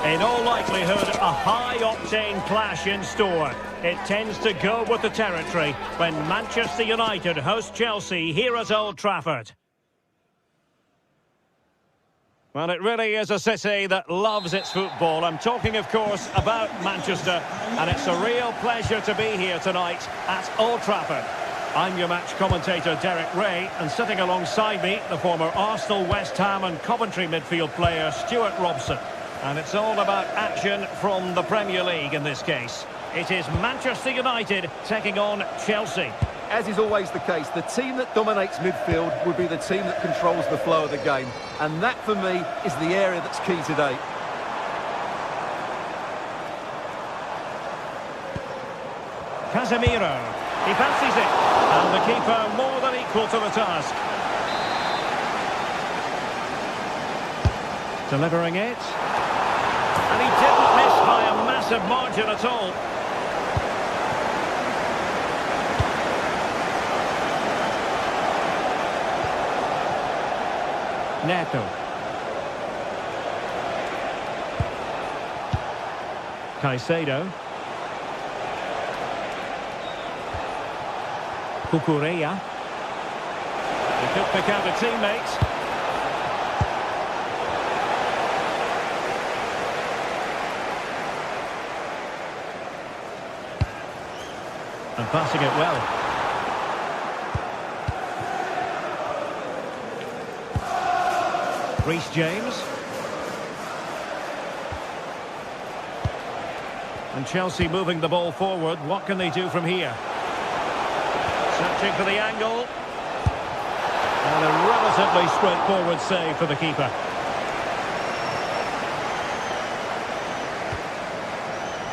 In all likelihood, a high-octane clash in store. It tends to go with the territory when Manchester United host Chelsea here at Old Trafford. Well, it really is a city that loves its football. I'm talking, of course, about Manchester, and it's a real pleasure to be here tonight at Old Trafford. I'm your match commentator, Derek Ray, and sitting alongside me, the former Arsenal, West Ham and Coventry midfield player, Stuart Robson. And it's all about action from the Premier League in this case. It is Manchester United taking on Chelsea. As is always the case, the team that dominates midfield will be the team that controls the flow of the game. And that, for me, is the area that's key today. Casemiro. He fancies it. And the keeper more than equal to the task. Delivering it. And he didn't miss by a massive margin at all. Neto. Caicedo. Cucurella. He could pick out a teammate. And passing it well. Reece James. And Chelsea moving the ball forward. What can they do from here? Searching for the angle. And a relatively straightforward save for the keeper.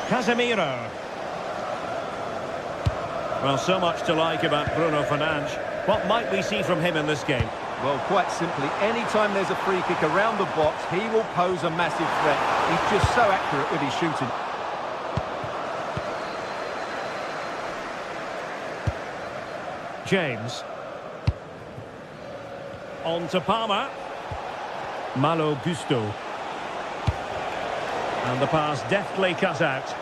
Casemiro. Well, so much to like about Bruno Fernandes. What might we see from him in this game? Well, quite simply, anytime there's a free kick around the box, he will pose a massive threat. He's just so accurate with his shooting. James. On to Palmer. Malo Gusto. And the pass deftly cut out.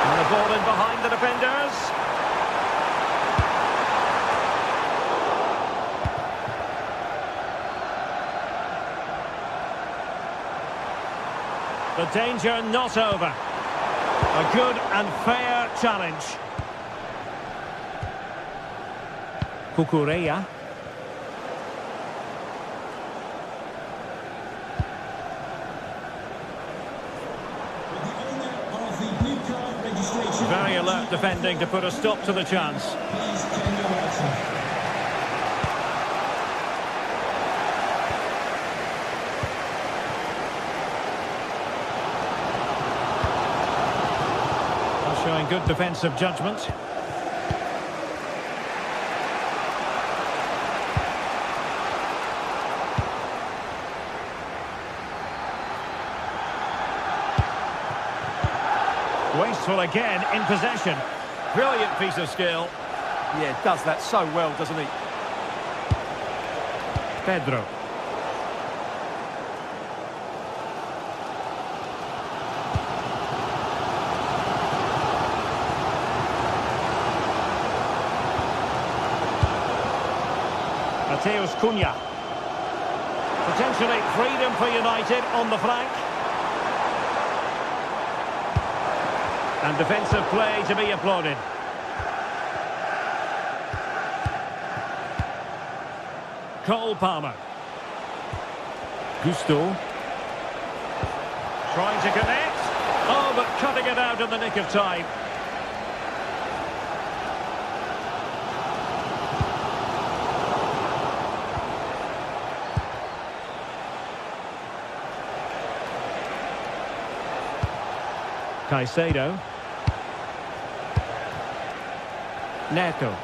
And the ball in behind the defenders. The danger not over. A good and fair challenge. Cucurella. Very alert defending to put a stop to the chance. Showing good defensive judgment. Wasteful again in possession. Brilliant piece of skill. Yeah, does that so well, doesn't he? Pedro. Mateus Cunha. Potentially freedom for United on the flank. And defensive play to be applauded. Cole Palmer. Gusto. Trying to connect. Oh, but cutting it out in the nick of time. Caicedo. Neto.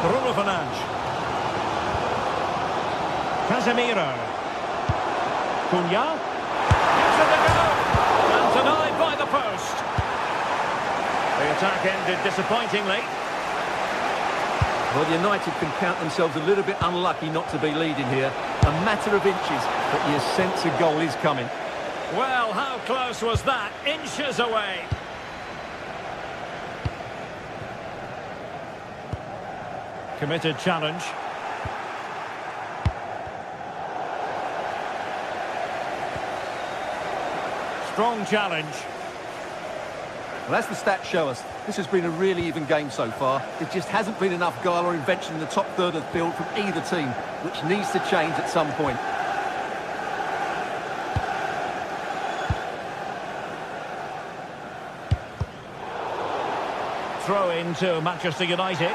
Bruno Fernandes. Casemiro. Cunha. Gives it a go. And denied by the post. ended disappointingly. Well, United can count themselves a little bit unlucky not to be leading here. A matter of inches, but you sense a goal is coming. Well, how close was that? Inches away. Committed challenge. Strong challenge. Well, as the stats show us, this has been a really even game so far. There just hasn't been enough guile or invention in the top third of the field from either team, which needs to change at some point. Throw into Manchester United.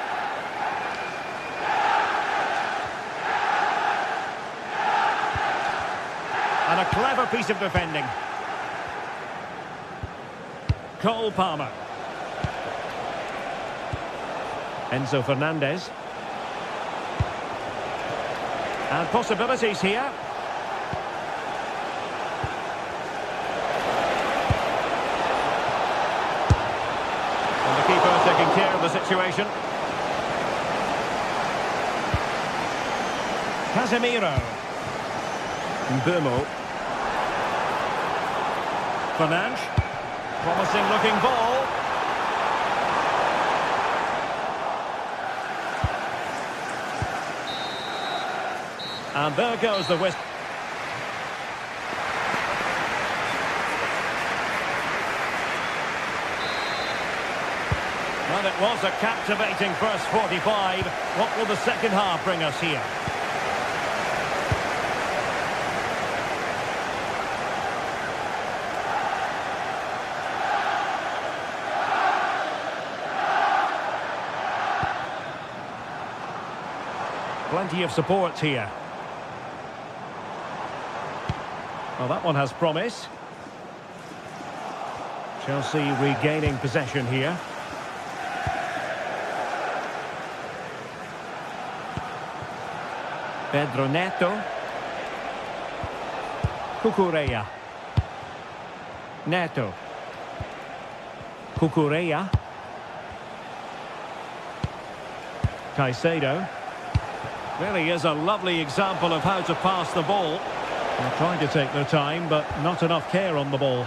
And a clever piece of defending. Cole Palmer. Enzo Fernandez. And possibilities here. And the keeper taking care of the situation. Casemiro. Mbumo. Fernandes. Promising looking ball. And there goes the whistle. Well, it was a captivating first 45. What will the second half bring us here? Plenty of support here. Well, that one has promise. Chelsea regaining possession here. Pedro Neto. Cucurella. Neto. Cucurella. Caicedo. Really is a lovely example of how to pass the ball. They're trying to take their time, but not enough care on the ball.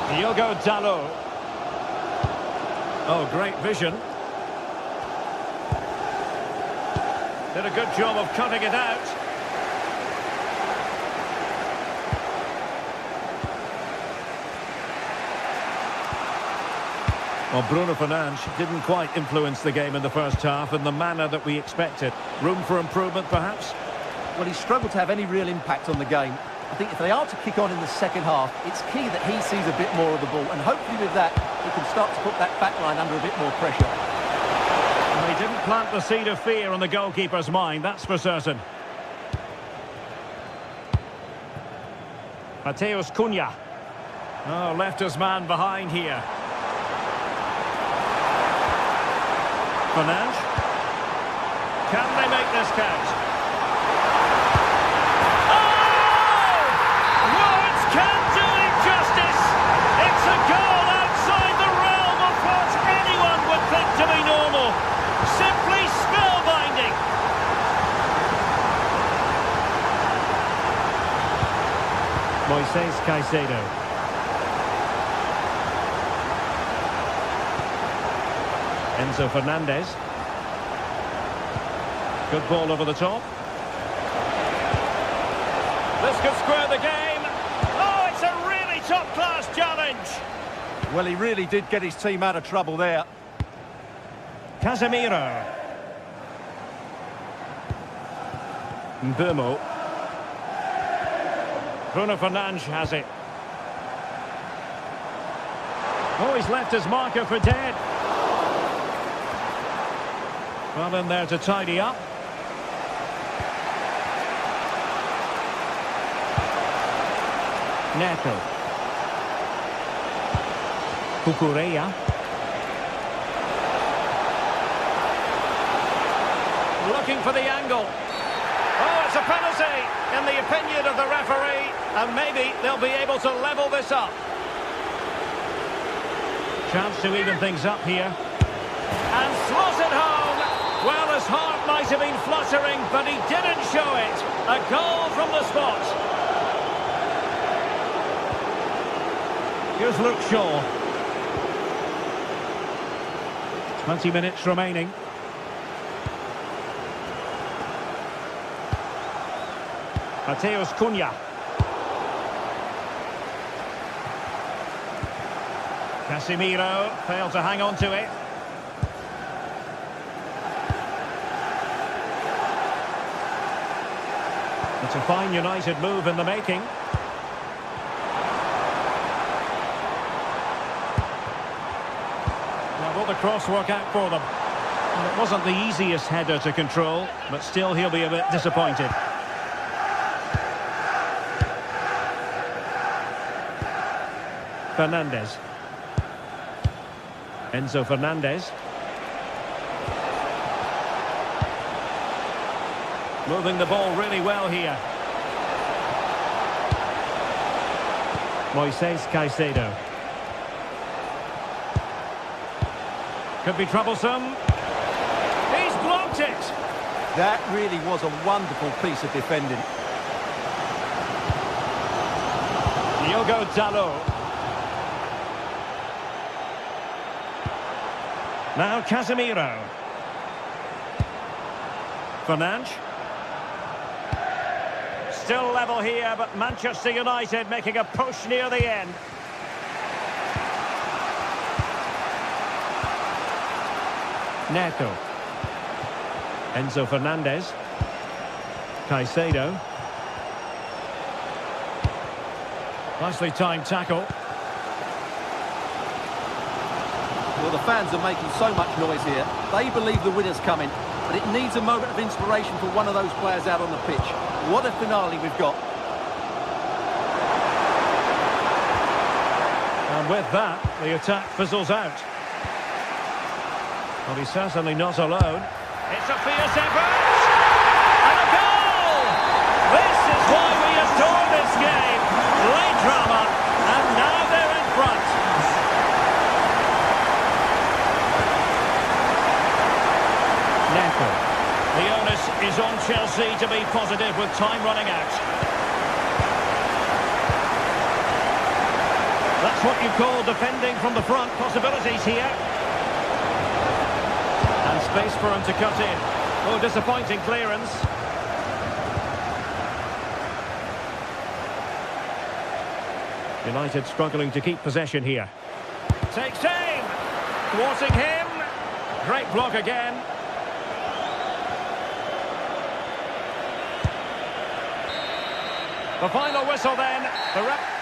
Diogo Dalot. Oh, great vision. Did a good job of cutting it out. Well, Bruno Fernandes didn't quite influence the game in the first half in the manner that we expected. Room for improvement, perhaps? Well, he struggled to have any real impact on the game. I think if they are to kick on in the second half, it's key that he sees a bit more of the ball, and hopefully with that, he can start to put that back line under a bit more pressure. Well, he didn't plant the seed of fear on the goalkeeper's mind, that's for certain. Mateus Cunha. Oh, left his man behind here. Fernandes. Can they make this count? Oh! Words can't do it justice. It's a goal outside the realm of what anyone would think to be normal. Simply spellbinding. Moises Caicedo. Enzo Fernandez. Good ball over the top. This could square the game. Oh, it's a really top-class challenge. Well, he really did get his team out of trouble there. Casemiro. Mbumo. Bruno Fernandes has it. Oh, he's left his marker for dead. Well, in there to tidy up. Neto. Cucurella. looking for the angle. Oh, it's a penalty in the opinion of the referee, and maybe they'll be able to level this up. Chance to even things up here. And slots it home. Well, his heart might have been fluttering, but he didn't show it. A goal from the spot. Here's Luke Shaw. 20 minutes remaining. Mateus Cunha. Casemiro failed to hang on to it. It's a fine United move in the making. Now, will the cross work out for them? And it wasn't the easiest header to control, but still he'll be a bit disappointed. Fernandes. Enzo Fernandez. Moving the ball really well here. Moises Caicedo. Could be troublesome. He's blocked it! That really was a wonderful piece of defending. Diogo Dalot. Now Casemiro. Fernandes. Still level here, but Manchester United making a push near the end. Neto. Enzo Fernandez. Caicedo. Nicely timed tackle. Well, the fans are making so much noise here. They believe the winner's coming, but it needs a moment of inspiration for one of those players out on the pitch. What a finale we've got. And with that, the attack fizzles out. Well, he's certainly not alone. It's a fierce effort! And a goal! This is why we adore this game. Late drama, and now they're in front. Neto. The onus is on Chelsea to be positive with time running out. That's what you call defending from the front. Possibilities here. And space for him to cut in. Oh, disappointing clearance. United struggling to keep possession here. Takes aim. Thwarting him. Great block again. The final whistle then. The ref.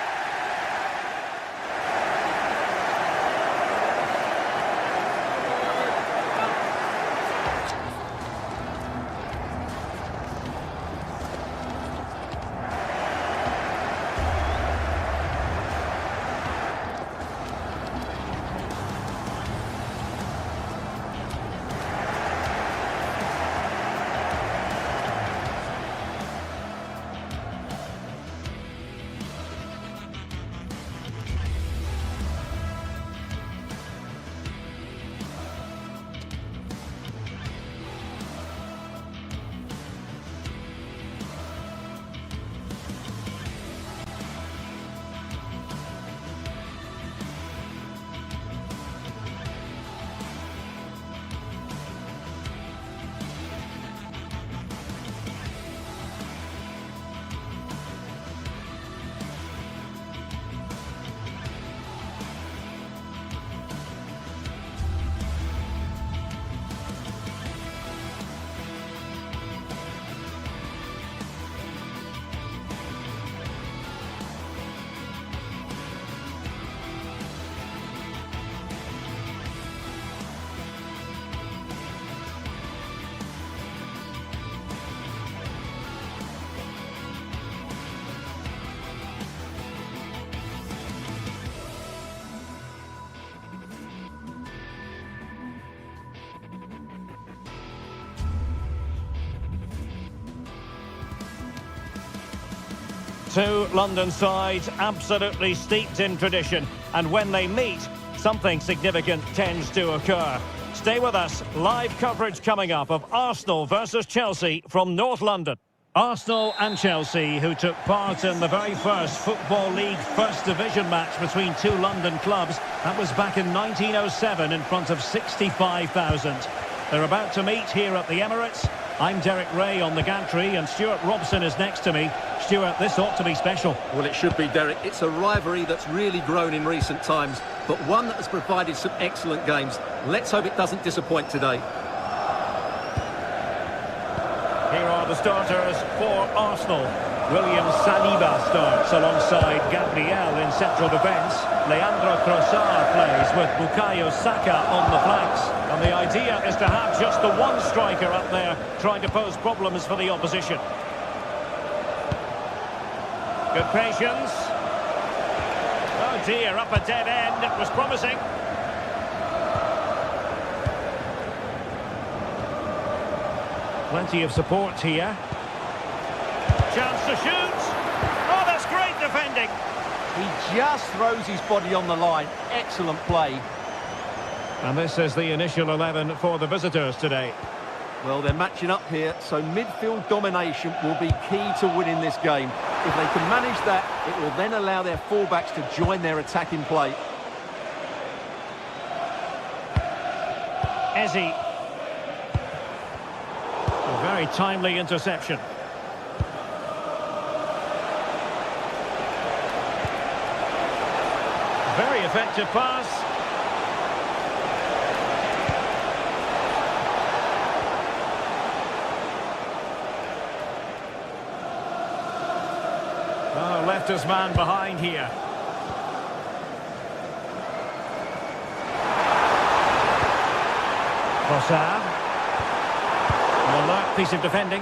Two London sides absolutely steeped in tradition, and when they meet, something significant tends to occur. Stay with us, live coverage coming up of Arsenal versus Chelsea from North London. Arsenal and Chelsea, who took part in the very first Football League First Division match between two London clubs. That was back in 1907 in front of 65,000. They're about to meet here at the Emirates. I'm Derek Ray on the gantry, and Stuart Robson is next to me. Stuart, this ought to be special. Well, it should be, Derek. It's a rivalry that's really grown in recent times, but one that has provided some excellent games. Let's hope it doesn't disappoint today. Here are the starters for Arsenal. William Saliba starts alongside Gabriel in central defence. Leandro Trossard plays with Bukayo Saka on the flanks. And the idea is to have just the one striker up there trying to pose problems for the opposition. Good patience. Oh dear, up a dead end. It was promising. Plenty of support here. Chance to shoot. Oh, that's great defending. He just throws his body on the line. Excellent play. And this is the initial 11 for the visitors today. Well, they're matching up here, so midfield domination will be key to winning this game. If they can manage that, it will then allow their fullbacks to join their attacking play. Eze. A very timely interception. Very effective pass. Oh, left his man behind here. Trossard. An alert piece of defending.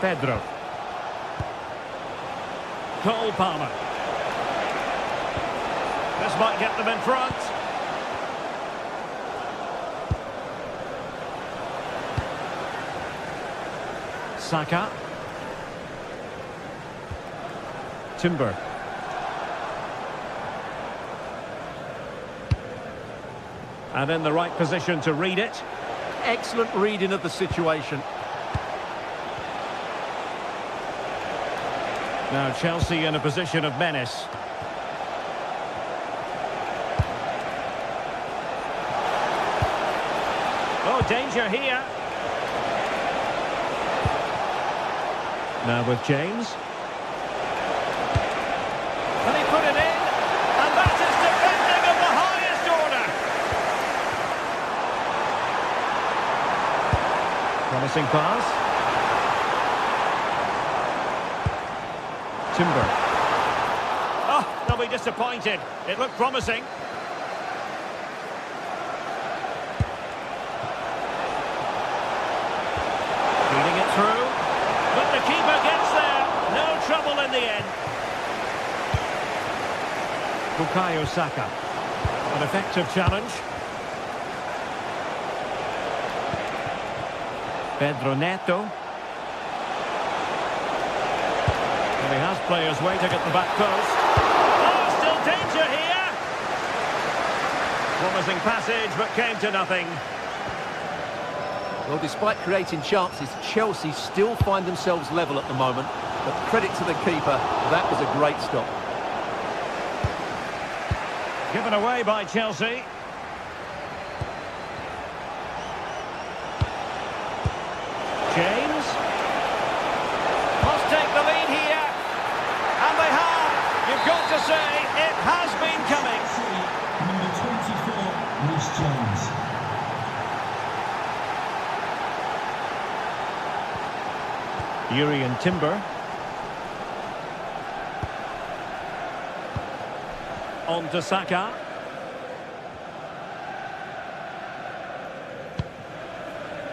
Pedro. Cole Palmer. This might get them in front. Saka. Timber. And in the right position to read it. Excellent reading of the situation. Now Chelsea in a position of menace. Oh, danger here. Now with James. And he put it in. And that is defending of the highest order. Promising pass. Timber. Oh, they'll be disappointed. It looked promising. Feeding it through. But the keeper gets there. No trouble in the end. Bukayo Saka. An effective challenge. Pedro Neto. He has players waiting at the back post. Oh, still danger here. Promising passage, but came to nothing. Well, despite creating chances, Chelsea still find themselves level at the moment. But credit to the keeper, that was a great stop. Given away by Chelsea. James. Must take the lead here. And they have. You've got to say, it has been coming. Number 24, Reece James. Yuri and Timber. On to Saka.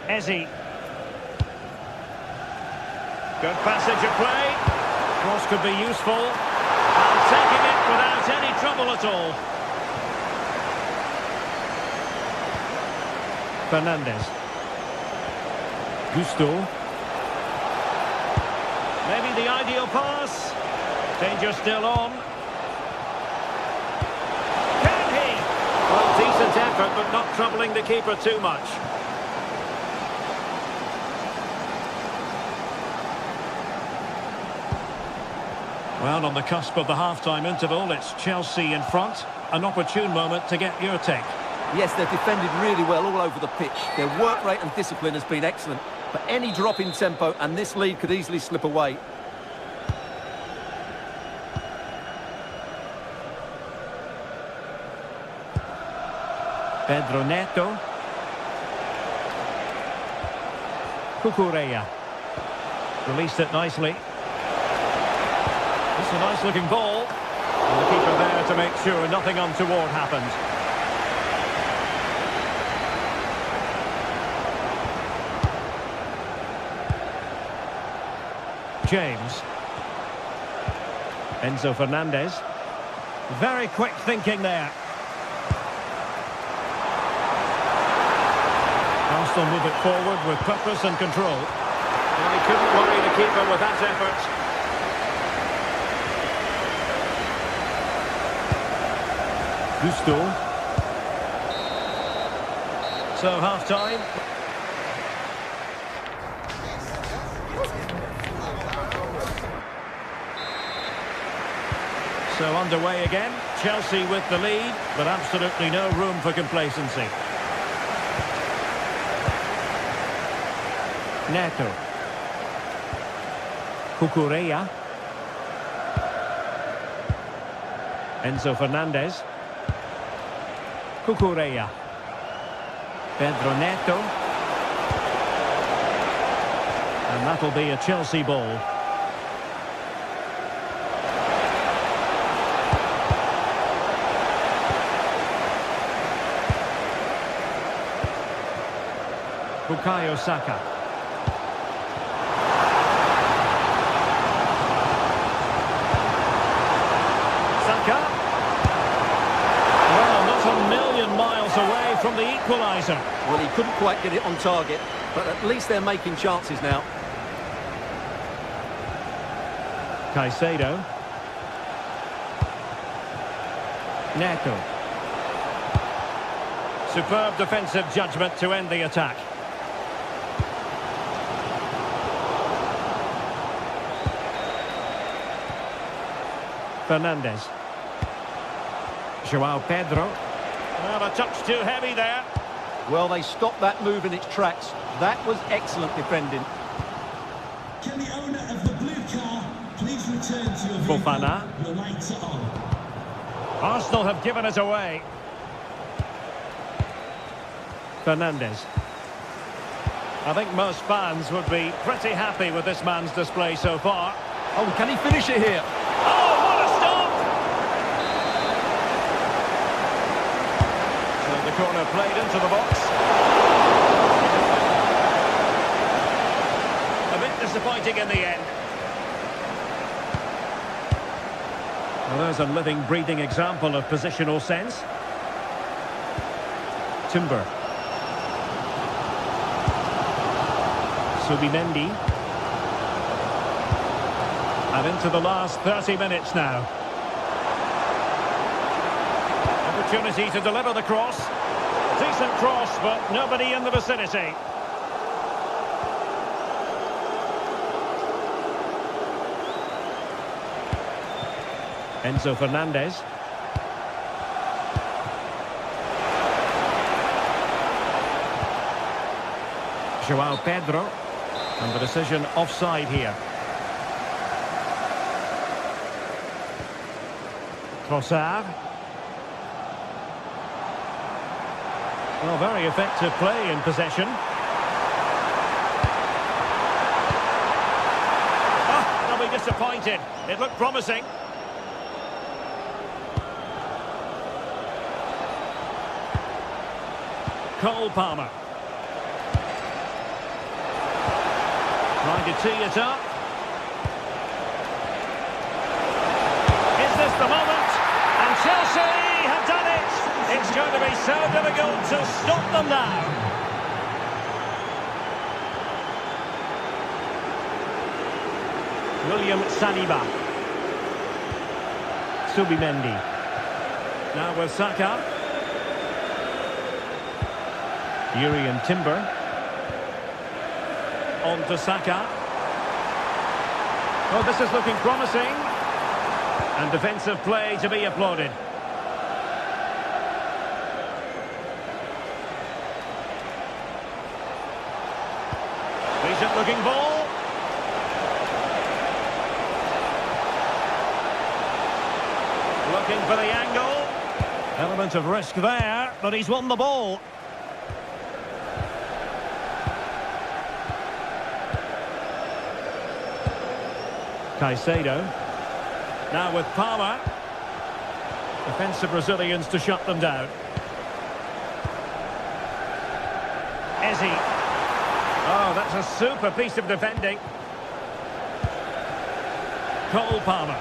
Eze. Good passage of play. Cross could be useful. And taking it without any trouble at all. Fernandes. Gusto. Maybe the ideal pass. Danger still on. Can he? Well, decent effort, but not troubling the keeper too much. Well, on the cusp of the half-time interval, it's Chelsea in front. An opportune moment to get your take. Yes, they've defended really well all over the pitch. Their work rate and discipline has been excellent. But any drop in tempo and this lead could easily slip away. Pedro Neto. Cucurella. Released it nicely. It's a nice-looking ball. And the keeper there to make sure nothing untoward happened. James. Enzo Fernandez. Very quick thinking there. Aston move it forward with purpose and control. And he couldn't worry the keeper with that effort. Gusto. So half-time. So underway again. Chelsea with the lead, but absolutely no room for complacency. Neto. Cucurella. Enzo Fernandez. Cucurella. Pedro Neto. And that'll be a Chelsea ball. Bukayo Saka. Saka. Well, not a million miles away from the equaliser. Well, he couldn't quite get it on target, but at least they're making chances now. Caicedo. Neto. Superb defensive judgment to end the attack. Fernandez. João Pedro. Well, a touch too heavy there. Well, they stopped that move in its tracks. That was excellent defending. Can the owner of the blue car please return to your vehicle? Fofana. Your lights are on. Arsenal have given it away. Fernandez. I think most fans would be pretty happy with this man's display so far. Oh, can he finish it here? Oh, what a stop! So the corner played into the box. A bit disappointing in the end. Well, there's a living, breathing example of positional sense. Timber. Subimendi. And into the last 30 minutes now. Opportunity to deliver the cross. Decent cross, but nobody in the vicinity. Enzo Fernandez. João Pedro. And the decision offside here. Trossard. Well, very effective play in possession. Oh, they'll be disappointed. It looked promising. Cole Palmer. Trying to tee it up. Is this the moment? And Chelsea have done it. It's going to be so difficult to stop them now. William Saliba. Subimendi. Now with Saka. Urian Timber. On to Saka. Oh, this is looking promising. And defensive play to be applauded. Decent looking ball. Looking for the angle. Element of risk there, but he's won the ball. Caicedo. Now with Palmer. Defensive Brazilians to shut them down. Ezzy. Oh, that's a super piece of defending. Cole Palmer.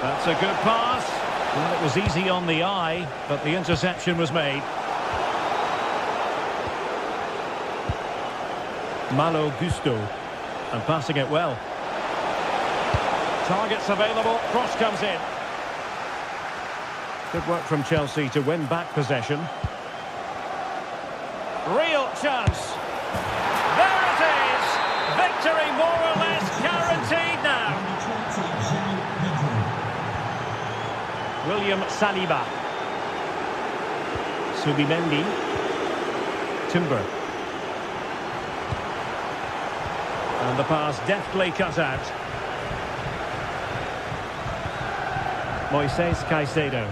That's a good pass. Well, it was easy on the eye, but the interception was made. Malo Gusto. And passing it well. Targets available. Cross comes in. Good work from Chelsea to win back possession. Real chance. There it is. Victory more or less guaranteed now. William Saliba. Subimendi. Timber. And the pass deftly cut out. Moises Caicedo.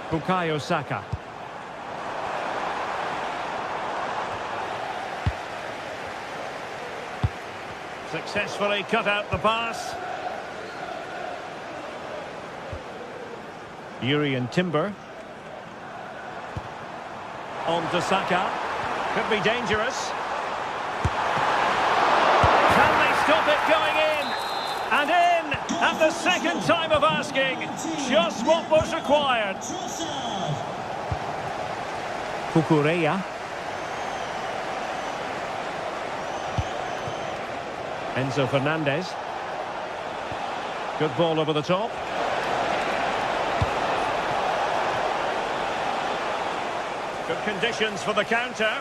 Bukayo Saka. Successfully cut out the pass. Urian Timber. On to Saka. Could be dangerous. Can they stop it going in? And in at the second time of asking. Just what was required. Kukureya. Enzo Fernandez. Good ball over the top. Good conditions for the counter.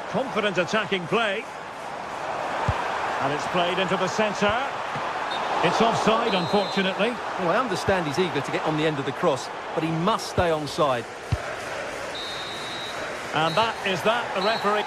Confident attacking play. And it's played into the centre. It's offside, unfortunately. Well, I understand he's eager to get on the end of the cross, but he must stay onside. And that is that, the referee.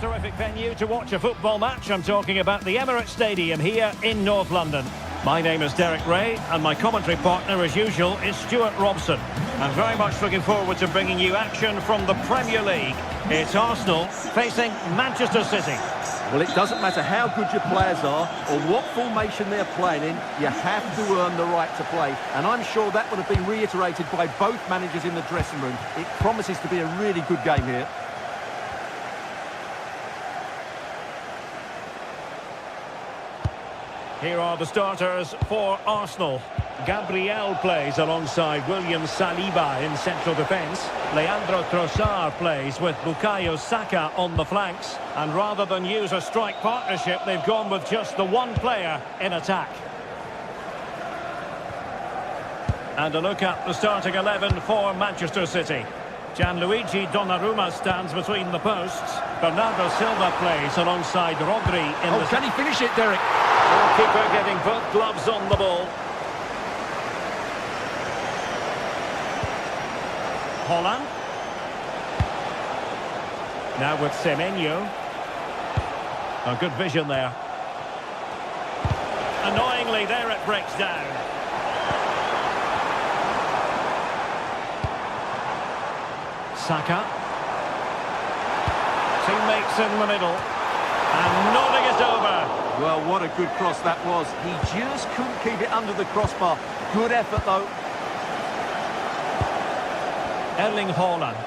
Terrific venue to watch a football match. I'm talking about the Emirates Stadium here in North London. My name is Derek Ray, and my commentary partner, as usual, is Stuart Robson. I'm very much looking forward to bringing you action from the Premier League. It's Arsenal facing Manchester City. Well, it doesn't matter how good your players are or what formation they're playing in, you have to earn the right to play. And I'm sure that would have been reiterated by both managers in the dressing room. It promises to be a really good game here. Here are the starters for Arsenal. Gabriel plays alongside William Saliba in central defence. Leandro Trossard plays with Bukayo Saka on the flanks. And rather than use a strike partnership, they've gone with just the one player in attack. And a look at the starting 11 for Manchester City. Gianluigi Donnarumma stands between the posts. Bernardo Silva plays alongside Rodri in the... Can he finish it, Derek? Goalkeeper getting both gloves on the ball. Holland. Now with Semenyo. A good vision there. Annoyingly, there it breaks down. Saka. Teammates in the middle. And nodding it over. Well, what a good cross that was. He just couldn't keep it under the crossbar. Good effort, though. Erling Haaland.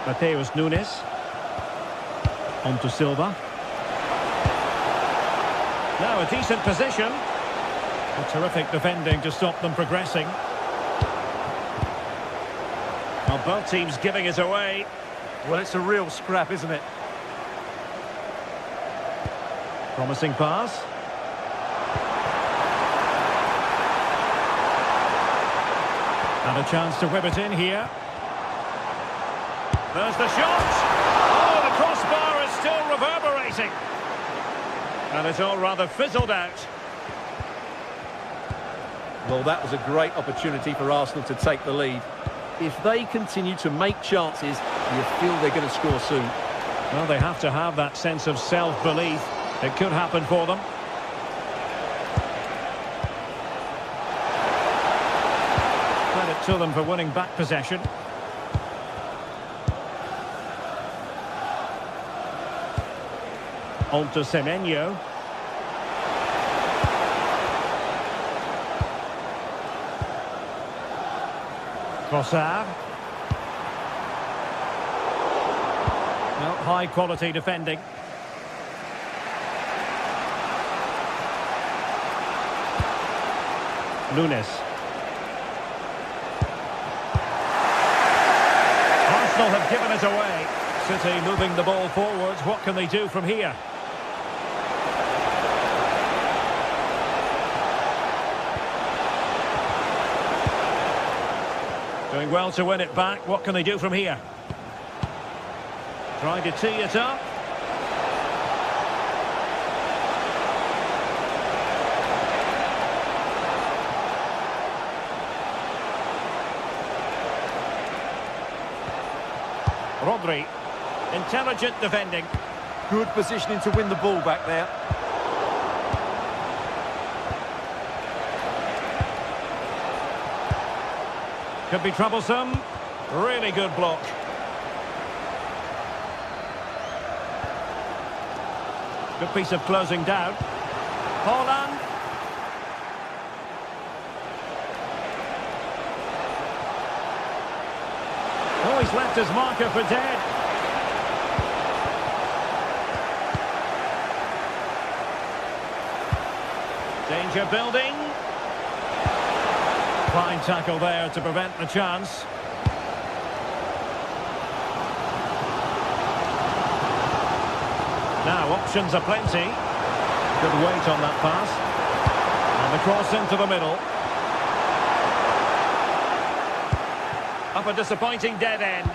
Mateus Nunes. On to Silva. Now a decent position. A terrific defending to stop them progressing. Well, both teams giving it away. Well, it's a real scrap, isn't it? Promising pass. And a chance to whip it in here. There's the shot. Oh, the crossbar is still reverberating. And it's all rather fizzled out. Well, that was a great opportunity for Arsenal to take the lead. If they continue to make chances, you feel they're going to score soon. Well, they have to have that sense of self-belief. It could happen for them. Credit to them for winning back possession. On to Semenyo. Trossard. Well, high quality defending. Nunes. Arsenal have given it away. City moving the ball forwards. What can they do from here? Doing well to win it back. What can they do from here? Trying to tee it up. Rodri. Intelligent defending. Good positioning to win the ball back there. Could be troublesome. Really good block. Good piece of closing down. Haaland. Oh, he's left his marker for dead. Danger building. Fine tackle there to prevent the chance. Now options are plenty. Good weight on that pass. And the cross into the middle. Up a disappointing dead end.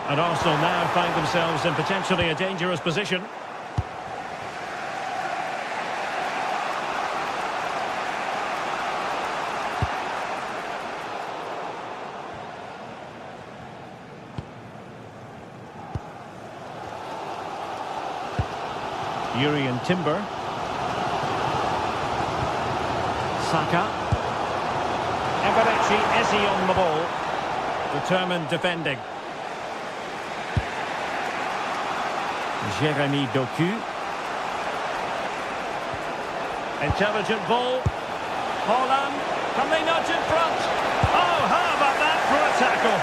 And Arsenal now find themselves in potentially a dangerous position. Urian Timber. Saka. Eberechi Eze on the ball. Determined defending. Jeremy Doku. Intelligent ball. Holland. Can they nudge in front? Oh, how about that for a tackle?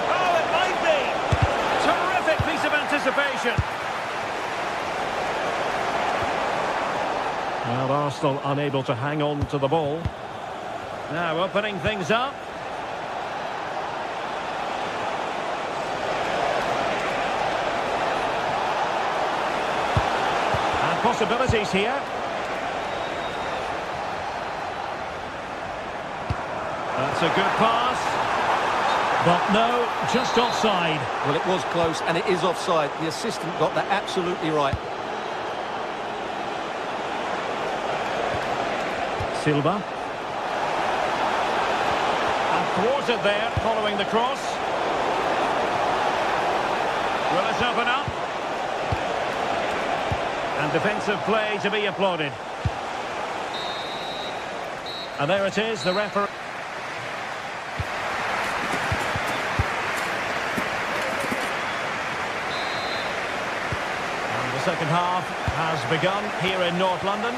Oh, it might be. Terrific piece of anticipation. Well, Arsenal unable to hang on to the ball. Now opening things up. And possibilities here. That's a good pass. But no, just offside. Well, it was close, and it is offside. The assistant got that absolutely right. Silva. Thwarted there, following the cross. Will it open up? And defensive play to be applauded. And there it is, the referee. And the second half has begun here in North London.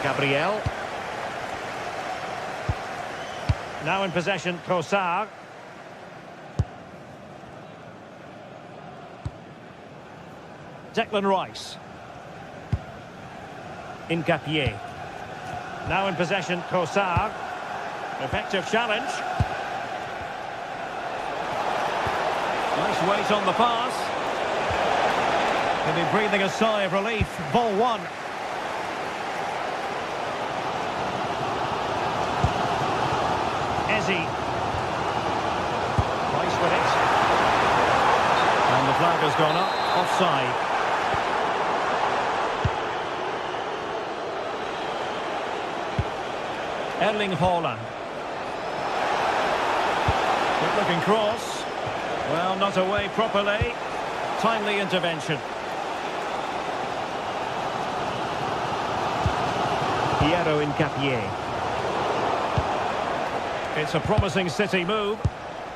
Gabriel. Now in possession, Trossard. Declan Rice. Incapié. Now in possession, Trossard. Effective challenge. Nice weight on the pass. He'll be breathing a sigh of relief. Ball one. Eze. Rice with it. And the flag has gone up. Offside. Erling Haaland. Good looking cross. Well, not away properly. Timely intervention. Piero Incapié. It's a promising City move,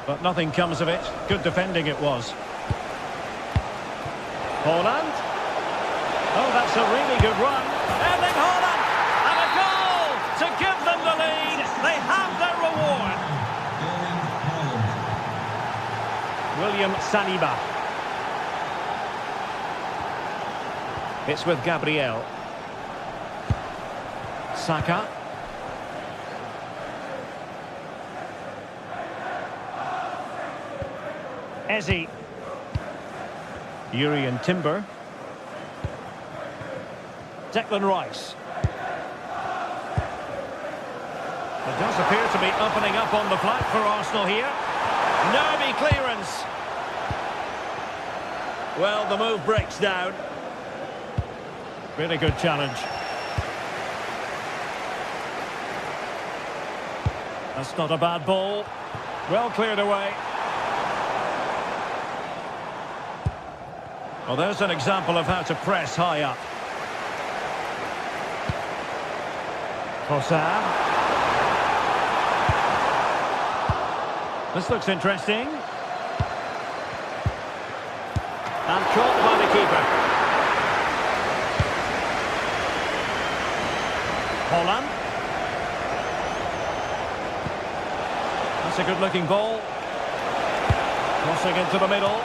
but nothing comes of it. Good defending it was. Haaland. Oh, that's a really good run. Erling Haaland! And a goal to give them the lead. They have their reward. William Saliba. It's with Gabriel. Saka. Eze. Urian Timber. Declan Rice. It does appear to be opening up on the flank for Arsenal here. Nervy clearance. Well, the move breaks down. Really good challenge. That's not a bad ball. Well cleared away. Well, there's an example of how to press high up. Trossard. This looks interesting. And caught by the keeper. Holland. That's a good-looking ball. Crossing into the middle.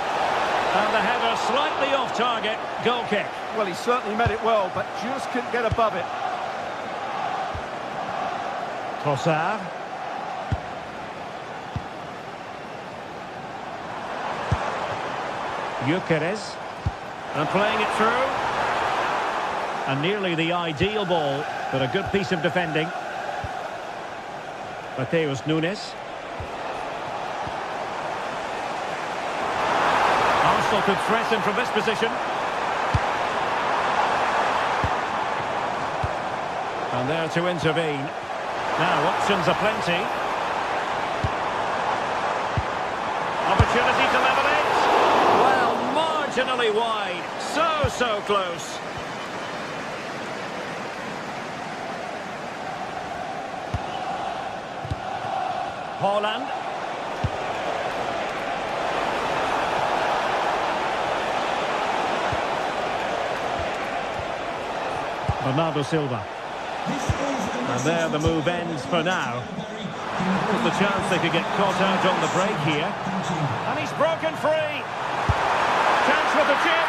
And the header slightly off target. Goal kick. Well, he certainly met it well, but just couldn't get above it. Trossard. Gyökeres. And playing it through. And nearly the ideal ball, but a good piece of defending. Mateus Nunes. Arsenal could threaten from this position. And there to intervene. Now, options are plenty. Opportunity to level it. Well, marginally wide. So close. Haaland. Bernardo Silva. And there the move ends for now. There's the chance they could get caught out on the break here. And he's broken free. Chance with the chip.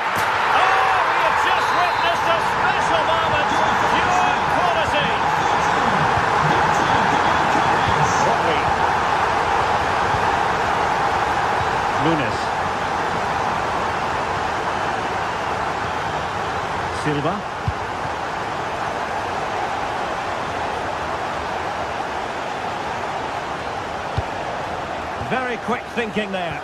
Oh, we have just witnessed a special moment. Pure quality. Rodri. Nunes. Silva. Very quick thinking there.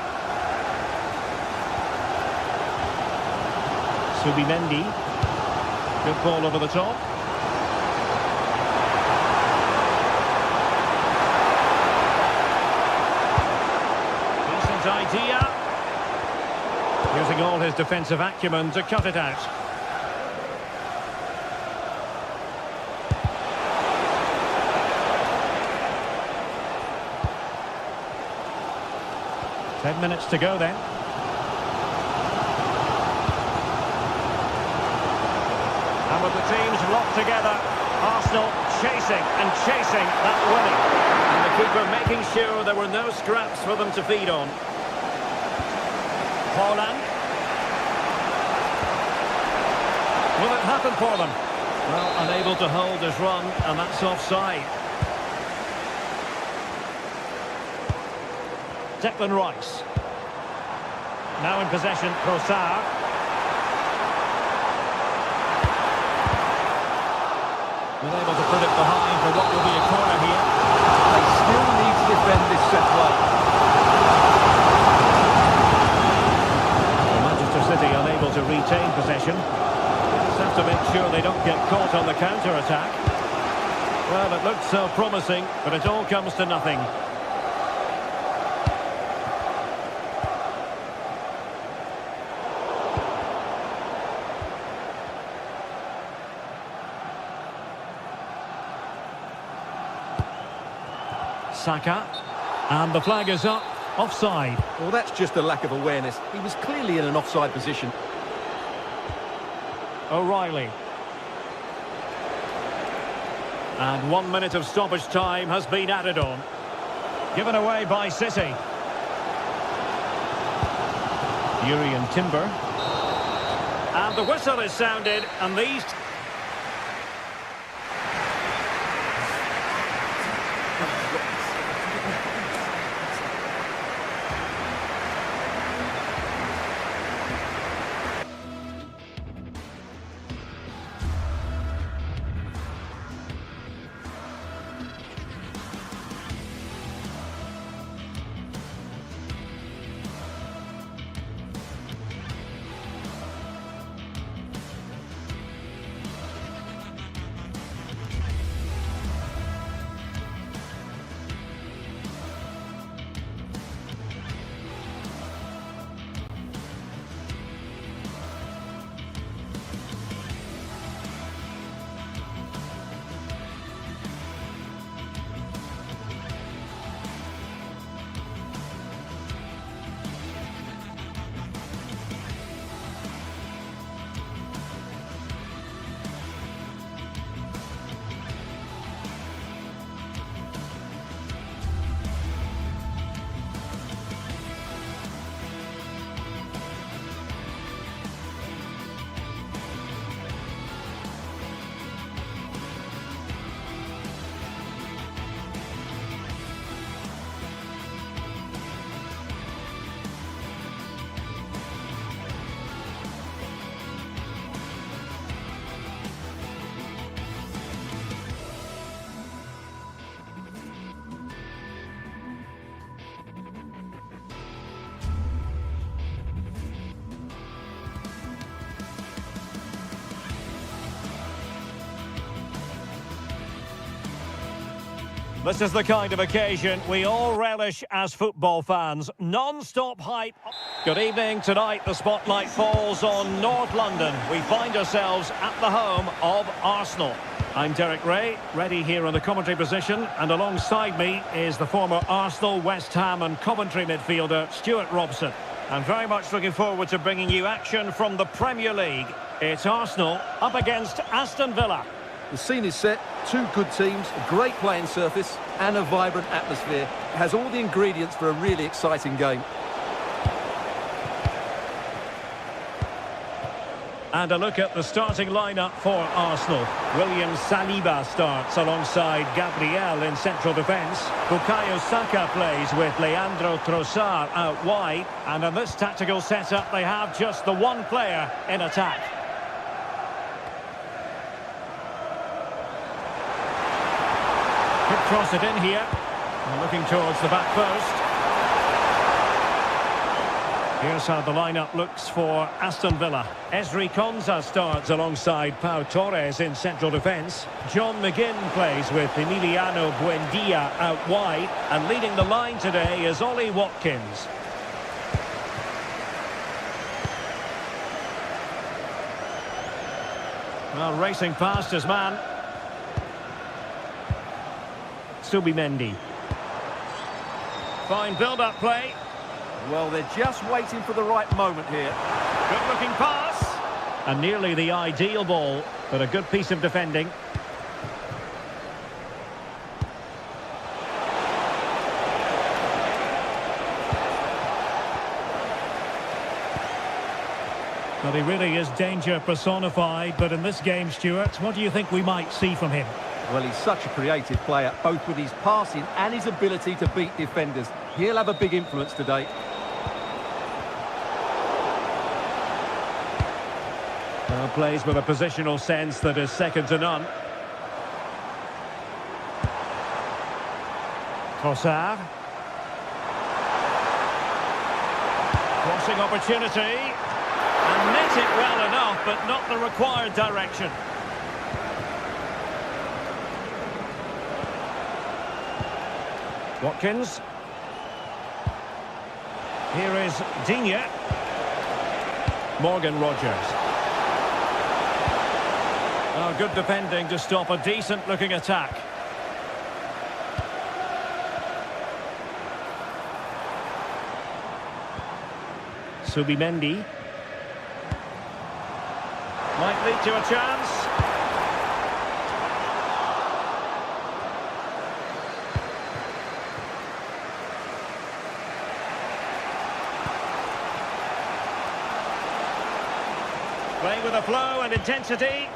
Subimendi. Good ball over the top. Decent idea. Using all his defensive acumen to cut it out. Ten minutes to go then. And with the teams locked together, Arsenal chasing and chasing that winning. And the keeper making sure there were no scraps for them to feed on. Haaland. Will it happen for them? Well, unable to hold his run, and that's offside. Declan Rice. Now in possession, Trossard. Unable to put it behind for what will be a corner here. They still need to defend this set well. Manchester City unable to retain possession. Just have to make sure they don't get caught on the counter-attack. Well, it looked so promising, but it all comes to nothing. Saka, and the flag is up, offside. Well, that's just a lack of awareness. He was clearly in an offside position. O'Reilly. And 1 minute of stoppage time has been added on. Given away by City. Urian Timber. And the whistle is sounded, and these... This is the kind of occasion we all relish as football fans. Non-stop hype. Good evening. Tonight the spotlight falls on North London. We find ourselves at the home of Arsenal. I'm Derek Ray, ready here in the commentary position, and alongside me is the former Arsenal, West Ham and Coventry midfielder Stuart Robson. I'm very much looking forward to bringing you action from the Premier League. It's Arsenal up against Aston Villa. The scene is set, two good teams, a great playing surface and a vibrant atmosphere. It has all the ingredients for a really exciting game. And a look at the starting lineup for Arsenal. William Saliba starts alongside Gabriel in central defence. Bukayo Saka plays with Leandro Trossard out wide. And in this tactical setup, they have just the one player in attack. Could cross it in here. And looking towards the back post. Here's how the lineup looks for Aston Villa. Ezri Konsa starts alongside Pau Torres in central defence. John McGinn plays with Emiliano Buendia out wide. And leading the line today is Ollie Watkins. Well, racing past his man. Subimendi. Fine build-up play. Well, they're just waiting for the right moment here. Good-looking pass. And nearly the ideal ball, but a good piece of defending. Well, he really is danger personified, but in this game, Stuart, what do you think we might see from him? Well, he's such a creative player, both with his passing and his ability to beat defenders. He'll have a big influence today. Well, plays with a positional sense that is second to none. Trossard. Crossing opportunity. And net it well enough, but not the required direction. Watkins. Here is Digne. Morgan Rogers. Oh, good defending to stop a decent-looking attack. Subimendi. Might lead to a chance. Playing with a flow and intensity.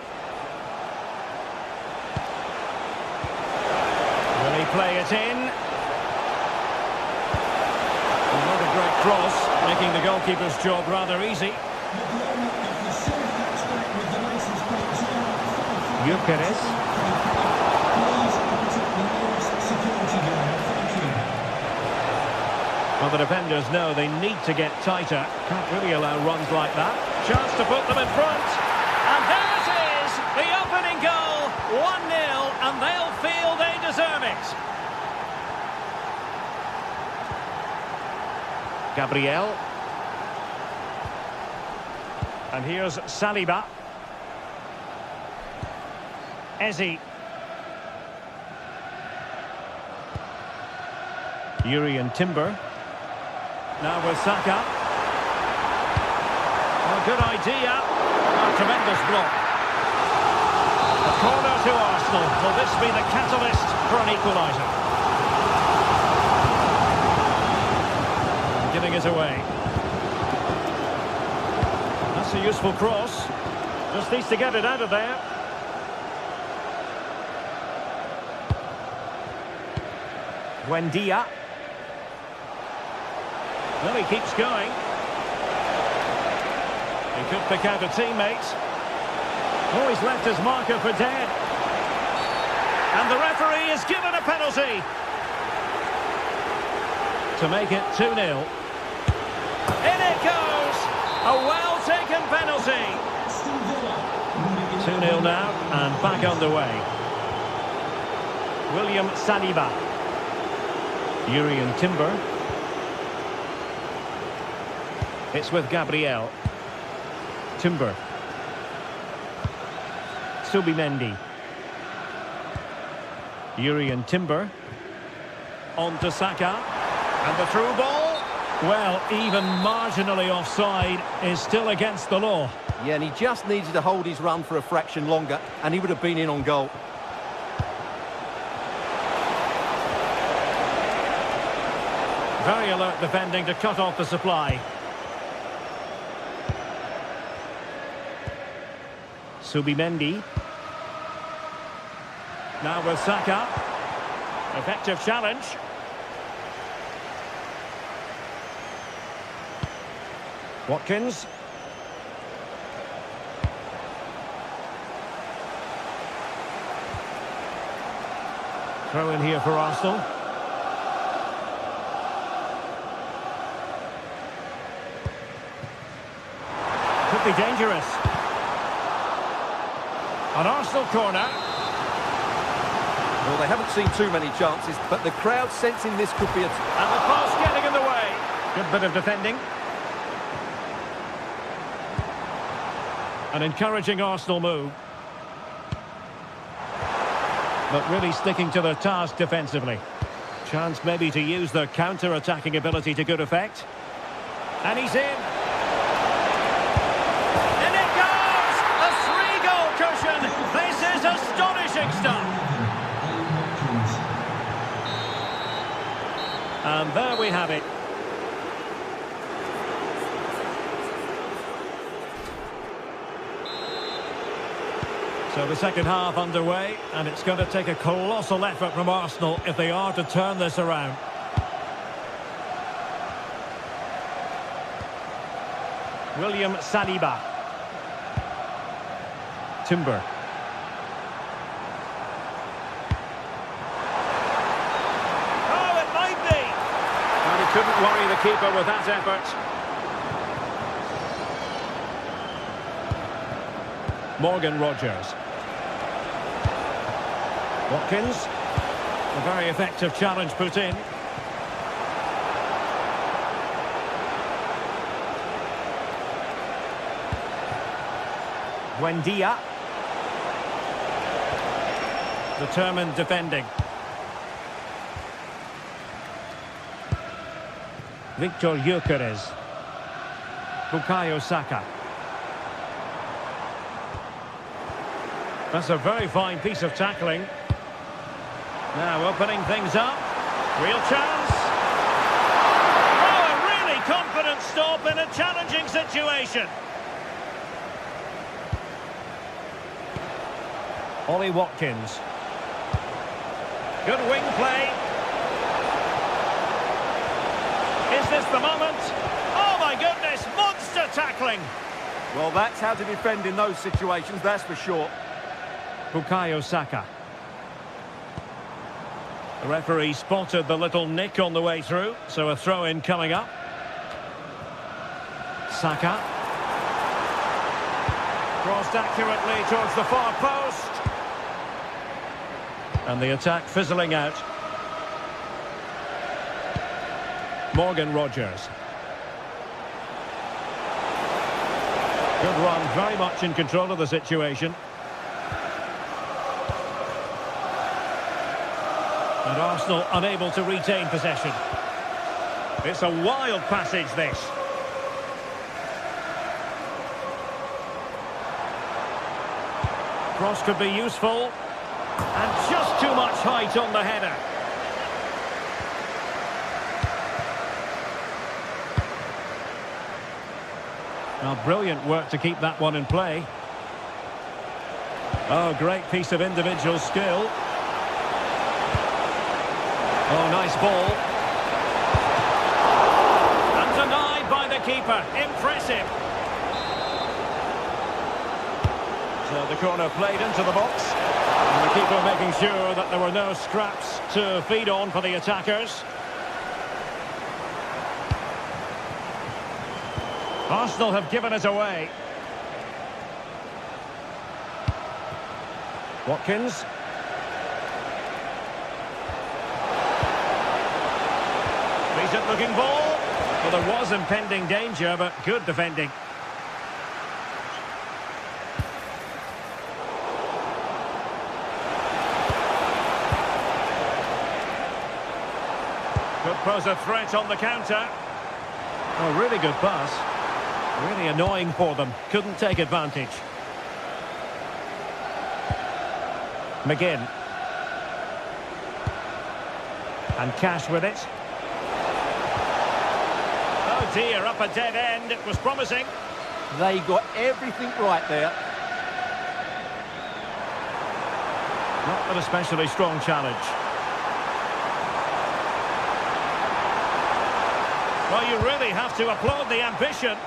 Will he play it in? Not a great cross, making the goalkeeper's job rather easy. Gyökeres. Well, the defenders know they need to get tighter. Can't really allow runs like that. Chance to put them in front. And there it is! The opening goal! 1-0, and they'll feel they deserve it. Gabriel. And here's Saliba. Eze. Urian Timber. Now with Saka. Oh, good idea. A tremendous block. A corner to Arsenal. Will this be the catalyst for an equaliser? Giving it away. That's a useful cross. Just needs to get it out of there. Buendia. Well, he keeps going. He could pick out a teammate. Oh, he's left his marker for dead. And the referee is given a penalty. To make it 2-0. In it goes! A well-taken penalty. 2-0 now, and back underway. William Saliba. Urian Timber. It's with Gabriel. Timber. Subimendi. Urian Timber. On to Saka. And the through ball. Well, even marginally offside is still against the law. Yeah, and he just needed to hold his run for a fraction longer, and he would have been in on goal. Very alert defending to cut off the supply. Subimendi. Now with Saka. Effective challenge. Watkins. Throw in here for Arsenal. Could be dangerous. An Arsenal corner. Well, they haven't seen too many chances, but the crowd sensing this could be a... And the pass getting in the way. Good bit of defending. An encouraging Arsenal move. But really sticking to their task defensively. Chance maybe to use their counter-attacking ability to good effect. And he's in. In it goes! A 3-goal cushion. This is astonishing stuff. And there we have it. So the second half underway, and it's going to take a colossal effort from Arsenal if they are to turn this around. William Saliba. Timber. Oh, it might be! And he couldn't worry the keeper with that effort. Morgan Rogers. Watkins. A very effective challenge put in. Buendia. Determined defending. Victor Gyökeres. Bukayo Saka. That's a very fine piece of tackling. Now opening things up. Real chance. Oh, a really confident stop in a challenging situation. Ollie Watkins. Good wing play. Is this the moment? Oh my goodness, monster tackling. Well, that's how to defend in those situations, that's for sure. Bukayo Saka. The referee spotted the little nick on the way through, so a throw-in coming up. Saka. Crossed accurately towards the far post. And the attack fizzling out. Morgan Rogers. Good run, very much in control of the situation. And Arsenal unable to retain possession. It's a wild passage, this. Cross could be useful. And just too much height on the header. Now, brilliant work to keep that one in play. Oh, great piece of individual skill. Oh, nice ball. And denied by the keeper. Impressive. So the corner played into the box. And the keeper making sure that there were no scraps to feed on for the attackers. Arsenal have given it away. Watkins. Decent-looking ball. Well, there was impending danger, but good defending. Could pose a threat on the counter. Oh, really good pass. Really annoying for them. Couldn't take advantage. McGinn. And Cash with it. Oh dear, up a dead end. It was promising. They got everything right there. Not an especially strong challenge. Well, you really have to applaud the ambition.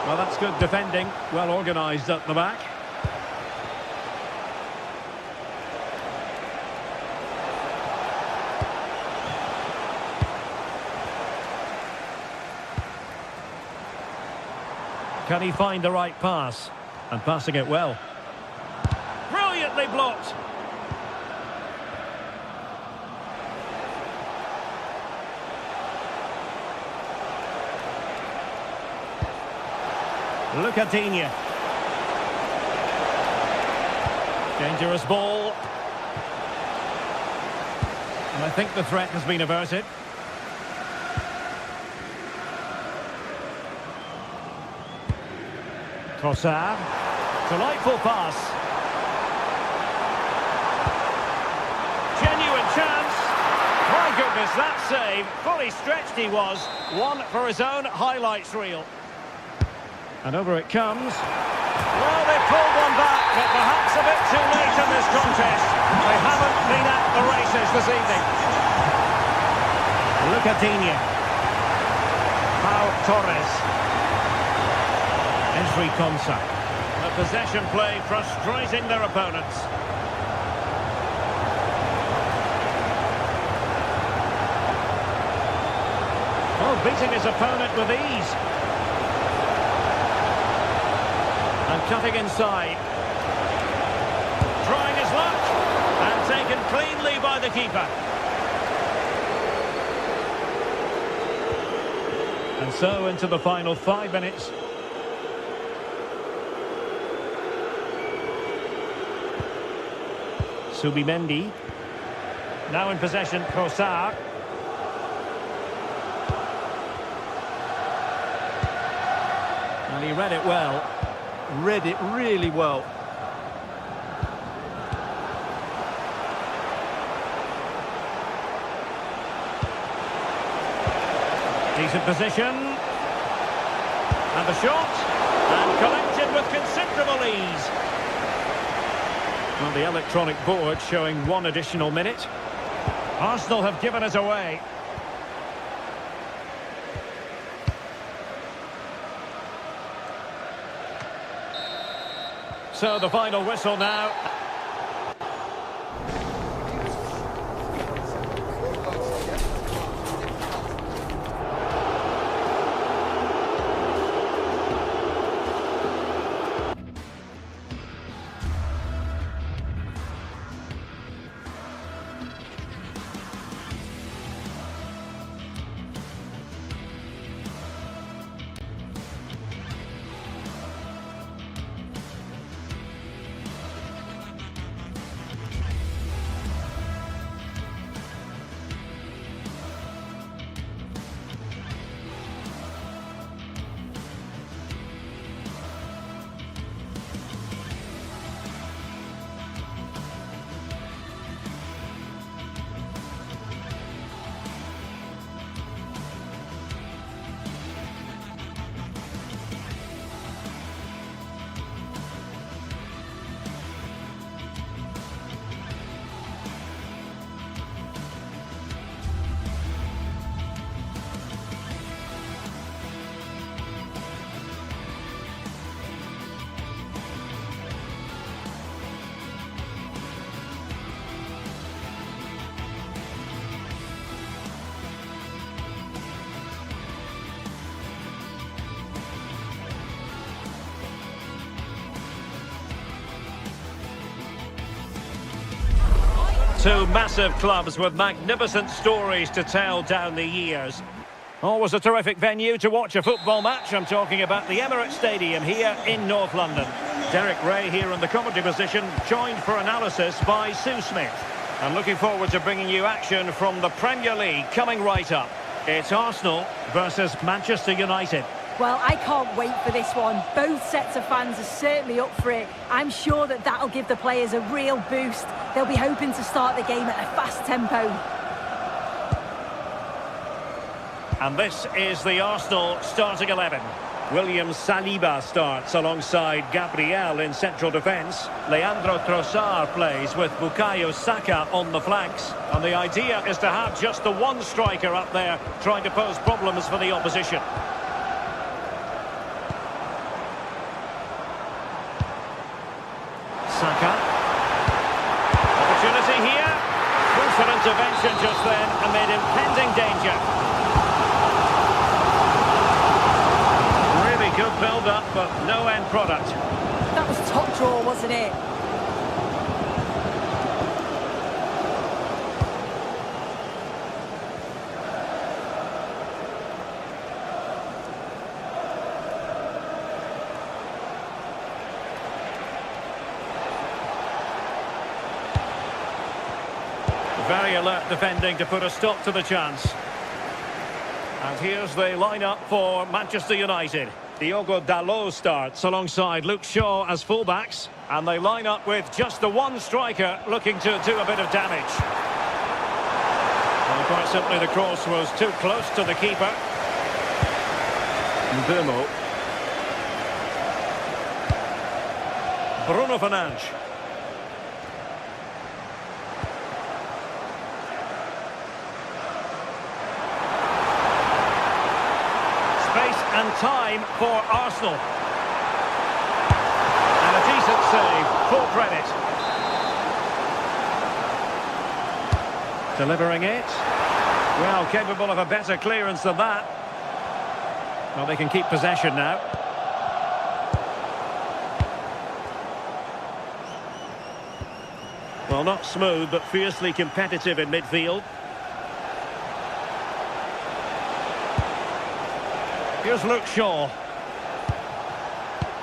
Well, that's good defending. Well organised at the back. Can he find the right pass? And passing it well. Brilliantly blocked. Lucatinia. Dangerous ball. And I think the threat has been averted. Trossard. Delightful pass. Genuine chance. My goodness, that save. Fully stretched he was. One for his own highlights reel. And over it comes. Well, they pulled one back, but perhaps a bit too late in this contest. They haven't been at the races this evening. Lucatinia. Pau Torres. Entry Konsa. The possession play frustrating their opponents. Oh, beating his opponent with ease. And cutting inside. Trying his luck. And taken cleanly by the keeper. And so into the final 5 minutes. Subimendi. Now in possession, Trossard. And he read it well. Read it really well. Decent position. And the shot. And collected with considerable ease. Well, the electronic board showing 1 additional minute. Arsenal have given it away. So the final whistle now. Two massive clubs with magnificent stories to tell down the years. Always a terrific venue to watch a football match. I'm talking about the Emirates Stadium here in North London. Derek Ray here in the commentary position, joined for analysis by Sue Smith. I'm looking forward to bringing you action from the Premier League coming right up. It's Arsenal versus Manchester United. Well, I can't wait for this one. Both sets of fans are certainly up for it. I'm sure that that'll give the players a real boost. They'll be hoping to start the game at a fast tempo. And this is the Arsenal starting 11. William Saliba starts alongside Gabriel in central defence. Leandro Trossard plays with Bukayo Saka on the flanks. And the idea is to have just the one striker up there trying to pose problems for the opposition. Saka. Opportunity here. Crucial intervention just then amid impending danger. Really good build-up, but no end product. That was top draw, wasn't it? Very alert defending to put a stop to the chance. And here's the lineup for Manchester United. Diogo Dalot starts alongside Luke Shaw as fullbacks. And they line up with just the one striker looking to do a bit of damage. Well, quite simply, the cross was too close to the keeper. Mbeumo. Bruno Fernandes. And time for Arsenal. And a decent save, full credit. Delivering it. Well, capable of a better clearance than that. Well, they can keep possession now. Well, not smooth, but fiercely competitive in midfield. Here's Luke Shaw.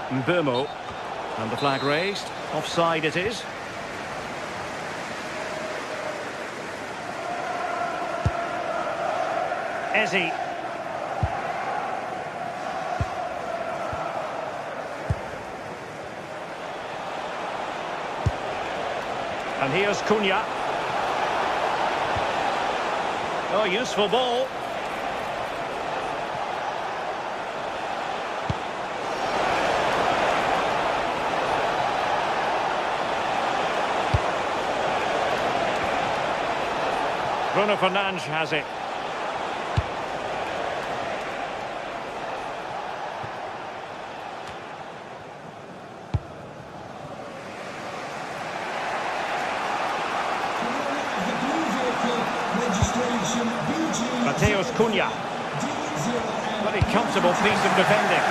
Mbeumo. And the flag raised. Offside it is. Eze. And here's Cunha. Oh, useful ball. Bruno Fernandes has it. Mateus Cunha. Very comfortable piece of defending.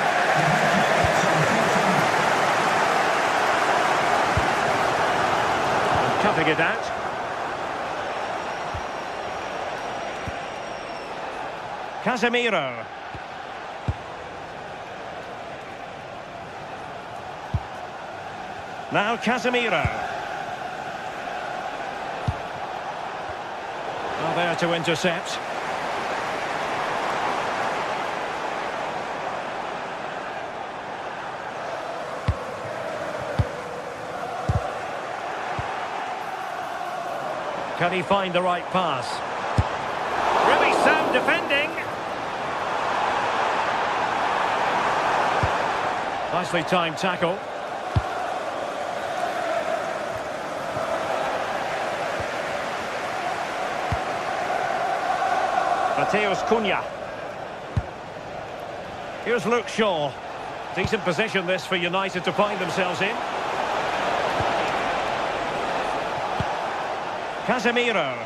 And cutting it out. Casemiro. Now Casemiro. Well, there to intercept. Can he find the right pass? Really sound defending. Nicely timed tackle. Mateus Cunha. Here's Luke Shaw. Decent position this for United to find themselves in. Casemiro.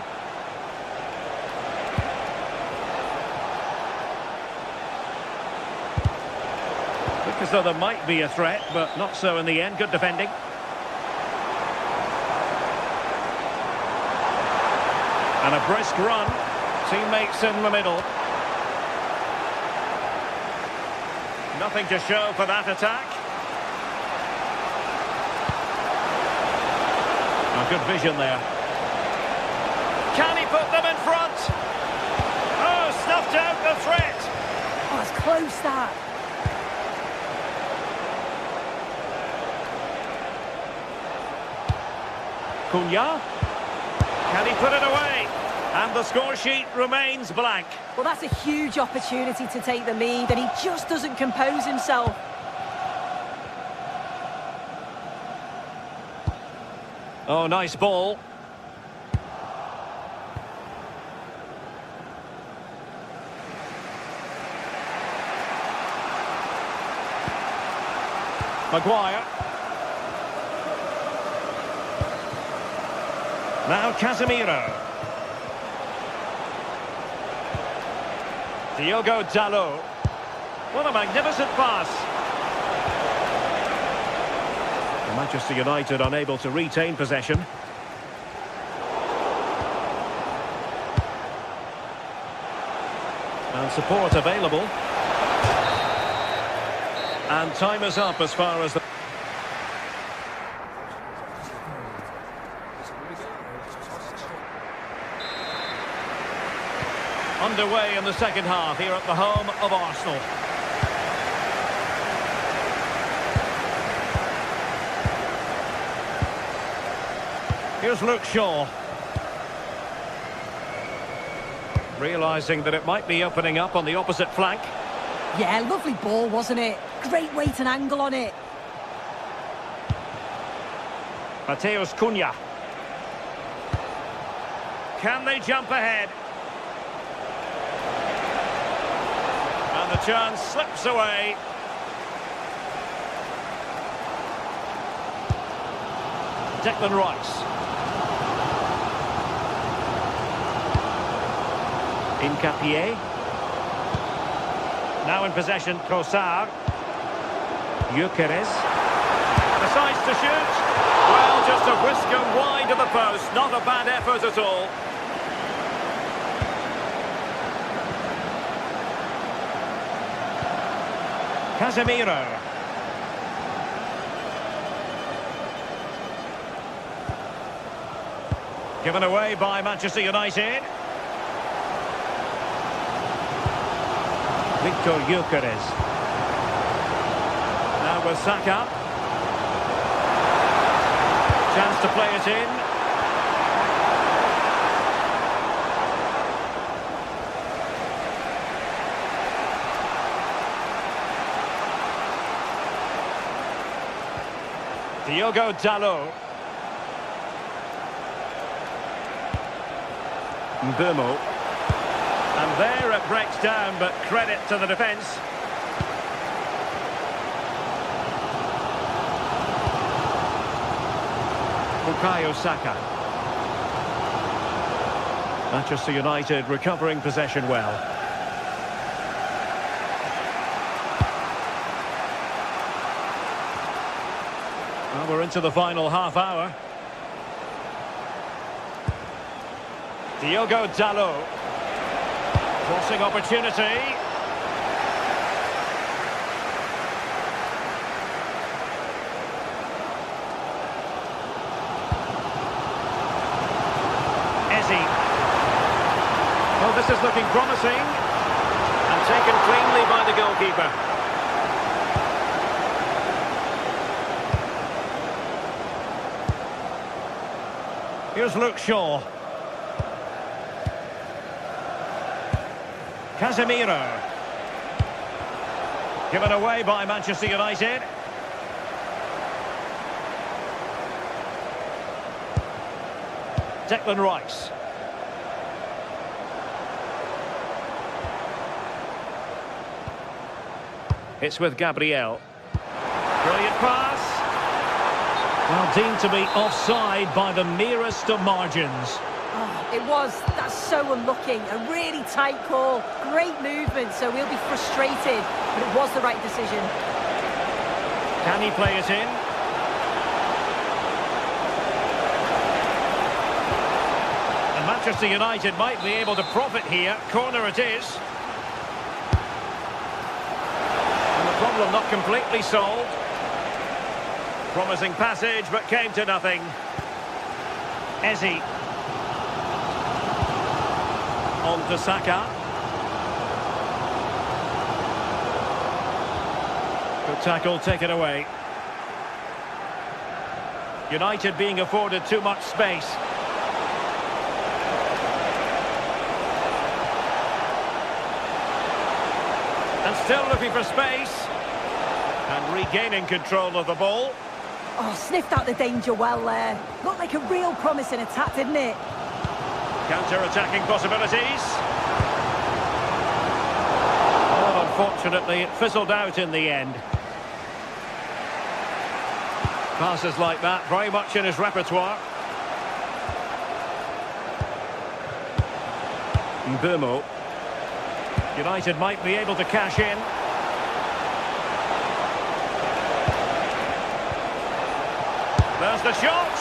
Look as though there might be a threat, but not so in the end. Good defending. And a brisk run. Teammates in the middle. Nothing to show for that attack. Oh, good vision there. Can he put them in front? Oh, snuffed out the threat. Oh, it's close, that. Cunha. Can he put it away? And the score sheet remains blank. Well, that's a huge opportunity to take the lead, and he just doesn't compose himself. Oh, nice ball. Maguire. Now Casemiro. Diogo Dalot. What a magnificent pass. Manchester United unable to retain possession. And support available. And time is up as far as the... Underway in the second half here at the home of Arsenal. Here's Luke Shaw. Realising that it might be opening up on the opposite flank. Yeah, lovely ball, wasn't it? Great weight and angle on it. Matheus Cunha. Can they jump ahead? And the chance slips away. Declan Rice. Incapié. Now in possession, Trossard. Gyökeres. Decides to shoot. Well, just a whisker wide of the post. Not a bad effort at all. Casemiro. Given away by Manchester United. Victor Gyökeres. Now with Saka. Chance to play it in. Diogo Dalot. Mbeumo. And there it breaks down, but credit to the defence. Bukayo Saka. Manchester United recovering possession well. Well, we're into the final half hour. Diogo Dalot. Crossing opportunity. Eze. Well, this is looking promising. And taken cleanly by the goalkeeper. Here's Luke Shaw. Casemiro. Given away by Manchester United. Declan Rice. It's with Gabriel. Brilliant pass. Well, deemed to be offside by the merest of margins. Oh, it was. That's so unlucky. A really tight call. Great movement, so we'll be frustrated. But it was the right decision. Can he play it in? And Manchester Manchester United might be able to profit here. Corner it is. And the problem not completely solved. Promising passage, but came to nothing. Eze. On to Saka. Good tackle, take it away. United being afforded too much space. And still looking for space. And regaining control of the ball. Oh, sniffed out the danger well there. Looked like a real promising attack, didn't it? Counter-attacking possibilities. Oh, unfortunately, it fizzled out in the end. Passes like that, very much in his repertoire. Mbeumo. United might be able to cash in. There's the shot.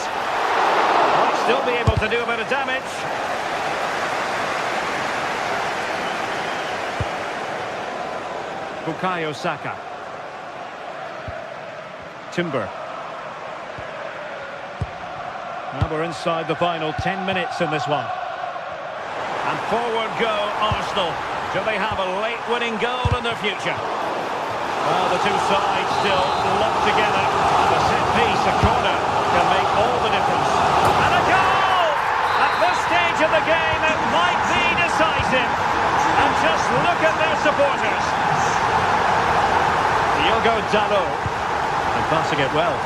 Might still be able to do a bit of damage. Bukayo Saka. Timber. Now we're inside the final 10 minutes in this one. And forward go Arsenal. Do they have a late winning goal in their future? Well, the two sides still locked together. And a set piece, a corner, can make all the difference. And a goal! At this stage of the game, it might be decisive. And just look at their supporters. Diogo Dalot. And passing it well.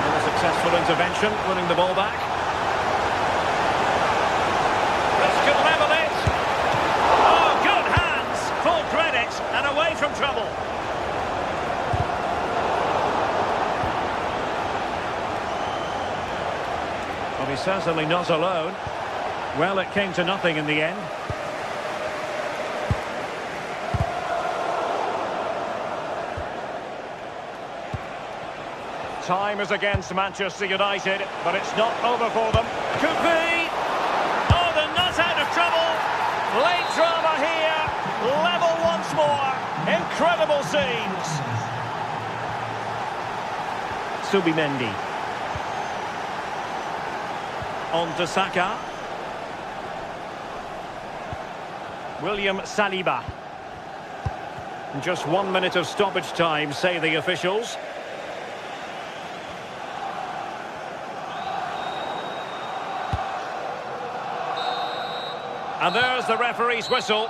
And a successful intervention, winning the ball back. This could level it. Oh, good hands. Full credit and away from trouble. Well, he's certainly not alone. Well, it came to nothing in the end. Time is against Manchester United, but it's not over for them. Could be. Oh, they're not out of trouble. Late drama here. Level once more. Incredible scenes. Subimendi. On to Saka. William Saliba. Just 1 minute of stoppage time, say the officials. And there's the referee's whistle.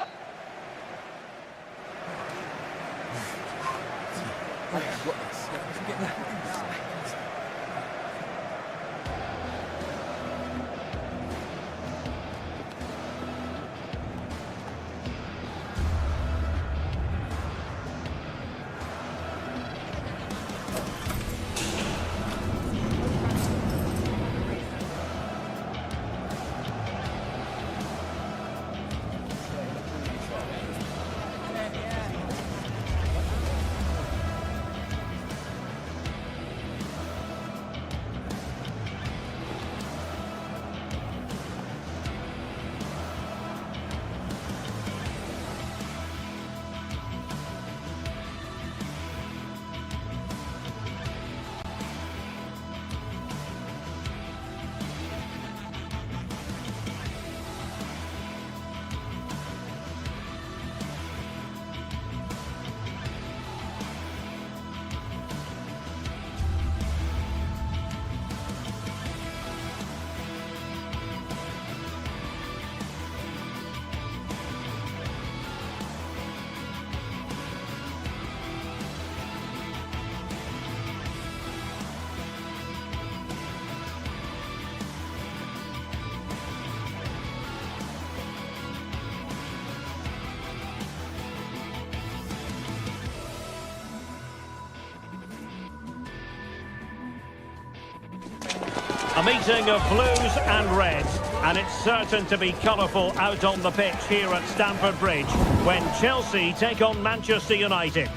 A meeting of blues and reds, and it's certain to be colourful out on the pitch here at Stamford Bridge when Chelsea take on Manchester United.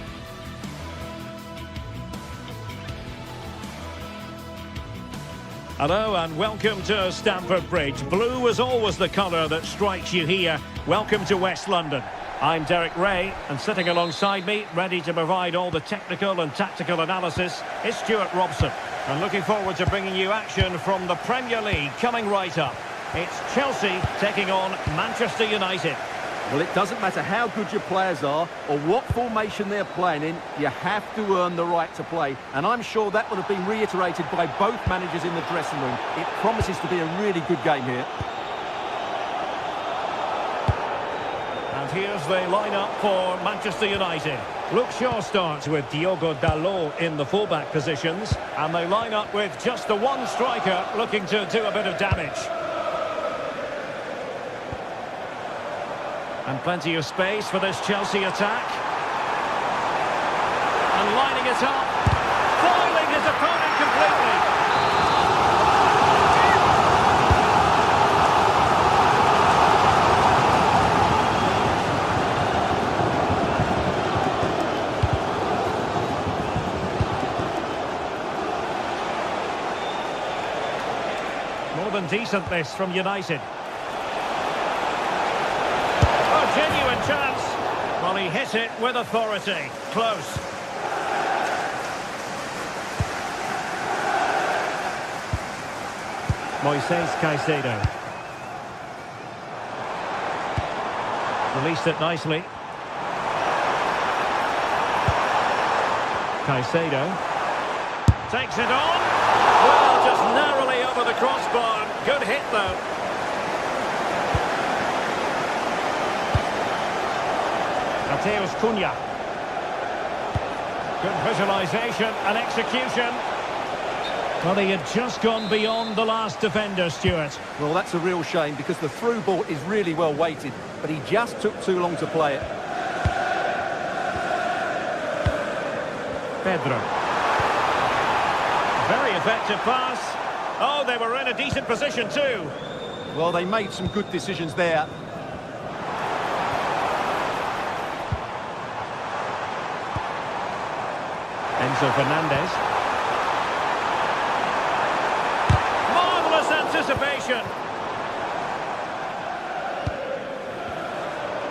Hello and welcome to Stamford Bridge. Blue is always the colour that strikes you here. Welcome to West London. I'm Derek Ray, and sitting alongside me, ready to provide all the technical and tactical analysis, is Stuart Robson. And looking forward to bringing you action from the Premier League coming right up. It's Chelsea taking on Manchester United. Well, it doesn't matter how good your players are or what formation they're playing in, you have to earn the right to play. And I'm sure that would have been reiterated by both managers in the dressing room. It promises to be a really good game here. And here's the lineup for Manchester United. Luke Shaw starts with Diogo Dalot in the fullback positions. And they line up with just the one striker looking to do a bit of damage. And plenty of space for this Chelsea attack. And lining it up. Foiling his opponent completely. More than decent this from United. Genuine chance. Well, he hit it with authority. Close. Moises Caicedo. Released it nicely. Caicedo. Takes it on. Well, just narrowly over the crossbar. Good hit, though. Mateus Cunha. Good visualisation and execution. Well, he had just gone beyond the last defender, Stuart. Well, that's a real shame because the through ball is really well weighted, but he just took too long to play it. Pedro. Very effective pass. Oh, they were in a decent position too. Well, they made some good decisions there. Enzo Fernandez. Marvellous anticipation.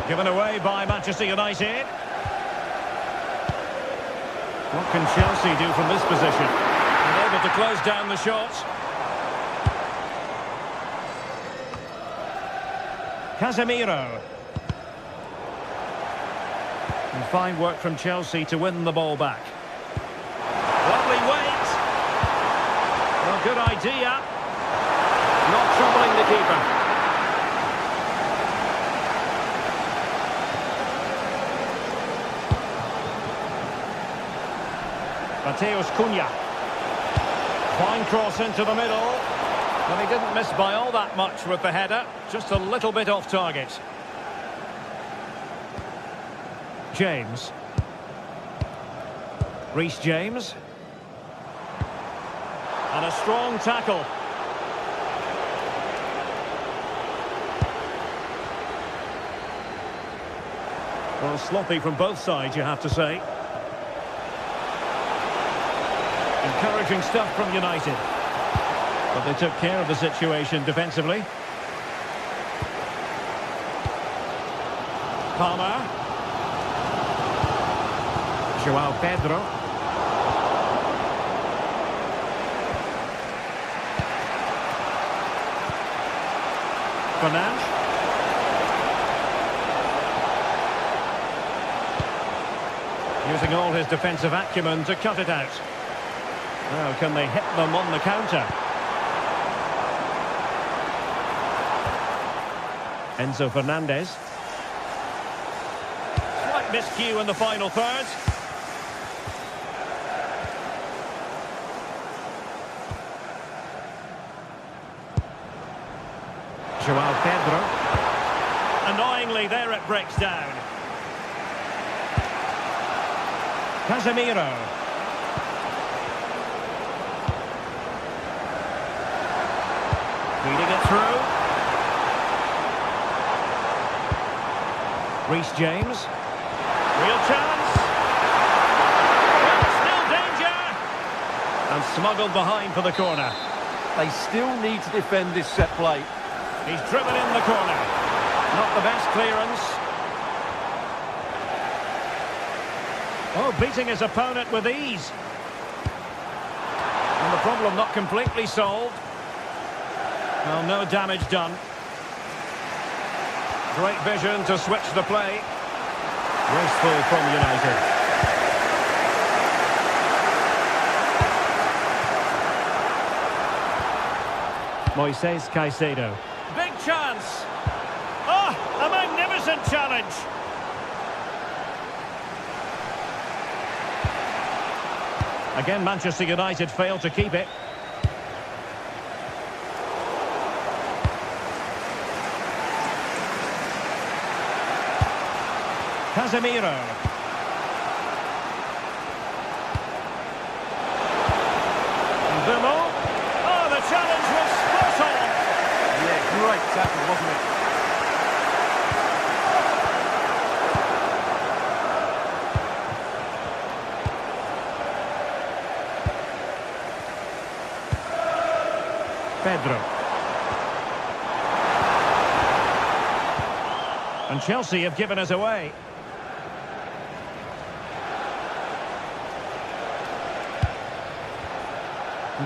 Given away by Manchester United. What can Chelsea do from this position? And able to close down the shot. Casemiro. And fine work from Chelsea to win the ball back. Lovely weight. Well, good idea. Not troubling the keeper. Mateus Cunha. Fine cross into the middle. And he didn't miss by all that much with the header. Just a little bit off target. James. Reece James. And a strong tackle. Well, sloppy from both sides, you have to say. Encouraging stuff from United. But they took care of the situation defensively. Palmer. João Pedro. Fernandes. Using all his defensive acumen to cut it out. Now, can they hit them on the counter? Enzo Fernandez. Slight miscue in the final third. João Pedro. Annoyingly, there it breaks down. Casemiro. Feeding it through. Reece James. Real chance. Well, still danger. And smuggled behind for the corner. They still need to defend this set play. He's driven in the corner. Not the best clearance. Oh, beating his opponent with ease. And the problem not completely solved. Well, no damage done. Great vision to switch the play. Wasteful from United. Moises Caicedo. Big chance. Oh, a magnificent challenge. Again, Manchester United failed to keep it. Casemiro. Vimo. Oh, the challenge was spot on. Yeah, great tackle, wasn't it? Pedro. And Chelsea have given us away.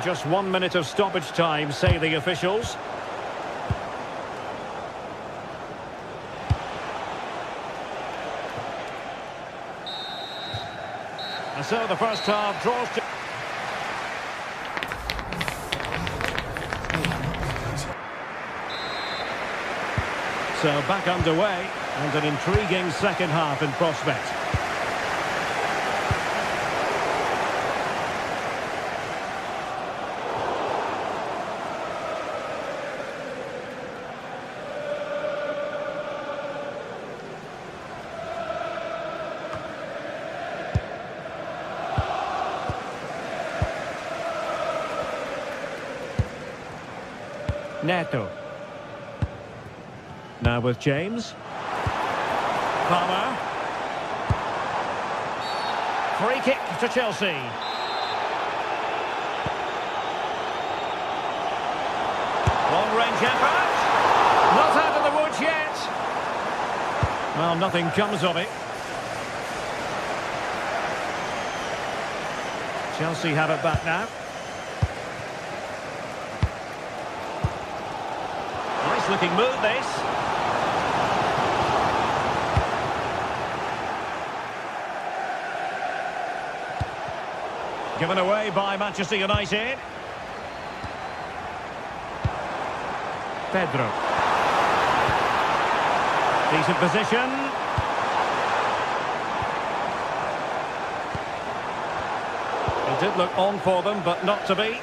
Just 1 minute of stoppage time, say the officials. And so the first half draws to... So back underway, and an intriguing second half in prospect. Neto. Now with James. Palmer. Free kick to Chelsea. Long-range effort. Not out of the woods yet. Well, nothing comes of it. Chelsea have it back now. Looking move this. Given away by Manchester United. Pedro. Decent position. It did look on for them, but not to be.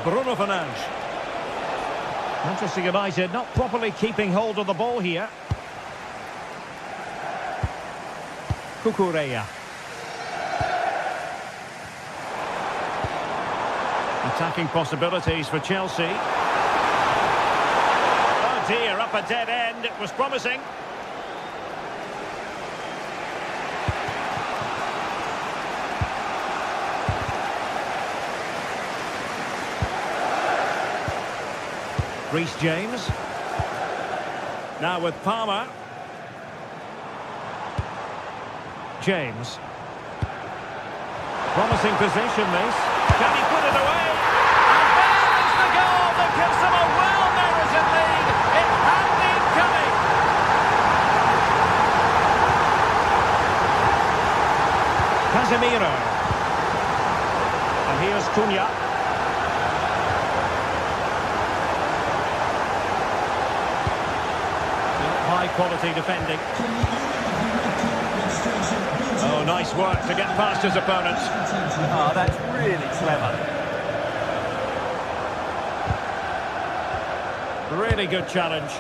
Bruno Fernandes. Manchester United not properly keeping hold of the ball here. Cucurella. Attacking possibilities for Chelsea. Oh dear, up a dead end. It was promising. Reece James. Now with Palmer. James. Promising position this. Can he put it away? And there's the goal that gives them a well-merited lead. It had been coming. Casemiro. And here's Cunha. High-quality defending. Oh, nice work to get past his opponents. Oh, that's really clever. Really good challenge.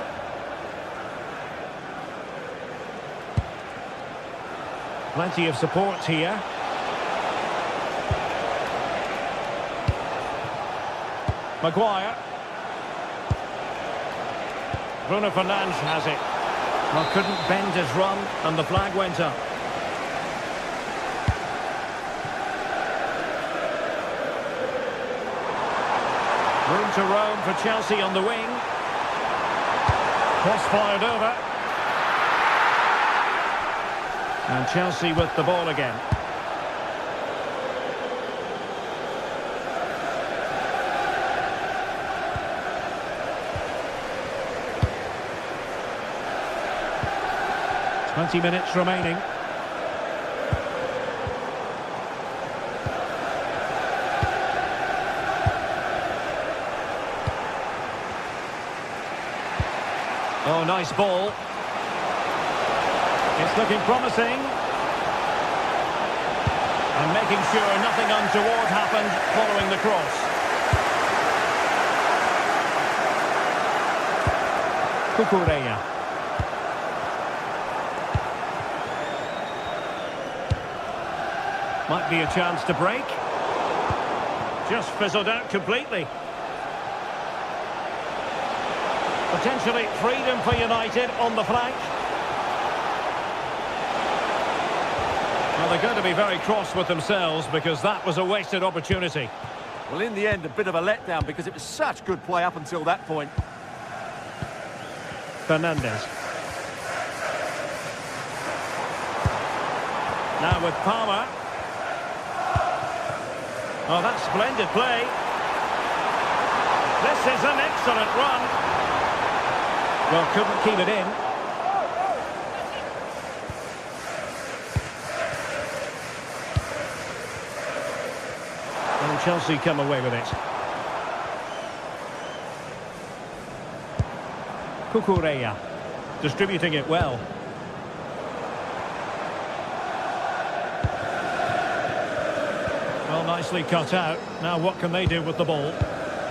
Plenty of support here. Maguire. Bruno Fernandes has it. Well, couldn't bend his run, and the flag went up. Room to roam for Chelsea on the wing. Cross fired over. And Chelsea with the ball again. Twenty minutes remaining. Oh, nice ball. It's looking promising. And making sure nothing untoward happened following the cross. Cucurella. Might be a chance to break. Just fizzled out completely. Potentially freedom for United on the flank. Well, they're going to be very cross with themselves because that was a wasted opportunity. Well, in the end, a bit of a letdown because it was such good play up until that point. Fernandez. Now with Palmer. Oh, that's splendid play. This is an excellent run. Well, couldn't keep it in. And Chelsea come away with it. Cucurella distributing it well. Well, nicely cut out. Now what can they do with the ball?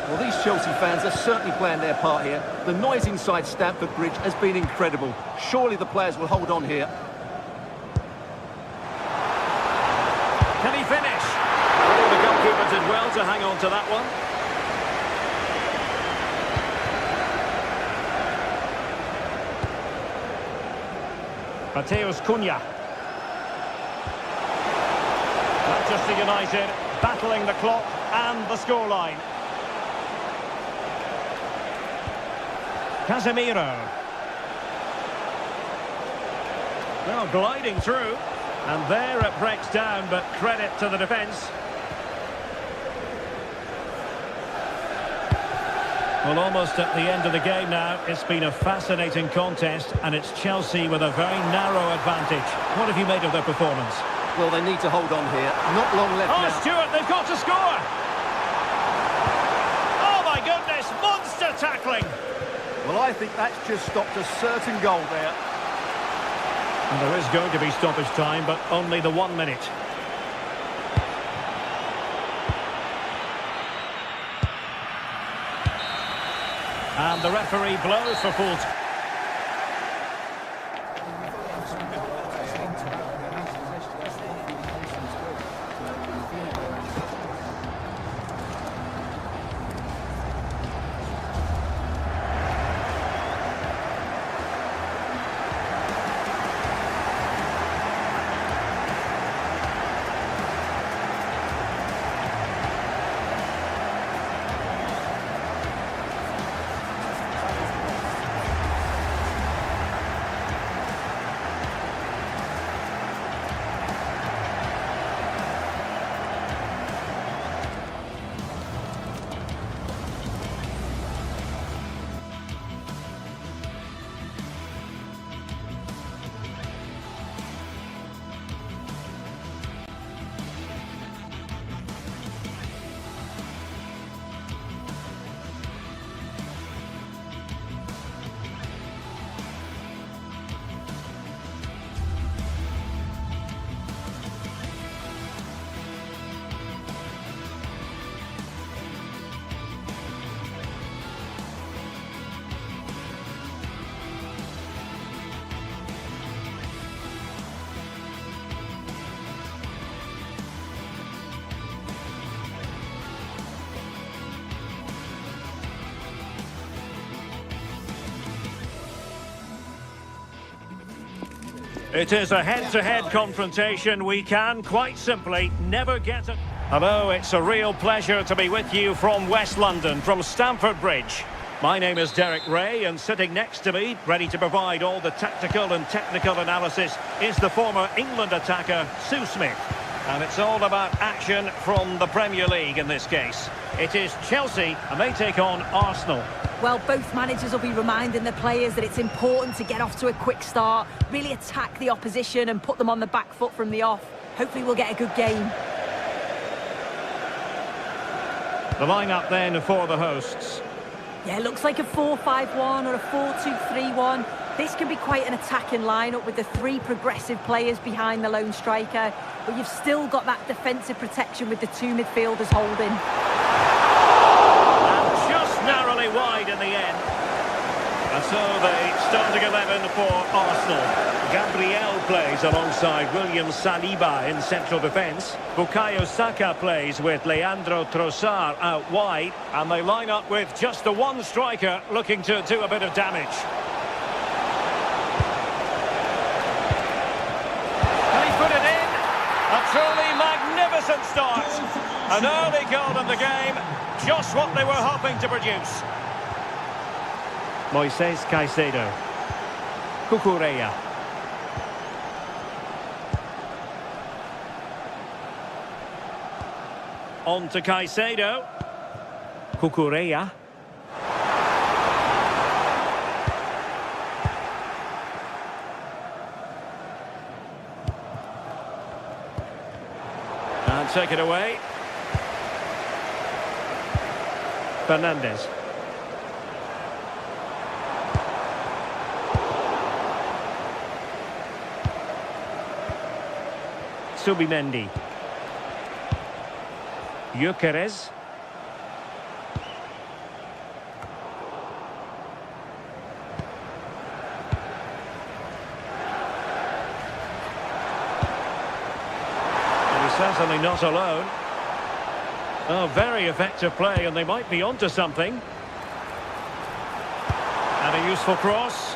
Well, these Chelsea fans are certainly playing their part here. The noise inside Stamford Bridge has been incredible. Surely the players will hold on here. Can he finish? Oh, the goalkeeper did well to hang on to that one. Mateus Cunha. Manchester United battling the clock and the scoreline. Casemiro. Well, gliding through. And there it breaks down, but credit to the defence. Well, almost at the end of the game now. It's been a fascinating contest, and it's Chelsea with a very narrow advantage. What have you made of their performance? Well, they need to hold on here. Not long left now. Oh, Stuart, they've got to score! Oh, my goodness, monster tackling! Well, I think that's just stopped a certain goal there. And there is going to be stoppage time, but only the 1 minute. And the referee blows for full time. It is a head-to-head confrontation. We can, quite simply, never get it. Hello, it's a real pleasure to be with you from West London, from Stamford Bridge. My name is Derek Ray, and sitting next to me, ready to provide all the tactical and technical analysis, is the former England attacker, Sue Smith. And it's all about action from the Premier League in this case. It is Chelsea, and they take on Arsenal. Well, both managers will be reminding the players that it's important to get off to a quick start, really attack the opposition and put them on the back foot from the off. Hopefully we'll get a good game. The lineup then for the hosts. Yeah, it looks like a 4-5-1 or a 4-2-3-1. This can be quite an attacking lineup with the three progressive players behind the lone striker, but you've still got that defensive protection with the two midfielders holding. And just narrowly wide in the end. And so the starting 11 for Arsenal. Gabriel plays alongside William Saliba in central defence. Bukayo Saka plays with Leandro Trossard out wide. And they line up with just the one striker looking to do a bit of damage. Can he put it in? A truly magnificent start. An early goal in the game. Just what they were hoping to produce. Moises Caicedo. Cucurella. On to Caicedo. Cucurella. And take it away. Fernandes. Subimendi. Gyökeres. And he's certainly not alone. Oh, very effective play, and they might be onto something. And a useful cross.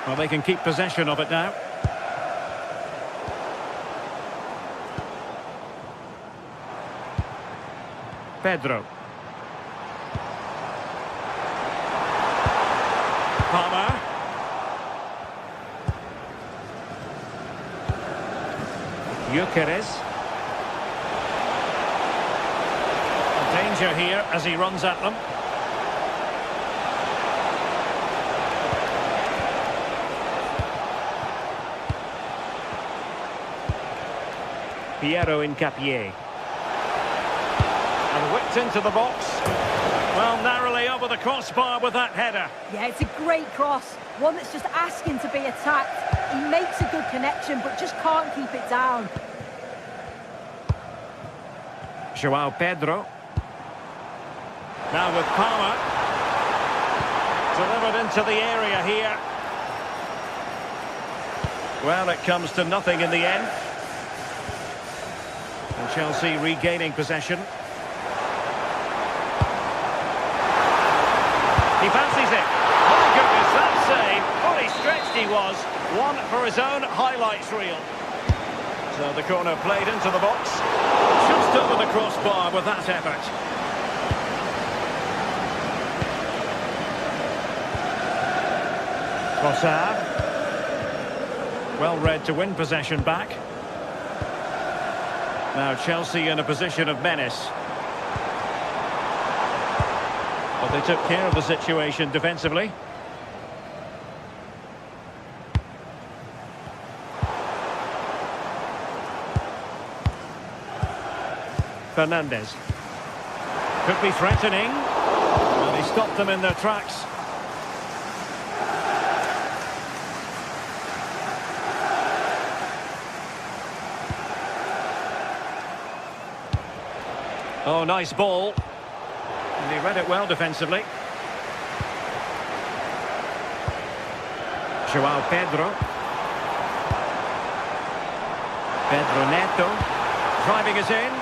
Well, they can keep possession of it now. Pedro. Palmer. Gyökeres. Danger here as he runs at them. Piero Incapié. And whipped into the box. Well, narrowly over the crossbar with that header. Yeah, it's a great cross. One that's just asking to be attacked. He makes a good connection, but just can't keep it down. João Pedro. Now with Palmer. Delivered into the area here. Well, it comes to nothing in the end. And Chelsea regaining possession. He fancies it. Oh, goodness, that save. Fully stretched he was. One for his own highlights reel. So the corner played into the box. Just over the crossbar with that effort. Trossard. Well read to win possession back. Now Chelsea in a position of menace. But they took care of the situation defensively. Fernandes. Could be threatening. And he stopped them in their tracks. Oh, nice ball. And he read it well defensively. João Pedro. Pedro Neto. Driving it in.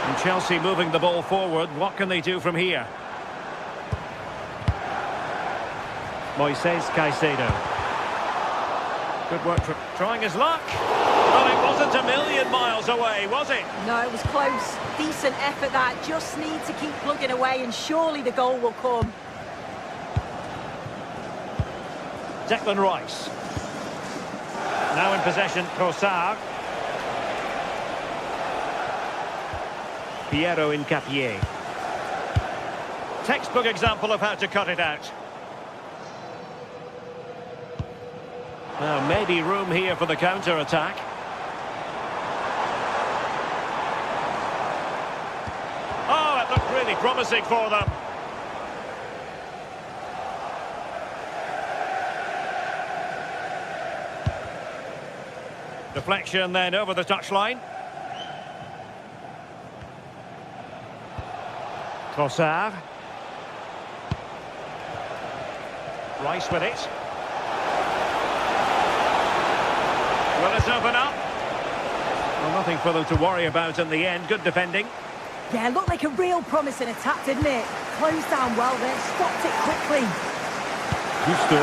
And Chelsea moving the ball forward. What can they do from here? Moises Caicedo. Good work for trying his luck. Well, it wasn't a million miles away, was it? No, it was close. Decent effort that. Just need to keep plugging away and surely the goal will come. Declan Rice. Now in possession, Trossard. Piero Incapié. Textbook example of how to cut it out. Now maybe room here for the counter-attack. Oh, it looked really promising for them. Deflection then over the touchline. Trossard. Rice with it. Will it open up? Well, nothing for them to worry about in the end. Good defending. Yeah, looked like a real promising attack, didn't it? Closed down well there, stopped it quickly. Gusto.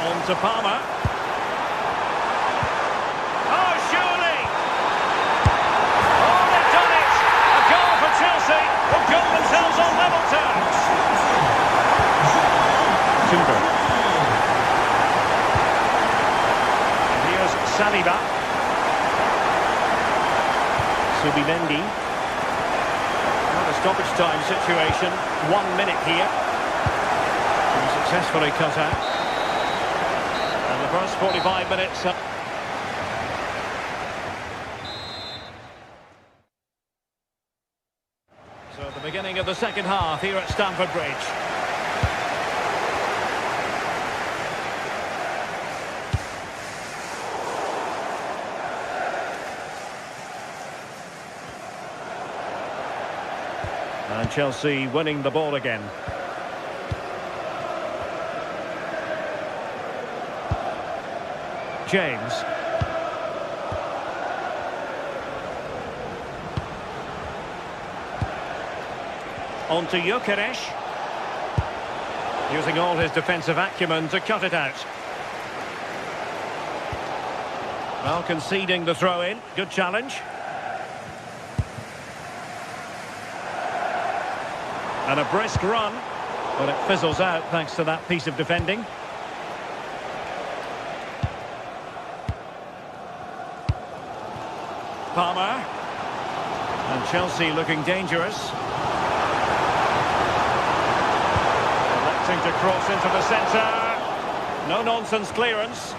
On to Palmer. Oh, surely! Oh, they've done it! A goal for Chelsea, who've got themselves on level terms. Timber. And here's Saliba. Subimendi. Not a stoppage time situation. 1 minute here. Successfully cut out. And the first 45 minutes. So the beginning of the second half here at Stamford Bridge. And Chelsea winning the ball again. James. On to Gyökeres. Using all his defensive acumen to cut it out. Well, conceding the throw-in. Good challenge. And a brisk run, but it fizzles out thanks to that piece of defending. Palmer. And Chelsea looking dangerous. Electing to cross into the centre. No-nonsense clearance.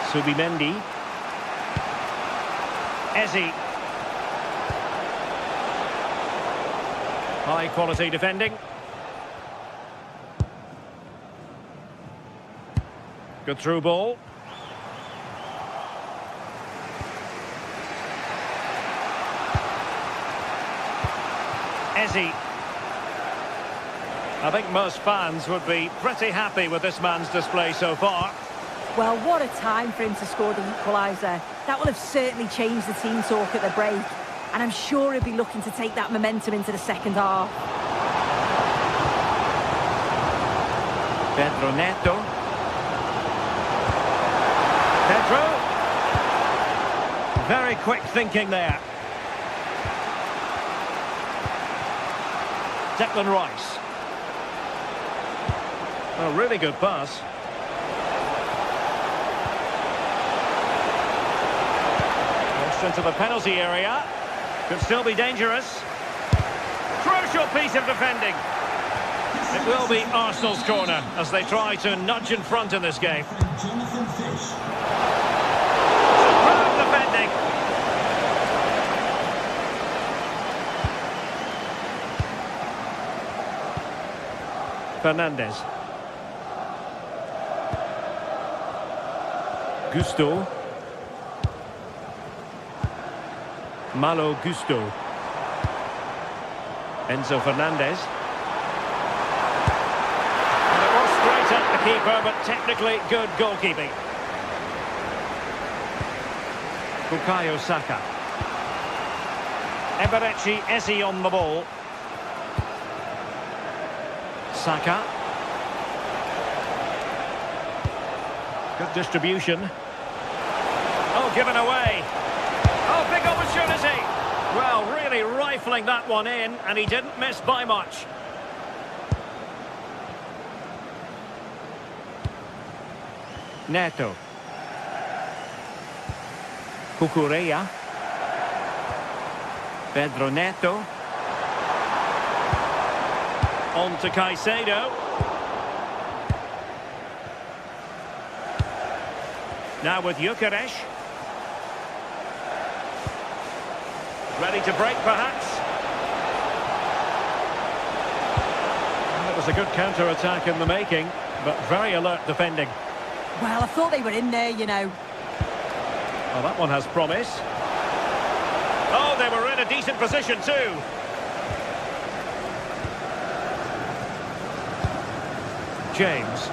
Subimendi. Eze. High-quality defending. Good through ball. Eze. I think most fans would be pretty happy with this man's display so far. Well, what a time for him to score the equaliser. That will have certainly changed the team talk at the break. And I'm sure he'll be looking to take that momentum into the second half. Pedro Neto. Pedro. Very quick thinking there. Declan Rice. A really good pass. Pushed into the penalty area. Could still be dangerous. Crucial piece of defending. It will be Arsenal's corner as they try to nudge in front in this game. Superb defending. Fernandez. Gusto. Malo Gusto. Enzo Fernandez. And it was straight at the keeper, but technically good goalkeeping. Bukayo Saka. Eberechi Eze on the ball. Saka. Good distribution. Oh, given away. Oh, big opportunity. Well, really rifling that one in, and he didn't miss by much. Neto. Cucurella. Pedro Neto. On to Caicedo. Now with Gyökeres. Ready to break, perhaps. It was a good counter-attack in the making, but very alert defending. Well, I thought they were in there, you know. Well, that one has promise. Oh, they were in a decent position too. James.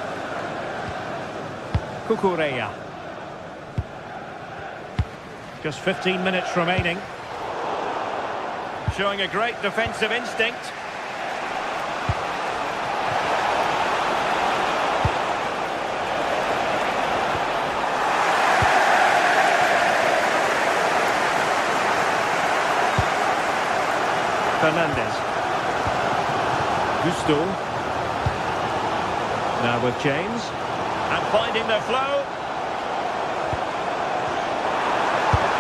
Cucurella. Just 15 minutes remaining. Showing a great defensive instinct. Fernandez. Gusto. Now with James. And finding the flow.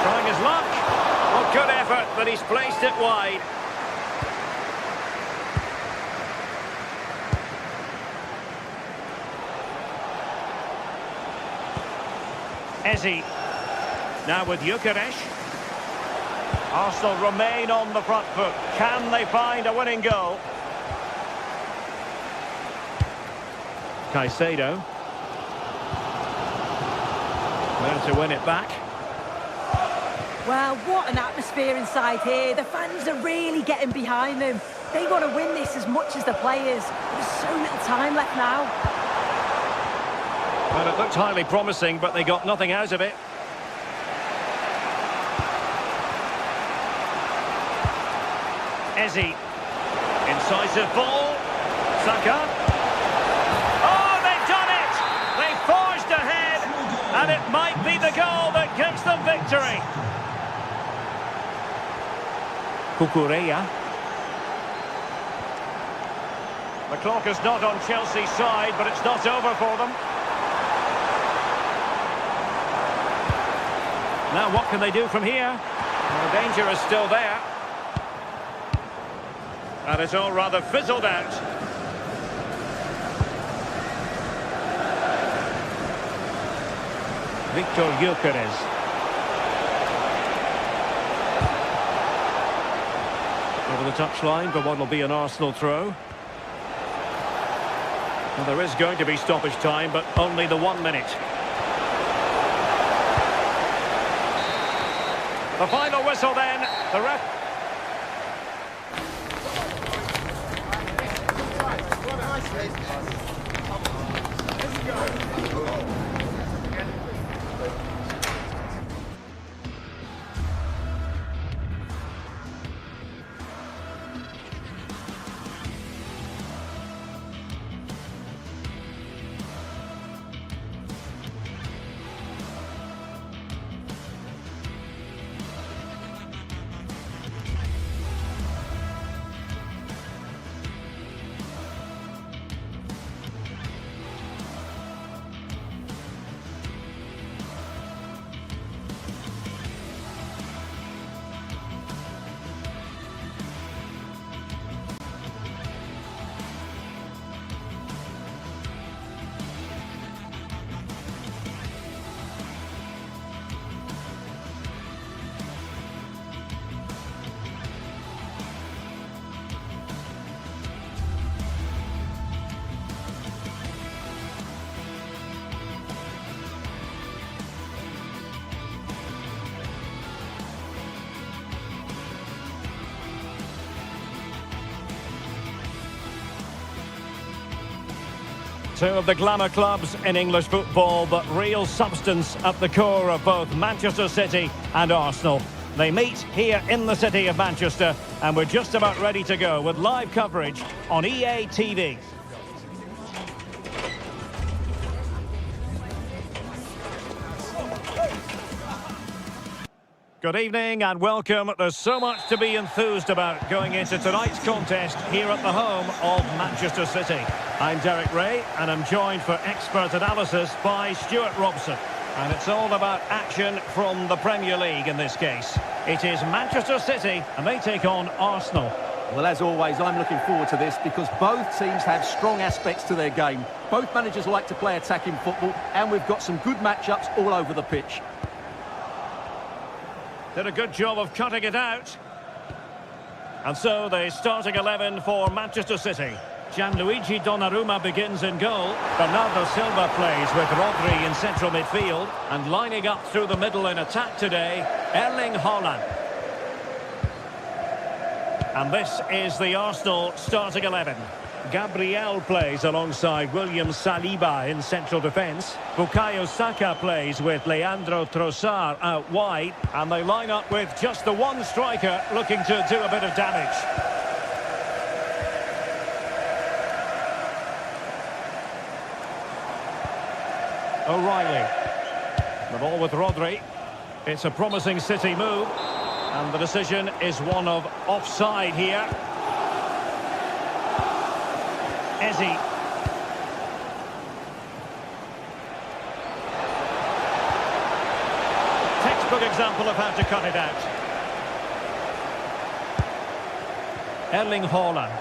Trying his luck. Well, good effort, but he's placed it wide. Eze. Now with Gyökeres. Arsenal remain on the front foot. Can they find a winning goal? Caicedo. There to win it back. Well, what an atmosphere inside here. The fans are really getting behind them. They want to win this as much as the players. There's so little time left now. Well, it looked highly promising, but they got nothing out of it. Eze. Incisive ball. Saka. Oh, they've done it! They forged ahead, and it might be the goal that gives them victory. Cucurella. The clock is not on Chelsea's side, but it's not over for them. Now what can they do from here? Well, the danger is still there. And it's all rather fizzled out. Victor Gyökeres. Over the touchline for what will be an Arsenal throw. Well, there is going to be stoppage time, but only the 1 minute. The final whistle then. The ref... Two of the glamour clubs in English football, but real substance at the core of both Manchester City and Arsenal. They meet here in the city of Manchester, and we're just about ready to go with live coverage on EA TV. Good evening and welcome. There's so much to be enthused about going into tonight's contest here at the home of Manchester City. I'm Derek Ray and I'm joined for expert analysis by Stuart Robson. And it's all about action from the Premier League in this case. It is Manchester City and they take on Arsenal. Well, as always, I'm looking forward to this because both teams have strong aspects to their game. Both managers like to play attacking football, and we've got some good matchups all over the pitch. Did a good job of cutting it out. And so the starting 11 for Manchester City. Gianluigi Donnarumma begins in goal. Bernardo Silva plays with Rodri in central midfield. And lining up through the middle in attack today, Erling Haaland. And this is the Arsenal starting 11. Gabriel plays alongside William Saliba in central defence. Bukayo Saka plays with Leandro Trossard out wide. And they line up with just the one striker looking to do a bit of damage. O'Reilly. The ball with Rodri. It's a promising City move. And the decision is one of offside here. Eze. Textbook example of how to cut it out. Erling Haaland.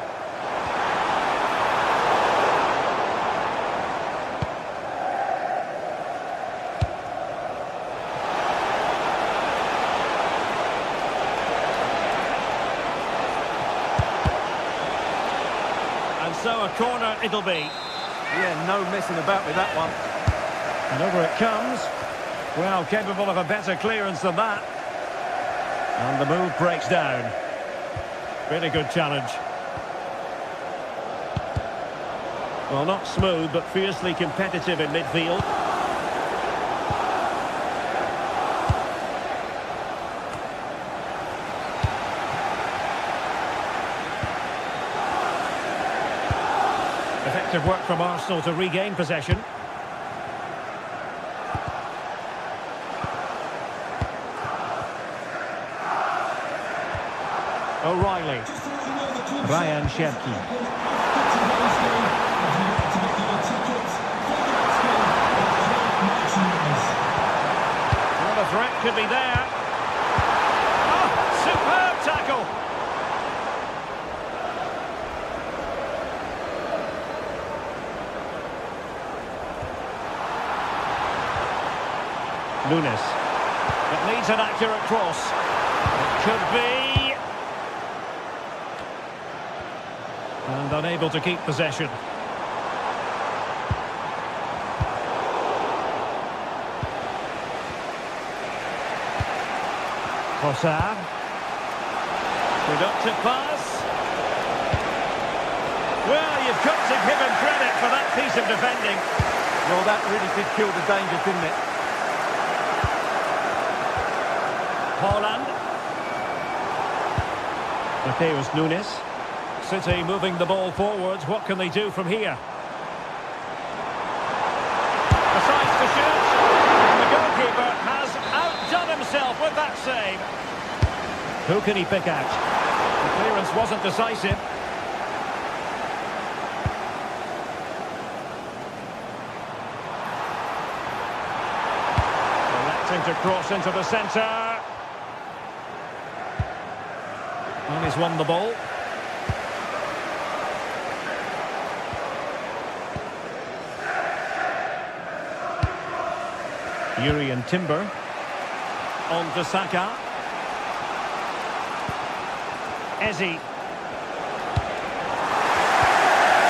So a corner it'll be. Yeah, no messing about with that one. And over it comes. Well, capable of a better clearance than that. And the move breaks down. Really good challenge. Well, not smooth, but fiercely competitive in midfield. Effective work from Arsenal to regain possession. O'Reilly. Ryan Cherki. Well, the threat could be there. Oh, superb tackle. Nunes. It needs an accurate cross. It could be. And unable to keep possession. Trossard. Productive pass. Well, you've got to give him credit for that piece of defending. Well, that really did kill the danger, didn't it? Haaland. Matheus Nunes. City moving the ball forwards. What can they do from here? Decides to shoot. And the goalkeeper has outdone himself with that save. Who can he pick out? The clearance wasn't decisive. Electing to cross into the centre. And he's won the ball. Yuri and Timber. On to Saka. Eze.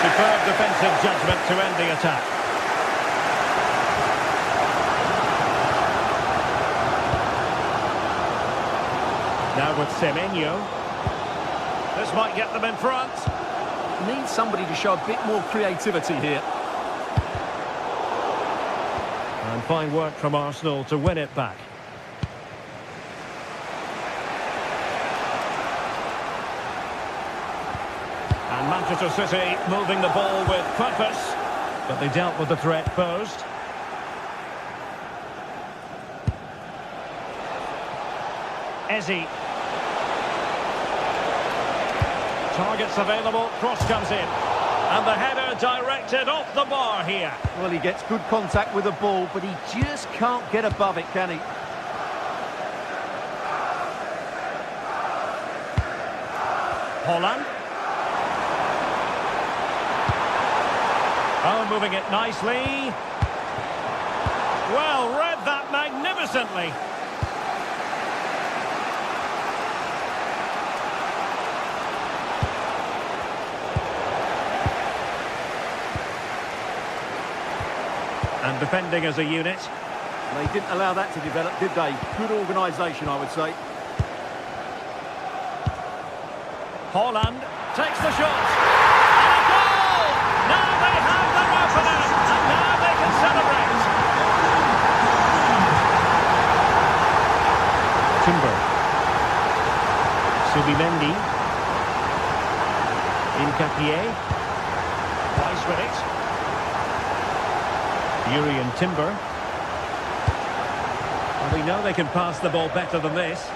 Superb defensive judgment to end the attack. Now with Semenyo. This might get them in front. Need somebody to show a bit more creativity here. And fine work from Arsenal to win it back. And Manchester City moving the ball with purpose, but they dealt with the threat posed. Eze. Targets available, cross comes in. And the header directed off the bar here. Well, he gets good contact with the ball, but he just can't get above it, can he? Holland. Oh, moving it nicely. Well, read that magnificently. And defending as a unit. They didn't allow that to develop, did they? Good organisation, I would say. Holland takes the shot. And a goal! Now they have their opener. And now they can celebrate. Timber. Subimendi. Incapié. Rice with it. Yuri and Timber. Well, we know they can pass the ball better than this.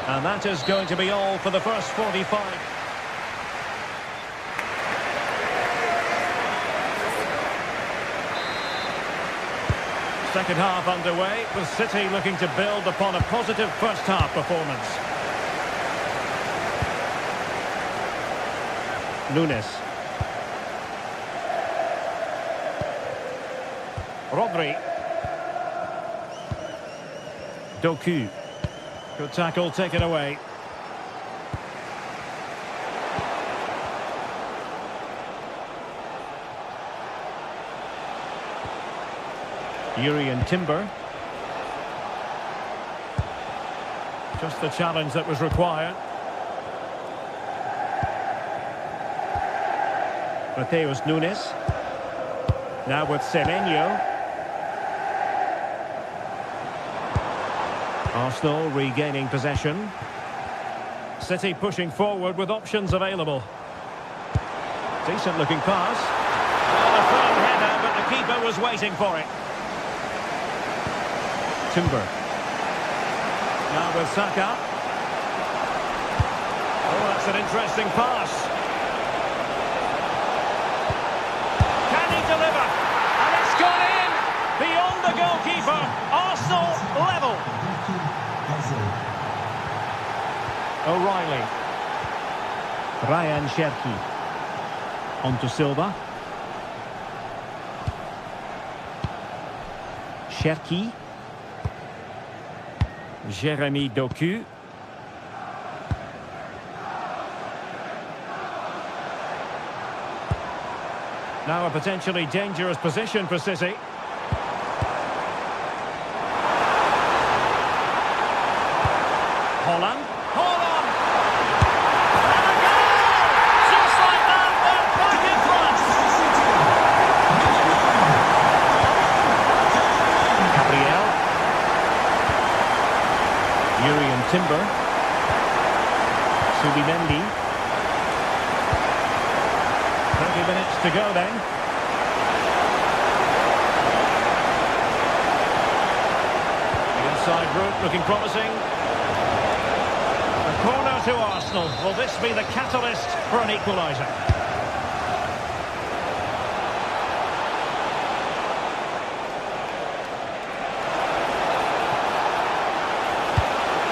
And that is going to be all for the first 45. Second half underway, with City looking to build upon a positive first half performance. Nunes. Rodri. Doku. Good tackle taken away. Yuri and Timber. Just the challenge that was required. Mateus Nunes. Now with Semenyo. Arsenal regaining possession. City pushing forward with options available. Decent looking pass. Well, a firm header, but the keeper was waiting for it. Timber. Now with Saka. Oh, that's an interesting pass. Can he deliver? And it's gone in! Beyond the goalkeeper. Arsenal level. O'Reilly. Ryan Cherki. On to Silva. Cherki. Jeremy Doku. Now a potentially dangerous position for City. Holland. Holland! And a goal! Just like that, they're back in front. Gabriel. Yuri and Timber. Subimendi. 30 minutes to go then. The inside route looking promising. A corner to Arsenal. Will this be the catalyst for an equaliser?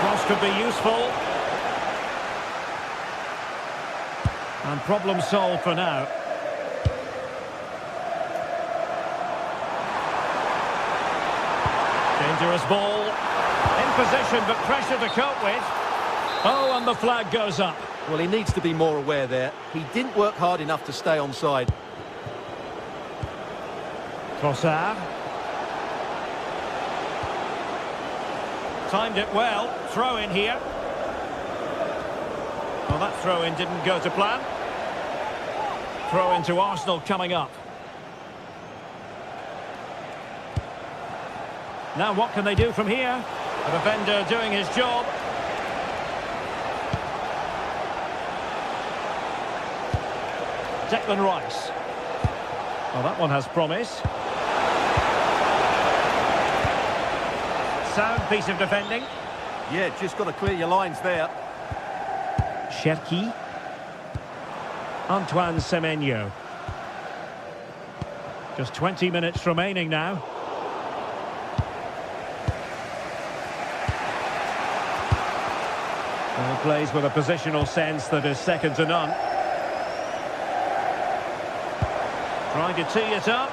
Cross could be useful. And problem solved for now. Dangerous ball. In position, but pressure to cope with. Oh, and the flag goes up. Well, he needs to be more aware there. He didn't work hard enough to stay onside. Trossard. Timed it well. Throw in here. Well, that throw in didn't go to plan. Throw into Arsenal coming up. Now what can they do from here? The defender doing his job. Declan Rice. Well, that one has promise. Sound piece of defending. Yeah, just got to clear your lines there. Cherki. Antoine Semenyo. Just 20 minutes remaining now. Well, plays with a positional sense that is second to none. Trying to tee it up.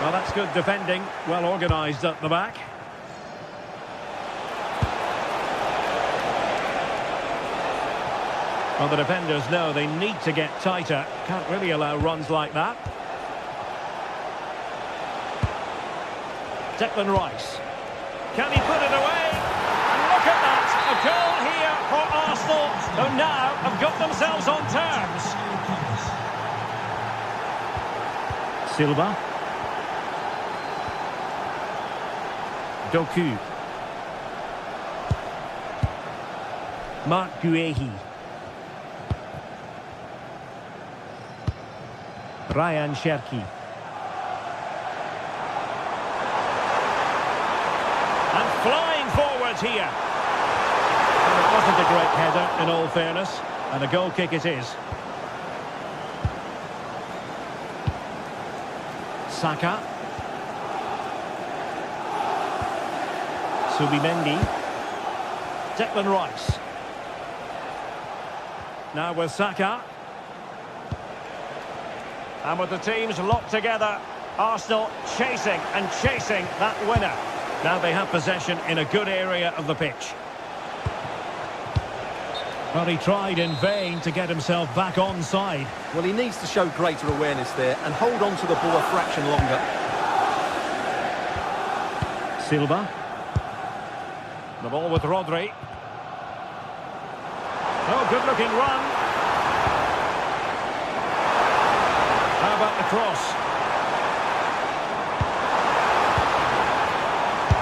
Well, that's good defending. Well organised at the back. Well, the defenders know they need to get tighter. Can't really allow runs like that. Declan Rice. Can he put it away? And look at that! A goal here for Arsenal, who now have got themselves on terms. Silva. Doku. Mark Guehi. Ryan Cherki. And flying forwards here. And it wasn't a great header, in all fairness. And a goal kick it is. Saka. Subimendi. Declan Rice. Now with Saka. And with the teams locked together, Arsenal chasing and chasing that winner. Now they have possession in a good area of the pitch. Well, he tried in vain to get himself back onside. Well, he needs to show greater awareness there and hold on to the ball a fraction longer. Silva. The ball with Rodri. Oh, good-looking run. How about the cross?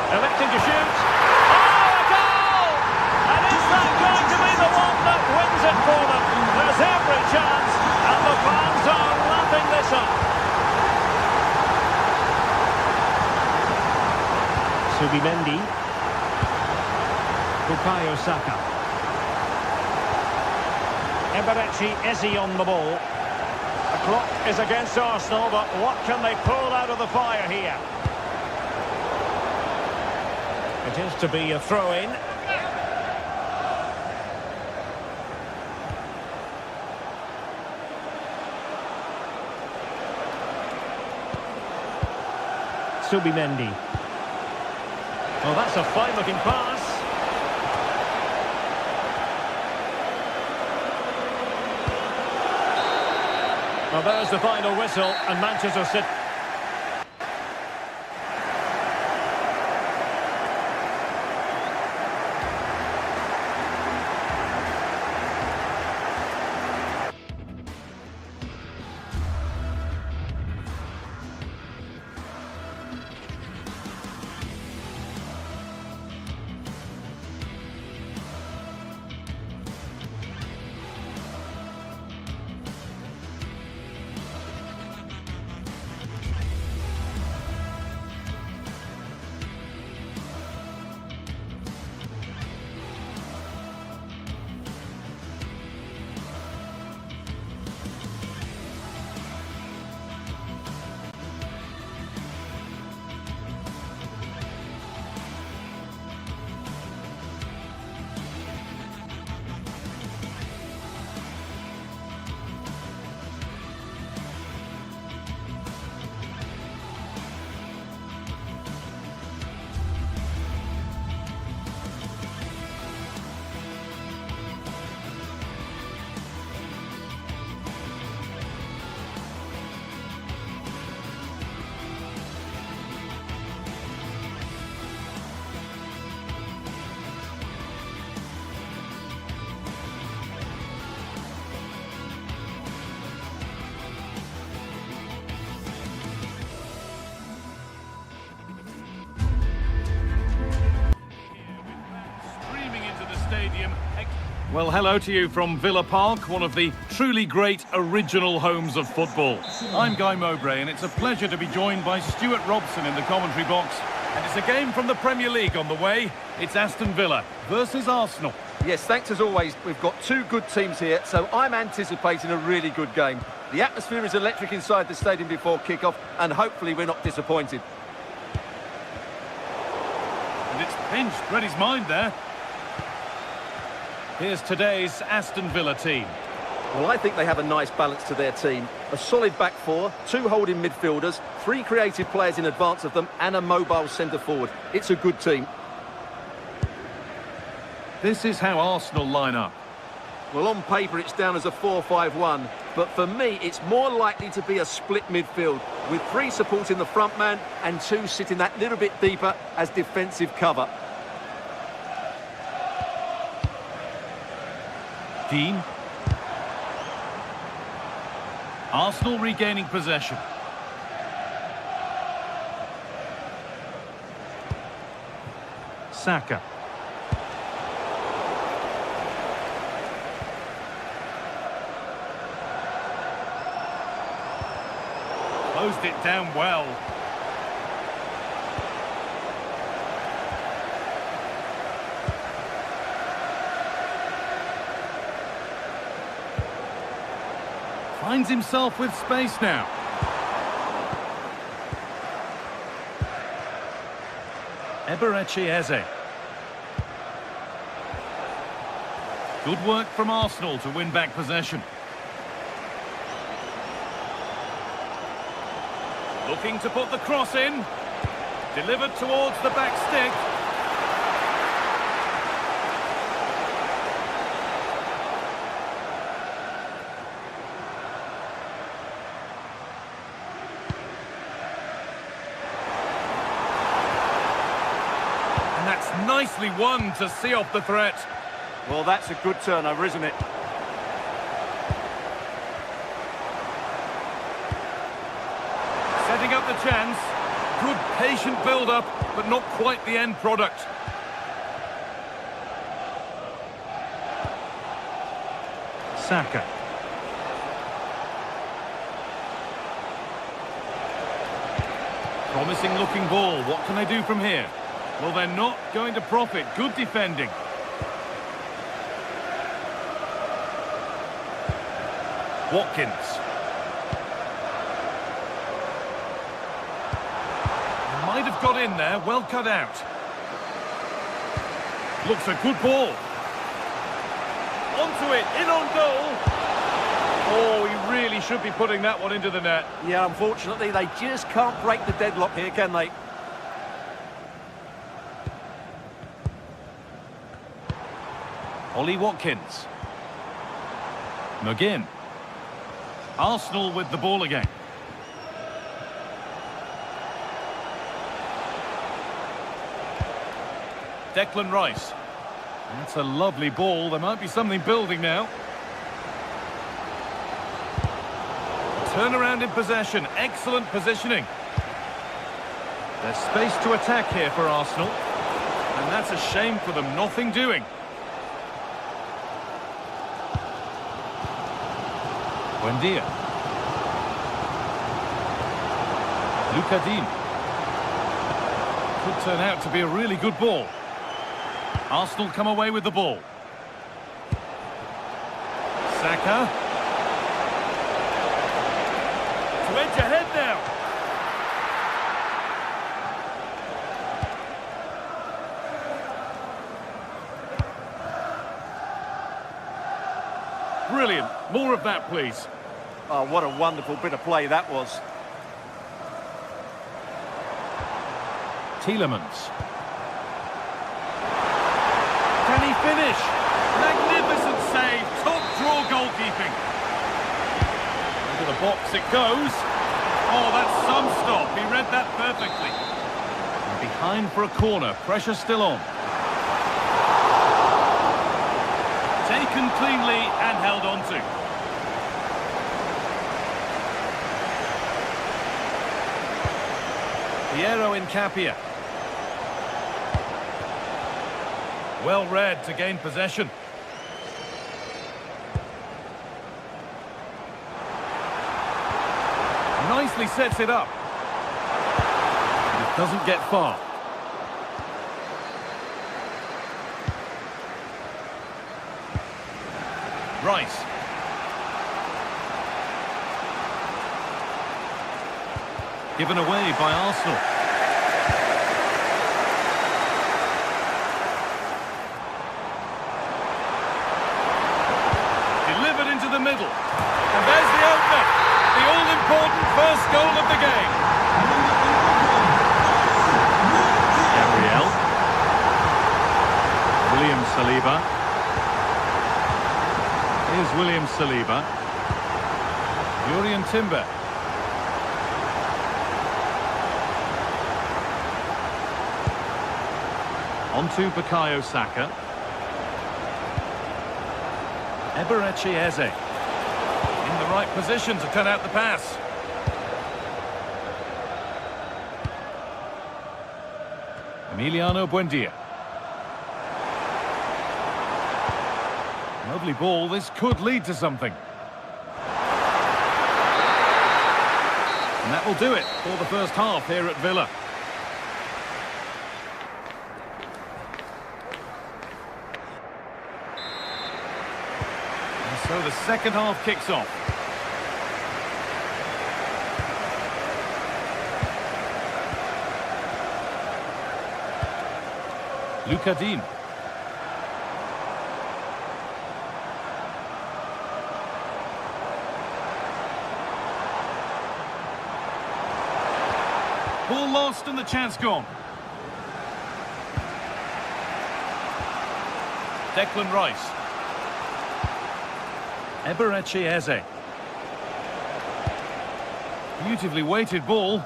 Electing to shoot. Oh, a goal! And is that going to be the one that wins it for them? There's every chance, and the fans are lapping this up. Subimendi. Bukayo Saka. Eberechi Eze on the ball. The clock is against Arsenal, but what can they pull out of the fire here? It is to be a throw-in. Subimendi. Oh, that's a fine-looking pass. Well, there's the final whistle, and Manchester City. Stadium. Well, hello to you from Villa Park, one of the truly great original homes of football. I'm Guy Mowbray, and it's a pleasure to be joined by Stuart Robson in the commentary box. And it's a game from the Premier League on the way. It's Aston Villa versus Arsenal. Yes, thanks as always. We've got two good teams here, so I'm anticipating a really good game. The atmosphere is electric inside the stadium before kick-off, and hopefully we're not disappointed. And it's pinched, read his mind there. Here's today's Aston Villa team. Well, I think they have a nice balance to their team. A solid back four, two holding midfielders, three creative players in advance of them, and a mobile centre-forward. It's a good team. This is how Arsenal line up. Well, on paper, it's down as a 4-5-1, but for me, it's more likely to be a split midfield, with three supporting the front man and two sitting that little bit deeper as defensive cover. Dean. Arsenal regaining possession. Saka. Closed it down well. Finds himself with space now. Eberechi Eze. Good work from Arsenal to win back possession. Looking to put the cross in. Delivered towards the back stick. Nicely won to see off the threat. Well, that's a good turnover, isn't it? Setting up the chance. Good patient build-up, but not quite the end product. Saka. Promising looking ball. What can they do from here? Well, they're not going to profit. Good defending. Watkins. Might have got in there. Well cut out. Looks a good ball. Onto it. In on goal. Oh, he really should be putting that one into the net. Yeah, unfortunately, they just can't break the deadlock here, can they? Ollie Watkins. McGinn. Arsenal with the ball again. Declan Rice. That's a lovely ball. There might be something building now. Turnaround in possession. Excellent positioning. There's space to attack here for Arsenal. And that's a shame for them. Nothing doing. Buendia. Luca Dean. Could turn out to be a really good ball. Arsenal come away with the ball. Saka. To edge ahead now. Brilliant. More of that, please. Oh, what a wonderful bit of play that was. Tielemans. Can he finish? Magnificent save. Top draw goalkeeping. Into the box it goes. Oh, that's some stop. He read that perfectly. And behind for a corner. Pressure still on. Taken cleanly and held on to. Piero Incapia. Well read to gain possession. Nicely sets it up. It doesn't get far. Rice. Given away by Arsenal. Delivered into the middle. And there's the opener. The all-important first goal of the game. Gabriel. William Saliba. Here's William Saliba. Jurien Timber. On to Bukayo Saka. Eberechi Eze. In the right position to cut out the pass. Emiliano Buendia. Lovely ball, this could lead to something. And that will do it for the first half here at Villa. And so the second half kicks off. Luca Dean. Ball lost and the chance gone. Declan Rice. Eberechi Eze. Beautifully weighted ball.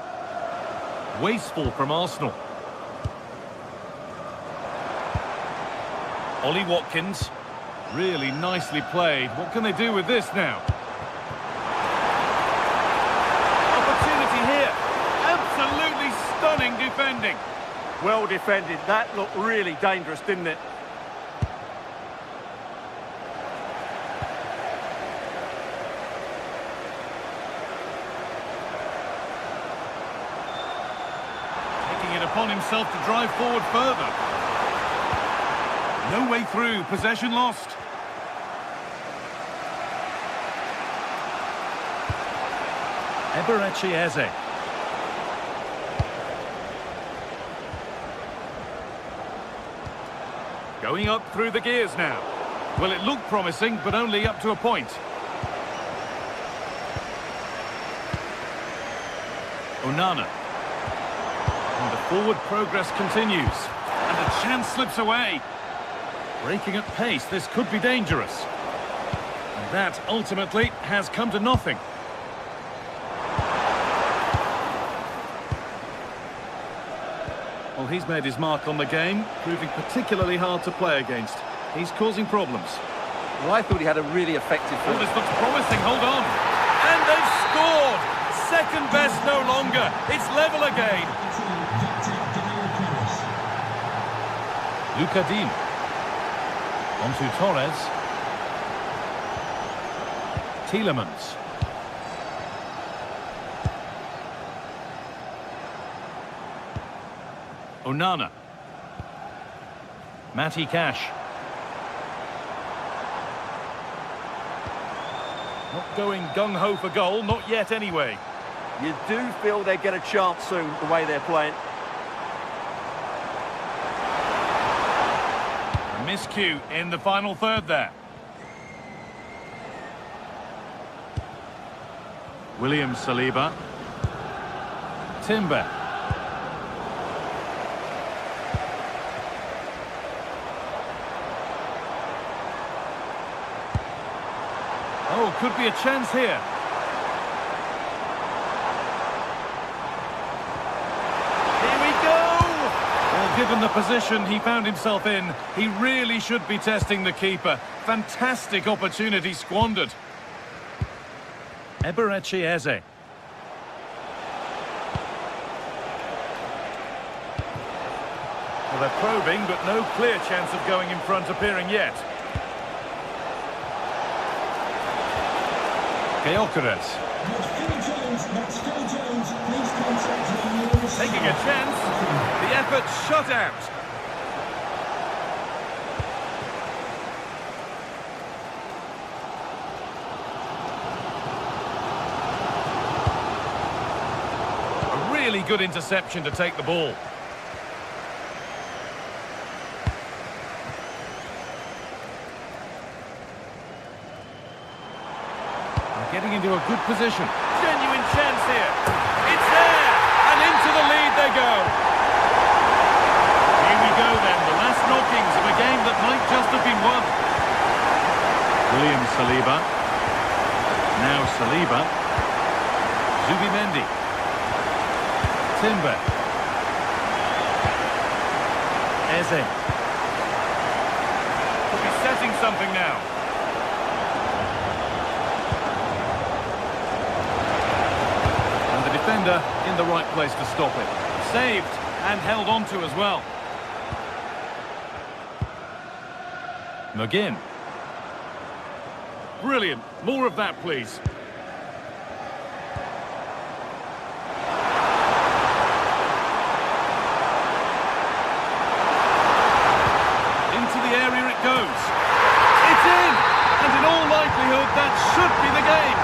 Wasteful from Arsenal. Ollie Watkins. Really nicely played. What can they do with this now? Opportunity here. Absolutely stunning defending. Well defended. That looked really dangerous, didn't it? Taking it upon himself to drive forward further. No way through. Possession lost. Eberechi Eze. Going up through the gears now. Well, it looked promising, but only up to a point. Onana. And the forward progress continues. And the chance slips away. Breaking at pace, this could be dangerous. And that, ultimately, has come to nothing. Well, he's made his mark on the game, proving particularly hard to play against. He's causing problems. Well, I thought he had a really effective Oh, this looks promising, hold on. And they've scored! Second best no longer. It's level again. Luca Dean. On to Torres. Tielemans. Onana. Matty Cash. Not going gung-ho for goal, not yet anyway. You do feel they get a chance soon, the way they're playing. A miscue in the final third there. William Saliba. Timber. Oh, could be a chance here. Here we go! Well, given the position he found himself in, he really should be testing the keeper. Fantastic opportunity squandered. Eberechi Eze. Well, they're probing, but no clear chance of going in front appearing yet. Gyökeres. That's Phil Jones. That's Phil Jones. Please contact the nearest... Taking a chance. The effort shut out. A really good interception to take the ball. Getting into a good position. Genuine chance here. It's there! And into the lead they go. Here we go then, the last knockings of a game that might just have been won. William Saliba. Now Saliba. Zubimendi. Timber. Eze. Could be setting something now. Defender in the right place to stop it. Saved and held on to as well. McGinn. Brilliant. More of that, please. Into the area it goes. It's in! And in all likelihood, that should be the game.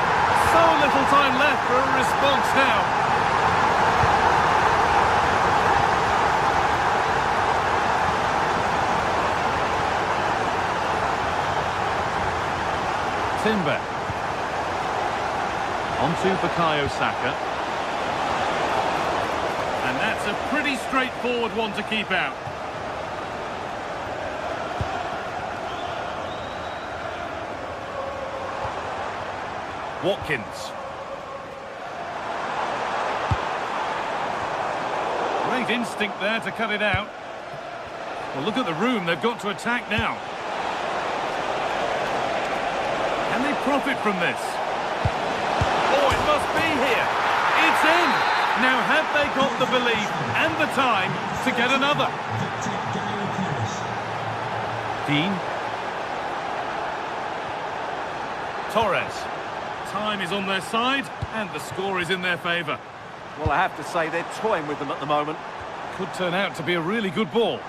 So little time left for a response now. Timber. Onto Bukayo Saka. And that's a pretty straightforward one to keep out. Watkins. Great instinct there to cut it out. Well, look at the room they've got to attack now. Can they profit from this? Oh, it must be here. It's in. Now, have they got the belief and the time to get another? Dean. Torres. Time is on their side, and the score is in their favour. Well, I have to say, they're toying with them at the moment. Could turn out to be a really good ball.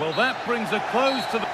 Well, that brings a close to the...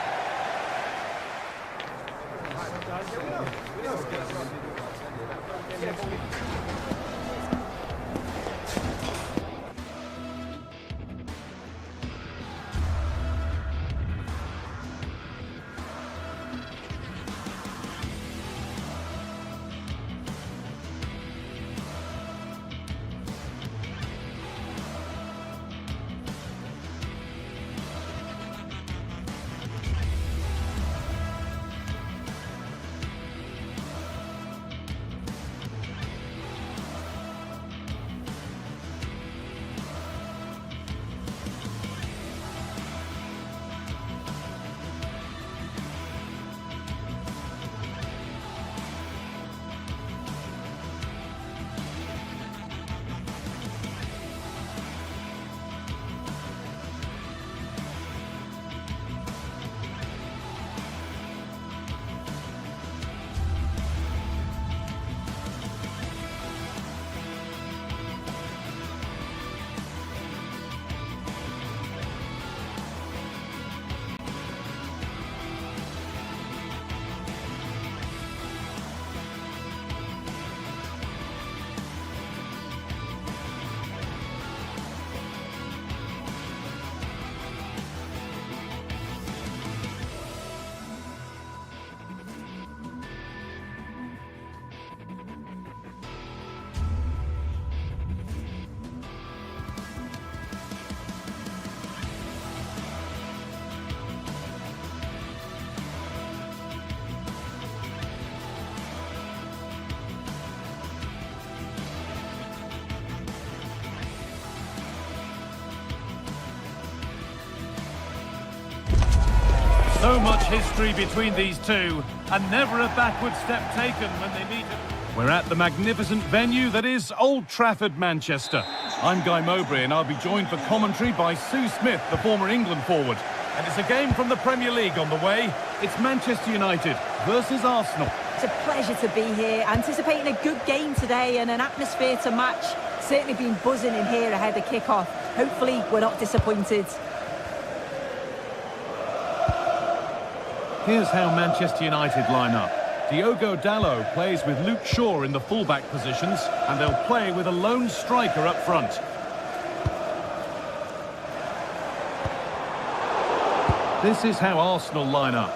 So much history between these two, and never a backward step taken when they meet. We're at the magnificent venue that is Old Trafford, Manchester. I'm Guy Mowbray and I'll be joined for commentary by Sue Smith, the former England forward. And it's a game from the Premier League on the way. It's Manchester United versus Arsenal. It's a pleasure to be here, anticipating a good game today and an atmosphere to match. Certainly been buzzing in here ahead of kick-off. Hopefully we're not disappointed. Here's how Manchester United line up. Diogo Dalot plays with Luke Shaw in the fullback positions, and they'll play with a lone striker up front. This is how Arsenal line up.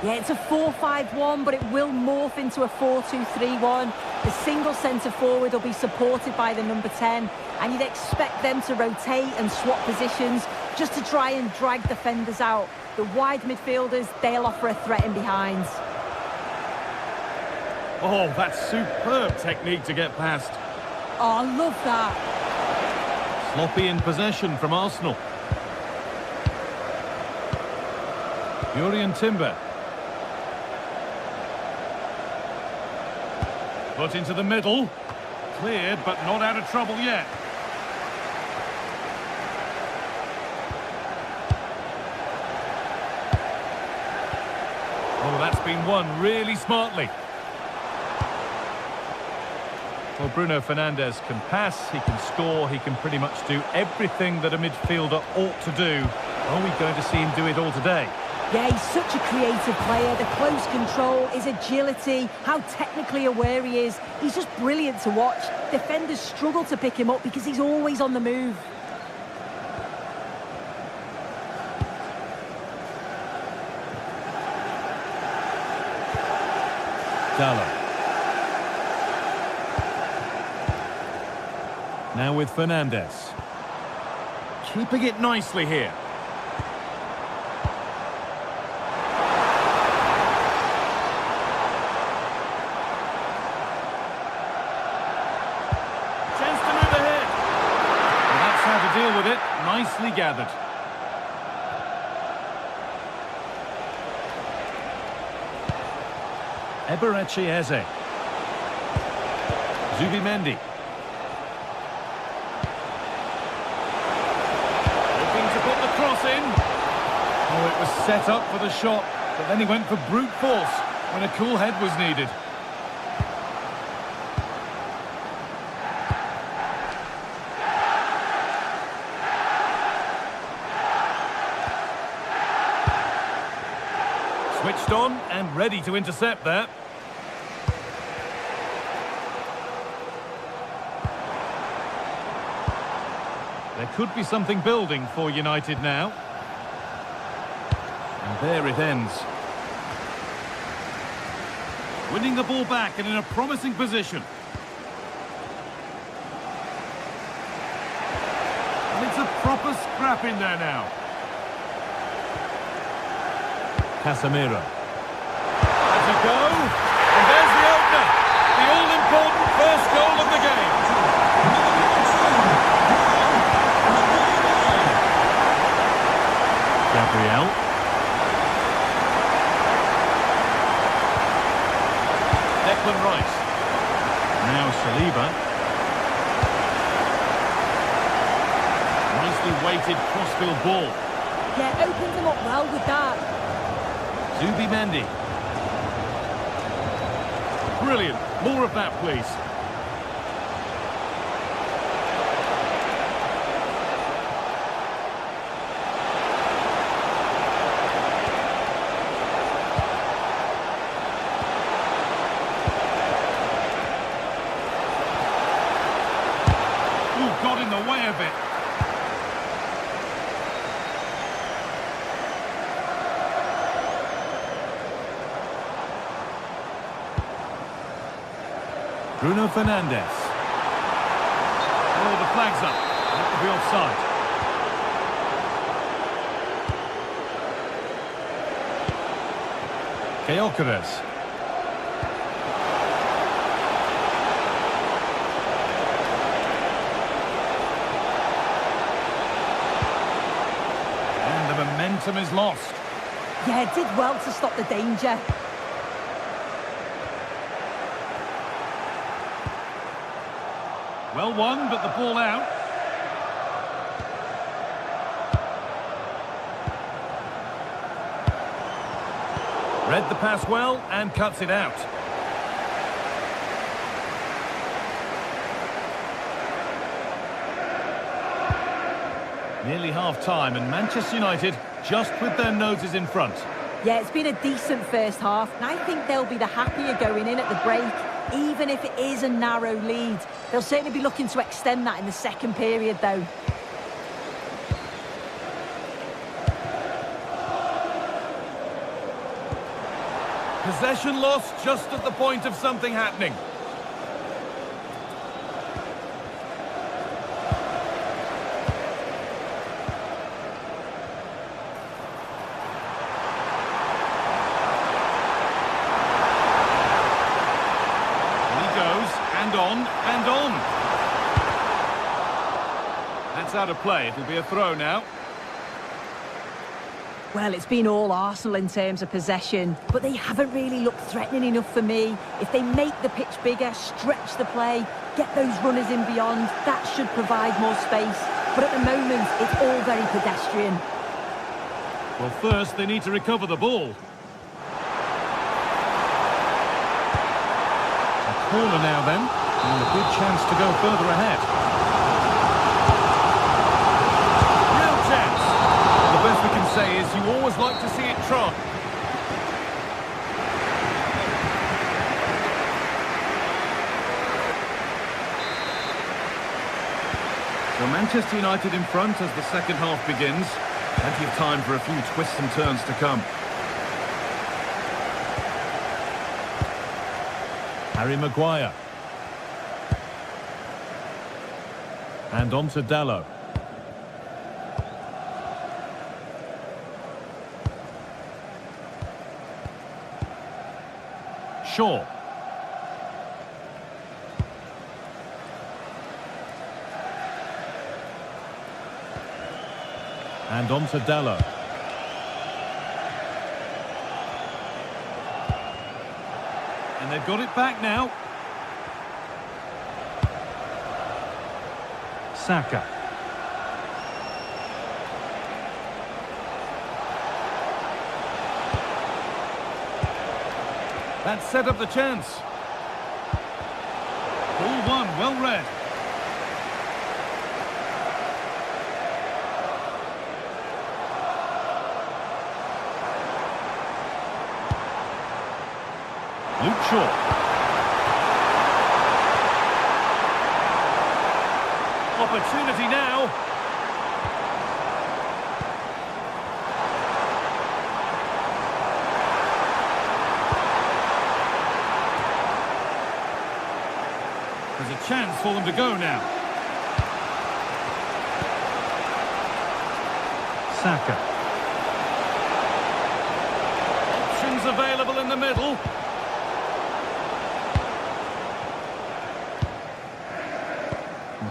Yeah, it's a 4-5-1, but it will morph into a 4-2-3-1. The single centre-forward will be supported by the number 10, and you'd expect them to rotate and swap positions just to try and drag defenders out. The wide midfielders, they'll offer a threat in behind. Oh, that's superb technique to get past. Oh, I love that. Sloppy in possession from Arsenal. Jurrien Timber. Put into the middle. Cleared, but not out of trouble yet. Oh, that's been won really smartly. Well, Bruno Fernandes can pass, he can score, he can pretty much do everything that a midfielder ought to do. Are we going to see him do it all today? Yeah, he's such a creative player. The close control, his agility, how technically aware he is. He's just brilliant to watch. Defenders struggle to pick him up because he's always on the move. Dalot. Now with Fernandes. Keeping it nicely here. Chance to move ahead. And that's how to deal with it. Nicely gathered. Eberechi Eze. Zubimendi. Cross in. Oh, it was set up for the shot, but then he went for brute force when a cool head was needed. Switched on and ready to intercept there. There could be something building for United now. And there it ends. Winning the ball back and in a promising position. And it's a proper scrap in there now. Casemiro. As you go. And there's the opener. The all-important first goal of the game. Gabriel. Declan Rice. Now Saliba. Nicely weighted crossfield ball. Yeah, opened them up well with that. Zubimendi. Brilliant. More of that, please. Got in the way of it. Bruno Fernandes. Oh, the flag's up. That could be offside. Gyökeres. Momentum is lost. Yeah, did well to stop the danger. Well won, but the ball out. Read the pass well and cuts it out. Nearly half-time, and Manchester United just with their noses in front. Yeah, it's been a decent first half, and I think they'll be the happier going in at the break, even if it is a narrow lead. They'll certainly be looking to extend that in the second period, though. Possession lost just at the point of something happening. And on. That's out of play. It'll be a throw now. Well, it's been all Arsenal in terms of possession, but they haven't really looked threatening enough for me. If they make the pitch bigger, stretch the play, get those runners in beyond, that should provide more space. But at the moment, it's all very pedestrian. Well, first they need to recover the ball. A corner now then. And a good chance to go further ahead. Real chance. The best we can say is you always like to see it try. So Manchester United in front as the second half begins. Plenty of time for a few twists and turns to come. Harry Maguire. And on to Dalot. Shaw. And on to Dalot. And they've got it back now. Saka. That set up the chance. Ball one, well read. Luke Shaw. Opportunity now. There's a chance for them to go now. Saka. Options available in the middle.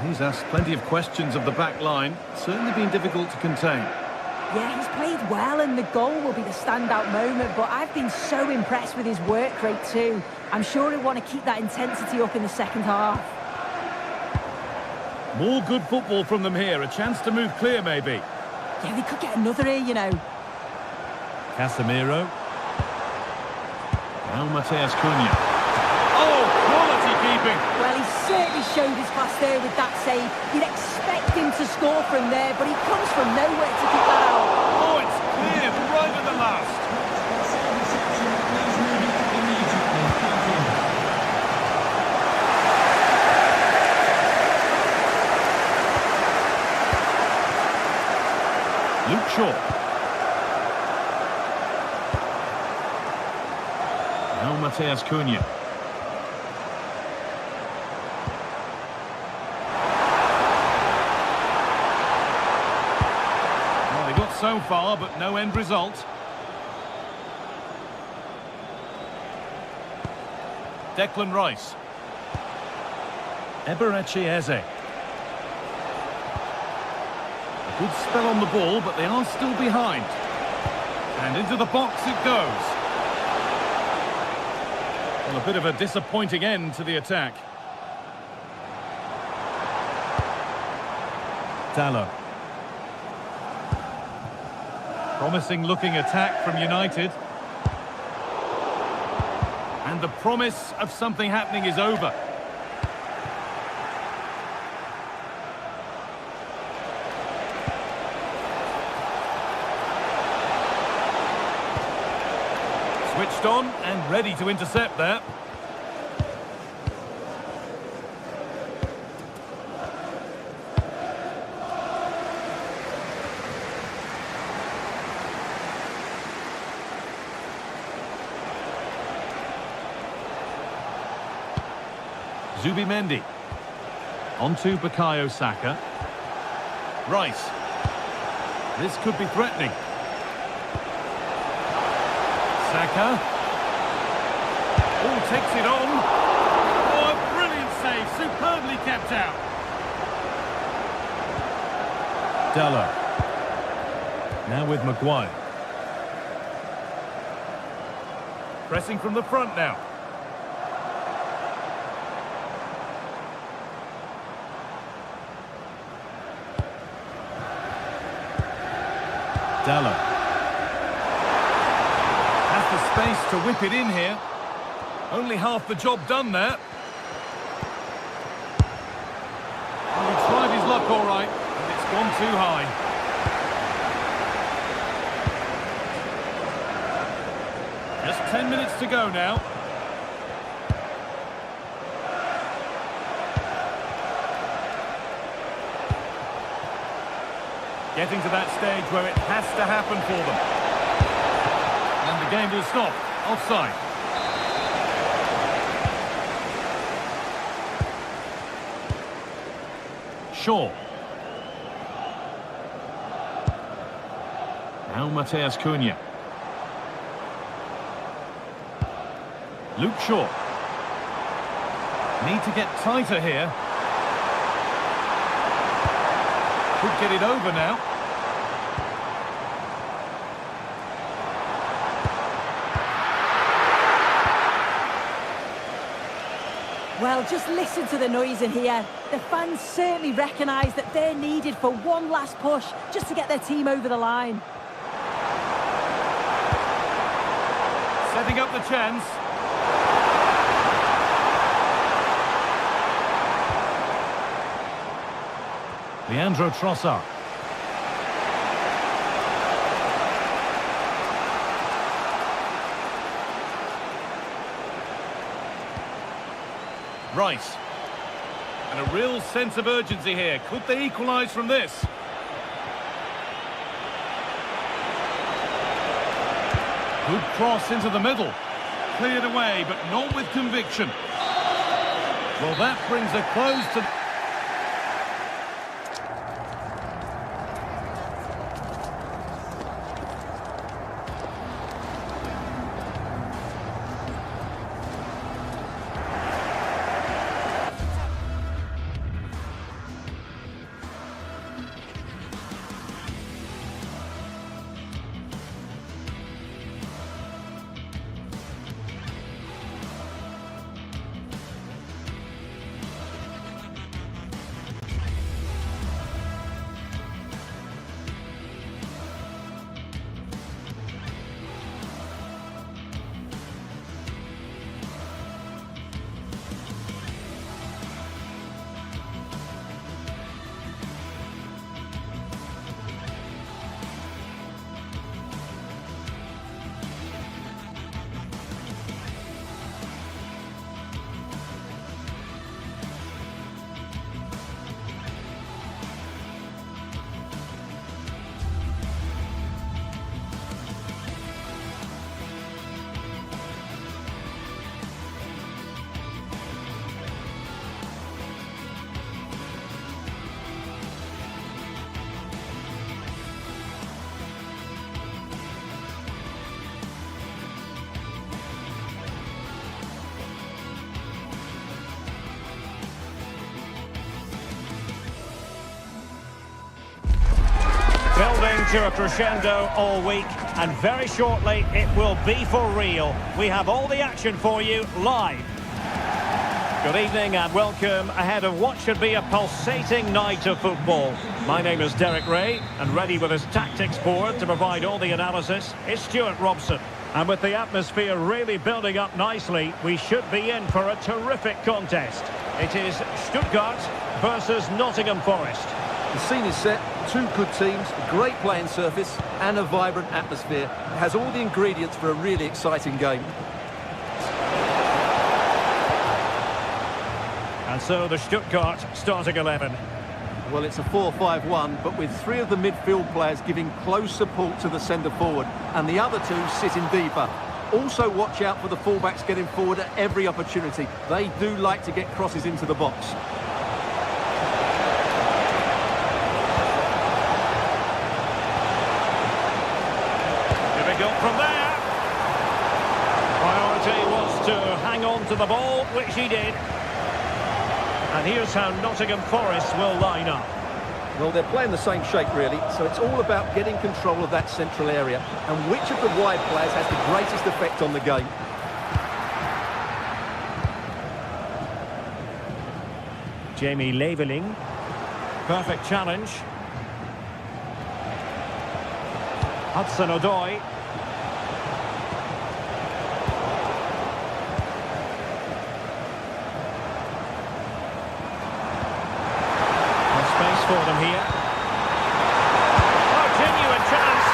He's asked plenty of questions of the back line. Certainly been difficult to contain. Yeah, he's played well and the goal will be the standout moment, but I've been so impressed with his work rate too. I'm sure he'll want to keep that intensity up in the second half. More good football from them here. A chance to move clear, maybe. Yeah, they could get another here, you know. Casemiro. Now Mateus Cunha. Oh, quality keeping. Well, he certainly showed his class there with that save. You'd expect him to score from there, but he comes from nowhere to keep that out. Oh, it's cleared right at the last. Luke Shaw. Now Mateus Cunha. Well, they got so far, but no end result. Declan Rice. Eberechi Eze. Good spell on the ball, but they are still behind. And into the box it goes. Well, a bit of a disappointing end to the attack. Dallo. Promising looking attack from United. And the promise of something happening is over. Switched on and ready to intercept there. Zubimendi. Onto Bukayo Saka. Rice. This could be threatening. Saka. Oh, takes it on. Oh, a brilliant save. Superbly kept out. Dallo. Now with Maguire. Pressing from the front now. Dallo. Has the space to whip it in here. Only half the job done there. Well, he tried his luck all right, and it's gone too high. Just 10 minutes to go now. Getting to that stage where it has to happen for them. And the game will stop. Offside. Shaw. Now Mateus Cunha. Luke Shaw. Need to get tighter here. Could get it over now. Well, just listen to the noise in here. The fans certainly recognise that they're needed for one last push just to get their team over the line. Setting up the chance. Leandro Trossard. Rice. And a real sense of urgency here. Could they equalise from this? Good cross into the middle. Cleared away, but not with conviction. Well, that brings a close to... Building to a crescendo all week, and very shortly it will be for real. We have all the action for you live. Good evening and welcome ahead of what should be a pulsating night of football. My name is Derek Ray, and ready with his tactics board to provide all the analysis is Stuart Robson. And with the atmosphere really building up nicely, we should be in for a terrific contest. It is Stuttgart versus Nottingham Forest. The scene is set, two good teams, a great playing surface and a vibrant atmosphere. It has all the ingredients for a really exciting game. And so the Stuttgart starting 11. Well, it's a 4-5-1, but with three of the midfield players giving close support to the centre forward, and the other two sitting deeper. Also watch out for the fullbacks getting forward at every opportunity. They do like to get crosses into the box. Here we go from there. Priority was to hang on to the ball, which he did. And here's how Nottingham Forest will line up. Well, they're playing the same shape, really, so it's all about getting control of that central area and which of the wide players has the greatest effect on the game. Jamie Leveling. Perfect challenge. Hudson-Odoi. For them here. Oh, genuine chance.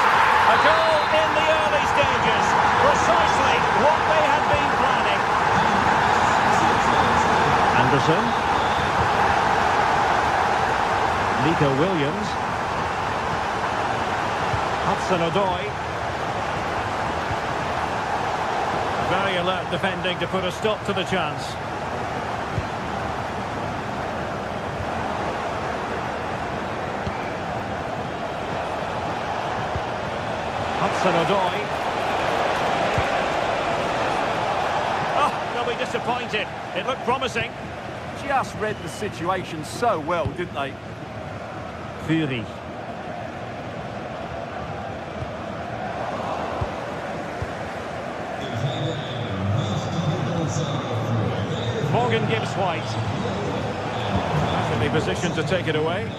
A goal in the early stages. Precisely what they had been planning. Anderson. Nico Williams. Hudson-Odoi. Very alert defending to put a stop to the chance. Hudson-Odoi. Oh, they'll be disappointed. It looked promising. Just read the situation so well, didn't they? Fury. Morgan Gibbs-White. Perfectly positioned to take it away.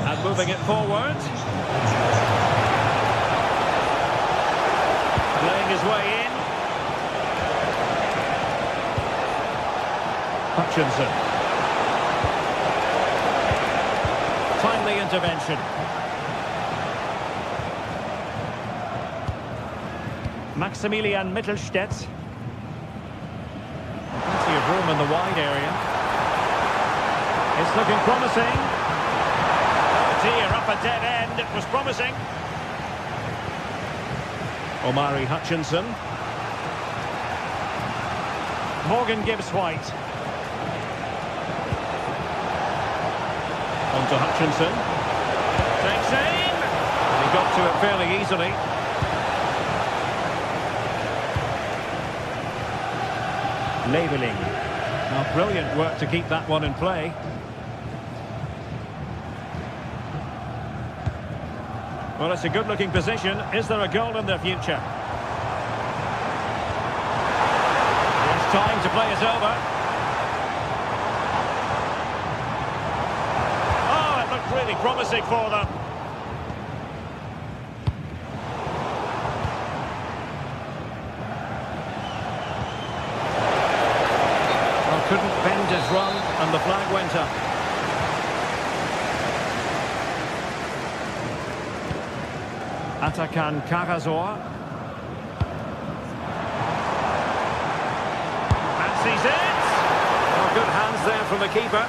And moving it forward. Playing his way in. Hutchinson. Timely intervention. Maximilian Mittelstädt. Plenty of room in the wide area. It's looking promising. Oh dear, up a dead end. It was promising. Omari Hutchinson. Morgan Gibbs-White. On to Hutchinson. Takes aim. And he got to it fairly easily. Leveling. Now, brilliant work to keep that one in play. Well, it's a good-looking position. Is there a goal in the future? It's time to play it over. Oh, it looked really promising for them. Well, couldn't bend his run, and the flag went up. Atakan Karazor. Fancies it. Oh, good hands there from the keeper.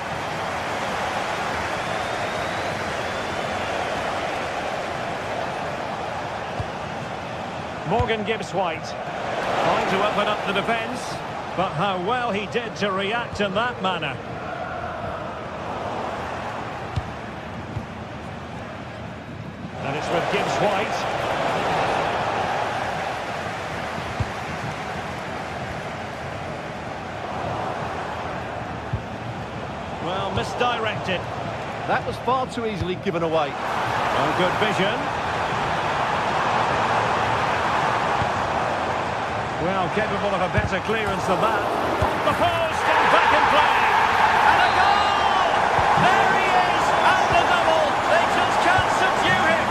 Morgan Gibbs-White trying to open up the defence, but how well he did to react in that manner. And it's with Gibbs-White. Well, misdirected. That was far too easily given away. Oh, good vision. Well, capable of a better clearance than that. The post and back in play. And a goal! There he is! And the double! They just can't subdue him.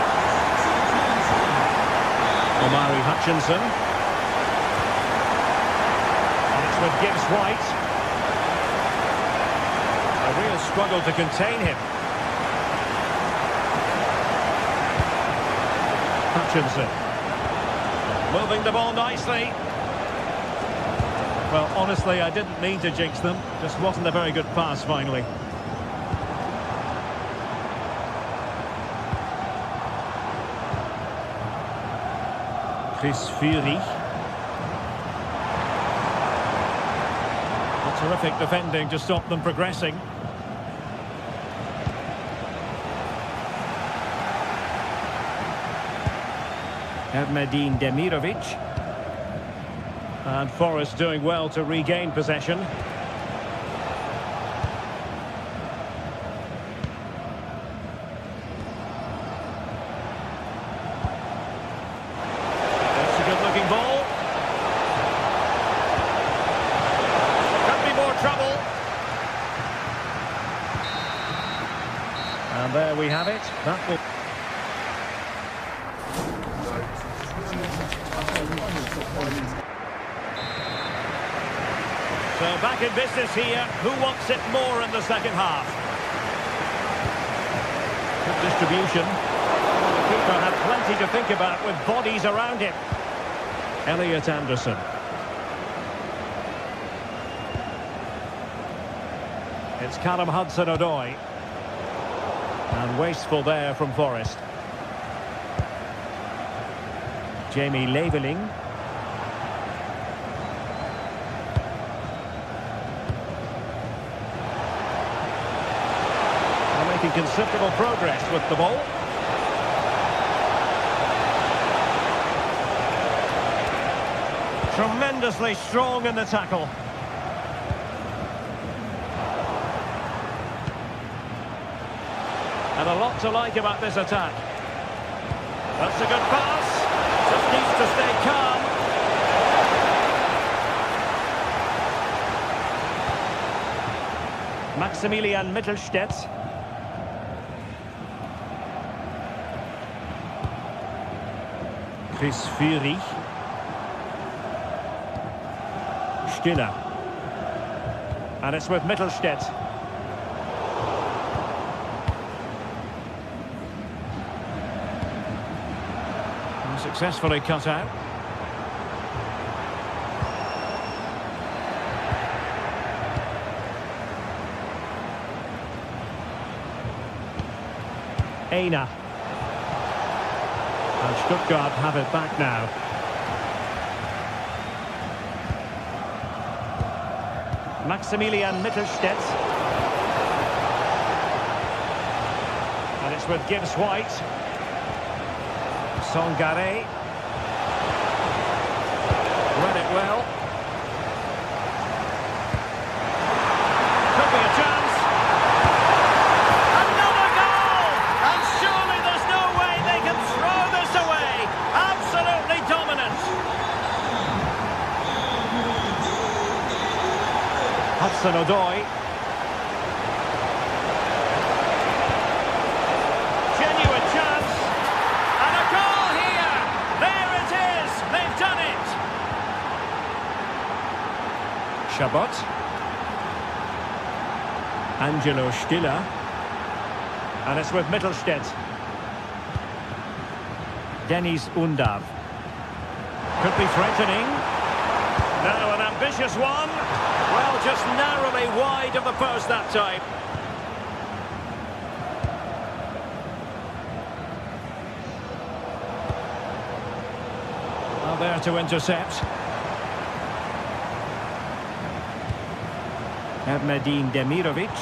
Omari Hutchinson. And it's with Gibbs White. A real struggle to contain him. Hutchinson. Moving the ball nicely. Well, honestly, I didn't mean to jinx them. Just wasn't a very good pass, finally. Chris Fury. A terrific defending to stop them progressing. Ermedin Demirovic. And Forest doing well to regain possession. That's a good-looking ball. Could be more trouble. And there we have it. That will... So back in business here. Who wants it more in the second half? Good distribution. The keeper had plenty to think about with bodies around him. Elliot Anderson. It's Callum Hudson-Odoi. And wasteful there from Forest. Jamie Leveling. Making considerable progress with the ball. Tremendously strong in the tackle. And a lot to like about this attack. That's a good pass. Just needs to stay calm. Maximilian Mittelstädt. Chris Fury. Stiller. And it's with Mittelstädt. And successfully cut out. Aina. And Stuttgart have it back now. Maximilian Mittelstädt. And it's with Gibbs White. Songare. Read it well. Could be a chance. Another goal! And surely there's no way they can throw this away. Absolutely dominant. Hudson-Odoi. Genuine chance. And a goal here. There it is. They've done it. Chabot. Angelo Stiller. And it's with Mittelstädt. Dennis Undav. Could be threatening. Now an ambitious one. Well, just narrowly wide of the post that time. Well, there to intercept. Ermedin Demirovic.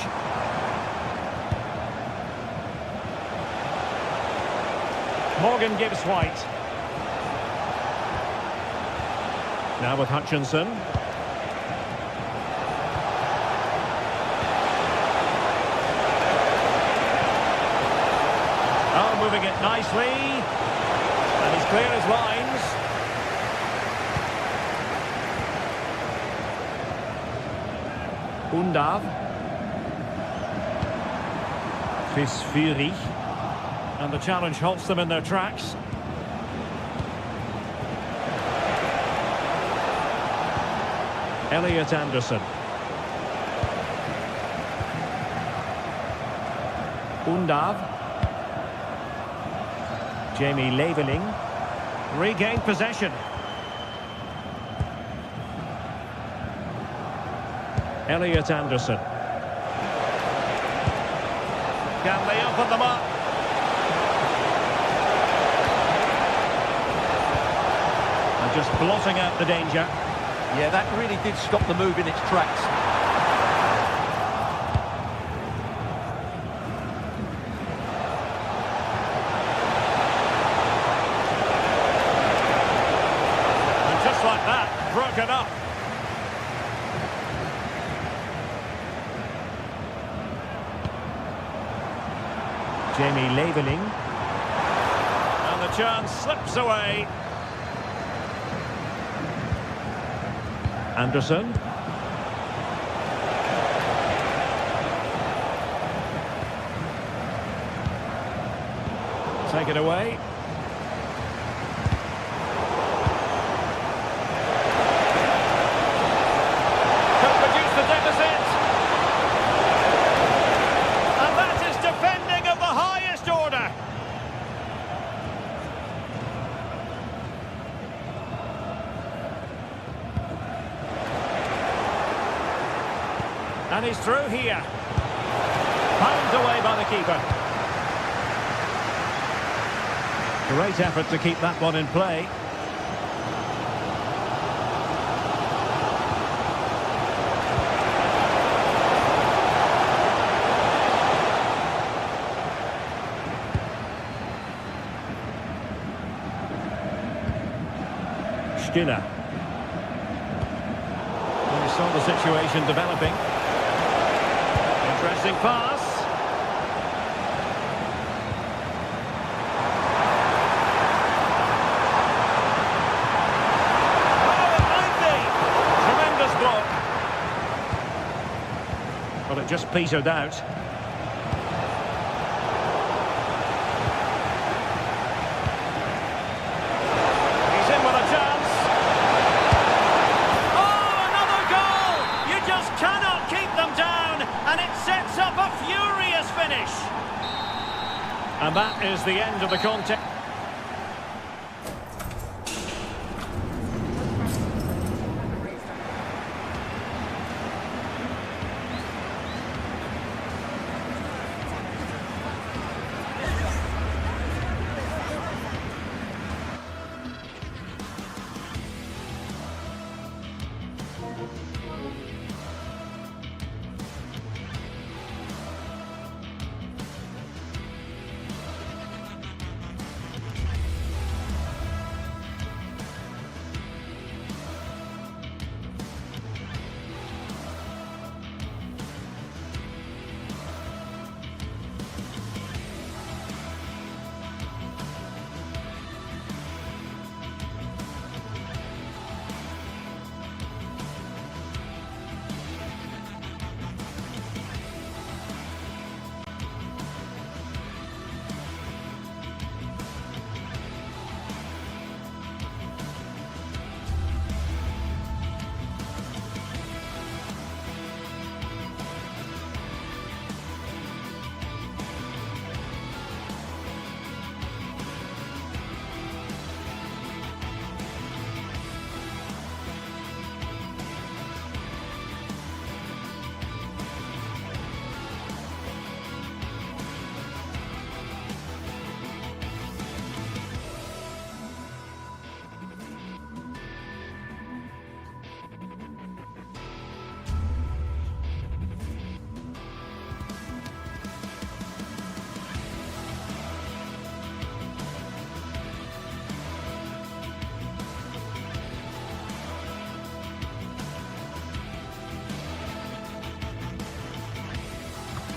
Morgan Gibbs White. Now with Hutchinson. Oh, moving it nicely. And he's clear as lines. Undav. Chris Fury. And the challenge halts them in their tracks. Elliot Anderson. Undav. Jamie Leveling. Regained possession. Elliot Anderson. Can they open them up? And just blotting out the danger. Yeah, that really did stop the move in its tracks. And just like that, broken up. Jamie Leveling. And the chance slips away. Anderson. Take it away. Could reduce the deficit. And that is defending of the highest order. And he's through here. Pounded away by the keeper. Great effort to keep that one in play. Stiller. And we saw the situation developing. Interesting pass. Oh, it might be. Tremendous block. But it just petered out. He's in with a chance. Oh, another goal! You just cannot keep them down. And it sets up a furious finish. And that is the end of the contest.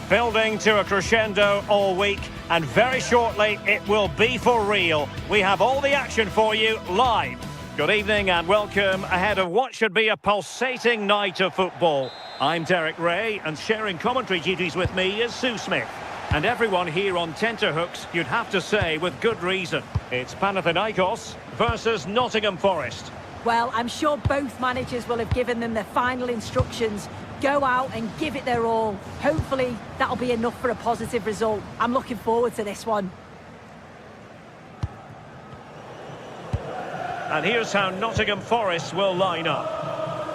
Building to a crescendo all week, and very shortly it will be for real. We have all the action for you live. Good evening and welcome ahead of what should be a pulsating night of football. I'm Derek Ray, and sharing commentary duties with me is Sue Smith. And everyone here on tenterhooks, you'd have to say with good reason. It's Panathinaikos versus Nottingham Forest. Well, I'm sure both managers will have given them their final instructions. Go out and give it their all. Hopefully, that'll be enough for a positive result. I'm looking forward to this one. And here's how Nottingham Forest will line up.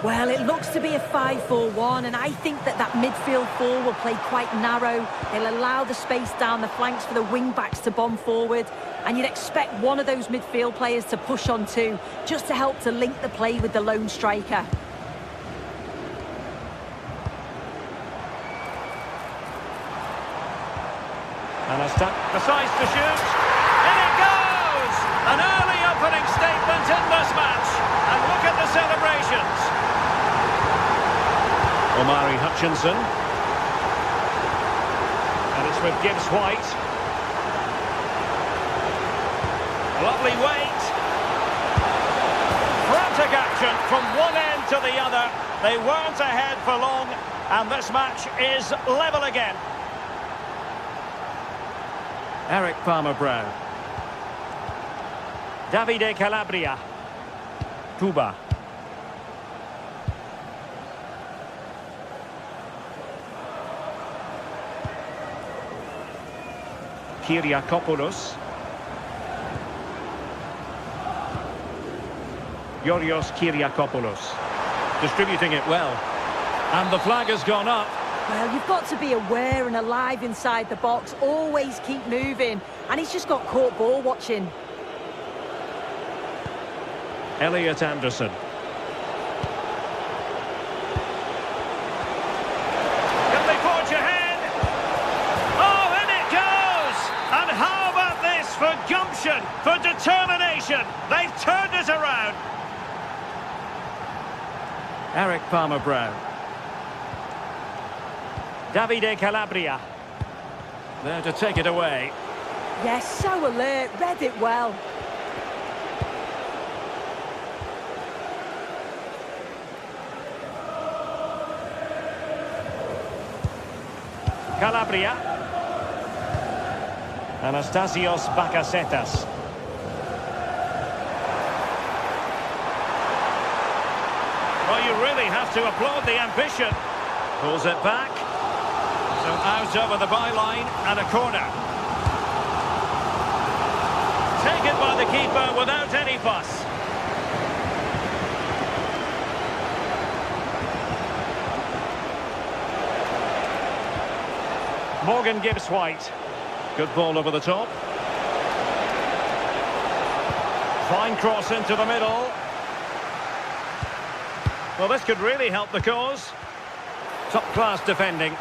Well, it looks to be a 5-4-1, and I think that midfield four will play quite narrow. They'll allow the space down the flanks for the wing-backs to bomb forward, and you'd expect one of those midfield players to push on too, just to help to link the play with the lone striker. And Aston decides to shoot. In it goes! An early opening statement in this match. And look at the celebrations. Omari Hutchinson. And it's with Gibbs White. Lovely weight. Frantic action from one end to the other. They weren't ahead for long, and this match is level again. Eric Palmer-Brown. Davide Calabria. Tuba. Kyriakopoulos. Yorios Kyriakopoulos. Distributing it well. And the flag has gone up. Well, you've got to be aware and alive inside the box. Always keep moving. And he's just got caught ball watching. Elliot Anderson. Can they forge ahead? Oh, in it goes! And how about this for gumption, for determination? They've turned it around. Eric Palmer-Brown. Davide Calabria. There to take it away. Yes, so alert. Read it well. Calabria. Anastasios Bakasetas. Well, you really have to applaud the ambition. Pulls it back. So out over the byline and a corner. Taken by the keeper without any fuss. Morgan Gibbs White. Good ball over the top. Fine cross into the middle. Well, this could really help the cause. Top-class defending.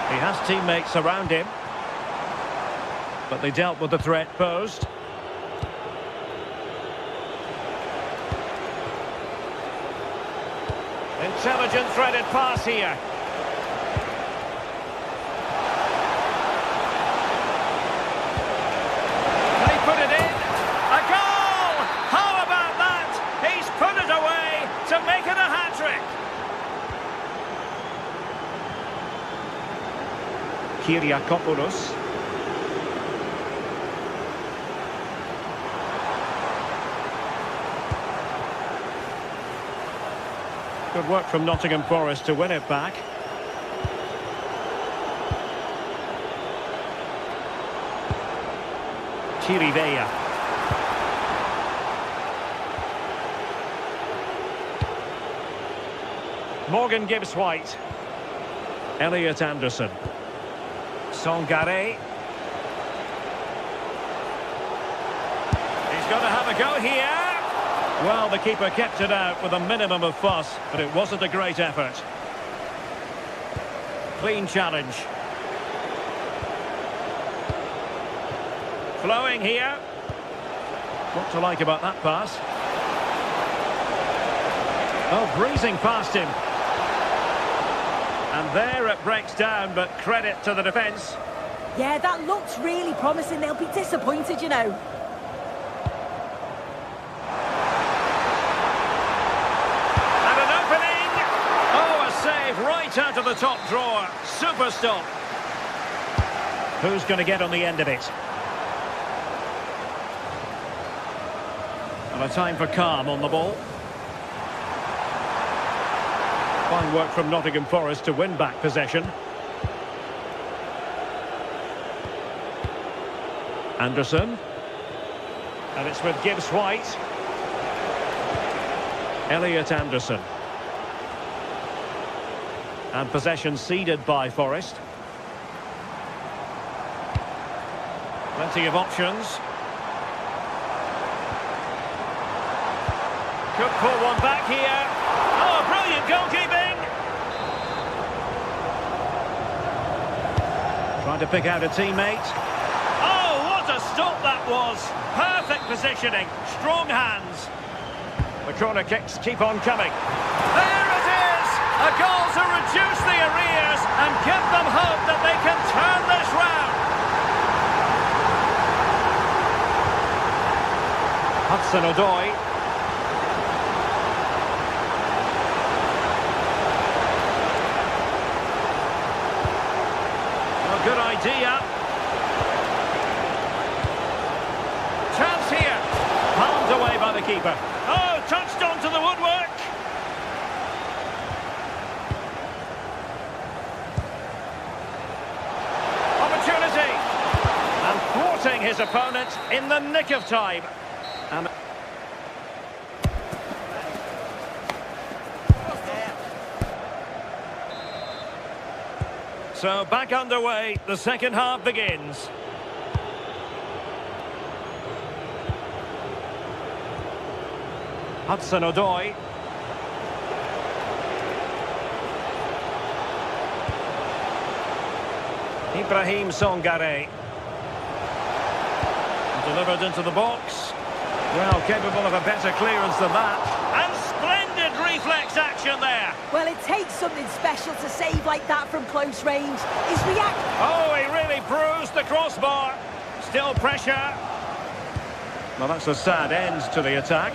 He has teammates around him. But they dealt with the threat posed. Intelligent threaded pass here. They put it in. A goal! How about that? He's put it away to make it a hat-trick. Kyriakopoulos. Good work from Nottingham Forest to win it back. Chirivella. Morgan Gibbs White. Elliot Anderson. Songare. He's going to have a go here. Well, the keeper kept it out with a minimum of fuss, but it wasn't a great effort. Clean challenge. Flowing here. What to like about that pass? Oh, breezing past him. And there it breaks down, but credit to the defence. Yeah, that looks really promising. They'll be disappointed, you know. the top drawer. Super stop. Who's going to get on the end of it? And a time for calm on the ball. Fine work from Nottingham Forest to win back possession. Anderson. And it's with Gibbs White. Elliot Anderson. And possession ceded by Forest. Plenty of options. Could pull one back here. Oh, brilliant goalkeeping! Trying to pick out a teammate. Oh, what a stop that was! Perfect positioning, strong hands. The corner kicks keep on coming. There it is! A goal to reduce the arrears and give them hope that they can turn this round. Hudson-Odoi. Good idea. Chance here. Palmed away by the keeper. Oh, touched onto the woodwork. Opportunity. And thwarting his opponent in the nick of time. And so back underway, the second half begins. Hudson-Odoi. Ibrahim Songare. Delivered into the box. Well, capable of a better clearance than that. And splendid reflex action there. Well, it takes something special to save like that from close range. His Oh, he really bruised the crossbar. Still pressure. Well, that's a sad end to the attack.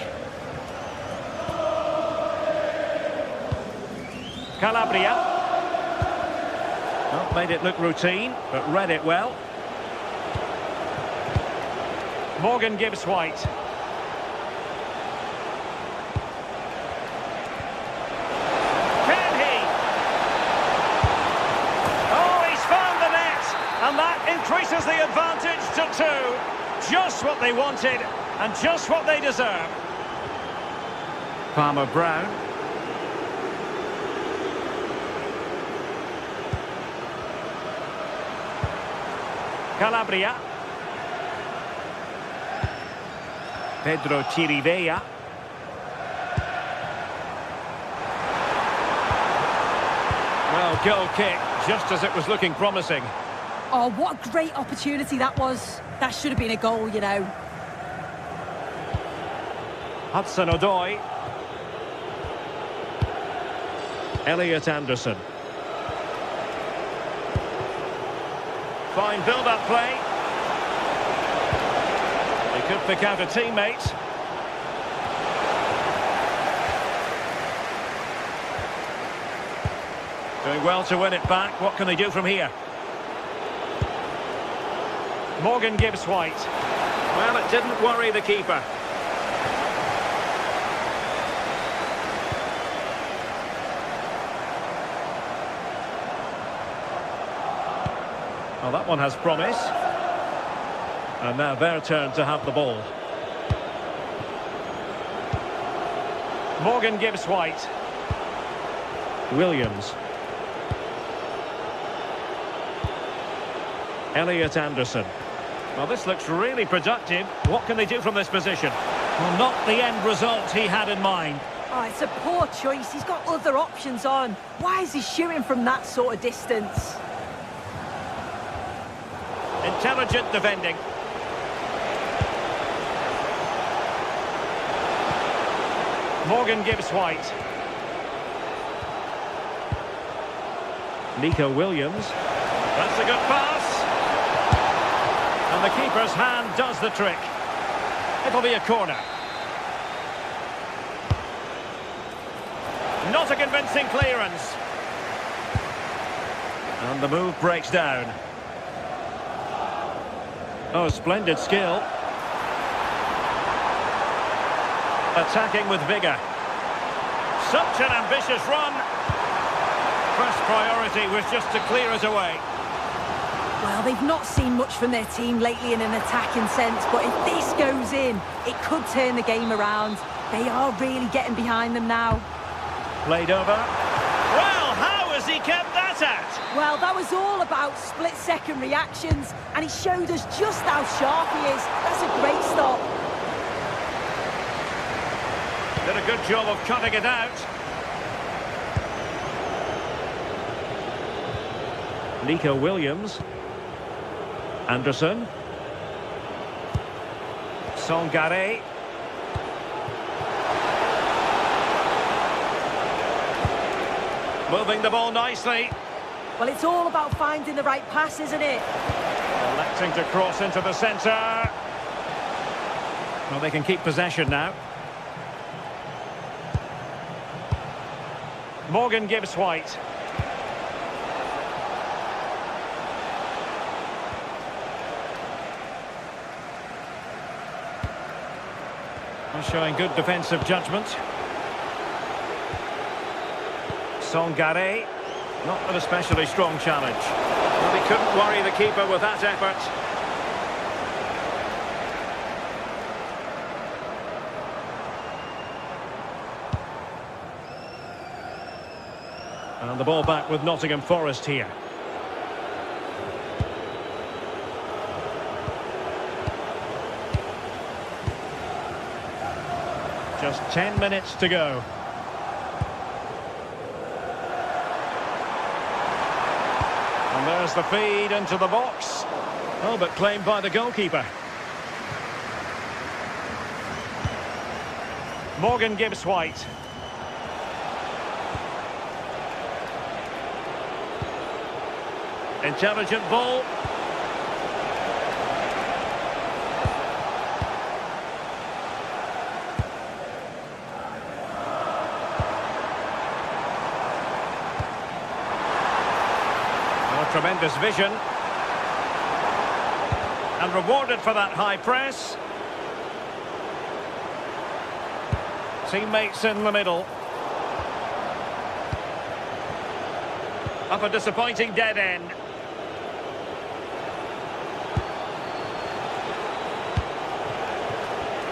Calabria. Well, made it look routine, but read it well. Morgan Gibbs White. Can he? Oh, he's found the net, and that increases the advantage to 2. Just what they wanted, and just what they deserve. Palmer Brown. Calabria. Pedro Chirivella. Well, goal kick, just as it was looking promising. Oh, what a great opportunity that was. That should have been a goal, you know. Hudson-Odoi. Elliot Anderson. Fine build-up play. He could pick out a teammate. Doing well to win it back. What can they do from here? Morgan Gibbs White. Well, it didn't worry the keeper. Well, that one has promise. And now their turn to have the ball. Morgan Gibbs White. Williams. Elliot Anderson. Well, this looks really productive. What can they do from this position? Well, not the end result he had in mind. Oh, it's a poor choice. He's got other options on. Why is he shooting from that sort of distance? Intelligent defending. Morgan Gibbs White. Nico Williams. That's a good pass. And the keeper's hand does the trick. It'll be a corner. Not a convincing clearance. And the move breaks down. Oh, splendid skill. Attacking with vigour. Such an ambitious run. First priority was just to clear it away. Well, they've not seen much from their team lately in an attacking sense, but if this goes in, it could turn the game around. They are really getting behind them now. Played over. Well, how has he kept that out? Well, that was all about split-second reactions, and he showed us just how sharp he is. That's a great stop. Did a good job of cutting it out. Nico Williams. Anderson. Songare. Moving the ball nicely. Well, it's all about finding the right pass, isn't it? Electing to cross into the centre. Well, they can keep possession now. Morgan Gibbs-White. Showing good defensive judgment. Songare. Not an especially strong challenge. Well, he couldn't worry the keeper with that effort. And the ball back with Nottingham Forest here. Just 10 minutes to go. And there's the feed into the box. Oh, but claimed by the goalkeeper. Morgan Gibbs-White. Intelligent ball. Tremendous vision. And rewarded for that high press. Teammates in the middle. Up a disappointing dead end.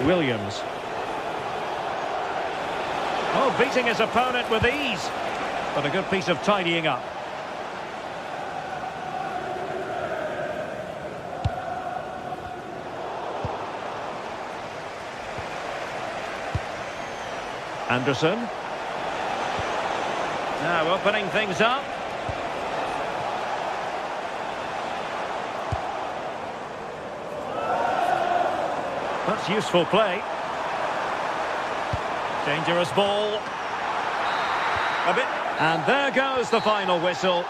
Williams. Oh, beating his opponent with ease. But a good piece of tidying up. Anderson. Now opening things up. That's useful play. Dangerous ball. A bit. And there goes the final whistle.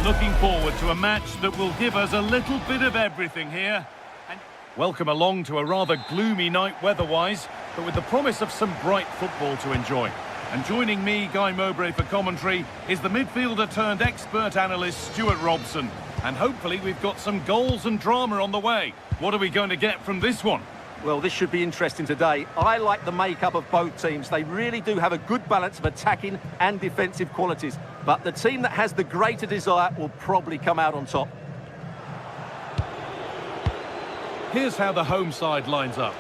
Looking forward to a match that will give us a little bit of everything here. And welcome along to a rather gloomy night weather-wise, but with the promise of some bright football to enjoy. And joining me, Guy Mowbray, for commentary is the midfielder turned expert analyst Stuart Robson. And hopefully we've got some goals and drama on the way. What are we going to get from this one? Well, this should be interesting today. I like the makeup of both teams. They really do have a good balance of attacking and defensive qualities. But the team that has the greater desire will probably come out on top. Here's how the home side lines up.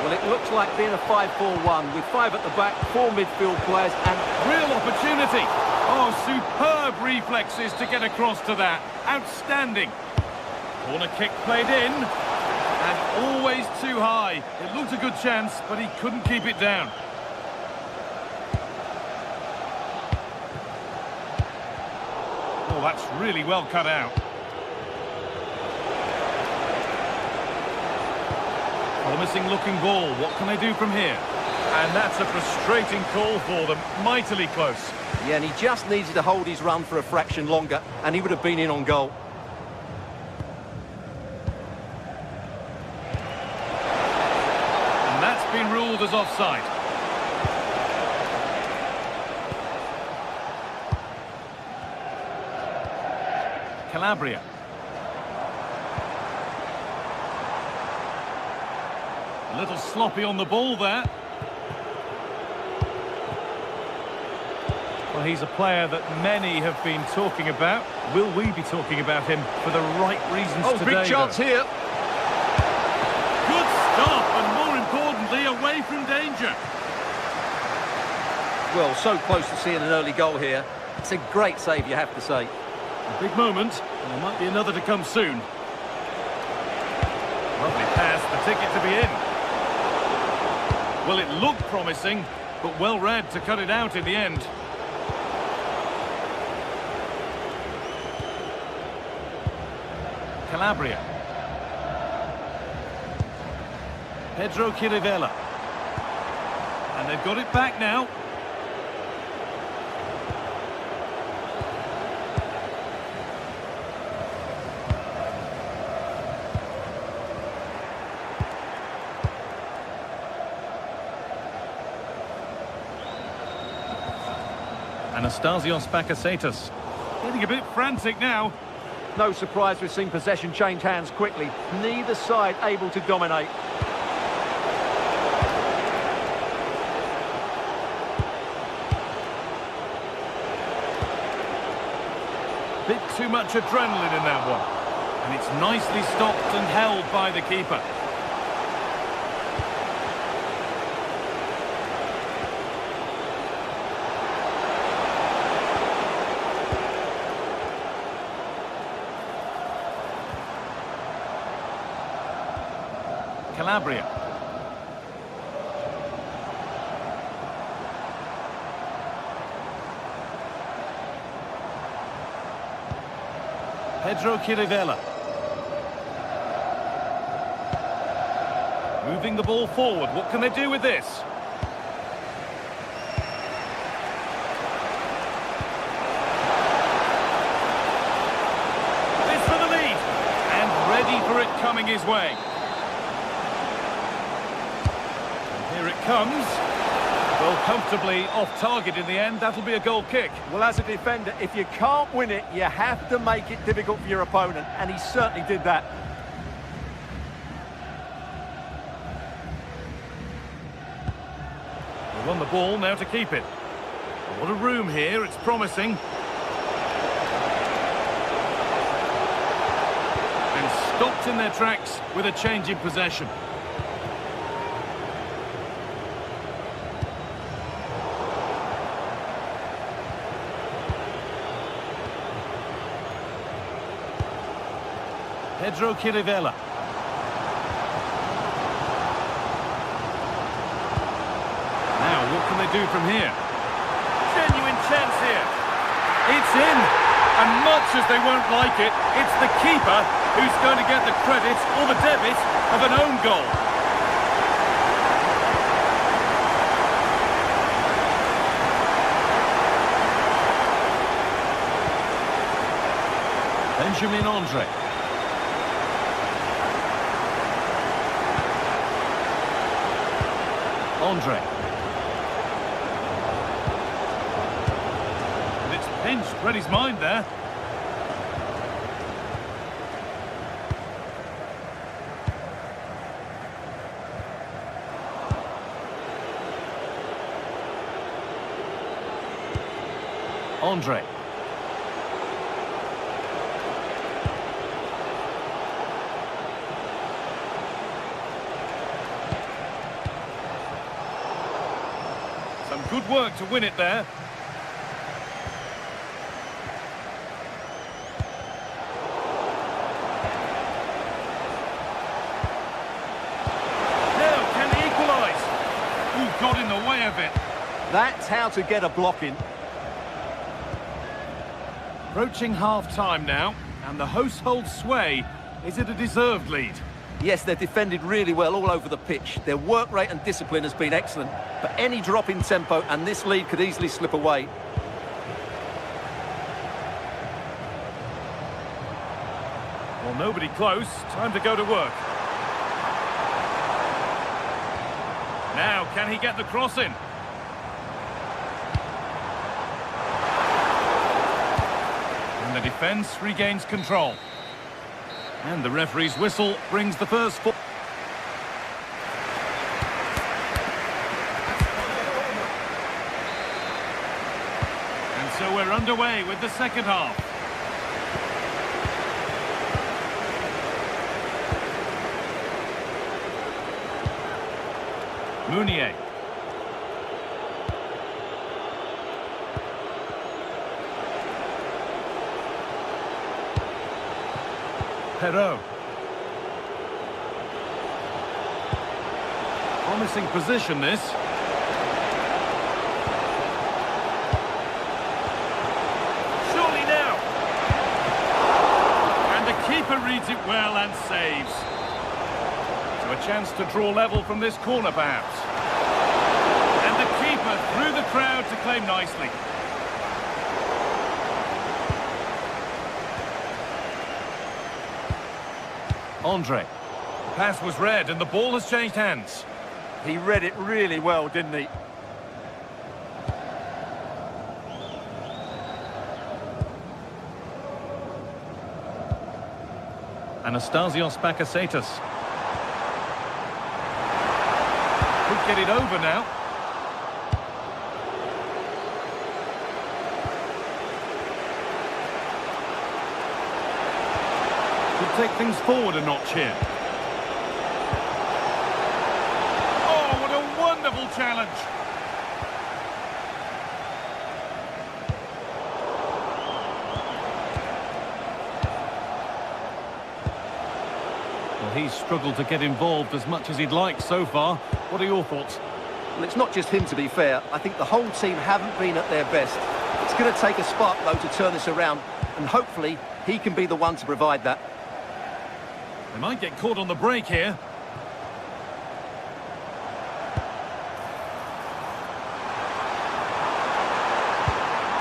Well, it looks like being a 5-4-1 with 5 at the back, 4 midfield players and... Real opportunity. Oh, superb reflexes to get across to that. Outstanding. Corner kick played in. And always too high. It looked a good chance, but he couldn't keep it down. Oh, that's really well cut out. Promising looking ball. What can they do from here? And that's a frustrating call for them. Mightily close. Yeah, and he just needed to hold his run for a fraction longer, and he would have been in on goal. And that's been ruled as offside. Calabria. A little sloppy on the ball there. Well, he's a player that many have been talking about. Will we be talking about him for the right reasons today? Big chance here. Good stop, and more importantly, away from danger. Well, so close to seeing an early goal here. It's a great save, you have to say. A big moment, and there might be another to come soon. Lovely pass, the ticket to be in. Well, it looked promising, but well read to cut it out in the end. Calabria. Pedro Chirivella. And they've got it back now. Anastasios Bakasetas. Getting a bit frantic now. No surprise we've seen possession change hands quickly. Neither side able to dominate. Bit too much adrenaline in that one. And it's nicely stopped and held by the keeper. Calabria. Pedro Chirivella. Moving the ball forward. What can they do with this? This for the lead. And ready for it coming his way. Here it comes. Well, comfortably off target in the end. That'll be a goal kick. Well, as a defender, if you can't win it, you have to make it difficult for your opponent, and he certainly did that. They've won the ball, now to keep it. What a room here, it's promising. And stopped in their tracks with a change in possession. Pedro Chirivella. Now, what can they do from here? Genuine chance here. It's in. And much as they won't like it, it's the keeper who's going to get the credit or the debit of an own goal. Benjamin Andre. Andre. change, read his mind there. Andre. Some good work to win it there. Now, can he equalise? Ooh, got in the way of it. That's how to get a block in. Approaching half-time now, and the hosts hold sway. Is it a deserved lead? Yes, they've defended really well all over the pitch. Their work rate and discipline has been excellent. But any drop in tempo and this lead could easily slip away. Well, nobody close. Time to go to work. Now, can he get the cross in? The defence regains control. And the referee's whistle brings the first four. And so we're underway with the second half. Mounier. Perot. Promising position, this. Surely now. And the keeper reads it well and saves. So a chance to draw level from this corner, perhaps. And the keeper through the crowd to claim nicely. Andre. Pass was read and the ball has changed hands. He read it really well, didn't he? Anastasios Bakasetas. Could get it over now. Take things forward a notch here. Oh, what a wonderful challenge. Well, he's struggled to get involved as much as he'd like so far. What are your thoughts? Well, it's not just him, to be fair. I think the whole team haven't been at their best. It's going to take a spark, though, to turn this around, and hopefully he can be the one to provide that. They might get caught on the break here.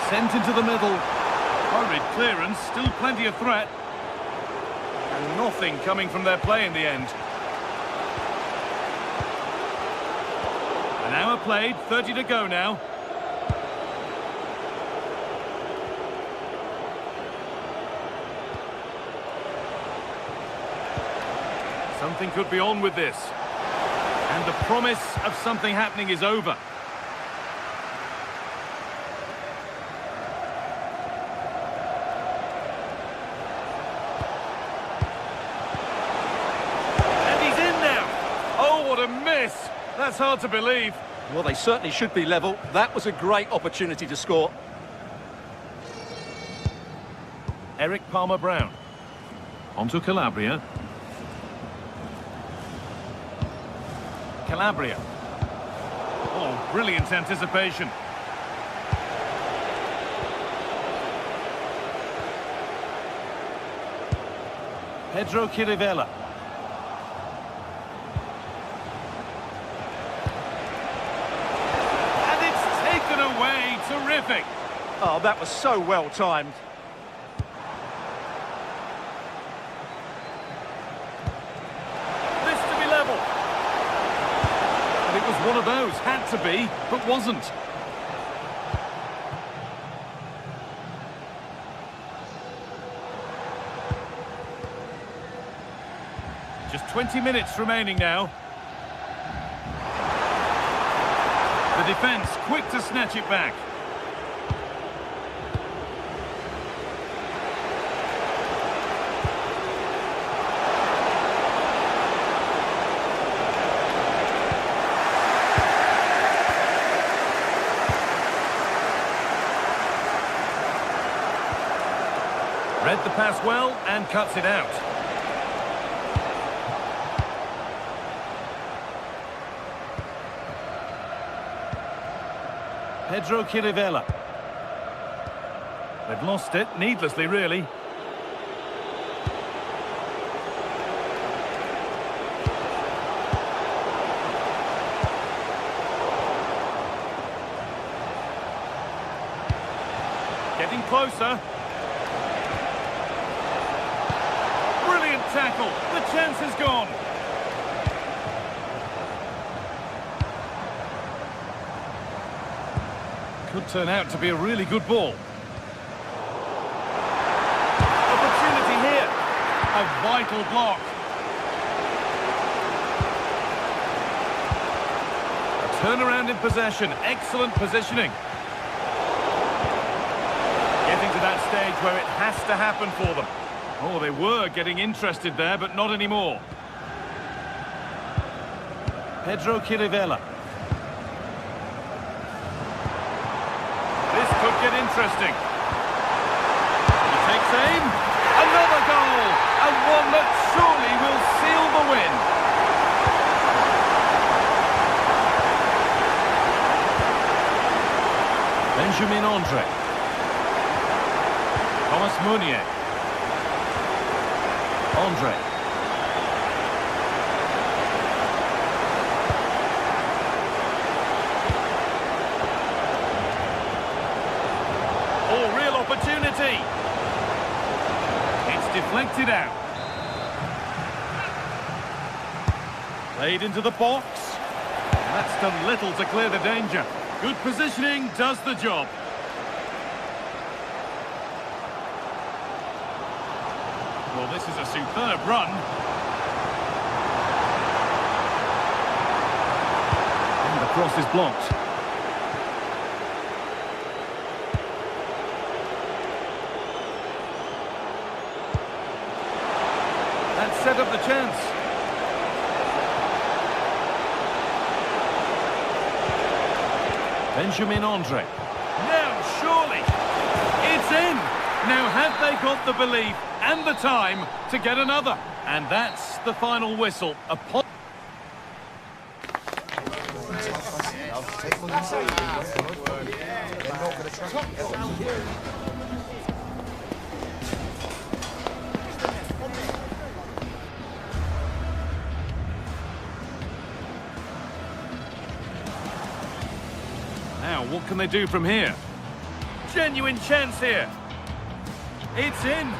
Sent into the middle. Hurried clearance, still plenty of threat. And nothing coming from their play in the end. An hour played, 30 to go now. Something could be on with this. And the promise of something happening is over. And he's in now. Oh, what a miss. That's hard to believe. Well, they certainly should be level. That was a great opportunity to score. Eric Palmer-Brown. Onto Calabria. Calabria. Oh, brilliant anticipation. Pedro Chirivella. And it's taken away. Terrific. Oh, that was so well timed. This to be level. And it was one of those. Had to be, but wasn't. Just 20 minutes remaining now. The defence quick to snatch it back. Read the pass well and cuts it out. Pedro Chirivella. They've lost it, needlessly really. Getting closer. Brilliant tackle. The chance is gone. Could turn out to be a really good ball. Opportunity here. A vital block. A turnaround in possession. Excellent positioning. Getting to that stage where it has to happen for them. Oh, they were getting interested there, but not anymore. Pedro Chirivella. This could get interesting. He takes aim. Another goal! And one that surely will seal the win. Benjamin Andre. Thomas Meunier. Andre. Oh, real opportunity. It's deflected out. Played into the box. That's done little to clear the danger. Good positioning does the job. Well, this is a superb run. And the cross is blocked. That set up the chance. Benjamin Andre. Now, surely. It's in. Now, have they got the belief and the time to get another? And that's the final whistle. Now, what can they do from here? Genuine chance here. It's in,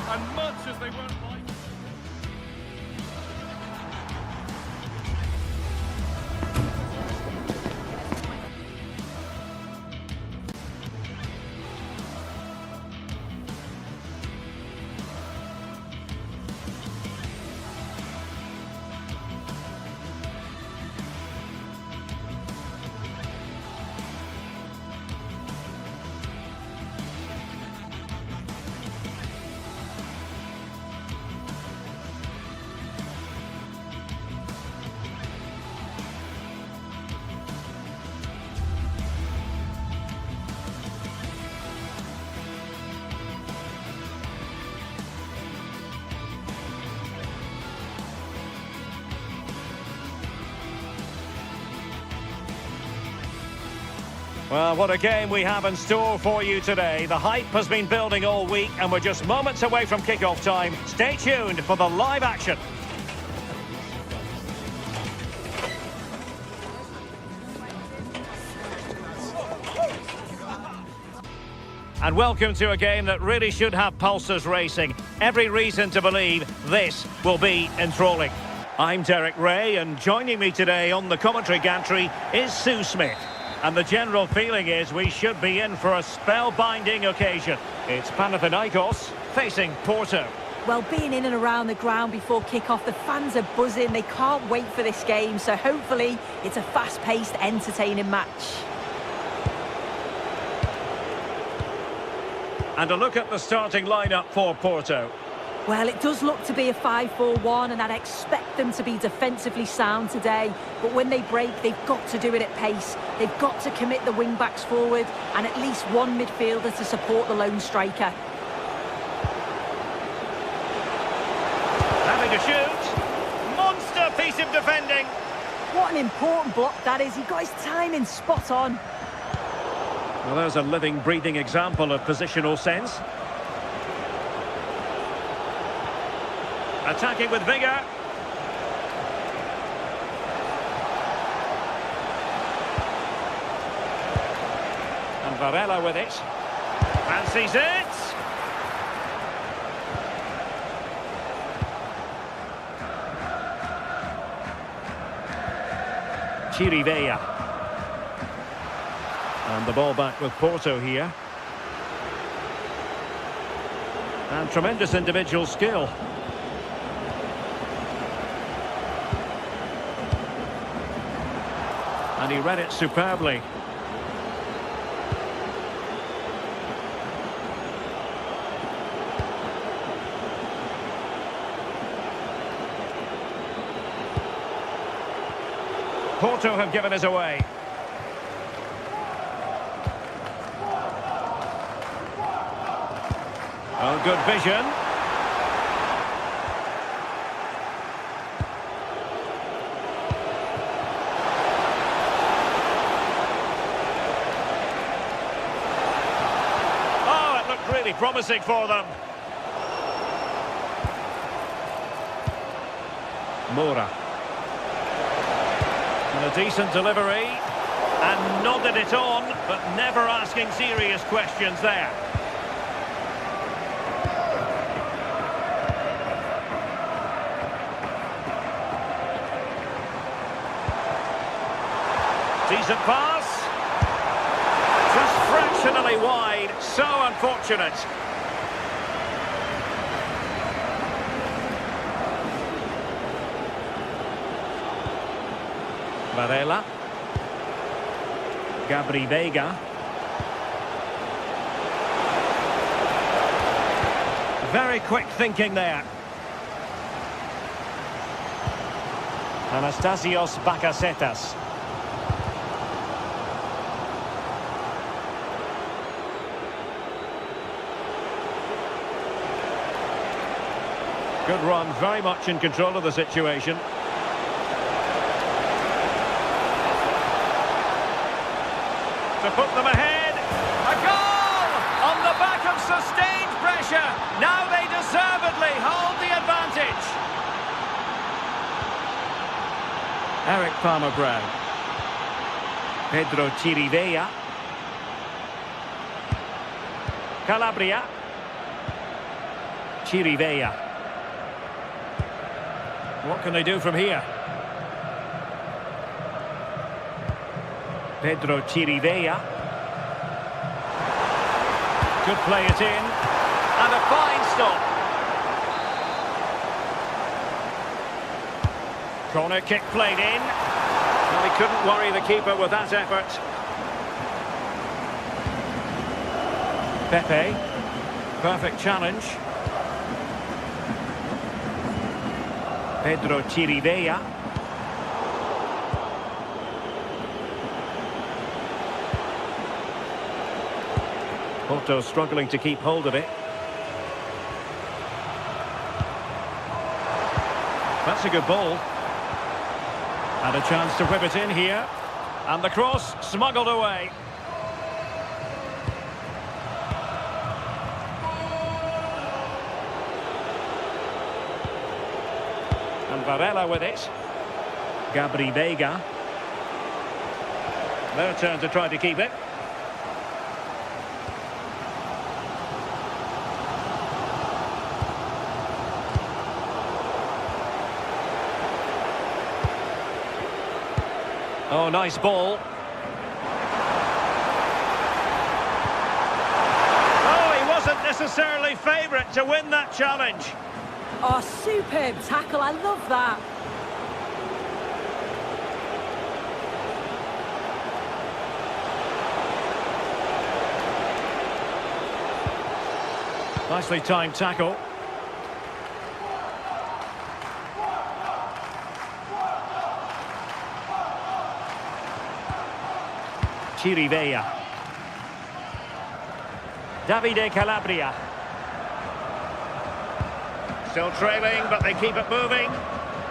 and much as they won't like it. Well, what a game we have in store for you today. The hype has been building all week and we're just moments away from kick-off time. Stay tuned for the live action. And welcome to a game that really should have pulses racing. Every reason to believe this will be enthralling. I'm Derek Ray, and joining me today on the commentary gantry is Sue Smith. And the general feeling is we should be in for a spellbinding occasion. It's Panathinaikos facing Porto. Well, being in and around the ground before kick-off, the fans are buzzing. They can't wait for this game, so hopefully it's a fast-paced, entertaining match. And a look at the starting lineup for Porto. Well, it does look to be a 5-4-1, and I'd expect them to be defensively sound today. But when they break, they've got to do it at pace. They've got to commit the wing-backs forward and at least one midfielder to support the lone striker. Having a shoot. Monster piece of defending. What an important block that is. He got his timing spot on. Well, there's a living, breathing example of positional sense. Attacking with vigour. And Varela with it. Fancies it. Chirivella. And the ball back with Porto here. And tremendous individual skill. And he read it superbly. Porto have given us away. Oh, good vision. Oh, it looked really promising for them. Moura. And a decent delivery. And nodded it on, but never asking serious questions there. Decent pass. Just fractionally wide. So unfortunate. Varela. Gabri Veiga. Very quick thinking there. Anastasios Bakasetas. Good run, very much in control of the situation. To put them ahead. A goal! On the back of sustained pressure. Now they deservedly hold the advantage. Eric Palmer-Brown. Pedro Chirivella. Calabria. Chirivella. What can they do from here? Pedro Chirivella. Could play it in. And a fine stop. Corner kick played in. Well, he couldn't worry the keeper with that effort. Pepe. Perfect challenge. Pedro Chirivella. Porto struggling to keep hold of it. That's a good ball. And a chance to whip it in here. And the cross smuggled away. And Varela with it. Gabri Veiga. Their turn to try to keep it. Oh, nice ball. Oh, he wasn't necessarily favourite to win that challenge. Oh, superb tackle. I love that. Nicely timed tackle. Chirivella. Davide Calabria. Still trailing, but they keep it moving.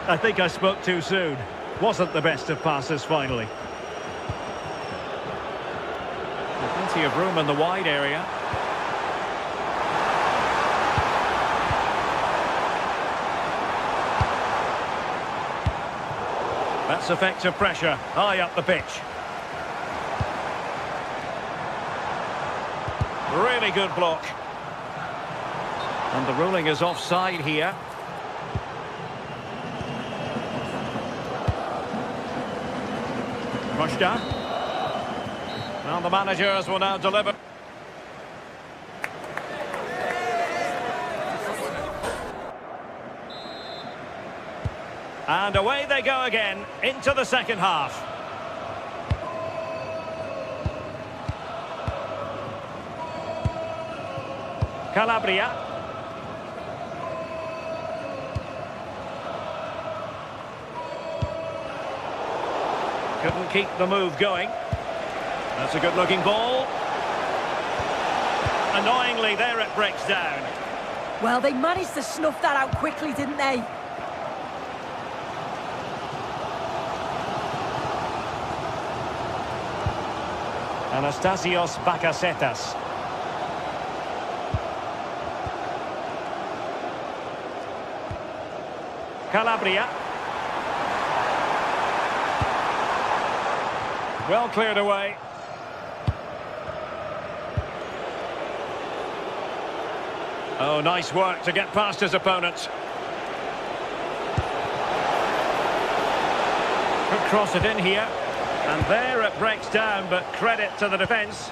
I think I spoke too soon. Wasn't the best of passes finally. Plenty of room in the wide area. That's effective pressure, high up the pitch. Really good block. And the ruling is offside here. Roshda. Well, the managers will now deliver. And away they go again, into the second half. Calabria. Couldn't keep the move going. That's a good-looking ball. Annoyingly, there it breaks down. Well, they managed to snuff that out quickly, didn't they? Anastasios Bakasetas. Calabria. Well cleared away. Oh, nice work to get past his opponent. Could cross it in here. And there it breaks down, but credit to the defence.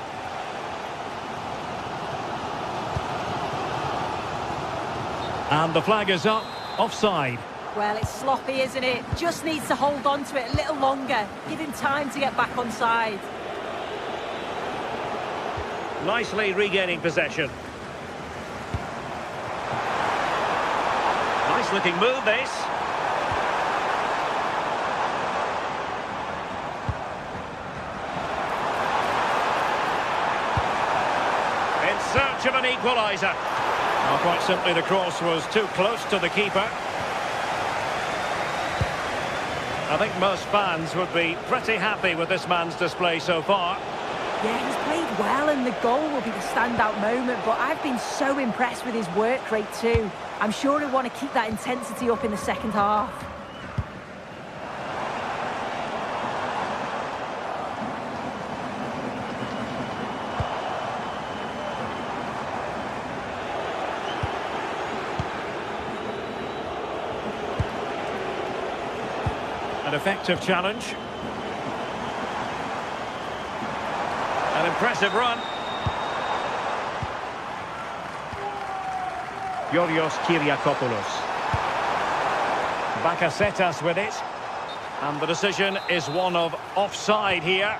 And the flag is up, offside. Well, it's sloppy, isn't it? Just needs to hold on to it a little longer. Give him time to get back on side. Nicely regaining possession. Nice looking move, this. In search of an equaliser. Well, quite simply, the cross was too close to the keeper. I think most fans would be pretty happy with this man's display so far. Yeah, he's played well and the goal will be the standout moment, but I've been so impressed with his work rate too. I'm sure he'll want to keep that intensity up in the second half. An effective challenge. An impressive run. Yorios Kyriakopoulos. Bakasetas with it. And the decision is one of offside here.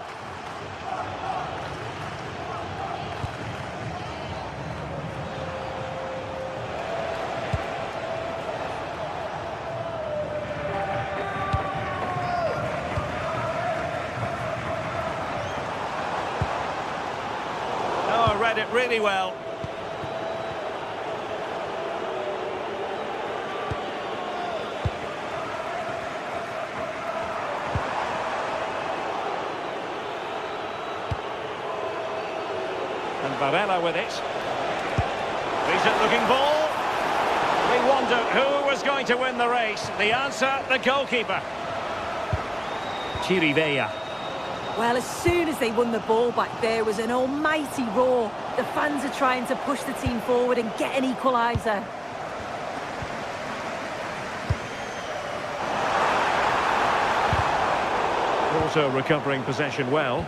Oh, read it really well. And Varela with it. Decent looking ball. We wondered who was going to win the race. The answer, the goalkeeper. Chirivella. Well, as soon as they won the ball back, there was an almighty roar. The fans are trying to push the team forward and get an equaliser. Porto recovering possession well.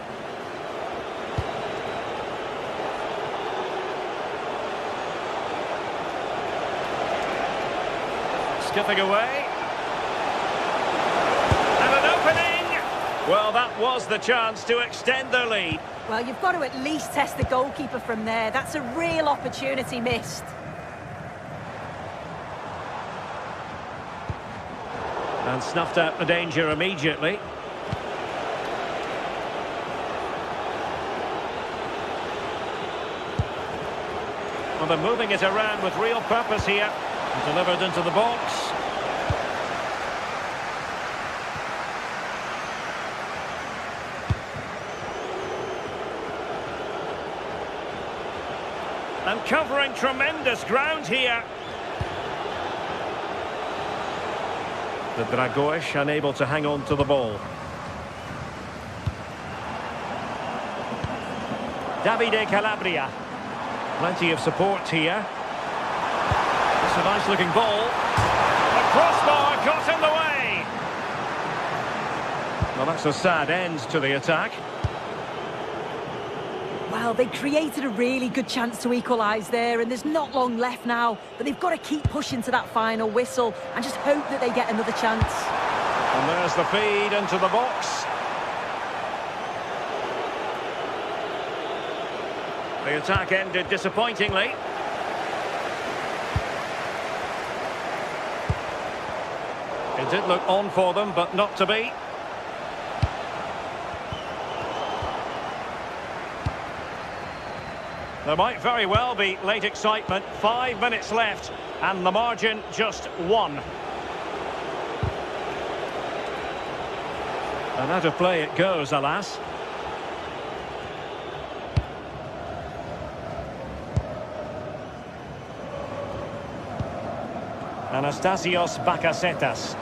skipping away. And an opening! Well, that was the chance to extend their lead. Well, you've got to at least test the goalkeeper from there. That's a real opportunity missed. And snuffed out the danger immediately. Well, they're moving it around with real purpose here. Delivered into the box. And covering tremendous ground here. The Dragois unable to hang on to the ball. Davide Calabria. Plenty of support here. It's a nice looking ball. The crossbar got in the way. Well, that's a sad end to the attack. Well, they created a really good chance to equalise there, and there's not long left now, but they've got to keep pushing to that final whistle and just hope that they get another chance. And there's the feed into the box. The attack ended disappointingly. It did look on for them, but not to be. There might very well be late excitement. 5 minutes left, and the margin just 1. And out of play it goes, alas. Anastasios Bakasetas.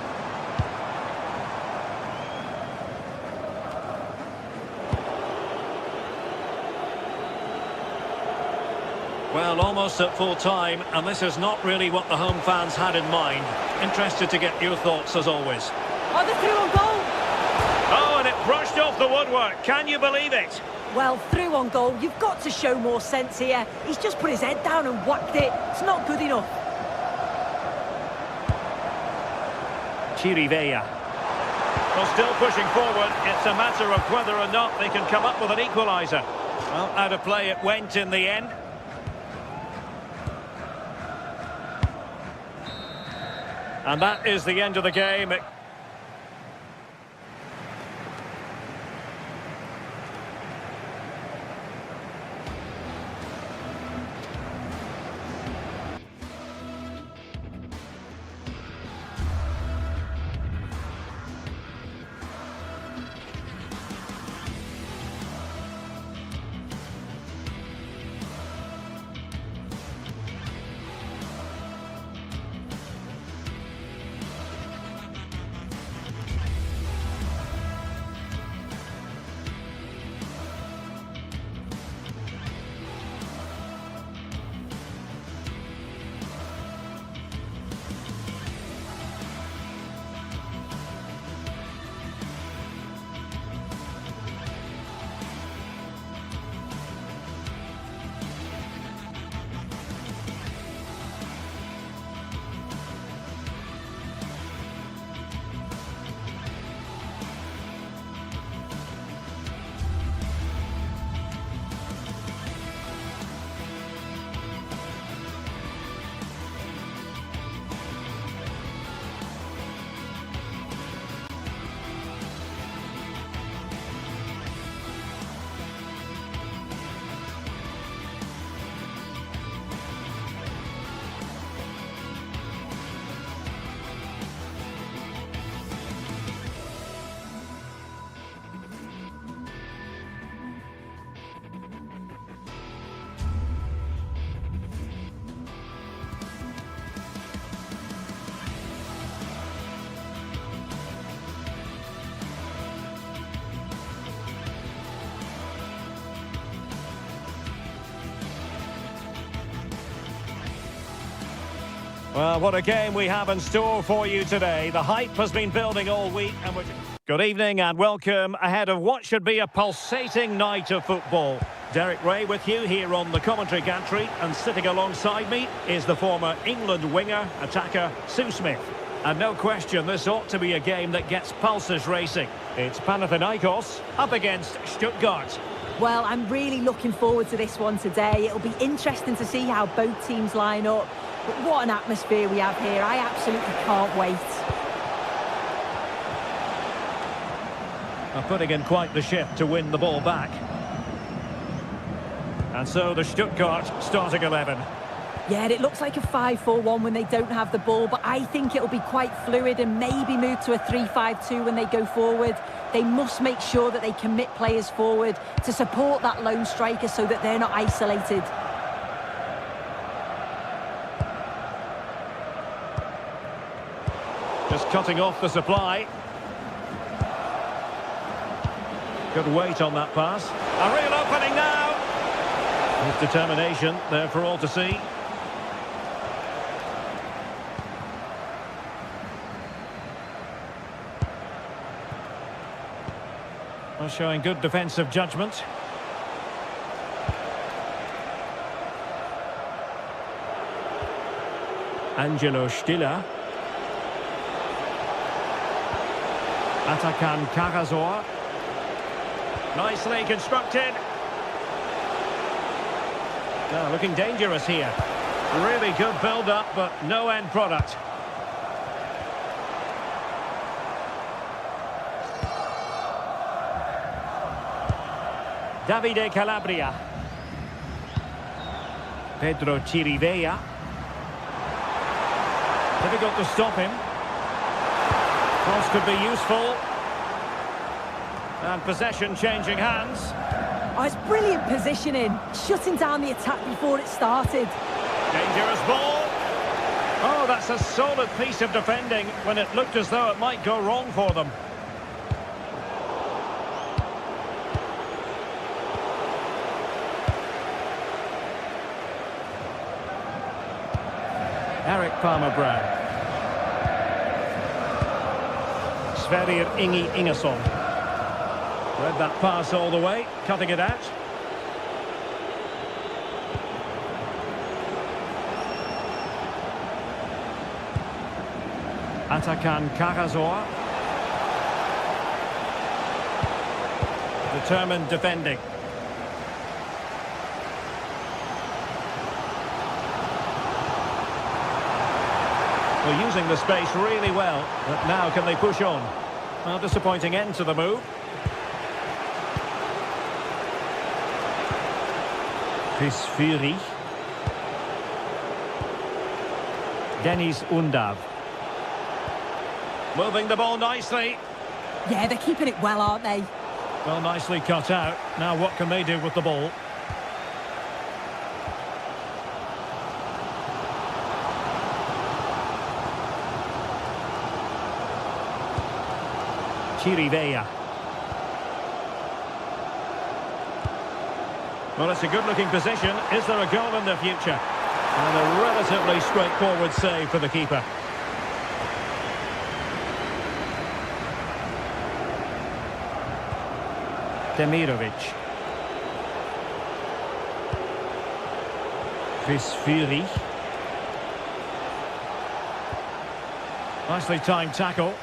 Well, almost at full time, and this is not really what the home fans had in mind. Interested to get your thoughts, as always. Oh, they're through on goal! Oh, and it brushed off the woodwork. Can you believe it? Well, through on goal, you've got to show more sense here. He's just put his head down and whacked it. It's not good enough. Chirivella. Well, still pushing forward. It's a matter of whether or not they can come up with an equaliser. Well, out of play it went in the end. And that is the end of the game. Well, what a game we have in store for you today. The hype has been building all week. And good evening and welcome ahead of what should be a pulsating night of football. Derek Ray with you here on the commentary gantry, and sitting alongside me is the former England winger, attacker, Sue Smith. And no question, this ought to be a game that gets pulses racing. It's Panathinaikos up against Stuttgart. Well, I'm really looking forward to this one today. It'll be interesting to see how both teams line up. But what an atmosphere we have here. I absolutely can't wait. They're putting in quite the shift to win the ball back. And so the Stuttgart starting 11. Yeah, it looks like a 5-4-1 when they don't have the ball, but I think it'll be quite fluid and maybe move to a 3-5-2 when they go forward. They must make sure that they commit players forward to support that lone striker so that they're not isolated. Just cutting off the supply. Good weight on that pass. A real opening now. His determination there for all to see. Well, showing good defensive judgment. Angelo Stiller. Atakan Karazor. Nicely constructed. Now looking dangerous here. Really good build-up, but no end product. Davide Calabria. Pedro Chirivella. Difficult to stop him. Cross could be useful. And possession changing hands. Oh, it's brilliant positioning. Shutting down the attack before it started. Dangerous ball. Oh, that's a solid piece of defending when it looked as though it might go wrong for them. Eric Palmer-Brown. Sverrir Ingi Ingersson. Read that pass all the way, cutting it out. Atakan Karazor. Determined defending. Well, using the space really well, but now can they push on? Well, disappointing end to the move. Chris Fury. Dennis Undav. Moving the ball nicely. Yeah, they're keeping it well, aren't they? Well, nicely cut out. Now what can they do with the ball? Chirivella. Well, it's a good-looking position. Is there a goal in the future? And a relatively straightforward save for the keeper. Demirovic. Chris Fury. Nicely timed tackle.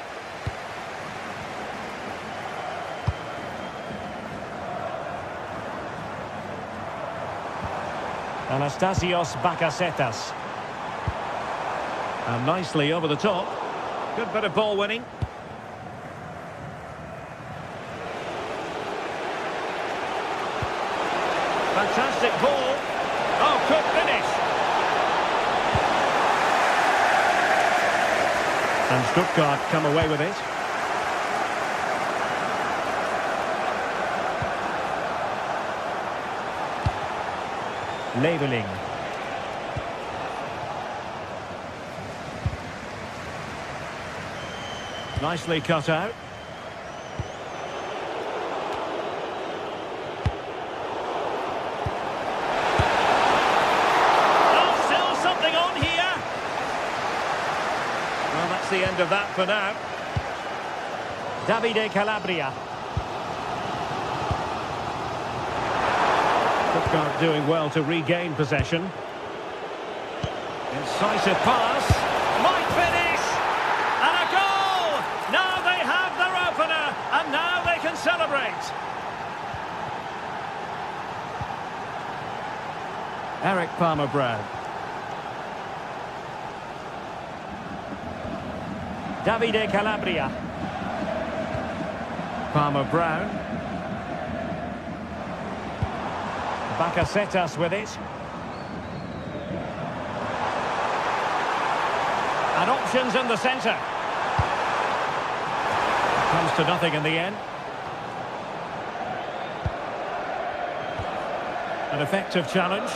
Anastasios Bakasetas. And nicely over the top. Good bit of ball winning. Fantastic ball. Oh, good finish. And Stuttgart come away with it. Leveling. Nicely cut out. Oh, still something on here. Well, that's the end of that for now. Davide Calabria. Stuttgart doing well to regain possession. Incisive pass. Might finish. celebrate. Eric Palmer-Brown. Davide Calabria. Palmer-Brown. Bakasetas with it. And options in the centre. Comes to nothing in the end. An effective challenge.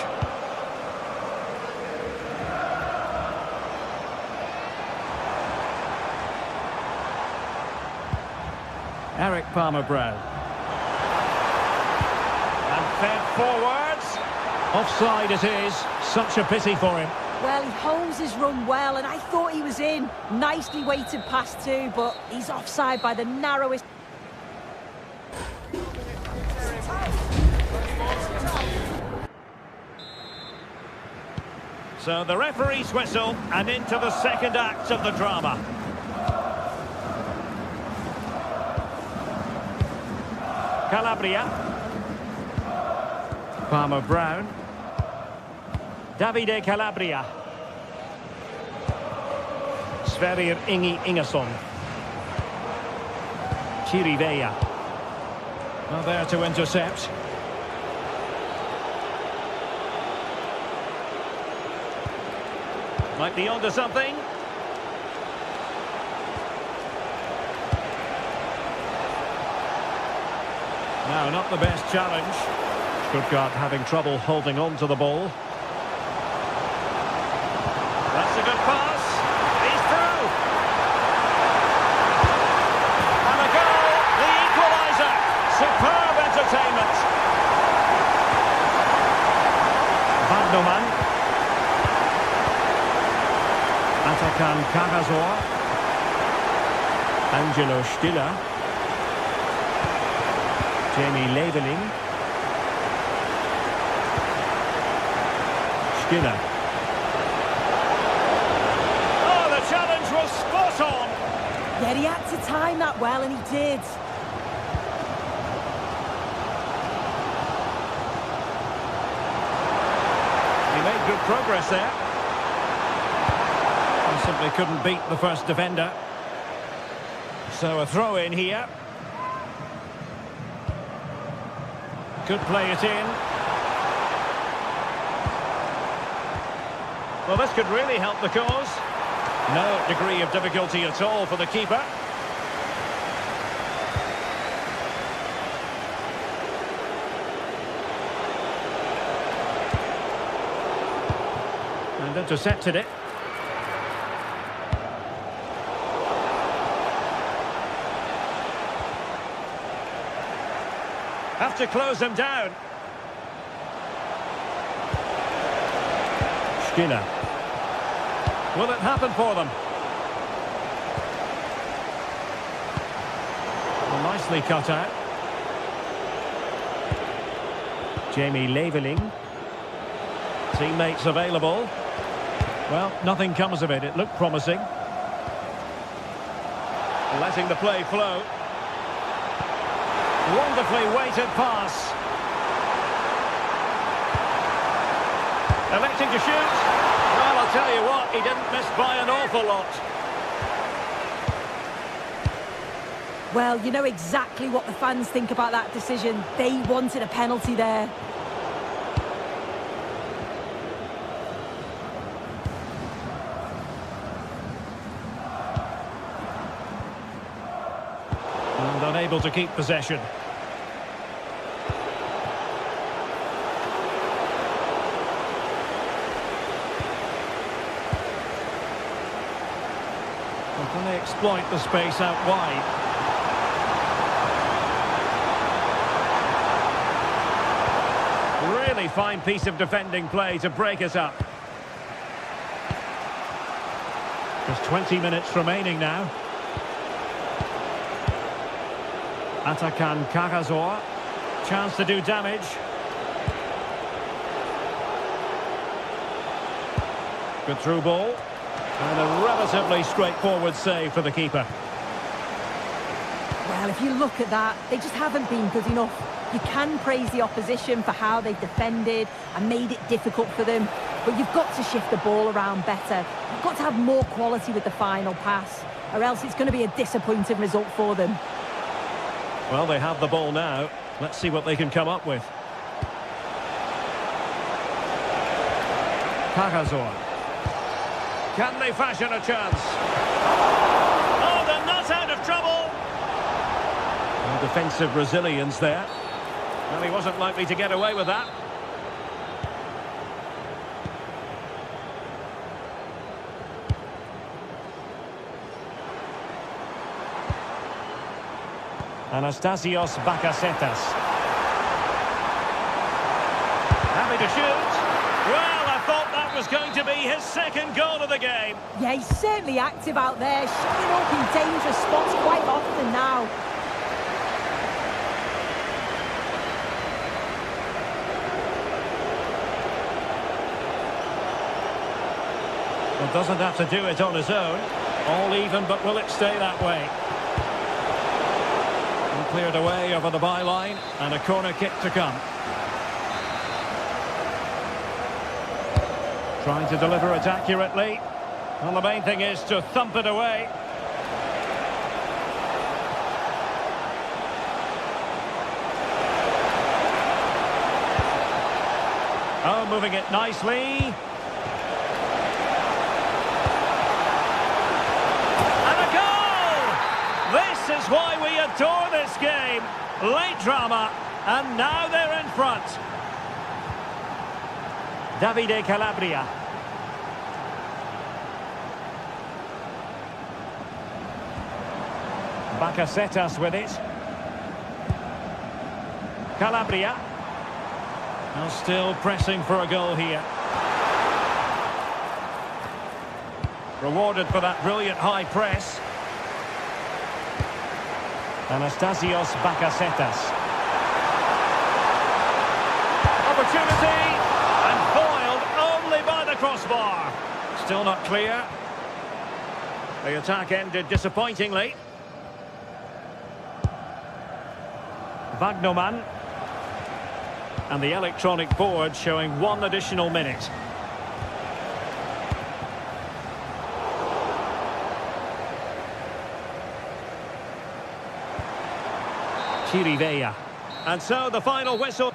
Eric Palmer-Brown. And fed forwards. Offside it is. Such a pity for him. Well, he holds his run well, and I thought he was in. Nicely weighted pass too, but he's offside by the narrowest. So the referee's whistle, and into the second act of the drama. Calabria. Palmer-Brown. Davide Calabria. Sverrir Ingi Ingesson. Chirivella. Well, there to intercept. Might be onto something. No, not the best challenge. Stuttgart having trouble holding on to the ball. That's a good pass. He's through. And a goal, the equaliser. Superb entertainment. Barcelona. Atakan Karasor. Angelo Stiller. Jamie Leveling. Stiller. Oh, the challenge was spot on. Yeah, he had to time that well, and he did. He made good progress there. He simply couldn't beat the first defender. So a throw in here. Could play it in. Well, this could really help the cause. No degree of difficulty at all for the keeper. And intercepted it. Have to close them down. Stiller. Will it happen for them? Well, nicely cut out. Jamie Leveling. Teammates available. Well, nothing comes of it. It looked promising. Letting the play flow. Wonderfully weighted pass. Electing to shoot. Well, I'll tell you what, he didn't miss by an awful lot. Well, you know exactly what the fans think about that decision. They wanted a penalty there. And unable to keep possession. Well, can they exploit the space out wide? Really fine piece of defending play to break us up. There's 20 minutes remaining now. Atakan Karasor. Chance to do damage. Good through ball. And a relatively straightforward save for the keeper. Well, Well, if you look at that, they just haven't been good enough. You can praise the opposition for how they've defended and made it difficult for them, but you've got to shift the ball around better. You've got to have more quality with the final pass, or else it's going to be a disappointing result for them. Well, they have the ball now. Let's see what they can come up with. Pagazor. Can they fashion a chance? Oh, they're not out of trouble. No defensive resilience there. Well, he wasn't likely to get away with that. Anastasios Bakasetas. Happy to shoot. Well, I thought that was going to be his second goal of the game. Yeah, he's certainly active out there, showing up in dangerous spots quite often now. Well, doesn't have to do it on his own. All even, but will it stay that way? And cleared away over the byline, and a corner kick to come. Trying to deliver it accurately. Well, the main thing is to thump it away. Oh, moving it nicely. And a goal! This is why we adore this game. Late drama, and now they're in front. Davide Calabria. Bakasetas with it. Calabria. Now still pressing for a goal here. Rewarded for that brilliant high press. Anastasios Bakasetas. Opportunity. And foiled only by the crossbar. Still not clear. The attack ended disappointingly. Wagnerman. And the electronic board showing one additional minute. Chirivella. And so the final whistle.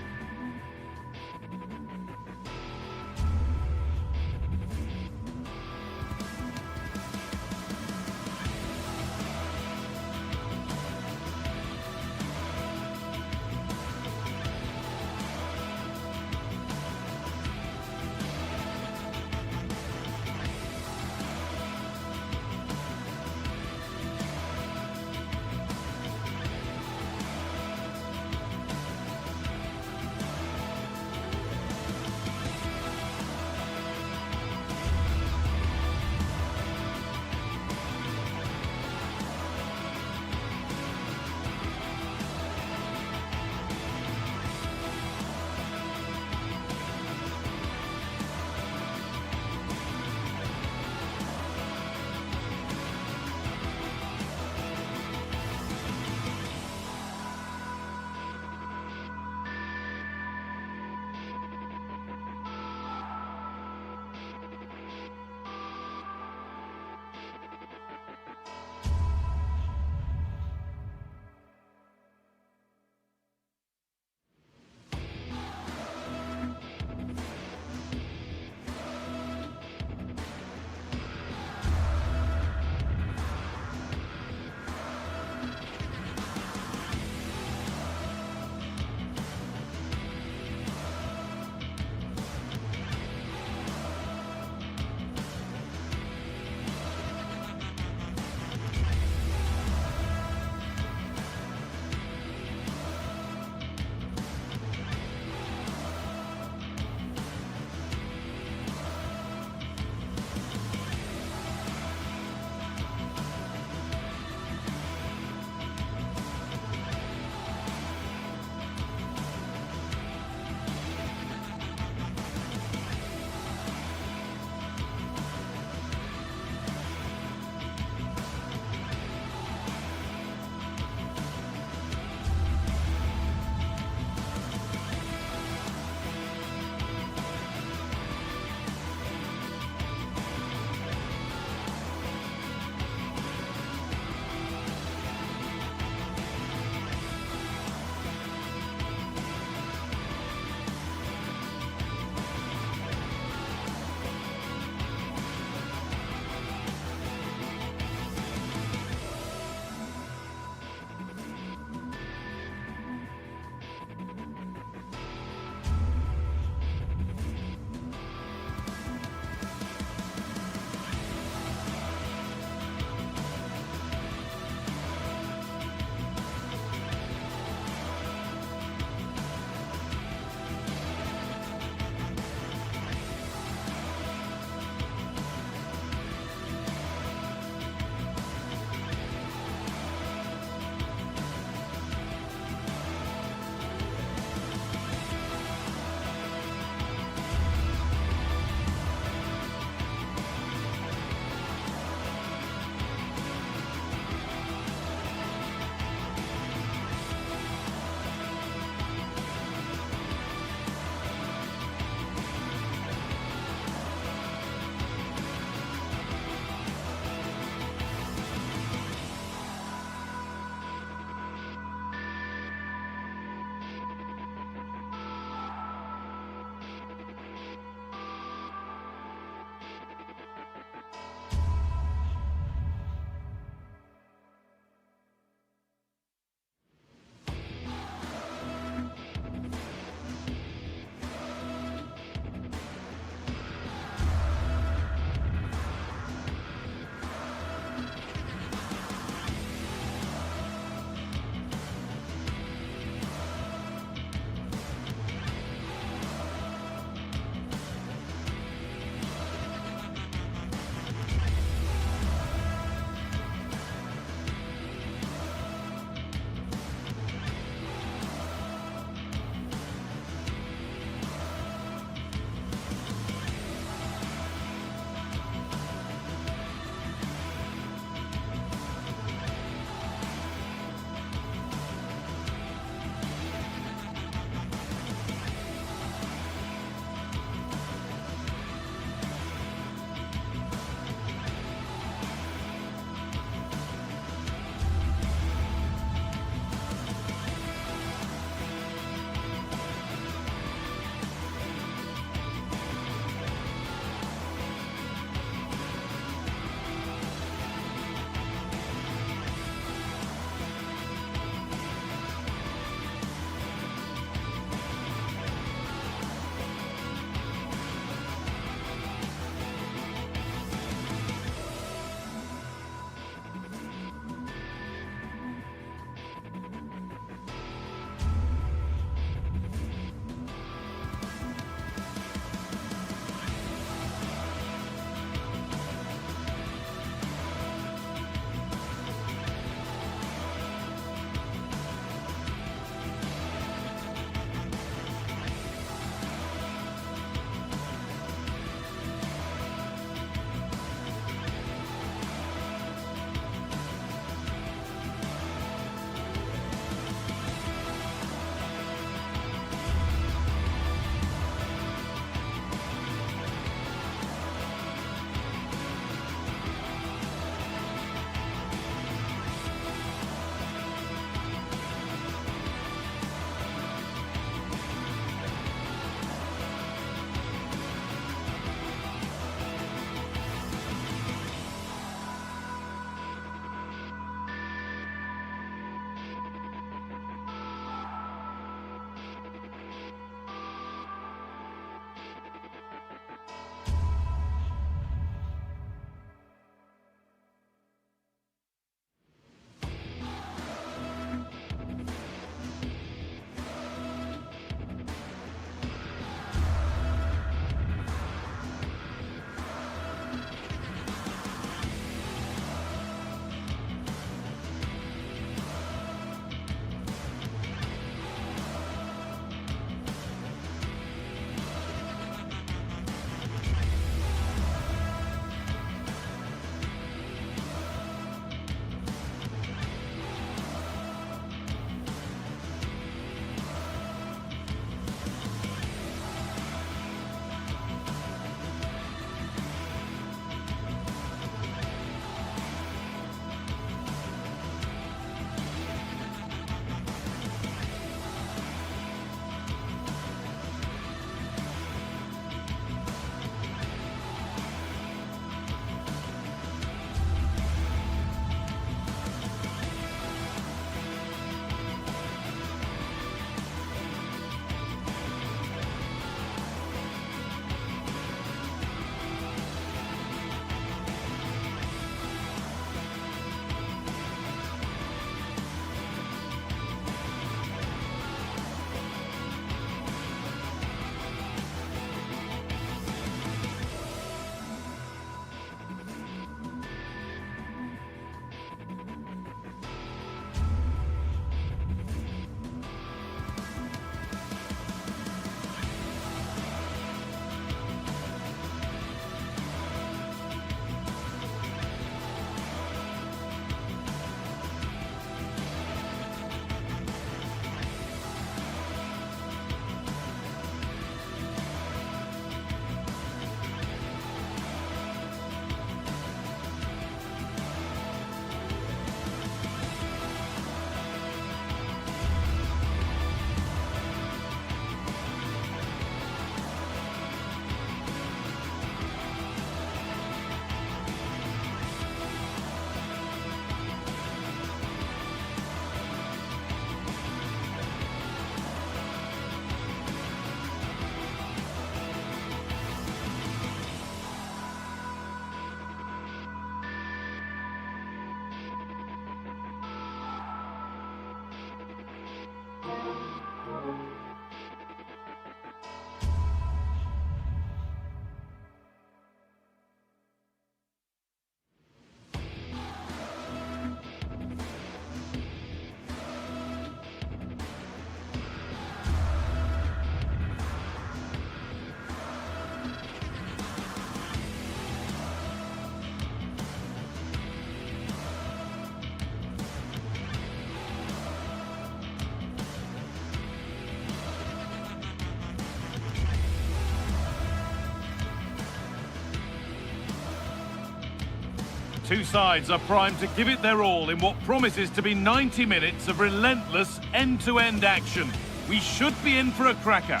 Two sides are primed to give it their all in what promises to be 90 minutes of relentless end-to-end action. We should be in for a cracker.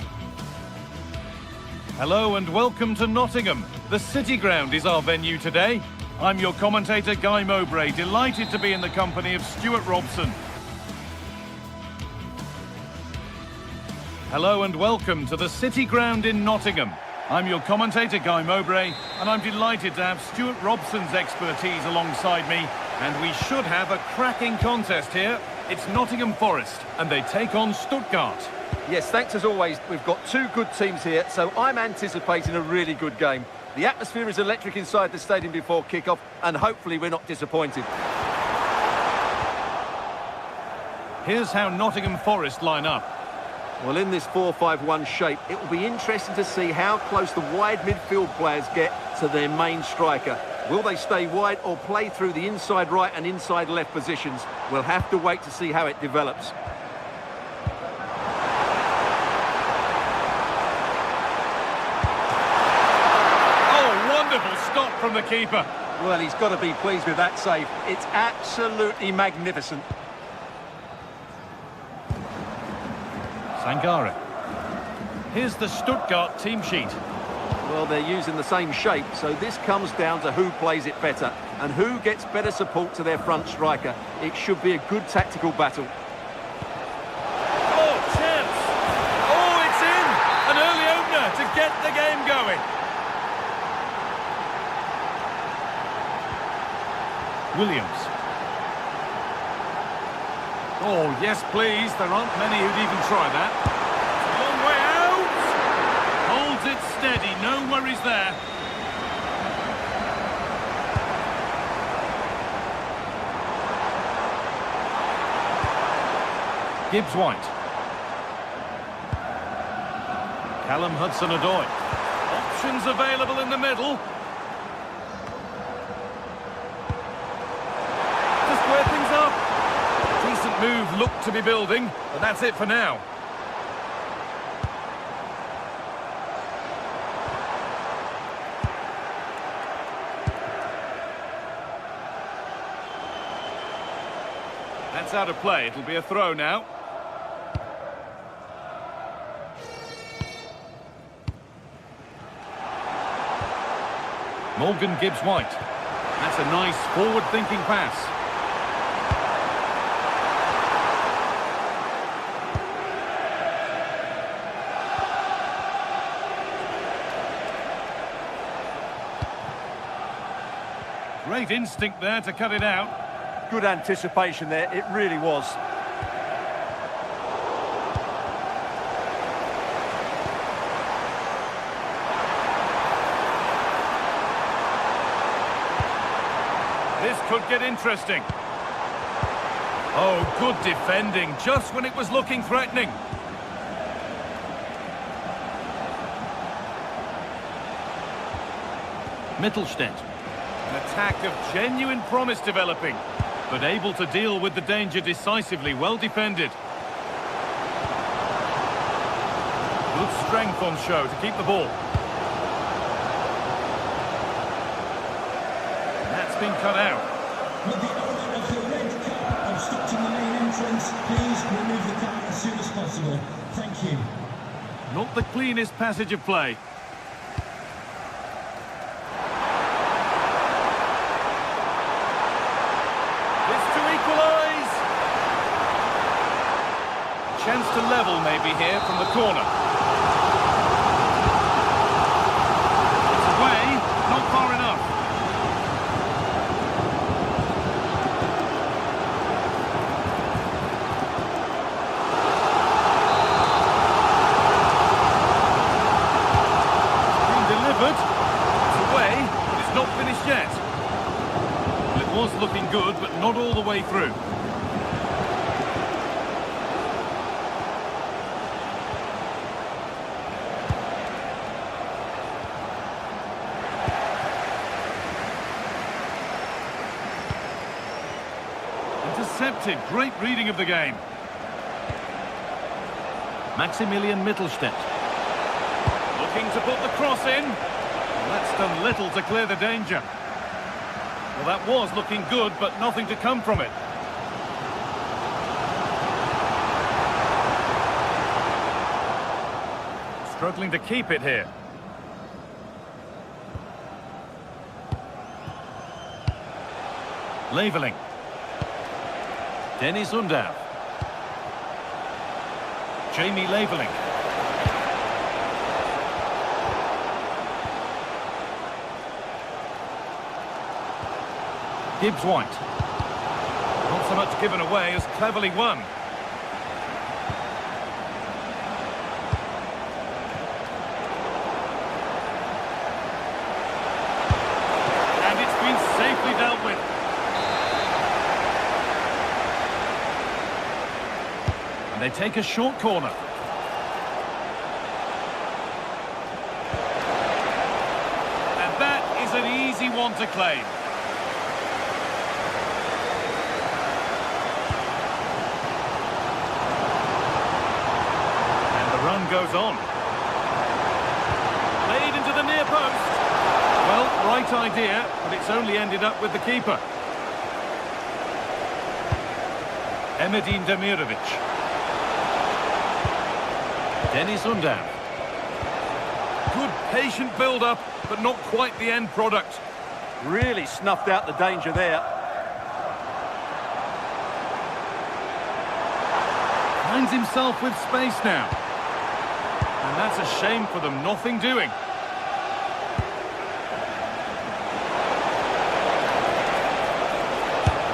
Hello and welcome to Nottingham. The City Ground is our venue today. I'm your commentator, Guy Mowbray, delighted to be in the company of Stuart Robson. Hello and welcome to the City Ground in Nottingham. I'm your commentator, Guy Mowbray, and I'm delighted to have Stuart Robson's expertise alongside me, and we should have a cracking contest here. It's Nottingham Forest, and they take on Stuttgart. Yes, thanks as always. We've got two good teams here, so I'm anticipating a really good game. The atmosphere is electric inside the stadium before kick-off, and hopefully we're not disappointed. Here's how Nottingham Forest line up. Well, in this 4-5-1 shape, it will be interesting to see how close the wide midfield players get to their main striker. Will they stay wide or play through the inside right and inside left positions? We'll have to wait to see how it develops. Oh, wonderful stop from the keeper. Well, he's got to be pleased with that save. It's absolutely magnificent. Sangare. Here's the Stuttgart team sheet. Well, they're using the same shape, so this comes down to who plays it better and who gets better support to their front striker. It should be a good tactical battle. Oh, chance! Oh, it's in! An early opener to get the game going. Williams. Oh, yes, please. There aren't many who'd even try that. It's a long way out. Holds it steady. No worries there. Gibbs-White. Callum Hudson-Odoi. Options available in the middle. To square things up. Decent move looked to be building, but that's it for now. That's out of play. It'll be a throw now. Morgan Gibbs-White. That's a nice forward-thinking pass. Great instinct there to cut it out. Good anticipation there, it really was. This could get interesting. Oh, good defending, just when it was looking threatening. Mittelstädt. An attack of genuine promise developing, but able to deal with the danger decisively, well defended. Good strength on show to keep the ball. That's been cut out. With the owner of the red car obstructing the main entrance, please remove the car as soon as possible. Thank you. Not the cleanest passage of play. Chance to level maybe here from the corner. It's away, not far enough. It's been delivered. It's away, but it's not finished yet. Well, it was looking good, but not all the way through. Intercepted. Great reading of the game. Maximilian Mittelstädt. Looking to put the cross in. Well, that's done little to clear the danger. Well, that was looking good, but nothing to come from it. Struggling to keep it here. Leveling. Dennis Undav. Jamie Leveling. Gibbs White. Not so much given away as cleverly won. And it's been safely dealt with. And they take a short corner. And that is an easy one to claim. Run goes on. Played into the near post. Well, right idea, but it's only ended up with the keeper. Emedin Demirovic. Dennis Undav. Good patient build-up, but not quite the end product. Really snuffed out the danger there. Finds himself with space now. And that's a shame for them, nothing doing.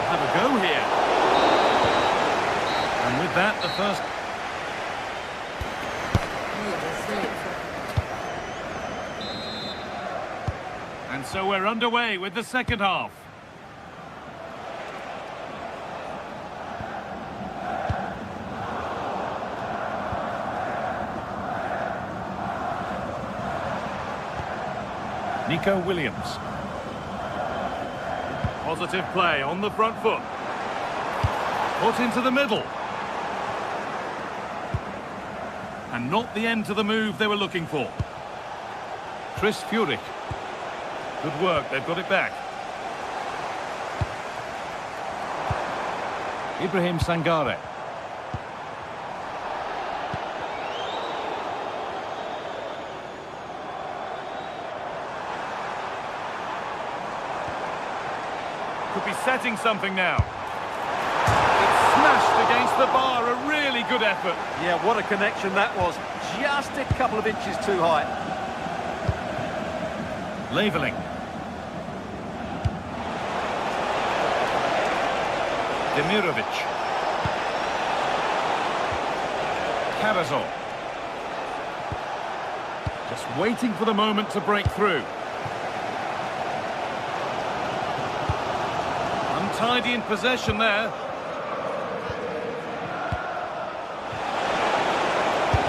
Have a go here. And with that, the first... And so we're underway with the second half. Nico Williams. Positive play on the front foot. Put into the middle. And not the end to the move they were looking for. Chris Furyk. Good work, they've got it back. Ibrahim Sangare. Could be setting something now. It's smashed against the bar, a really good effort. Yeah, what a connection that was. Just a couple of inches too high. Leveling. Demirovic. Karazor. Just waiting for the moment to break through. Untidy in possession there.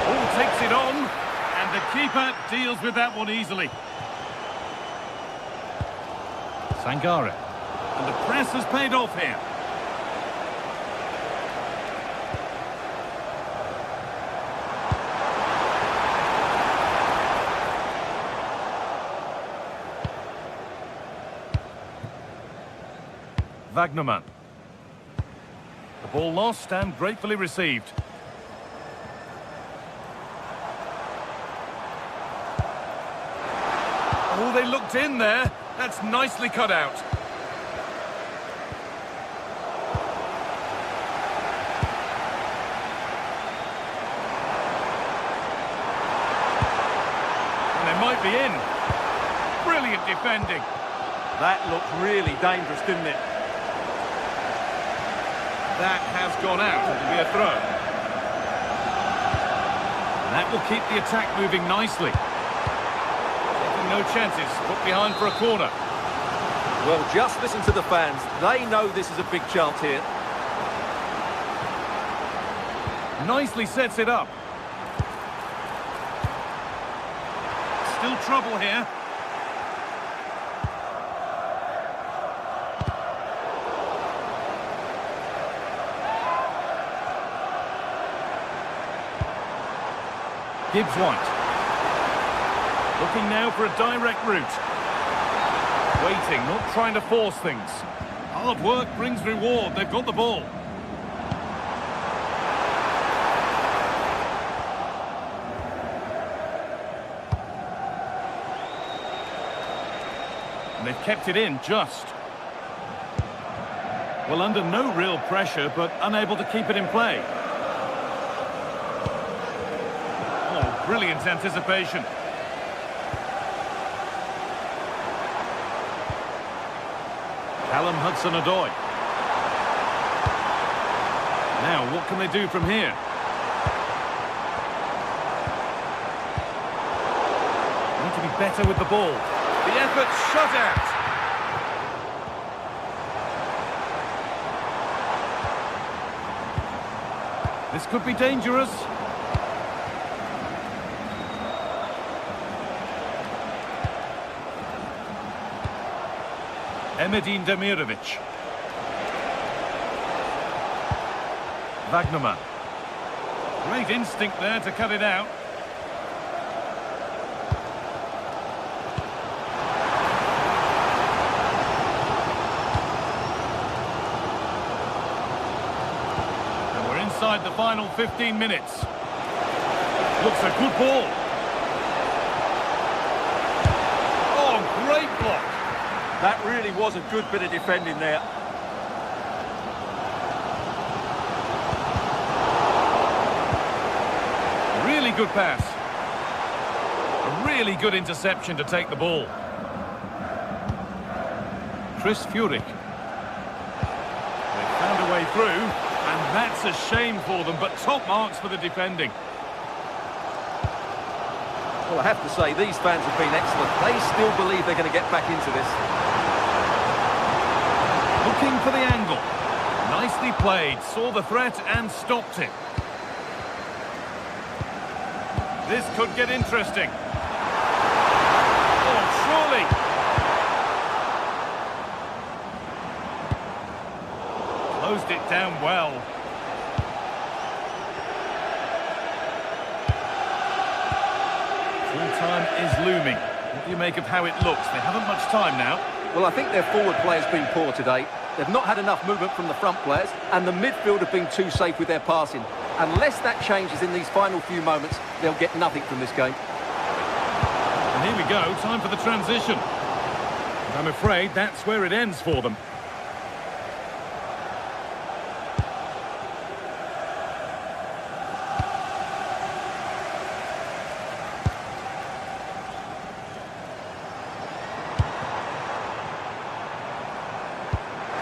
All takes it on, and the keeper deals with that one easily. Sangare. And the press has paid off here. Wagnerman. The ball lost and gratefully received. Oh, they looked in there. That's nicely cut out. And they might be in. Brilliant defending. That looked really dangerous, didn't it? That has gone out. It'll be a throw. And that will keep the attack moving nicely. Taking no chances. Put behind for a corner. Well, just listen to the fans. They know this is a big chance here. Nicely sets it up. Still trouble here. Gibbs White. Looking now for a direct route. Waiting, not trying to force things. Hard work brings reward. They've got the ball. And they've kept it in just. Well, under no real pressure, but unable to keep it in play. Oh, brilliant anticipation. Callum Hudson-Odoi. Now, what can they do from here? Need to be better with the ball. The effort shut out. This could be dangerous. Emedin Demirovic. Wagnerman. Great instinct there to cut it out. And we're inside the final 15 minutes. Looks a good ball. Oh, great block. That really was a good bit of defending there. Really good pass. A really good interception to take the ball. Chris Furyk. They found a way through, and that's a shame for them, but top marks for the defending. Well, I have to say, these fans have been excellent. They still believe they're going to get back into this. Looking for the angle. Nicely played, saw the threat and stopped it. This could get interesting. Oh, surely. Closed it down well. Full time is looming. What do you make of how it looks? They haven't much time now. Well, I think their forward player's been poor today. They've not had enough movement from the front players, and the midfield have been too safe with their passing. Unless that changes in these final few moments, they'll get nothing from this game. And here we go, time for the transition. And I'm afraid that's where it ends for them.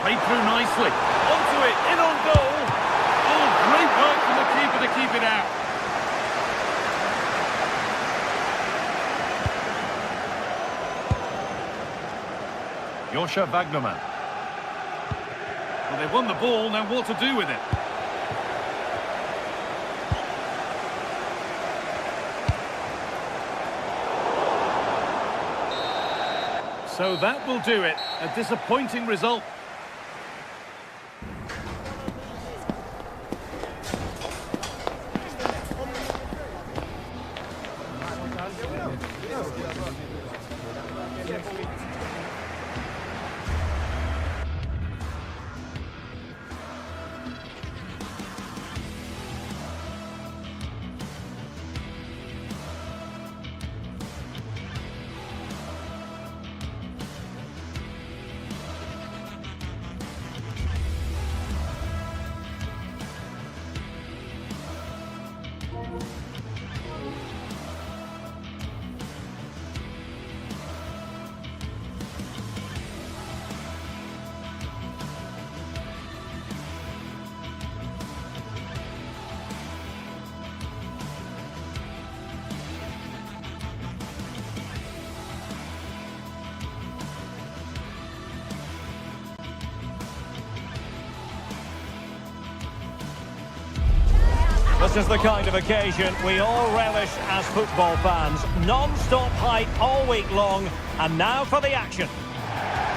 Played through nicely. Onto it, in on goal. Oh, great work from the keeper to keep it out. Joshua Wagnerman. Well, they've won the ball, now what to do with it? So that will do it. A disappointing result. This is the kind of occasion we all relish as football fans. Non-stop hype all week long, and now for the action.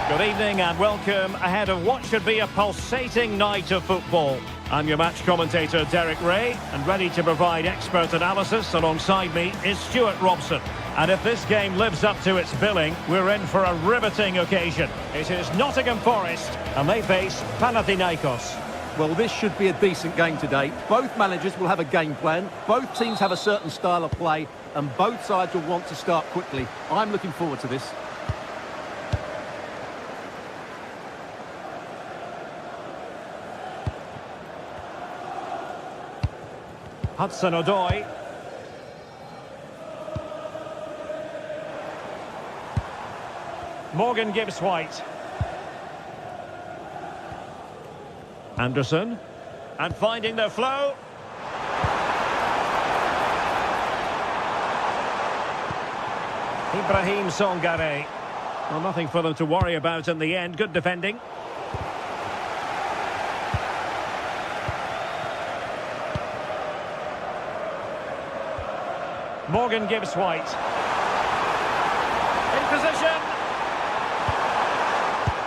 Good evening and welcome ahead of what should be a pulsating night of football. I'm your match commentator Derek Ray, and ready to provide expert analysis alongside me is Stuart Robson. And if this game lives up to its billing, we're in for a riveting occasion. It is Nottingham Forest, and they face Panathinaikos. Well, this should be a decent game today. Both managers will have a game plan. Both teams have a certain style of play, and both sides will want to start quickly. I'm looking forward to this. Hudson-Odoi. Morgan Gibbs-White. Anderson. And finding their flow. Ibrahim Songare. Well, nothing for them to worry about in the end. Good defending. Morgan Gibbs-White. In position.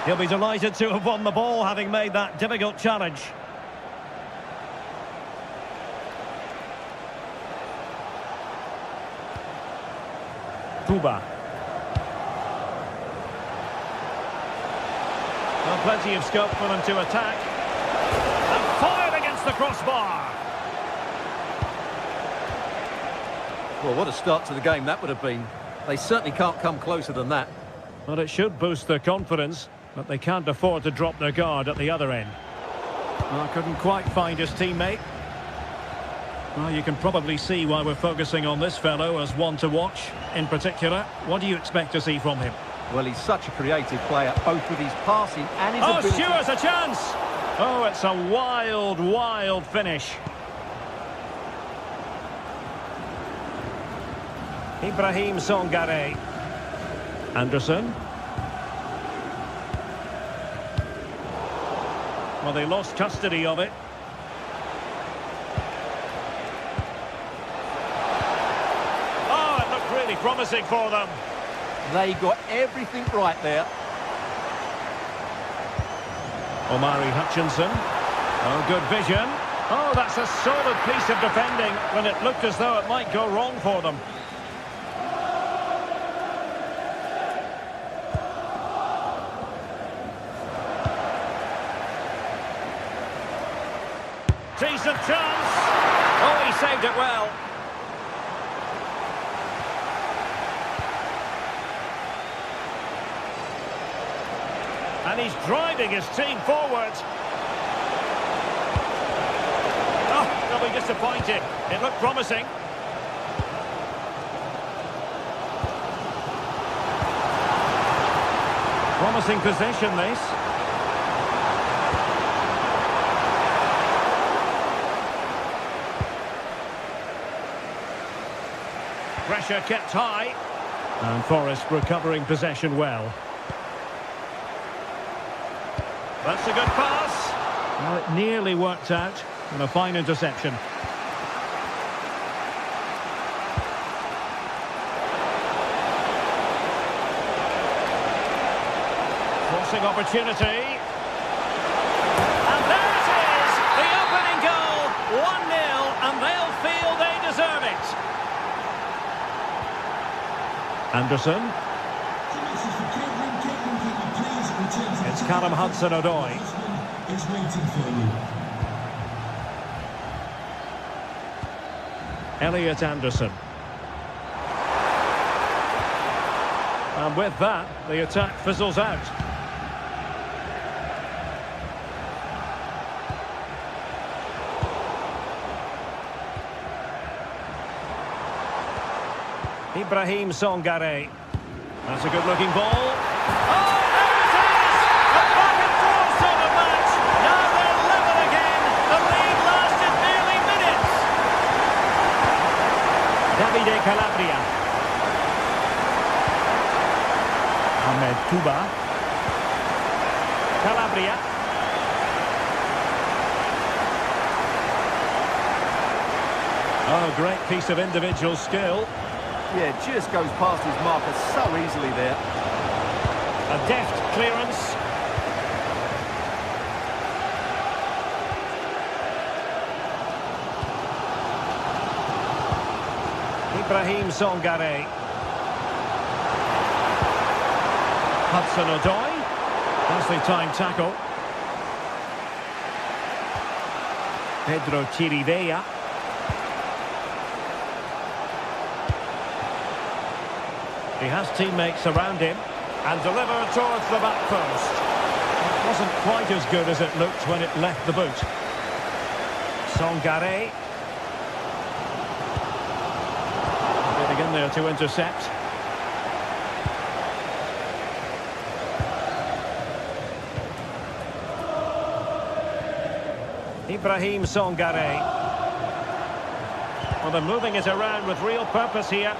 He'll be delighted to have won the ball, having made that difficult challenge. Kuba. Well, plenty of scope for them to attack. And fired against the crossbar. Well, what a start to the game that would have been. They certainly can't come closer than that. Well, it should boost their confidence, but they can't afford to drop their guard at the other end. Well, couldn't quite find his teammate. Well, you can probably see why we're focusing on this fellow as one to watch. In particular, what do you expect to see from him? Well, he's such a creative player, both with his passing and his ability. Stewart's a chance! Oh, it's a wild, wild finish. Ibrahim Songare. Anderson. Well, they lost custody of it. Oh, it looked really promising for them. They got everything right there. Omari Hutchinson. Oh, good vision. Oh, that's a solid piece of defending when it looked as though it might go wrong for them. Decent chance. Oh, he saved it well. And he's driving his team forward. Oh, they'll be disappointed. It looked promising. Promising possession, this. Pressure kept high. And Forest recovering possession well. That's a good pass. Well, it nearly worked out. And a fine interception. Forcing opportunity. And there it is! The opening goal! 1-0, and they'll feel they deserve it. Anderson. It's Callum Hudson-Odoi. It's waiting for you. Elliot Anderson. And with that, the attack fizzles out. Ibrahim Songare. That's a good-looking ball. Oh, there it is! A back-and-forth sort of match. Now they're level again. The lead lasted nearly minutes. Davide Calabria. Ahmed Kuba. Calabria. Oh, great piece of individual skill. Yeah, just goes past his marker so easily there. A deft clearance. Ibrahim Songare. Hudson-Odoi. Nicely timed tackle. Pedro Chirivella. He has teammates around him and delivered towards the back post. It wasn't quite as good as it looked when it left the boot. Songare. Getting in there to intercept. Ibrahim Songare. Well, they're moving it around with real purpose here,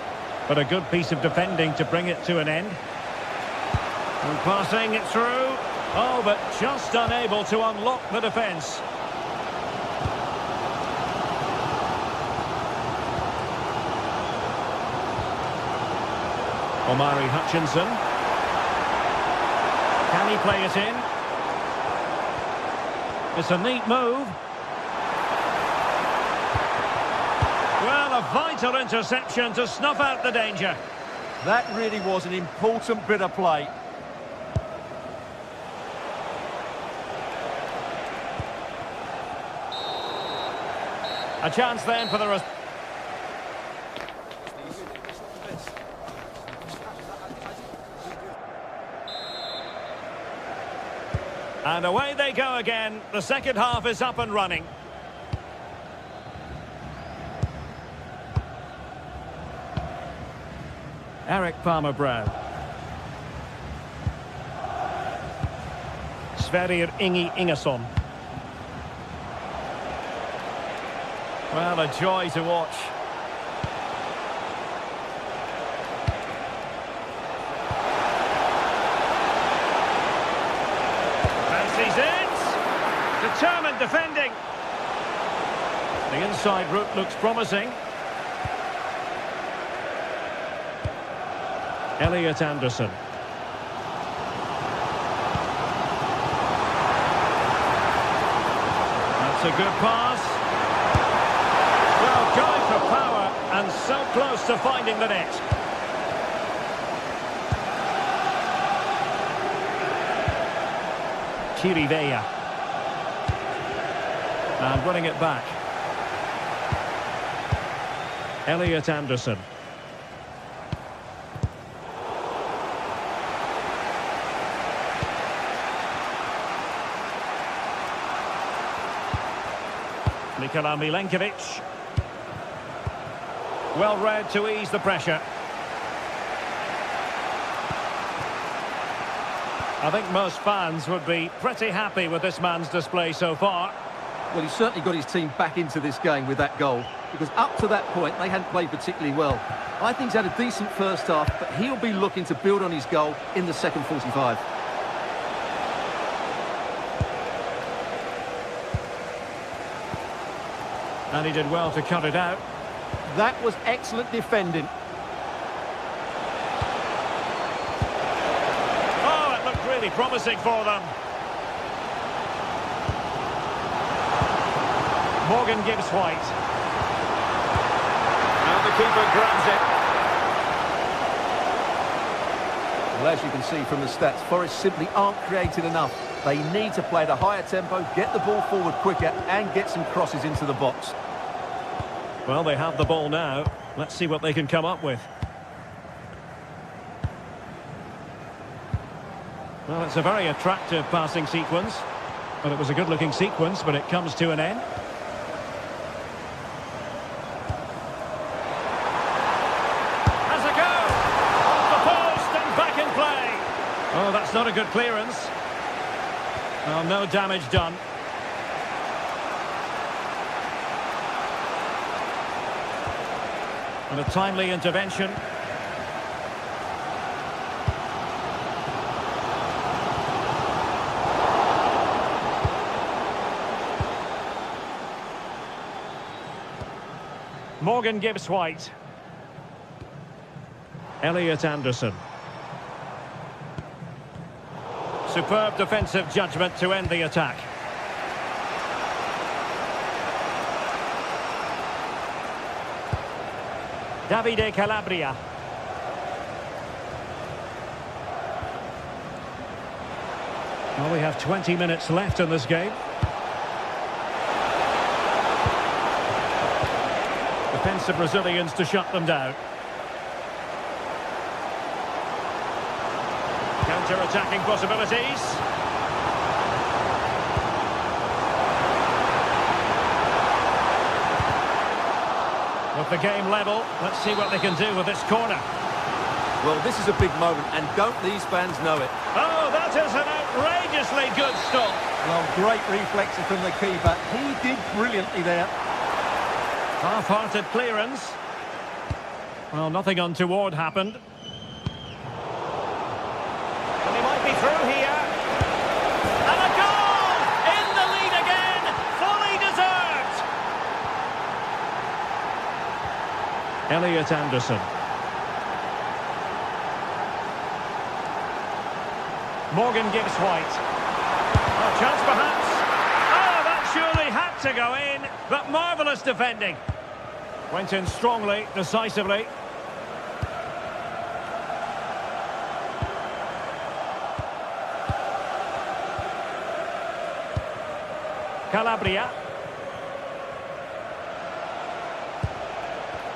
but a good piece of defending to bring it to an end. And passing it through. Oh, but just unable to unlock the defence. Omari Hutchinson. Can he play it in? It's a neat move. Well, a vital interception to snuff out the danger. That really was an important bit of play. A chance then for the rest. And away they go again. The second half is up and running. Eric Palmer-Brown. Sverrir Ingi Ingesson. Well, a joy to watch. Fancies it. Determined defending. The inside route looks promising. Elliot Anderson. That's a good pass. Well, going for power and so close to finding the net. Chirivella. And winning it back. Elliot Anderson. Nikola Milenkovic. Well read to ease the pressure. I think most fans would be pretty happy with this man's display so far. Well, he's certainly got his team back into this game with that goal, because up to that point they hadn't played particularly well. I think he's had a decent first half, but he'll be looking to build on his goal in the second 45. And he did well to cut it out. That was excellent defending. Oh, it looked really promising for them. Morgan Gibbs White. And the keeper grabs it. Well, as you can see from the stats, Forest simply aren't creating enough. They need to play at a higher tempo, get the ball forward quicker and get some crosses into the box. Well, they have the ball now. Let's see what they can come up with. Well, it's a very attractive passing sequence. Well, it was a good-looking sequence, but it comes to an end. Has a go! Off the post and back in play! Oh, that's not a good clearance. Well, no damage done. And a timely intervention. Morgan Gibbs White. Elliot Anderson. Superb defensive judgment to end the attack. Davide Calabria. Well, we have 20 minutes left in this game. Defensive Brazilians to shut them down. Counter-attacking possibilities. With the game level, let's see what they can do with this corner. Well, this is a big moment, and don't these fans know it? Oh, that is an outrageously good stop. Well, great reflexes from the keeper. He did brilliantly there. Half-hearted clearance. Well, nothing untoward happened. And he might be through here. And a goal! In the lead again! Fully deserved! Elliot Anderson. Morgan gives White. A chance perhaps. Oh, that surely had to go in, but marvellous defending. Went in strongly, decisively. Calabria.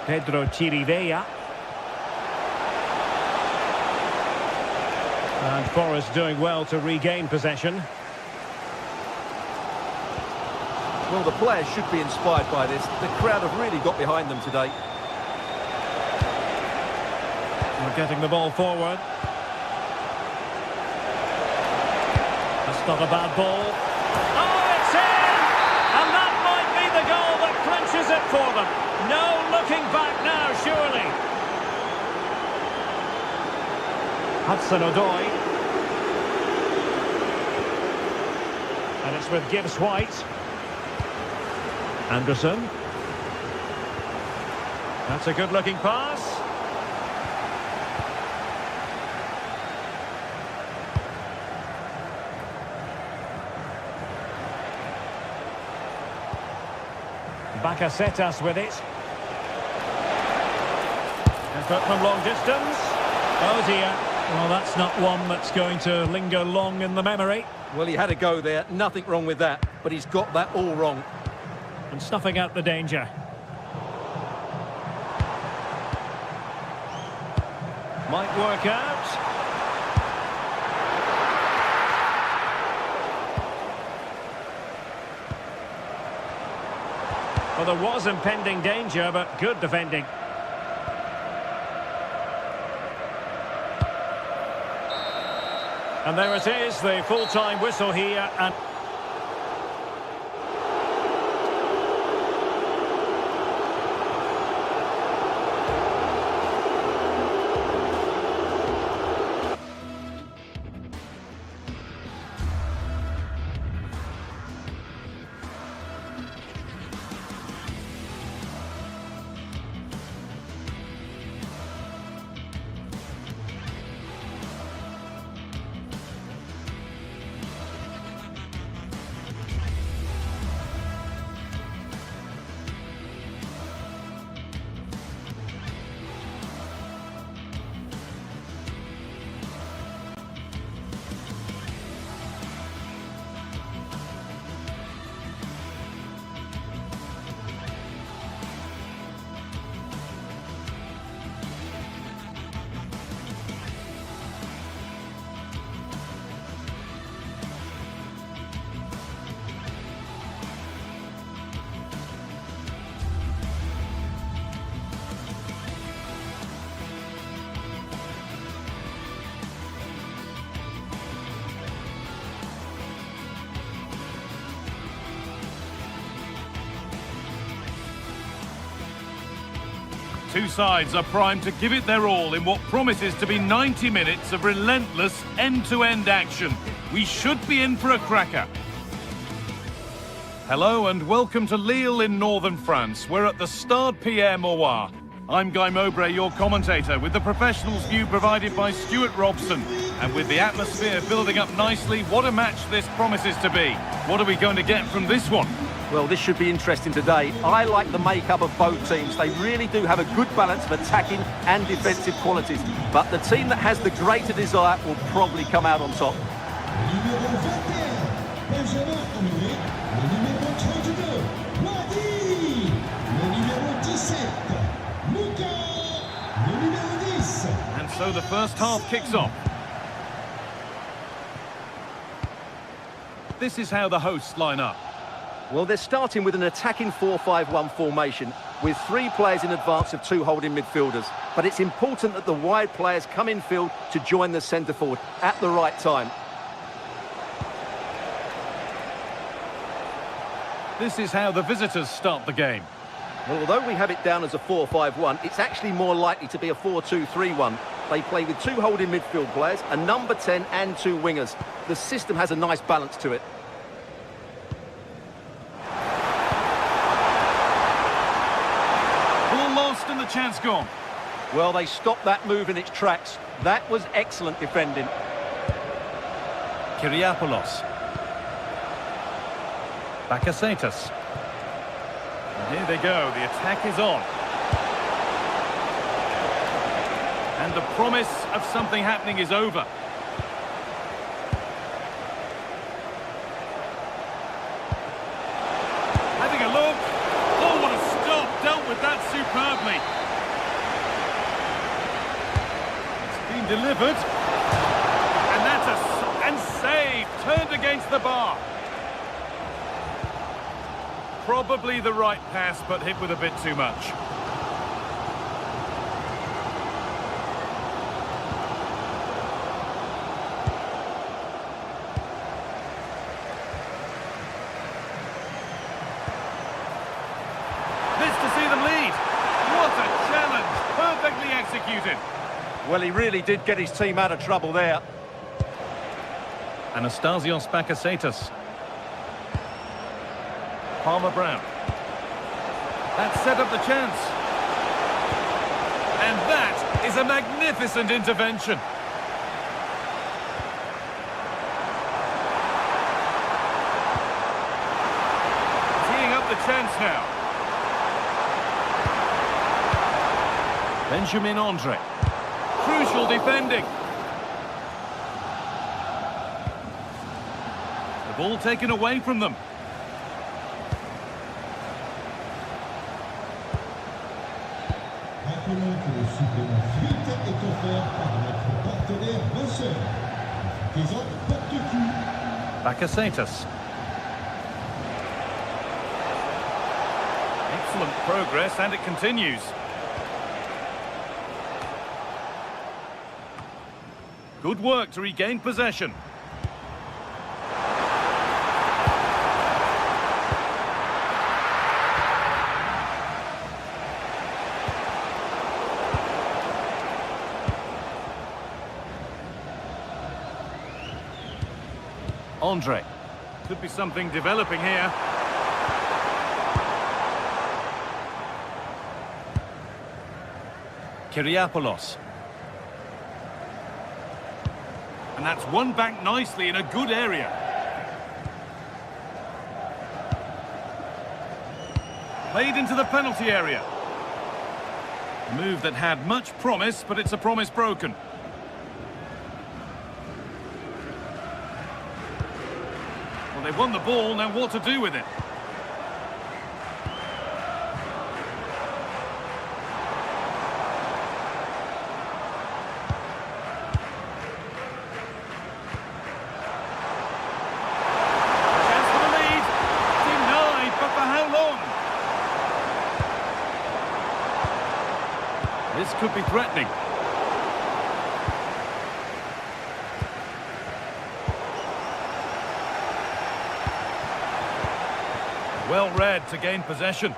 Pedro Chirivella. And Forest doing well to regain possession. Well, the players should be inspired by this. The crowd have really got behind them today. We're getting the ball forward. That's not a bad ball. Oh, it's in! And that might be the goal that clinches it for them. No looking back now, surely. Hudson-Odoi. And it's with Gibbs-White. Anderson. That's a good-looking pass. Bakasetas with it. Effort from long distance. Oh dear. Well, that's not one that's going to linger long in the memory. Well, he had a go there. Nothing wrong with that. But he's got that all wrong. And snuffing out the danger. Might work out. Well, there was impending danger, but good defending. And there it is, the full-time whistle here. And Two sides are primed to give it their all in what promises to be 90 minutes of relentless end-to-end action. We should be in for a cracker. Hello and welcome to Lille in northern France. We're at the Stade Pierre-Mauroy. I'm Guy Mowbray, your commentator, with the professionals' view provided by Stuart Robson. And with the atmosphere building up nicely, what a match this promises to be. What are we going to get from this one? Well, this should be interesting today. I like the makeup of both teams. They really do have a good balance of attacking and defensive qualities. But the team that has the greater desire will probably come out on top. numéro 21, Benjamin Henry. Le numéro 32, Wadi. Le numéro 17, Luca. Le numéro 10. And so the first half kicks off. This is how the hosts line up. Well, they're starting with an attacking 4-5-1 formation with 3 players in advance of 2 holding midfielders. But it's important that the wide players come in field to join the centre forward at the right time. This is how the visitors start the game. Well, although we have it down as a 4-5-1, it's actually more likely to be a 4-2-3-1. They play with 2 holding midfield players, a number 10 and 2 wingers. The system has a nice balance to it. Ball lost and the chance gone. Well, they stopped that move in its tracks. That was excellent defending. Kyriapoulos. Bakasetas. And here they go, the attack is on. And the promise of something happening is over. Having a look. Oh, what a stop. Dealt with that superbly. It's been delivered. And that's and saved. Turned against the bar. Probably the right pass, but hit with a bit too much. Executed. Well, he really did get his team out of trouble there. Anastasios Bakasetas. Palmer Brown. That set up the chance. And that is a magnificent intervention. Teeing up the chance now. Benjamin Andre. Crucial defending. The ball taken away from them. Rappelons que le supplément fuite est offert par notre partenaire Bosseur. Présente porte-cul. Bakasetas. Excellent progress, and it continues. Good work to regain possession. Andre. Could be something developing here. Kyriapoulos. And that's won back nicely in a good area. Played into the penalty area. A move that had much promise, but it's a promise broken. Well, they've won the ball, now what to do with it? This could be threatening. Well read to gain possession.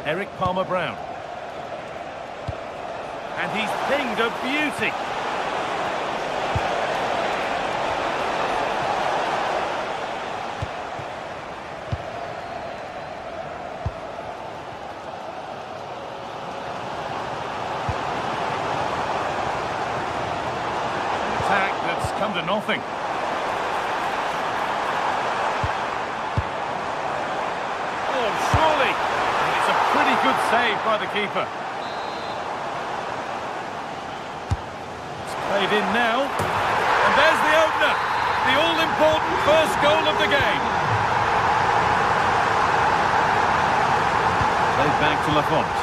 Eric Palmer Brown. And he's pinged a beauty. Come to nothing. Oh, surely. It's a pretty good save by the keeper. It's played in now. And there's the opener. The all-important first goal of the game. Played back to Lafont.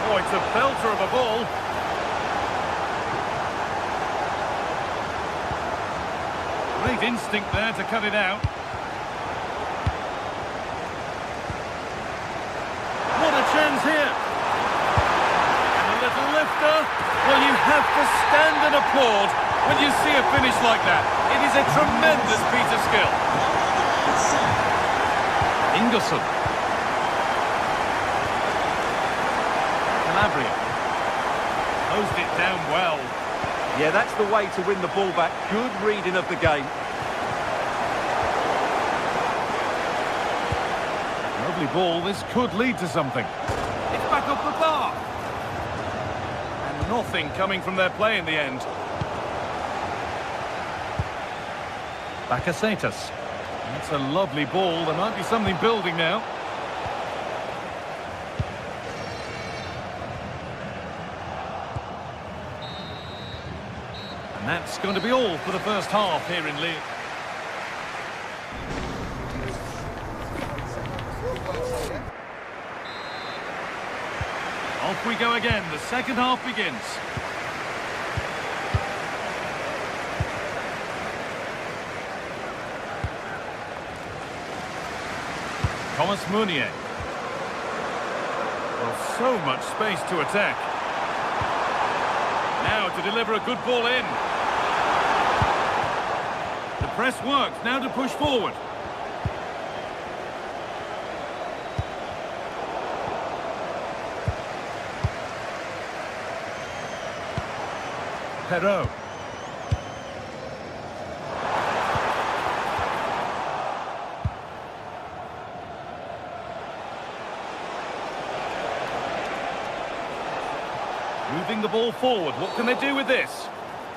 Oh, it's a belter of a ball. Great instinct there to cut it out. What a chance here. And a little lifter. Well, you have to stand and applaud when you see a finish like that. It is a tremendous piece of skill. Ingerson. Calabria. Closed it down well. Yeah, that's the way to win the ball back. Good reading of the game. Lovely ball. This could lead to something. It's back up the bar. And nothing coming from their play in the end. Bakasetas. That's a lovely ball. There might be something building now. And that's going to be all for the first half here in League. Off we go again. The second half begins. Thomas Meunier. Well, so much space to attack. Now to deliver a good ball in. The press works. Now to push forward. Perot. Moving the ball forward. What can they do with this?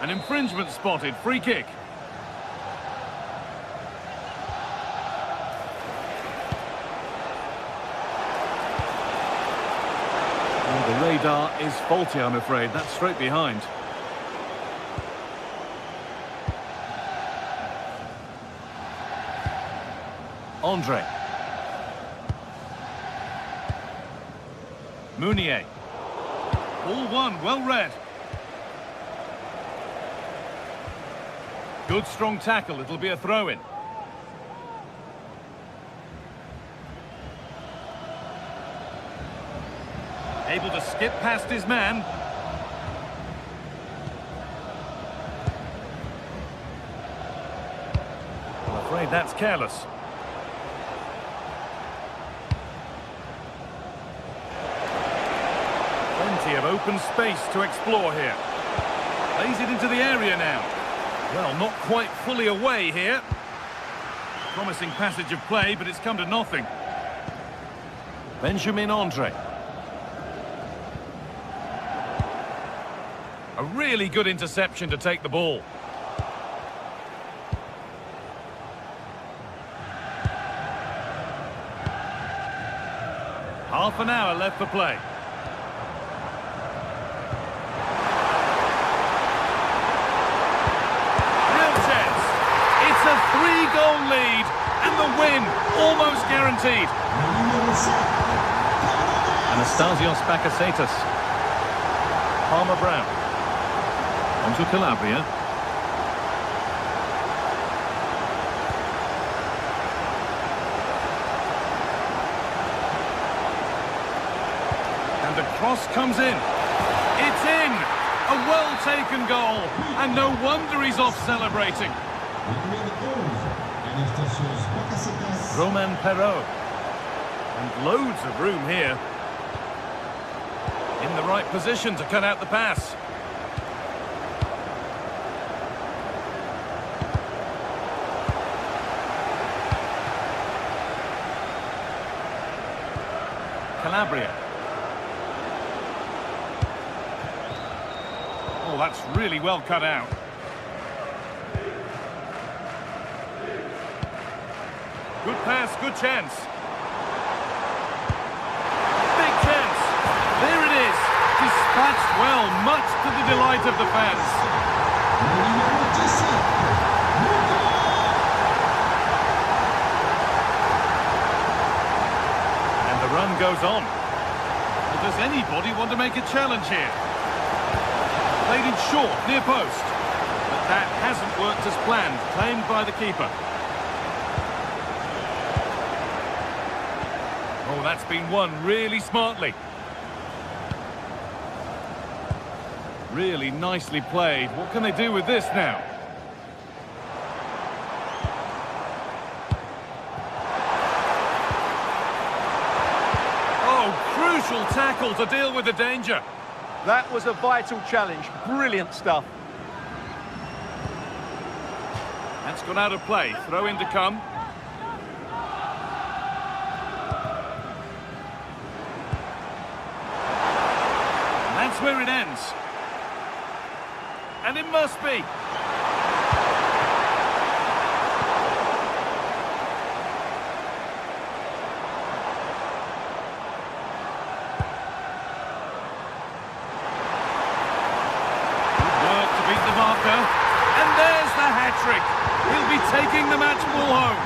An infringement spotted. Free kick. Oh, the radar is faulty, I'm afraid. That's straight behind. Andre. Meunier. Ball one, well read. Good strong tackle, it'll be a throw-in. Able to skip past his man. I'm afraid that's careless. Plenty of open space to explore here. Plays it into the area now. Well, not quite fully away here. Promising passage of play, but it's come to nothing. Benjamin Andre. A really good interception to take the ball. Half an hour left for play. A 3-goal lead and the win almost guaranteed. Anastasios Bakasetas. Palmer Brown. Onto Calabria. And the cross comes in. It's in! A well-taken goal. And no wonder he's off celebrating. Roman Perot. And loads of room here. In the right position to cut out the pass. Calabria. Oh, that's really well cut out. Good pass, good chance. Big chance. There it is. Dispatched well, much to the delight of the fans. And the run goes on. But does anybody want to make a challenge here? Played in short, near post. But that hasn't worked as planned, claimed by the keeper. Oh, that's been won really smartly. Really nicely played. What can they do with this now? Oh, crucial tackle to deal with the danger. That was a vital challenge. Brilliant stuff. That's gone out of play. Throw in to come. And that's where it ends. And it must be. And there's the hat-trick. He'll be taking the match ball home.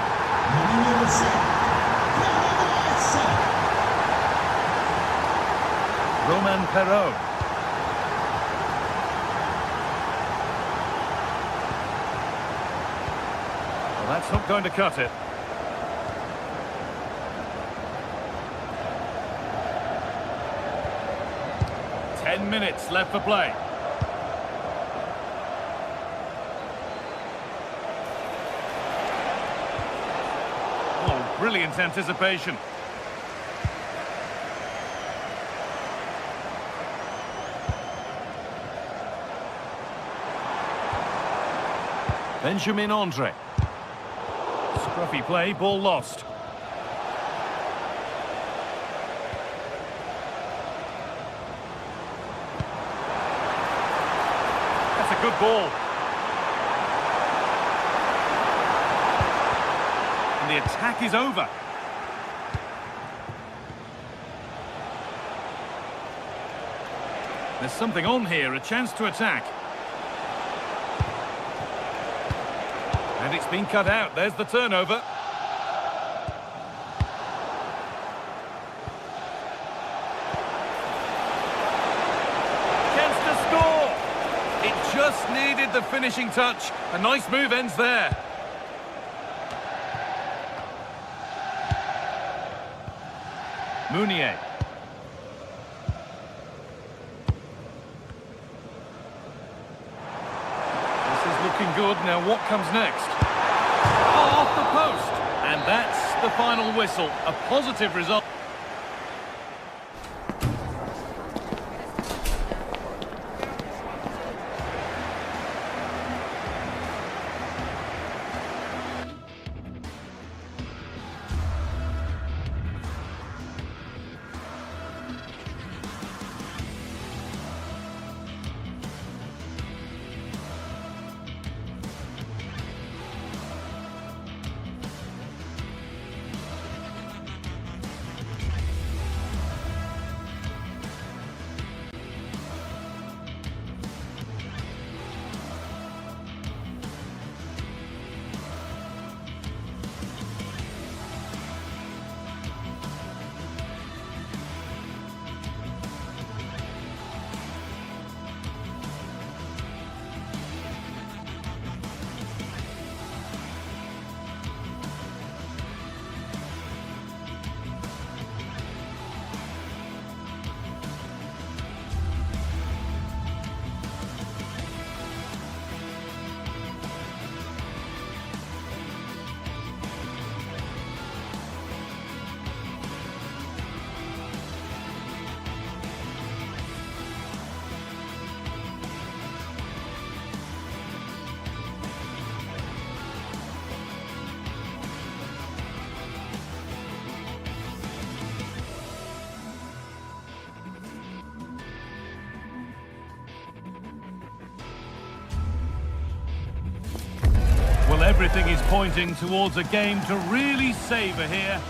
Roman Perrault. Well, that's not going to cut it. Ten minutes left for play. Brilliant anticipation. Benjamin Andre. Scruffy play, ball lost. That's a good ball. The attack is over. There's something on here, a chance to attack. And it's been cut out. There's the turnover. Chance to score. It just needed the finishing touch. A nice move ends there. Mounier. This is looking good. Now what comes next? Oh, off the post. And that's the final whistle. A positive result. Everything is pointing towards a game to really savour here.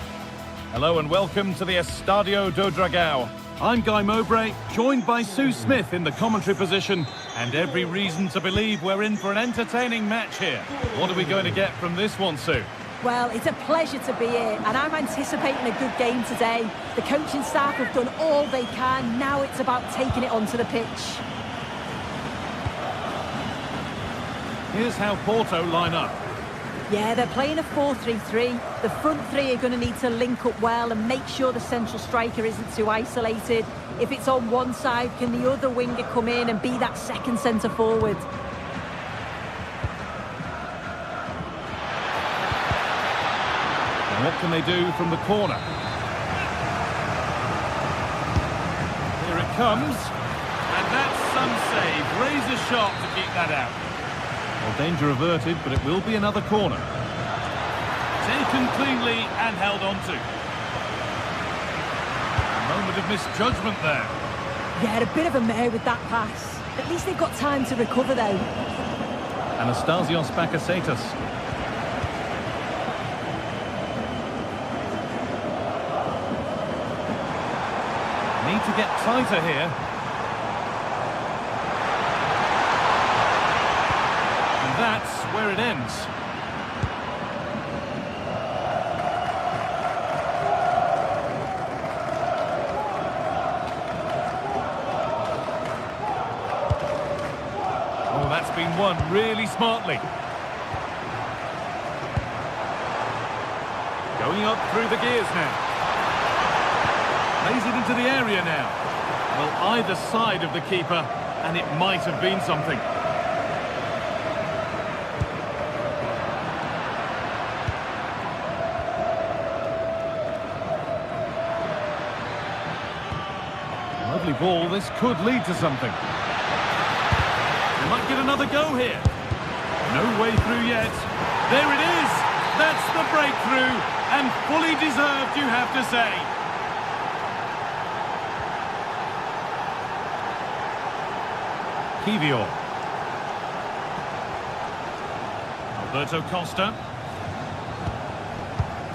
Hello and welcome to the Estadio do Dragão. I'm Guy Mowbray, joined by Sue Smith in the commentary position, and every reason to believe we're in for an entertaining match here. What are we going to get from this one, Sue? Well, it's a pleasure to be here, and I'm anticipating a good game today. The coaching staff have done all they can. Now it's about taking it onto the pitch. Here's how Porto line up. Yeah, they're playing a 4-3-3. The front three are going to need to link up well and make sure the central striker isn't too isolated. If it's on one side, can the other winger come in and be that second centre forward? And what can they do from the corner? Here it comes. And that's some save. Razor sharp to keep that out. Well, danger averted, but it will be another corner. Taken cleanly and held on to. A moment of misjudgment there. Yeah, a bit of a mare with that pass. At least they've got time to recover, though. Anastasios Bakasetas. Need to get tighter here. And that's where it ends. Oh, that's been won really smartly. Going up through the gears now. Plays it into the area now. Well, either side of the keeper, and it might have been something. Lovely ball, this could lead to something. They might get another go here. No way through yet. There it is! That's the breakthrough, and fully deserved, you have to say. Kivior. Alberto Costa.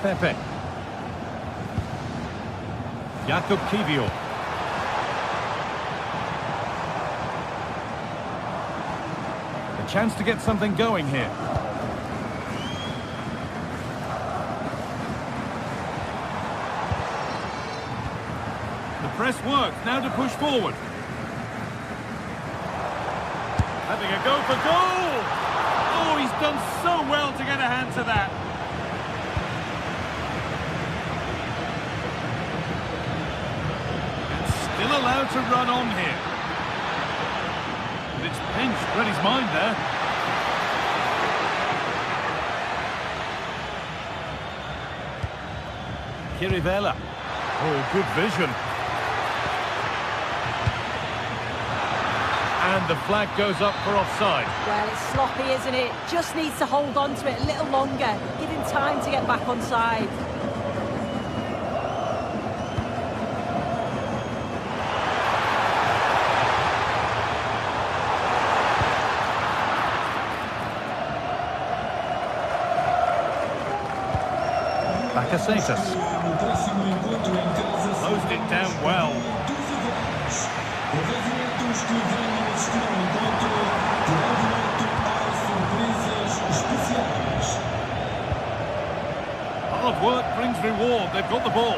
Pepe. Jakub Kivior. A chance to get something going here. The press works, now to push forward. Having a go for goal! Oh, he's done so well to get a hand to that. And still allowed to run on here. But it's pinched, read his mind there. Kirivella. Oh, good vision. And the flag goes up for offside. Well, it's sloppy, isn't it? Just needs to hold on to it a little longer. Give him time to get back onside. Bakasetas. Closed it down well. Hard work brings reward. They've got the ball.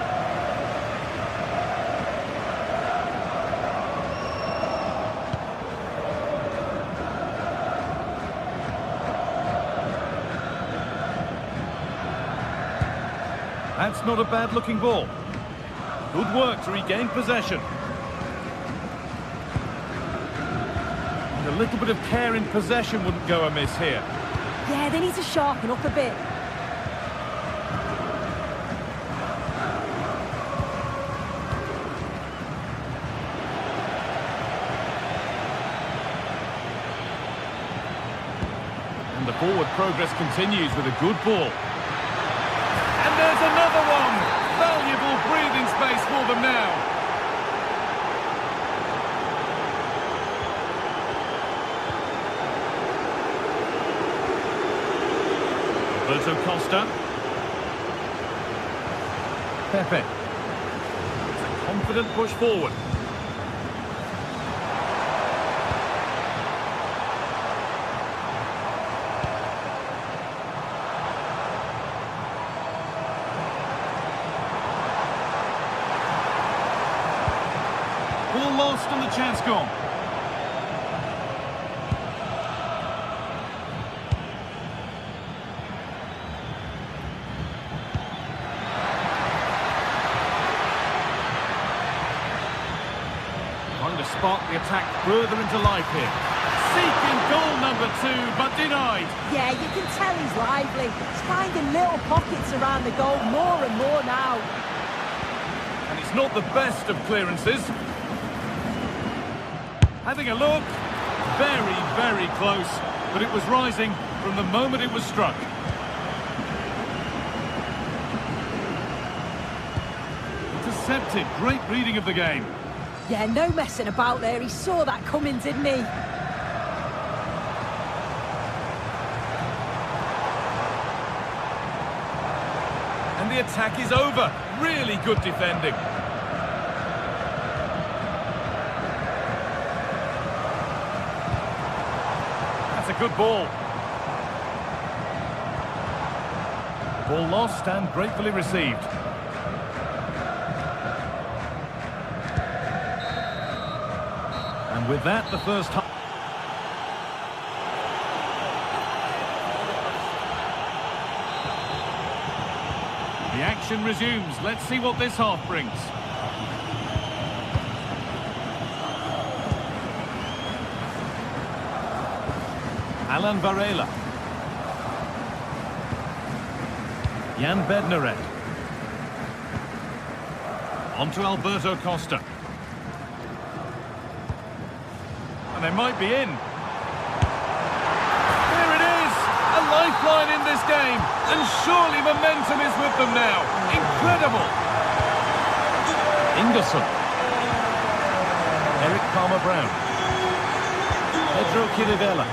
That's not a bad-looking ball. Good work to regain possession. And a little bit of care in possession wouldn't go amiss here. Yeah, they need to sharpen up a bit. And the forward progress continues with a good ball. And there's another one! Valuable breathing space for them now. Alberto Costa. Pepe. It's a confident push forward. Ball lost and the chance gone. Trying to spark the attack further into life here. Seeking goal number 2, but denied. Yeah, you can tell he's lively. He's finding little pockets around the goal more and more now. And it's not the best of clearances. Having a look. Very, very close. But it was rising from the moment it was struck. Intercepted. Great reading of the game. Yeah, no messing about there. He saw that coming, didn't he? And the attack is over. Really good defending. That's a good ball. Ball lost and gratefully received. And with that, the first half. The action resumes. Let's see what this half brings. Alan Varela. Jan Bednarek. On to Alberto Costa. And they might be in. There it is! A lifeline in this game. And surely momentum is with them now. Incredible! Ingerson. Eric Palmer-Brown. Pedro Chirivella.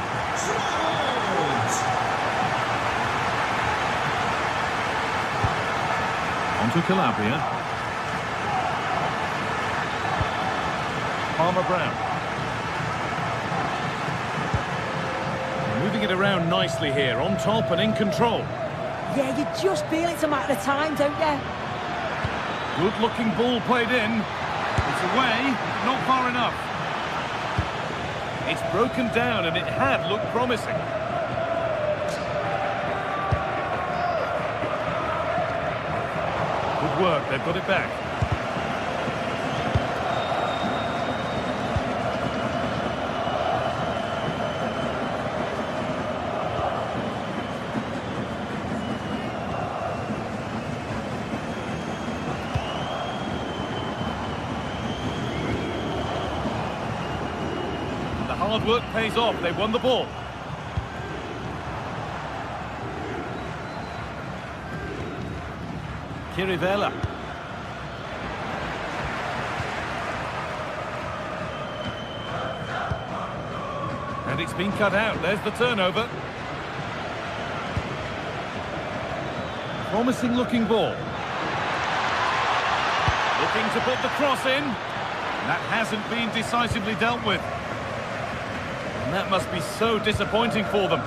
On to Calabria. Palmer-Brown. Moving it around nicely here, on top and in control. Yeah, you just feel it's a matter of time, don't you? Good-looking ball played in. It's away, not far enough. It's broken down and it had looked promising. Good work, they've got it back. Hard work pays off. They won the ball. Chirivella. And it's been cut out. There's the turnover. Promising looking ball. Looking to put the cross in. That hasn't been decisively dealt with. And that must be so disappointing for them.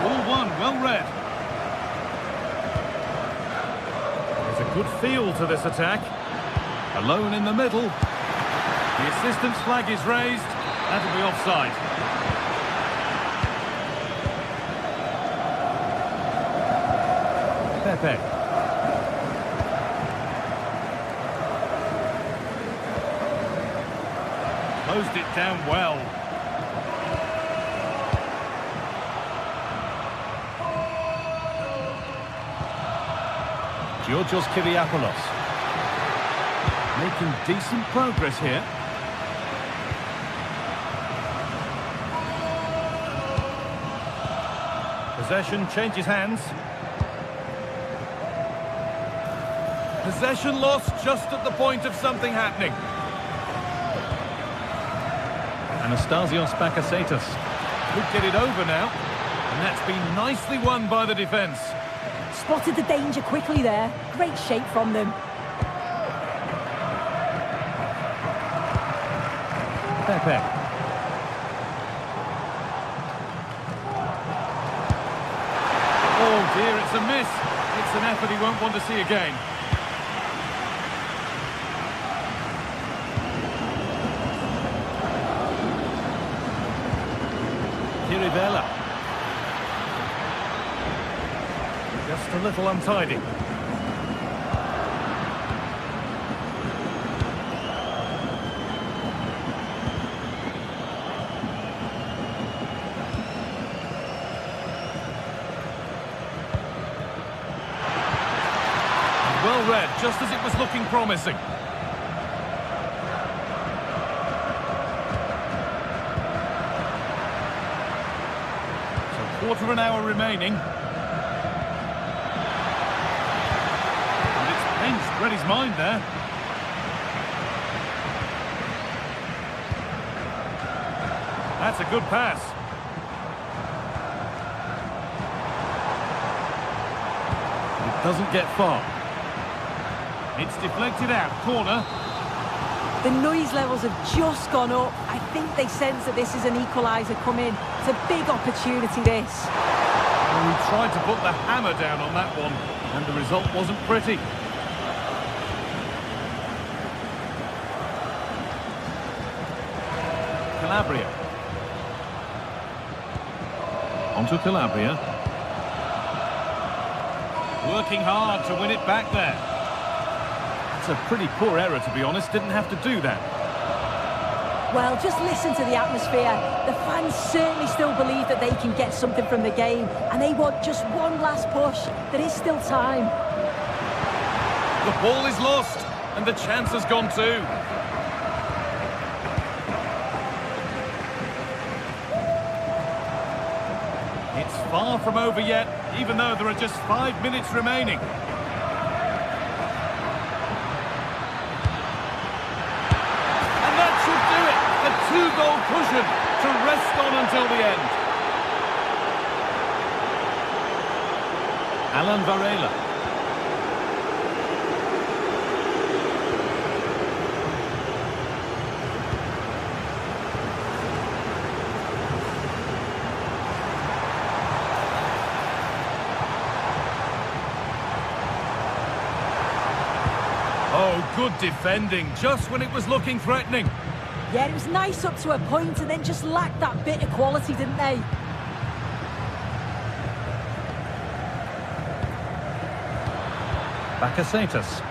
Ball one, well read. There's a good feel to this attack. Alone in the middle. The assistant's flag is raised. That'll be offside. Pepe. Closed it down well. Georgios Kyriakoulos. Making decent progress here. Possession changes hands. Possession lost just at the point of something happening. Anastasios Bakasetas. Could get it over now. And that's been nicely won by the defence. Spotted the danger quickly there. Great shape from them. Pepe. Oh dear, it's a miss. It's an effort he won't want to see again. Kirivella. Just a little untidy. Well read, just as it was looking promising. So quarter of an hour remaining. And it's Pence read his mind there. That's a good pass. It doesn't get far. It's deflected out, corner. The noise levels have just gone up. I think they sense that this is an equaliser coming. It's a big opportunity, this. Well, he tried to put the hammer down on that one, and the result wasn't pretty. Calabria. Onto Calabria. Working hard to win it back there. It's a pretty poor error, to be honest. Didn't have to do that. Well, just listen to the atmosphere. The fans certainly still believe that they can get something from the game, and they want just one last push. There is still time. The ball is lost, and the chance has gone too. It's far from over yet, even though there are just 5 minutes remaining. Two-goal cushion to rest on until the end. Alan Varela. Oh, good defending, just when it was looking threatening. Yeah, it was nice up to a point and then just lacked that bit of quality, didn't they? Bakasetas.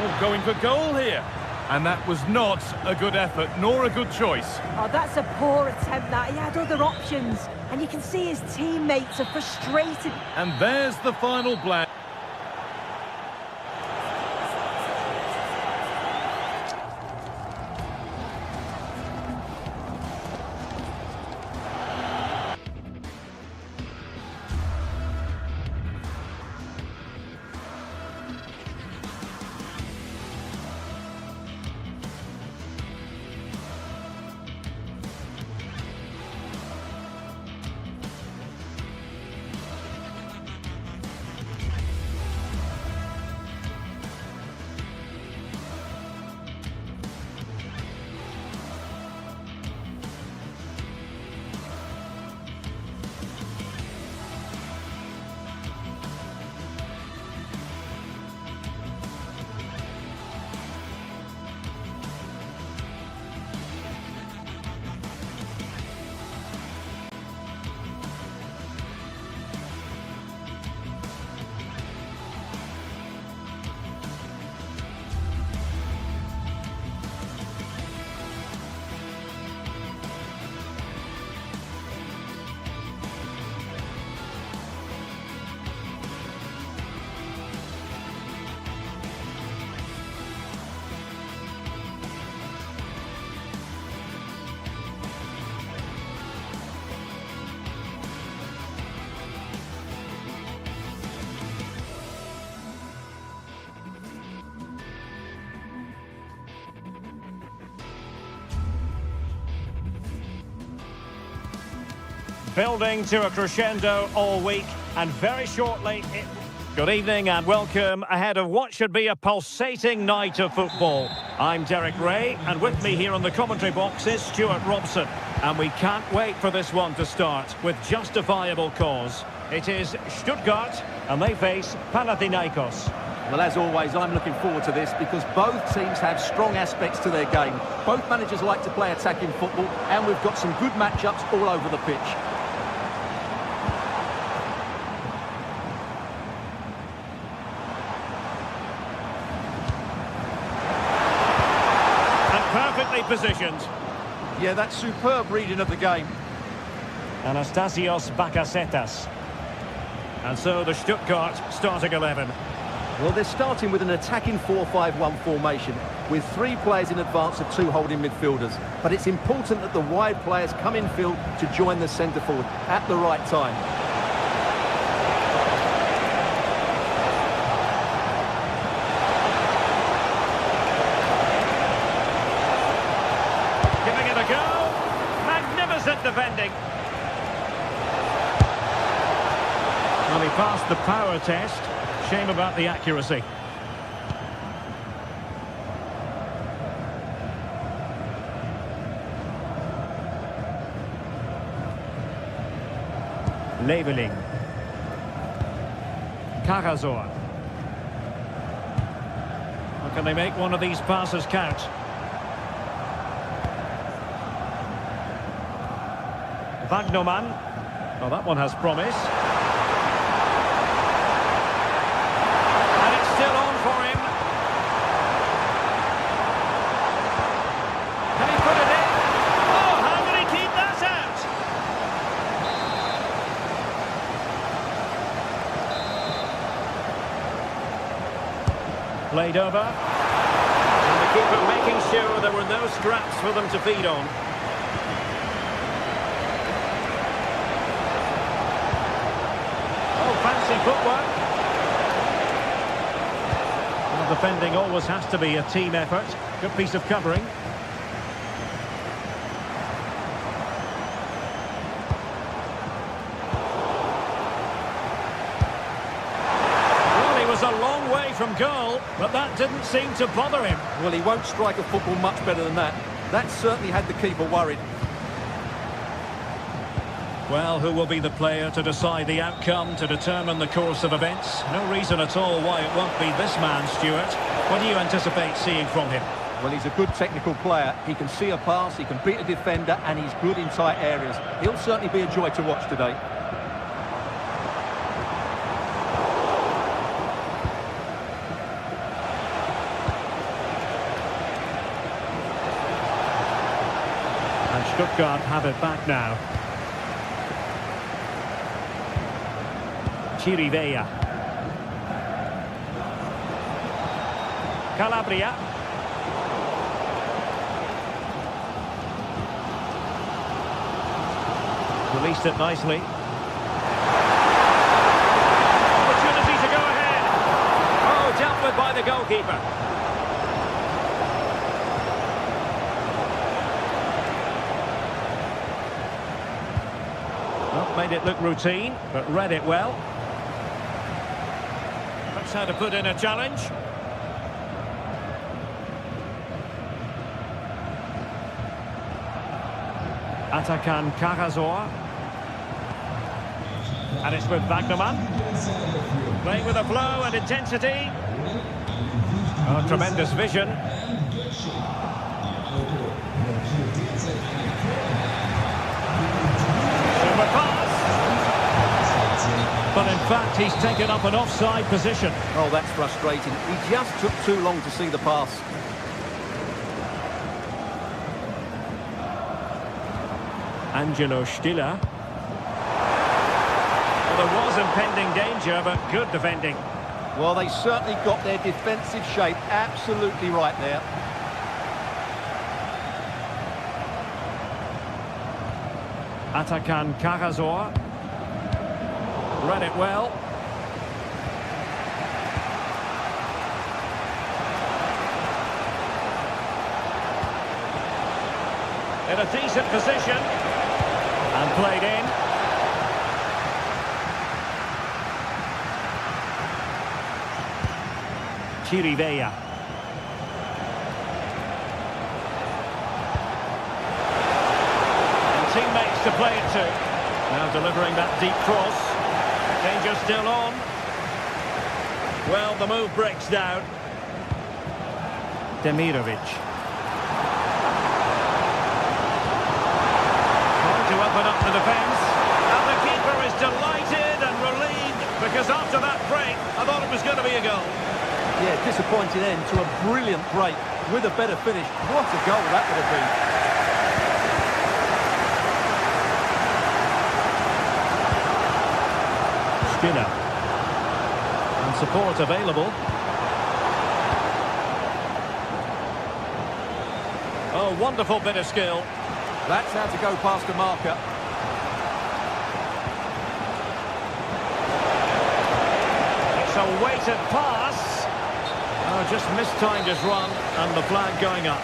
Oh, going for goal here. And that was not a good effort, nor a good choice. Oh, that's a poor attempt, that. He had other options. And you can see his teammates are frustrated. And there's the final blank. building to a crescendo all week, and very shortly Good evening and welcome ahead of what should be a pulsating night of football. I'm Derek Ray, and with me here on the commentary box is Stuart Robson. And we can't wait for this one to start with justifiable cause. It is Stuttgart, and they face Panathinaikos. Well, as always, I'm looking forward to this because both teams have strong aspects to their game. Both managers like to play attacking football, and we've got some good matchups all over the pitch. Perfectly positioned. Yeah, that's superb reading of the game. Anastasios Bakasetas. And so the Stuttgart starting 11. Well, they're starting with an attacking 4-5-1 formation with 3 players in advance of 2 holding midfielders. But it's important that the wide players come in field to join the centre forward at the right time. Giving it a go. Magnificent defending. Well, he passed the power test. Shame about the accuracy. Leveling. Carazor. Well, can they make one of these passes count? Wagnerman. Oh, that one has promise. And it's still on for him. Can he put it in? Oh, how did he keep that out? Played over. And the keeper making sure there were no scraps for them to feed on. Fancy footwork. Well, defending always has to be a team effort. Good piece of covering. Well, he was a long way from goal, but that didn't seem to bother him. Well, he won't strike a football much better than that. That certainly had the keeper worried. Well, who will be the player to decide the outcome, to determine the course of events? No reason at all why it won't be this man, Stuart. What do you anticipate seeing from him? Well, he's a good technical player. He can see a pass, he can beat a defender, and he's good in tight areas. He'll certainly be a joy to watch today. And Stuttgart have it back now. Chirivella. Calabria. Released it nicely. Opportunity to go ahead. Oh, dealt with by the goalkeeper. Well, made it look routine, but read it well. That's how to put in a challenge. Atakan Carazor. And it's with Wagnerman. Playing with a flow and intensity. Oh, tremendous vision. Super pass. But in fact, he's taken up an offside position. Oh, that's frustrating. He just took too long to see the pass. Angelo Stiller. Well, there was impending danger, but good defending. Well, they certainly got their defensive shape absolutely right there. Atakan Carazor. Read it well. In a decent position. And played in. Chirivella. And teammates to play it to. Now delivering that deep cross. Danger still on. Well, the move breaks down. Demirovic. Trying to open up the defence. And the keeper is delighted and relieved because after that break, I thought it was going to be a goal. Yeah, disappointing end to a brilliant break with a better finish. What a goal that would have been. Skinner. And support available. Oh, wonderful bit of skill. That's how to go past a marker. It's a weighted pass. Oh, just mistimed his run and the flag going up.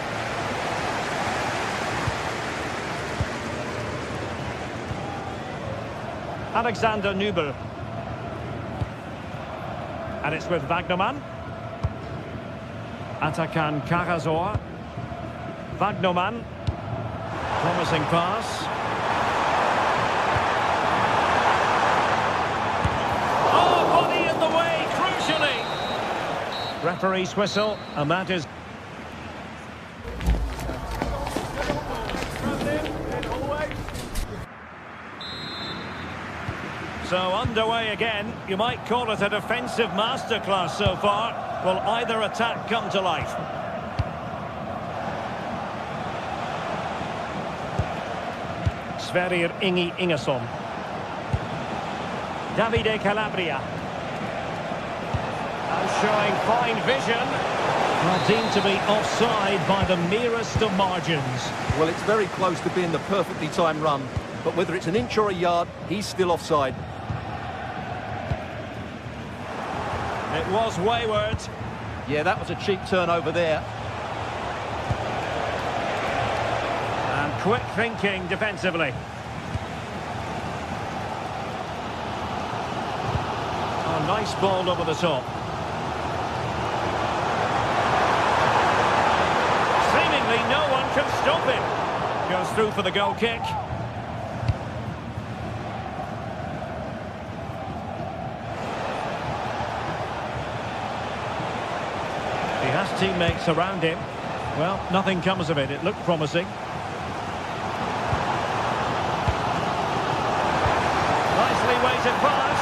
Alexander Nübel. And it's with Wagnerman. Atakan Karazor. Wagnerman. Promising pass. Oh, body in the way, crucially. Referee's whistle, and that is... So underway again. You might call it a defensive masterclass so far. Will either attack come to life? Sverrir Ingi Ingesson. Davide Calabria. And showing fine vision. Well, deemed to be offside by the merest of margins. Well, it's very close to being the perfectly timed run. But whether it's an inch or a yard, he's still offside. It was wayward. Yeah, that was a cheap turnover there. And quick thinking defensively. Oh, nice ball over the top. Seemingly no one can stop him. Goes through for the goal kick. He has teammates around him. Well, nothing comes of it. It looked promising. Nicely weighted pass.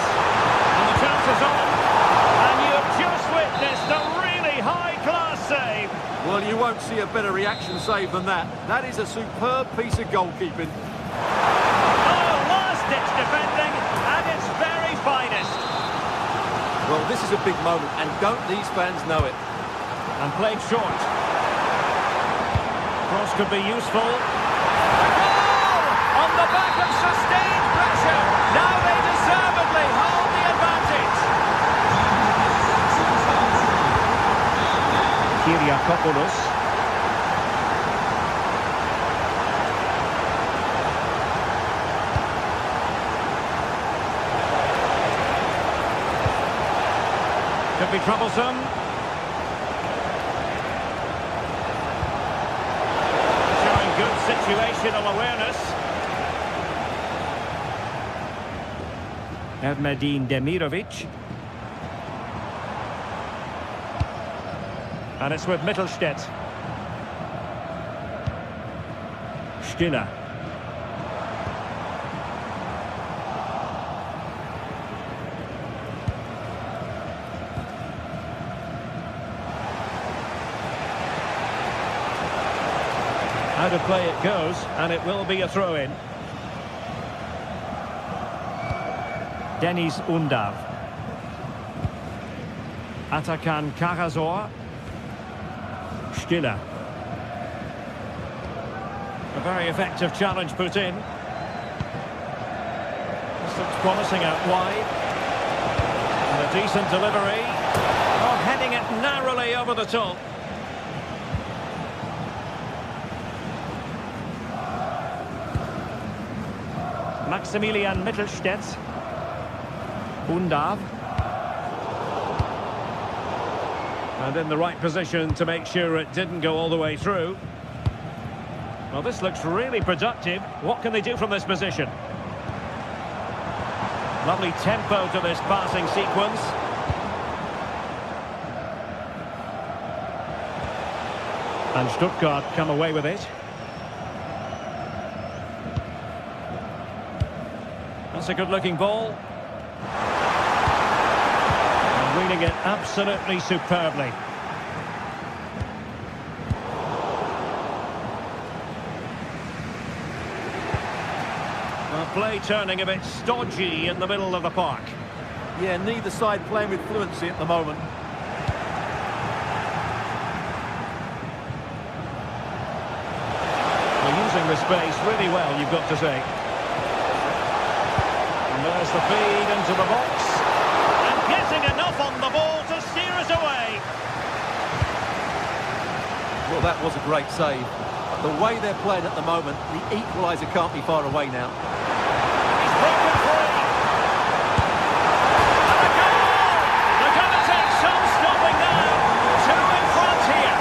And the chance is on. And you've just witnessed a really high-class save. Well, you won't see a better reaction save than that. That is a superb piece of goalkeeping. Oh, last-ditch defending at its very finest. Well, this is a big moment, and don't these fans know it? And played short. Cross could be useful. A goal! On the back of sustained pressure. Now they deservedly hold the advantage. Kyriakopoulos. Could be troublesome. Good situational awareness. Ermedin Demirovic. And it's with Mittelstädt. Skinner. Out of play it goes, and it will be a throw-in. Deniz Undav. Atakan Karazor. Skinner. A very effective challenge put in. This looks promising out wide. And a decent delivery. Oh, heading it narrowly over the top. Maximilian Mittelstädt. Undav. And in the right position to make sure it didn't go all the way through. Well, this looks really productive. What can they do from this position? Lovely tempo to this passing sequence. And Stuttgart come away with it. That's a good-looking ball. And reading it absolutely superbly. Well, play turning a bit stodgy in the middle of the park. Yeah, neither side playing with fluency at the moment. They're using the space really well, you've got to say. And there's the feed into the box. And getting enough on the ball to steer us away. Well, that was a great save. But the way they're playing at the moment, the equaliser can't be far away now. He's broken free. And a goal! They're going to take some stopping now. Two in front here.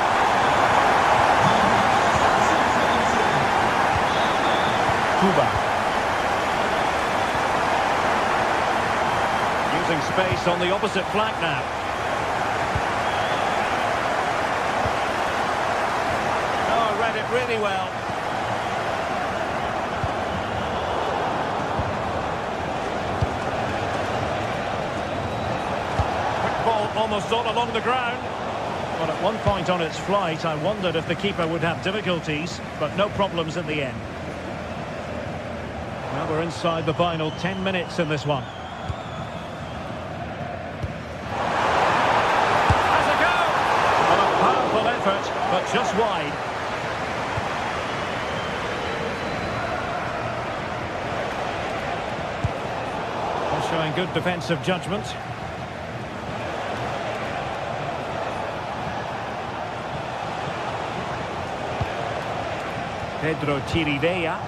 Cuba. Using space on the opposite flank now. Oh, read it really well. Quick ball almost all along the ground. But at one point on its flight, I wondered if the keeper would have difficulties, but no problems in the end. Now we're inside the final 10 minutes in this one. Has a go! Well, a powerful effort, but just wide. Well, showing good defensive judgment. Pedro Chirivella.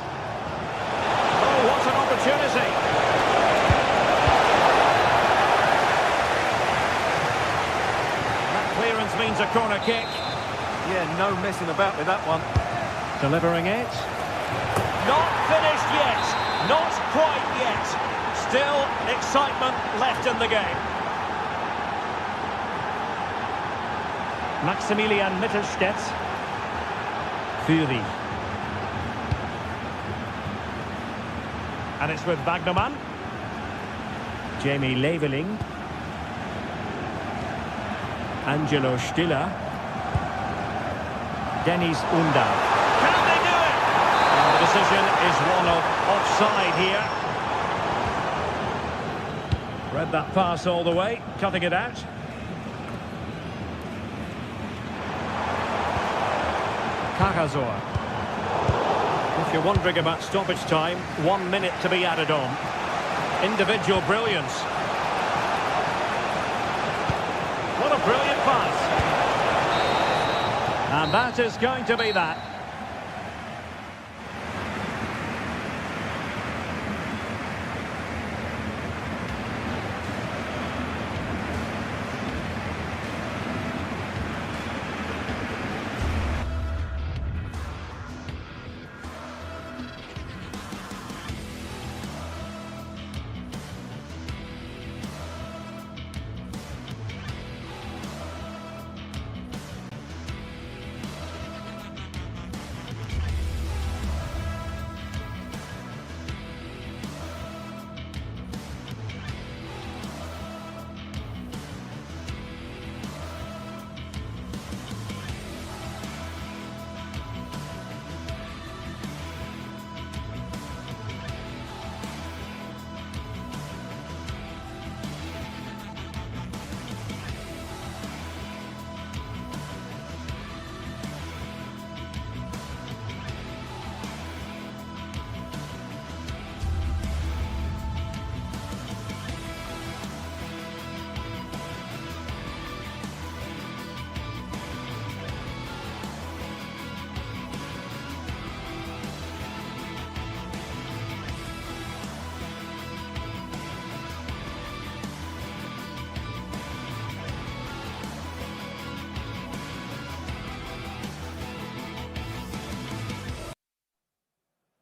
Oh, what an opportunity! That clearance means a corner kick. Yeah, no messing about with that one. Delivering it. Not finished yet. Not quite yet. Still excitement left in the game. Maximilian Mittelstädt. Fury. And it's with Wagnerman. Jamie Leveling. Angelo Stiller. Dennis Undar. Can they do it? And the decision is one of offside here. Read that pass all the way, cutting it out. Cajazor. If you're wondering about stoppage time, 1 minute to be added on. Individual brilliance. What a brilliant pass. And that is going to be that.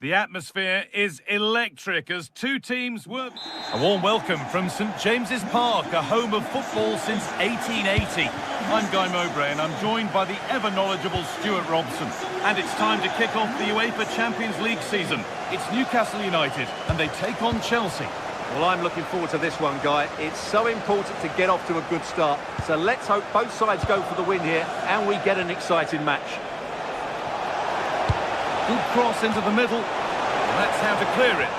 The atmosphere is electric as two teams work. A warm welcome from St James's Park, a home of football since 1880. I'm Guy Mowbray and I'm joined by the ever-knowledgeable Stuart Robson. And it's time to kick off the UEFA Champions League season. It's Newcastle United and they take on Chelsea. Well, I'm looking forward to this one, Guy. It's so important to get off to a good start. So let's hope both sides go for the win here and we get an exciting match. Good cross into the middle. That's how to clear it.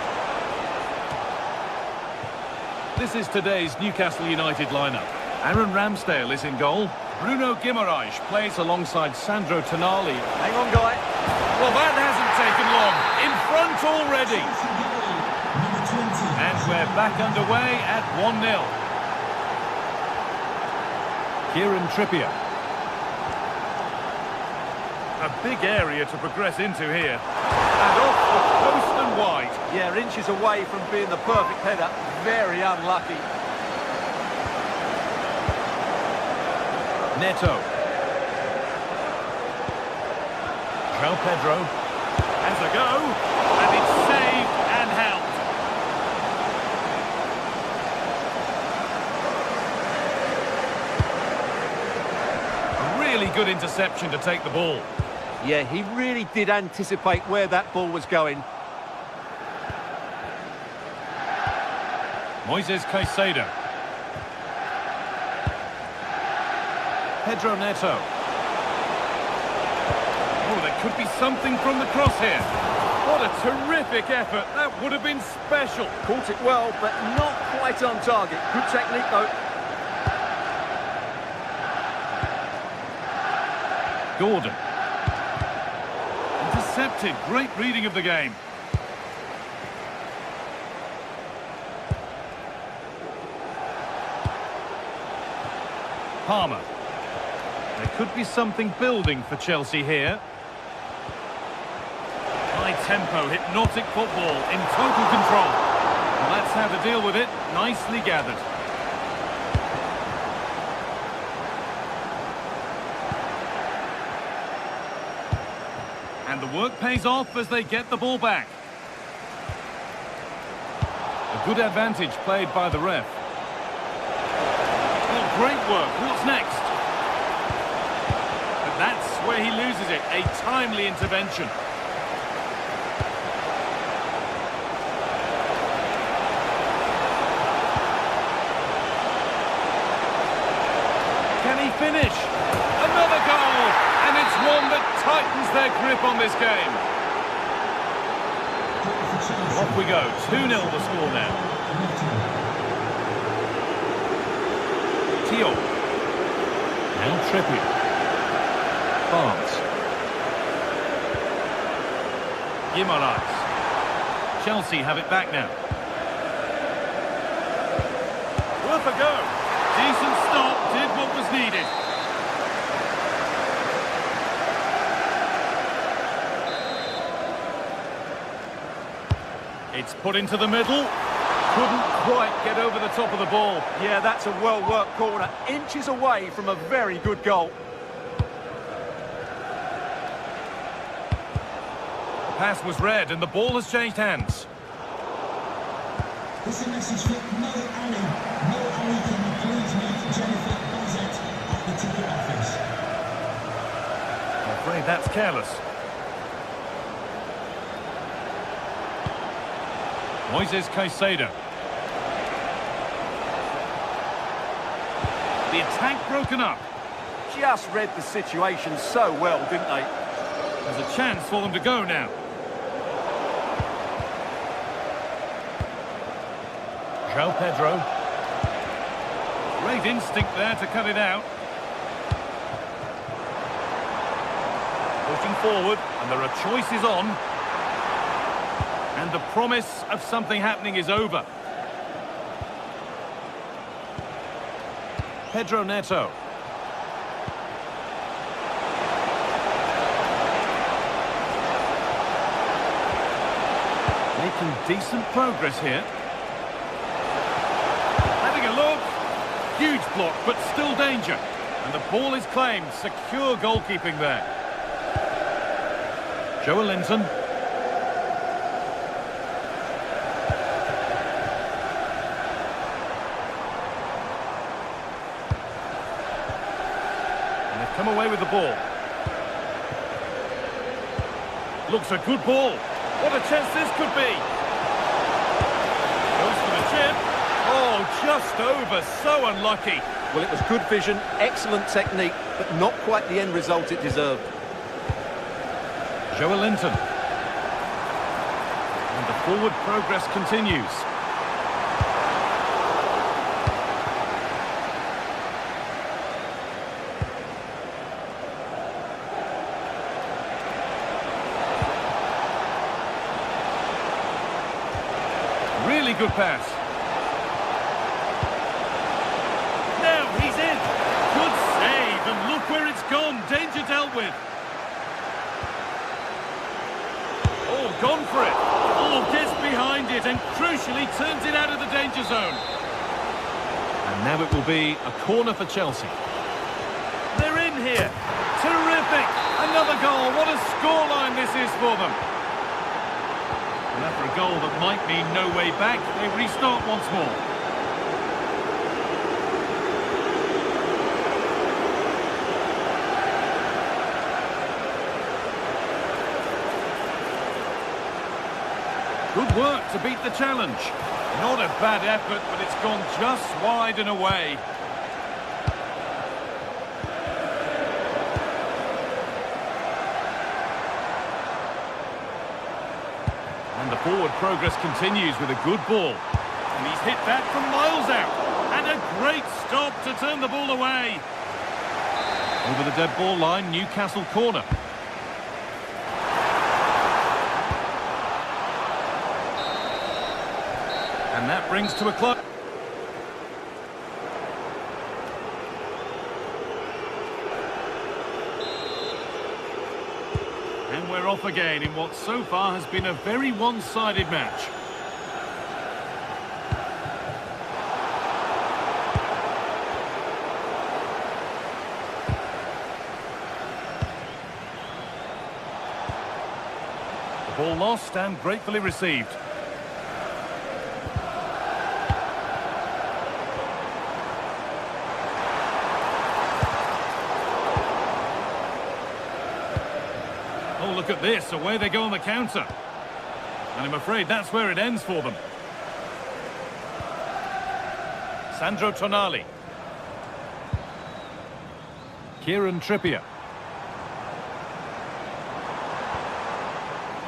This is today's Newcastle United lineup. Aaron Ramsdale is in goal. Bruno Guimaraes plays alongside Sandro Tonali. Hang on, Guy. Well, that hasn't taken long. In front already. And we're back underway at 1-0. Kieran Trippier. A big area to progress into here. And off the post and wide. Yeah, inches away from being the perfect header. Very unlucky. Neto. João Pedro. Has a go. And it's saved and held. A really good interception to take the ball. Yeah, he really did anticipate where that ball was going. Moises Caicedo. Pedro Neto. Oh, there could be something from the cross here. What a terrific effort. That would have been special. Caught it well, but not quite on target. Good technique, though. Gordon. Intercepted. Great reading of the game. Palmer. There could be something building for Chelsea here. High tempo, hypnotic football in total control. Well, that's how to deal with it. Nicely gathered. And the work pays off as they get the ball back. A good advantage played by the ref. Well, great work. What's next? But that's where he loses it. A timely intervention. Can he finish? Another goal! And it's one that tightens their grip on this game. Off we go. 2-0 the score now. Tio. And Trippier. Barnes. Guimaraes. Chelsea have it back now. Worth a go. Decent stop. Did what was needed. It's put into the middle. Couldn't quite get over the top of the ball. Yeah, that's a well-worked corner. Inches away from a very good goal. The pass was read and the ball has changed hands. This is a message for Mo Ali. Mo Ali, can you please meet Jennifer Bassett at the ticket office? I'm afraid that's careless. Moises Caicedo. The attack broken up. Just read the situation so well, didn't they? There's a chance for them to go now. João Pedro. Great instinct there to cut it out. Pushing forward, and there are choices on. And the promise of something happening is over. Pedro Neto. Making decent progress here. Having a look. Huge block, but still danger. And the ball is claimed. Secure goalkeeping there. Joe Linton. come away with the ball. Looks a good ball. What a chance this could be. Goes for the chip. Oh, just over. So unlucky. Well, it was good vision, excellent technique, but not quite the end result it deserved. Joelinton. And the forward progress continues. Really good pass. Now he's in. Good save, and look where it's gone. Danger dealt with. Oh, gone for it. Oh, gets behind it and crucially turns it out of the danger zone. And now it will be a corner for Chelsea. They're in here. Terrific. Another goal. What a scoreline this is for them. And after a goal that might mean no way back, they restart once more. Good work to beat the challenge. Not a bad effort, but it's gone just wide and away. And the forward progress continues with a good ball. And he's hit that from miles out. And a great stop to turn the ball away. Over the dead ball line, Newcastle corner. And that brings to a close. And we're off again in what so far has been a very one-sided match. The ball lost and gratefully received. Oh, look at this. Away they go on the counter. And I'm afraid that's where it ends for them. Sandro Tonali. Kieran Trippier.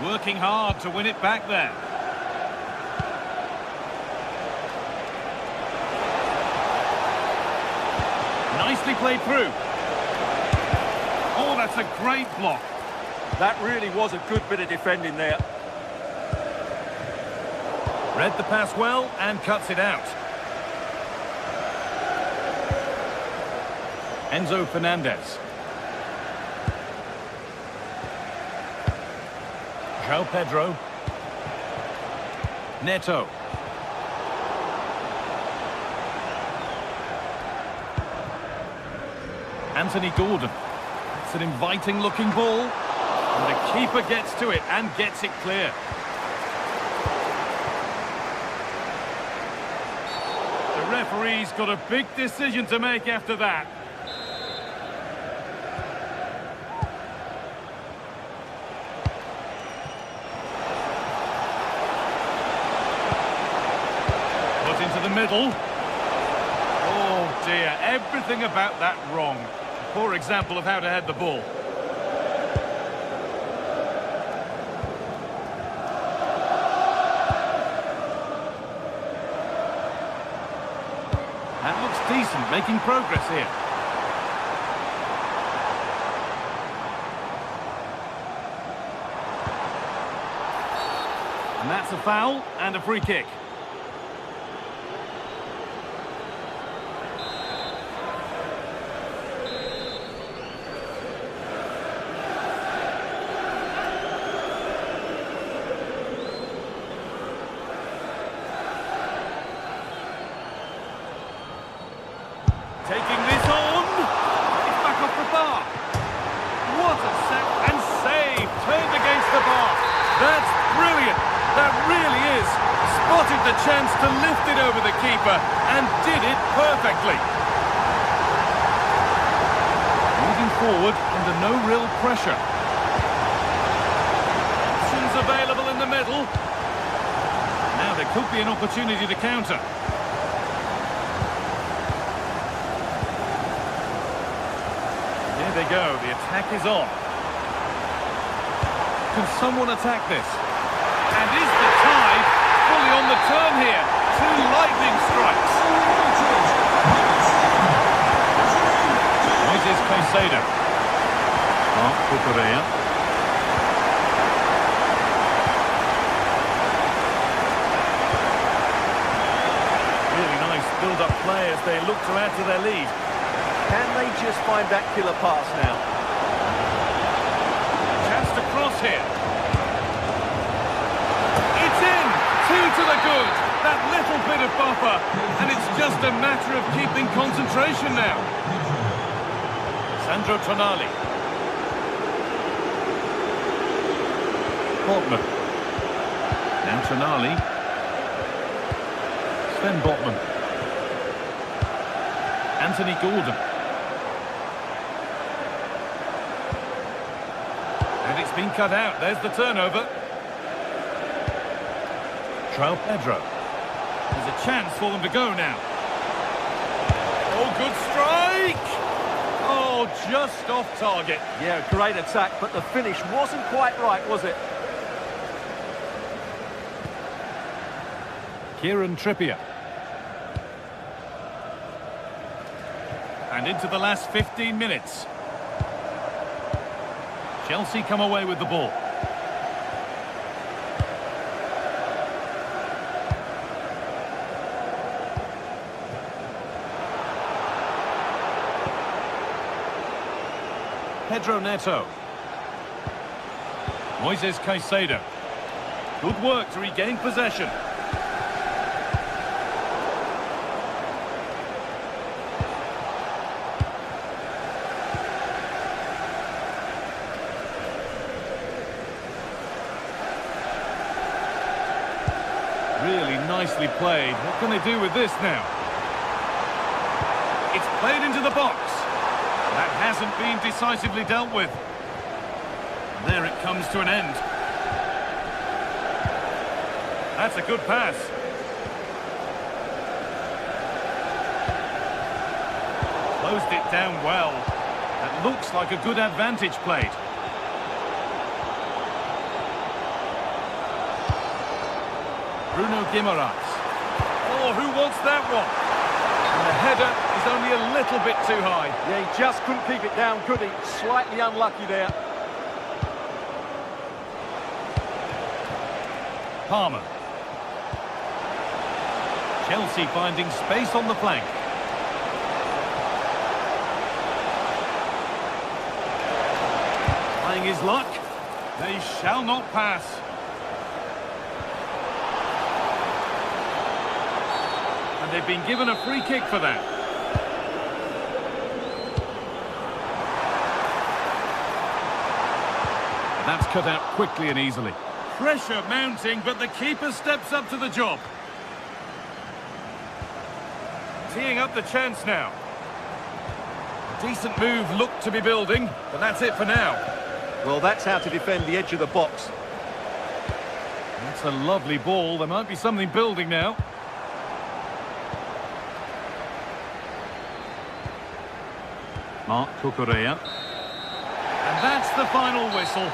Working hard to win it back there. Nicely played through. Oh, that's a great block. That really was a good bit of defending there. Read the pass well and cuts it out. Enzo Fernandez. João Pedro. Neto. Anthony Gordon. It's an inviting looking ball. And the keeper gets to it and gets it clear. The referee's got a big decision to make after that. Put into the middle. Oh dear, everything about that wrong. A poor example of how to head the ball. That looks decent, making progress here. And that's a foul and a free kick. Taking this on. It's back off the bar. What a set and save. Turned against the bar. That's brilliant. That really is. Spotted the chance to lift it over the keeper and did it perfectly. Moving forward under no real pressure. Options available in the middle. Now there could be an opportunity to counter. Here they go, the attack is on. Can someone attack this? And is the tide fully on the turn here? Two lightning strikes. Moises Caicedo. Marc Cucurella. Really nice build-up play as they look to add to their lead. Can they just find that killer pass now? Chance to cross here. It's in! Two to the good. That little bit of buffer. And it's just a matter of keeping concentration now. Sandro Tonali. Botman. Now Tonali. Sven Botman. Anthony Gordon. And it's been cut out. There's the turnover. João Pedro. There's a chance for them to go now. Oh, good strike! Oh, just off target. Yeah, great attack, but the finish wasn't quite right, was it? Kieran Trippier. And into the last 15 minutes. Chelsea come away with the ball. Pedro Neto. Moises Caicedo. Good work to regain possession. Really nicely played. What can they do with this now? It's played into the box. That hasn't been decisively dealt with. There it comes to an end. That's a good pass. Closed it down well. That looks like a good advantage played. Bruno Guimaraes. Oh, who wants that one? And the header is only a little bit too high. Yeah, he just couldn't keep it down, could he? Slightly unlucky there. Palmer. Chelsea finding space on the flank. Trying his luck. They shall not pass. And they've been given a free kick for that. That's cut out quickly and easily. Pressure mounting, but the keeper steps up to the job. Teeing up the chance now. Decent move looked to be building, but that's it for now. Well, that's how to defend the edge of the box. That's a lovely ball. There might be something building now. Marc Cucurella. And that's the final whistle.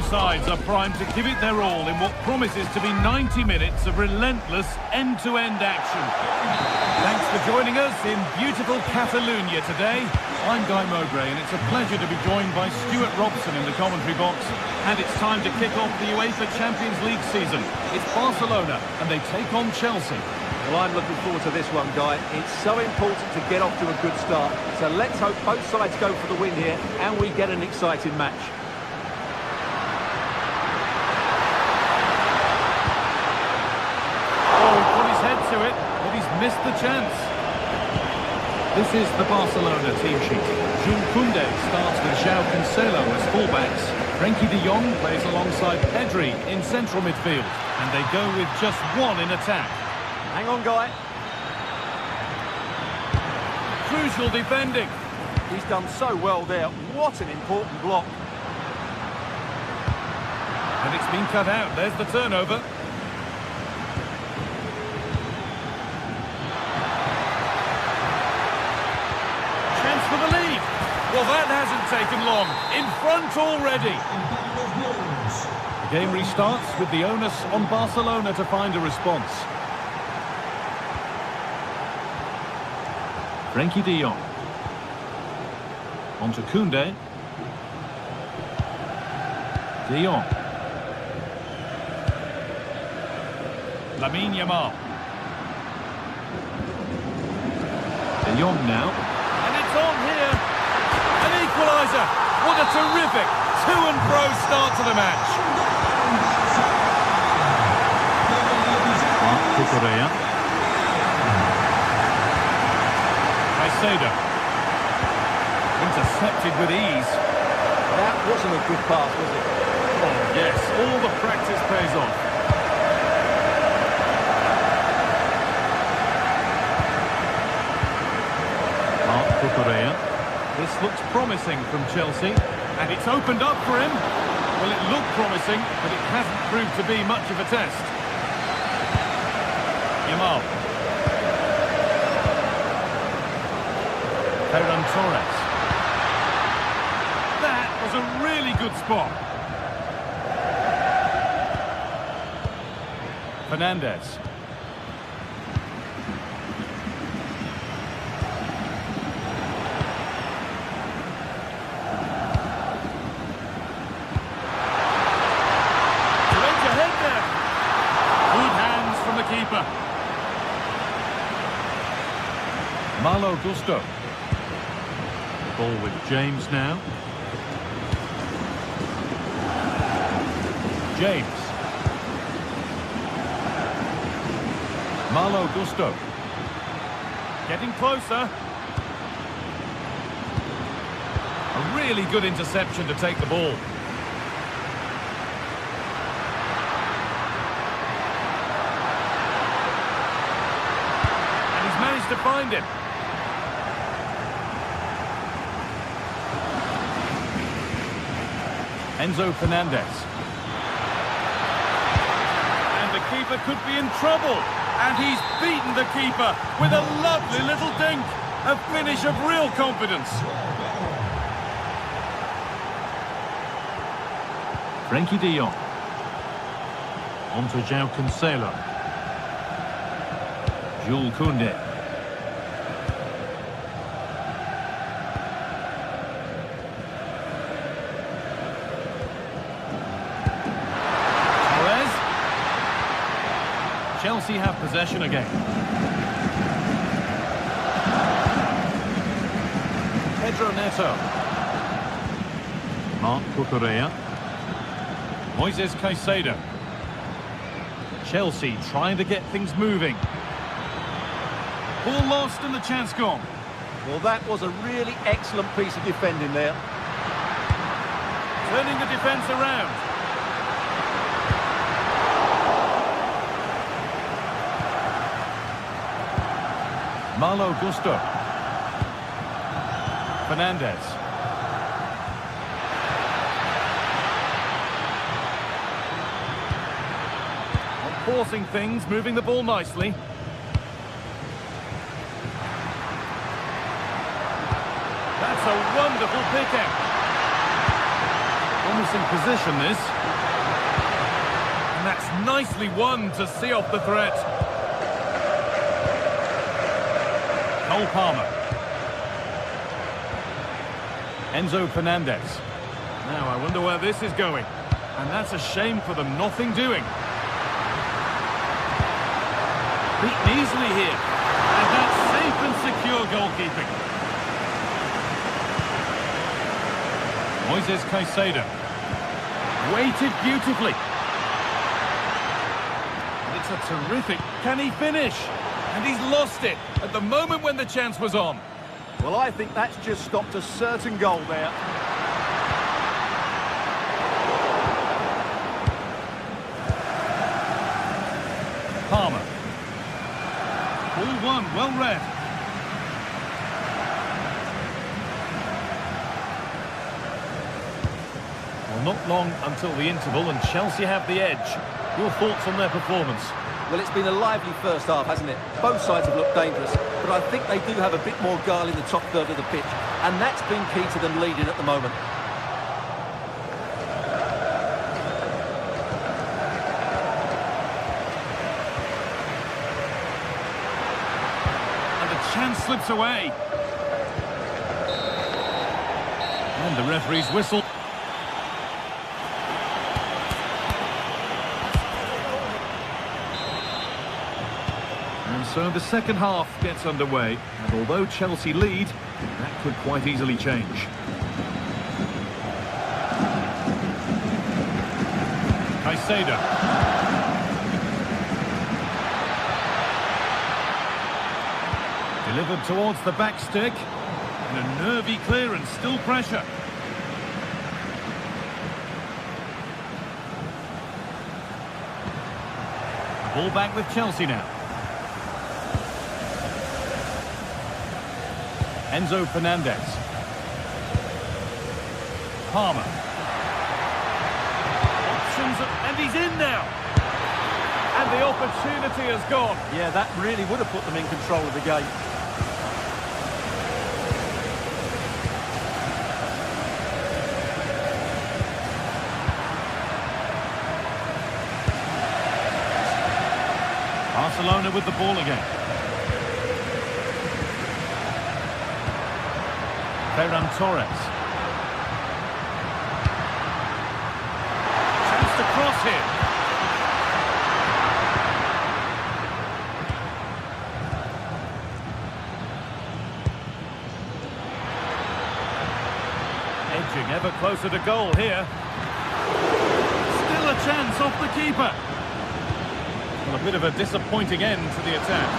sides are primed to give it their all in what promises to be 90 minutes of relentless end-to-end action. Thanks for joining us in beautiful Catalonia today. I'm Guy Mowbray, and it's a pleasure to be joined by Stuart Robson in the commentary box. And it's time to kick off the UEFA Champions League season. It's Barcelona, and they take on Chelsea. Well, I'm looking forward to this one, Guy. It's so important to get off to a good start. So let's hope both sides go for the win here, and we get an exciting match. To it, but he's missed the chance. This is the Barcelona team sheet. Jules Koundé starts with João Cancelo as fullbacks. Frenkie de Jong plays alongside Pedri in central midfield, and they go with just one in attack. Hang on, Guy. Crucial defending. He's done so well there. What an important block. And it's been cut out. There's the turnover. For the lead. Well, that hasn't taken long. In front already. The game restarts with the onus on Barcelona to find a response. Frenkie de Jong. On to Koundé. De Jong. Lamine Yamal. De Jong now. On here, an equaliser. What a terrific to-and-fro start to the match. Cucurella. Caicedo. Intercepted with ease. That wasn't a good pass, was it? Oh, yes, all the practice pays off. Cucurella. This looks promising from Chelsea, and it's opened up for him. Well, it looked promising, but it hasn't proved to be much of a test. Yamal. Ferran Torres. That was a really good spot. Fernandes. Keeper. Malo Gusto. Ball with James now. James. Malo Gusto. Getting closer. A really good interception to take the ball. To find him. Enzo Fernandez. And the keeper could be in trouble. And he's beaten the keeper with a lovely little dink. A finish of real confidence. Frenkie de Jong. On to João Cancelo. Jules Koundé. Chelsea have possession again. Pedro Neto. Marc Cucurella. Moises Caicedo. Chelsea trying to get things moving. Ball lost and the chance gone. Well, that was a really excellent piece of defending there. Turning the defence around. Malo Gusto. Fernandes. Forcing things, moving the ball nicely. That's a wonderful pick-out. Promising position, this. that's nicely won to see off the threat. Cole Palmer. Enzo Fernandez. Now, I wonder where this is going. And that's a shame for them, nothing doing. Beaten easily here. And that's safe and secure goalkeeping. Moises Caicedo. Weighted beautifully. It's a terrific... Can he finish? And he's lost it at the moment when the chance was on. Well, I think that's just stopped a certain goal there. Palmer. Ball one, well read. Well, not long until the interval, and Chelsea have the edge. Your thoughts on their performance? Well, it's been a lively first half, hasn't it? Both sides have looked dangerous, but I think they do have a bit more guile in the top third of the pitch, and that's been key to them leading at the moment. And the chance slips away. And the referee's whistle. So the second half gets underway, and although Chelsea lead, that could quite easily change. Caicedo. Delivered towards the back stick, and a nervy clearance, still pressure. Ball back with Chelsea now. Enzo Fernandez. Palmer. Options, and he's in now. And the opportunity has gone. Yeah, that really would have put them in control of the game. Barcelona with the ball again. Ferran Torres. Chance to cross here. Edging ever closer to goal here. Still a chance off the keeper. Well, a bit of a disappointing end to the attack.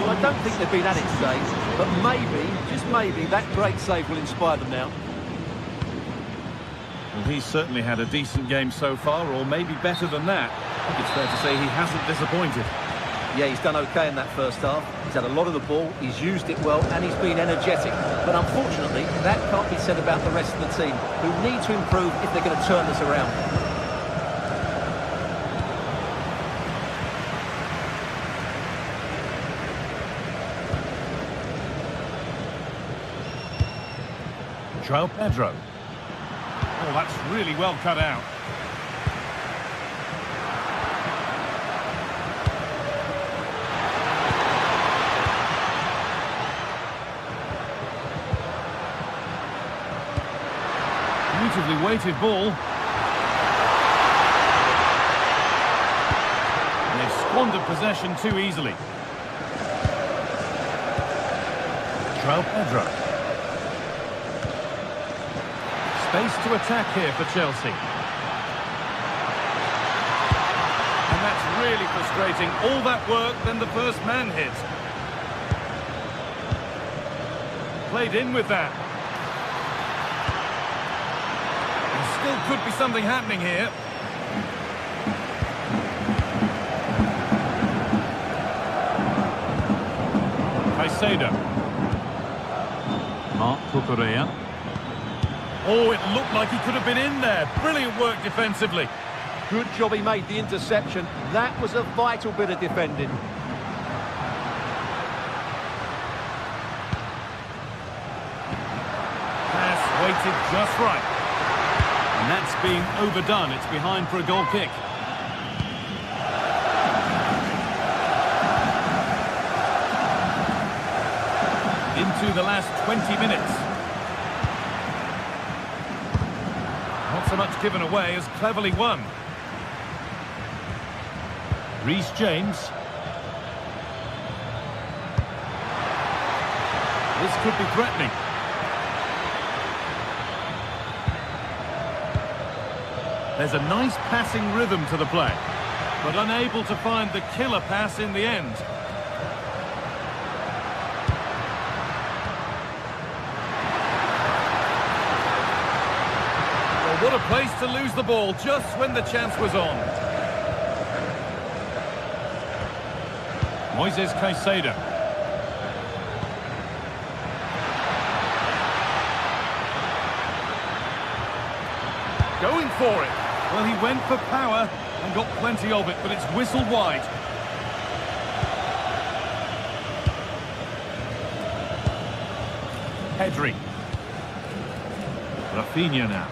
Well, I don't think they've been at it today, but maybe, just maybe, that great save will inspire them now. Well, he's certainly had a decent game so far, or maybe better than that. I think it's fair to say he hasn't disappointed. Yeah, he's done okay in that first half. He's had a lot of the ball, he's used it well, and he's been energetic. But unfortunately, that can't be said about the rest of the team, who need to improve if they're going to turn this around. João Pedro. Oh, that's really well cut out. Beautifully weighted ball. And they've squandered possession too easily. João Pedro. Space to attack here for Chelsea. And that's really frustrating. All that work, then the first man hit. Played in with that. And still could be something happening here. Caicedo. Marc Cucurella. Oh, it looked like he could have been in there. Brilliant work defensively. Good job he made the interception. That was a vital bit of defending. Pass weighted just right. And that's being overdone. It's behind for a goal kick. Into the last 20 minutes. Not so much given away as cleverly won. Reece James. This could be threatening. There's a nice passing rhythm to the play, but unable to find the killer pass in the end. Well, what a place to lose the ball just when the chance was on. Moises Caicedo. Going for it. Well, he went for power and got plenty of it, but it's whistled wide. Pedri. Rafinha now.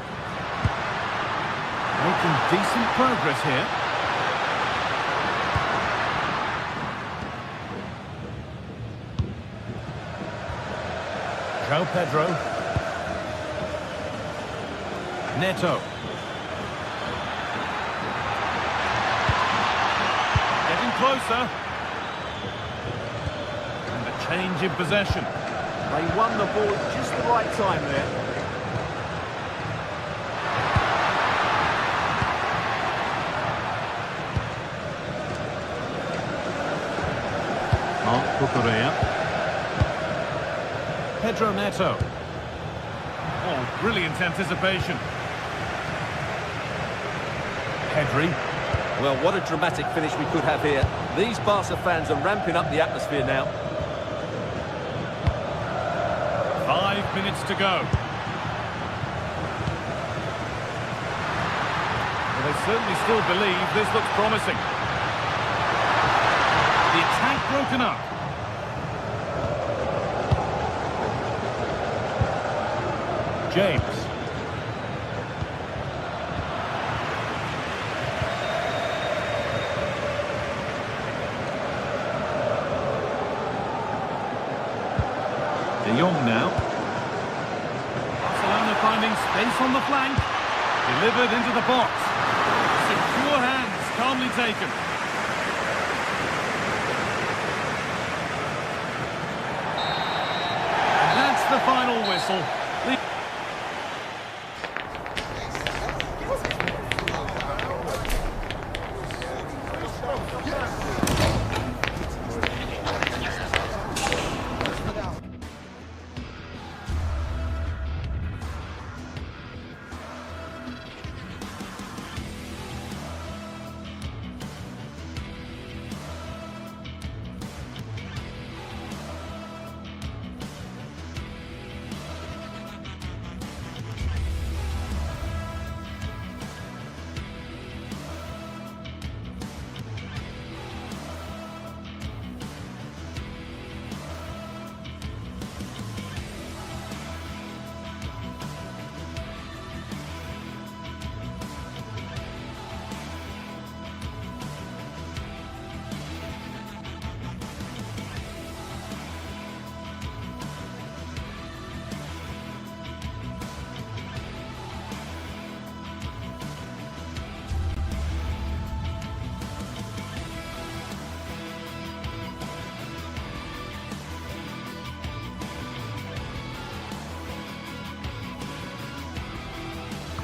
Making decent progress here. João Pedro. Neto. Getting closer. And a change in possession. They won the ball at just the right time there. Marc Cucurella. Pedro Neto. Oh, brilliant anticipation. Pedri. Well, what a dramatic finish we could have here. These Barca fans are ramping up the atmosphere now. 5 minutes to go. Well, they certainly still believe this looks promising. The attack broken up. James. De Jong now. Barcelona finding space on the flank. Delivered into the box. Secure hands, calmly taken. And that's the final whistle.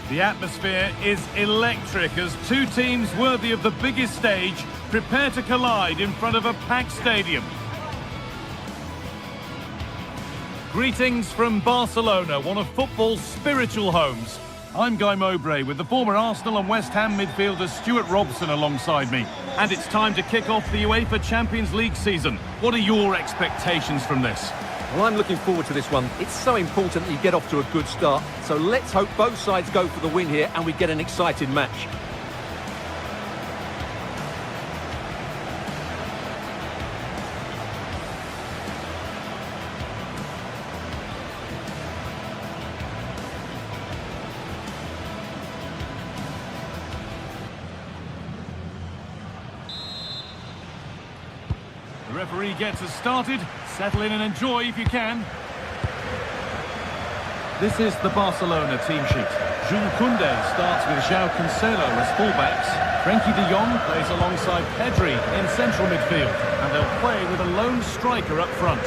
The atmosphere is electric as two teams worthy of the biggest stage prepare to collide in front of a packed stadium. Greetings from Barcelona, one of football's spiritual homes. I'm Guy Mowbray with the former Arsenal and West Ham midfielder Stuart Robson alongside me. And it's time to kick off the UEFA Champions League season. What are your expectations from this? Well, I'm looking forward to this one. It's so important that you get off to a good start. So let's hope both sides go for the win here and we get an exciting match. The referee gets us started. Settle in and enjoy if you can. This is the Barcelona team sheet. Jules Koundé starts with João Cancelo as fullbacks. Frenkie de Jong plays alongside Pedri in central midfield. And they'll play with a lone striker up front.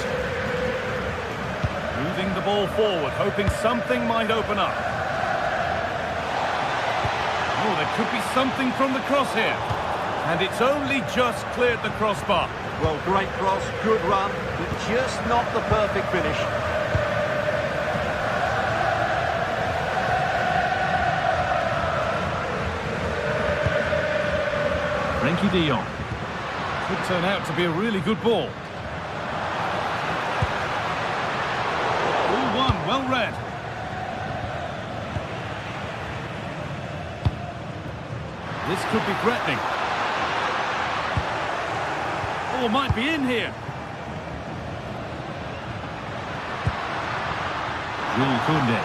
Moving the ball forward, hoping something might open up. Oh, there could be something from the cross here. And it's only just cleared the crossbar. Well, great cross, good run, but just not the perfect finish. Frenkie de Jong. Could turn out to be a really good ball. All one, well read. This could be threatening. Oh, might be in here. Jules Koundé.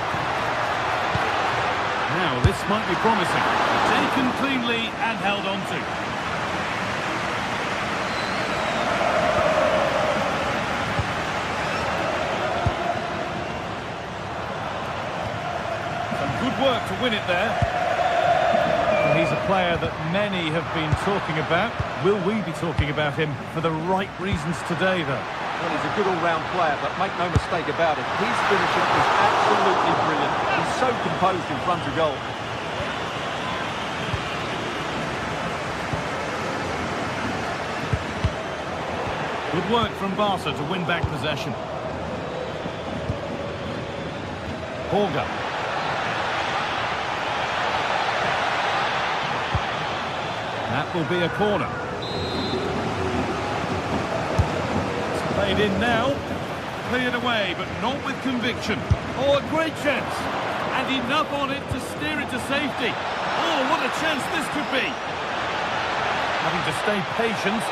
Now, this might be promising. Taken cleanly and held on to. Good work to win it there. Well, he's a player that many have been talking about. Will we be talking about him for the right reasons today, though? Well, he's a good all-round player, but make no mistake about it, his finishing is absolutely brilliant. He's so composed in front of goal. Good work from Barca to win back possession. Holger. That will be a corner. It's played in now. Cleared away, but not with conviction. Oh, a great chance. And enough on it to steer it to safety. Oh, what a chance this could be. Having to stay patient.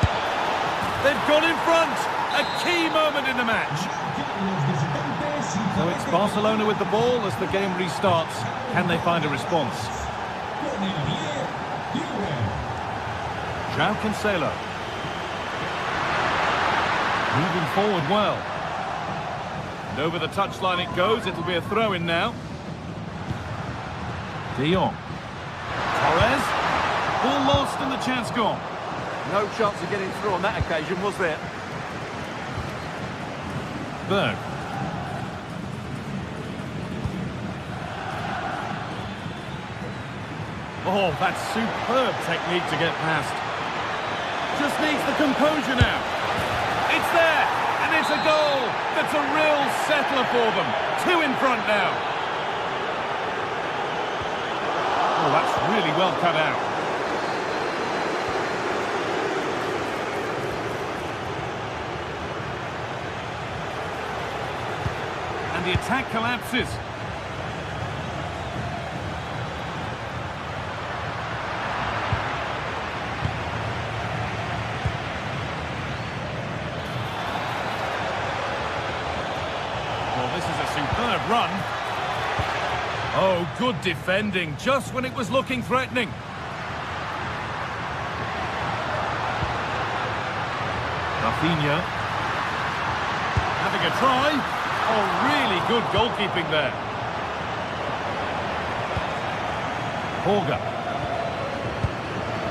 They've got in front. A key moment in the match. So it's Barcelona with the ball as the game restarts. Can they find a response? João Cancelo. Moving forward well. And over the touchline it goes. It'll be a throw-in now. De Jong. Torres. Ball lost and the chance gone. No chance of getting through on that occasion, was there? Berg. Oh, that's superb technique to get past. Just needs the composure now. It's there, and it's a goal. That's a real settler for them. 2 in front now. Oh, that's really well cut out. And the attack collapses. Superb run. Oh, good defending, just when it was looking threatening. Rafinha. Having a try. Oh, really good goalkeeping there. Holger.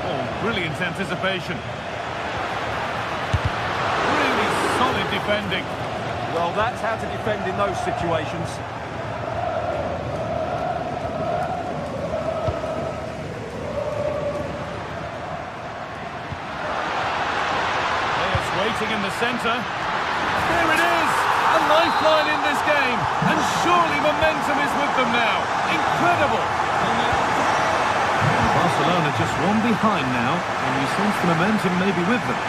Oh, brilliant anticipation. Really solid defending. Well, that's how to defend in those situations. Players waiting in the centre. There it is! A lifeline in this game. And surely momentum is with them now. Incredible! Barcelona just one behind now, and you sense the momentum may be with them.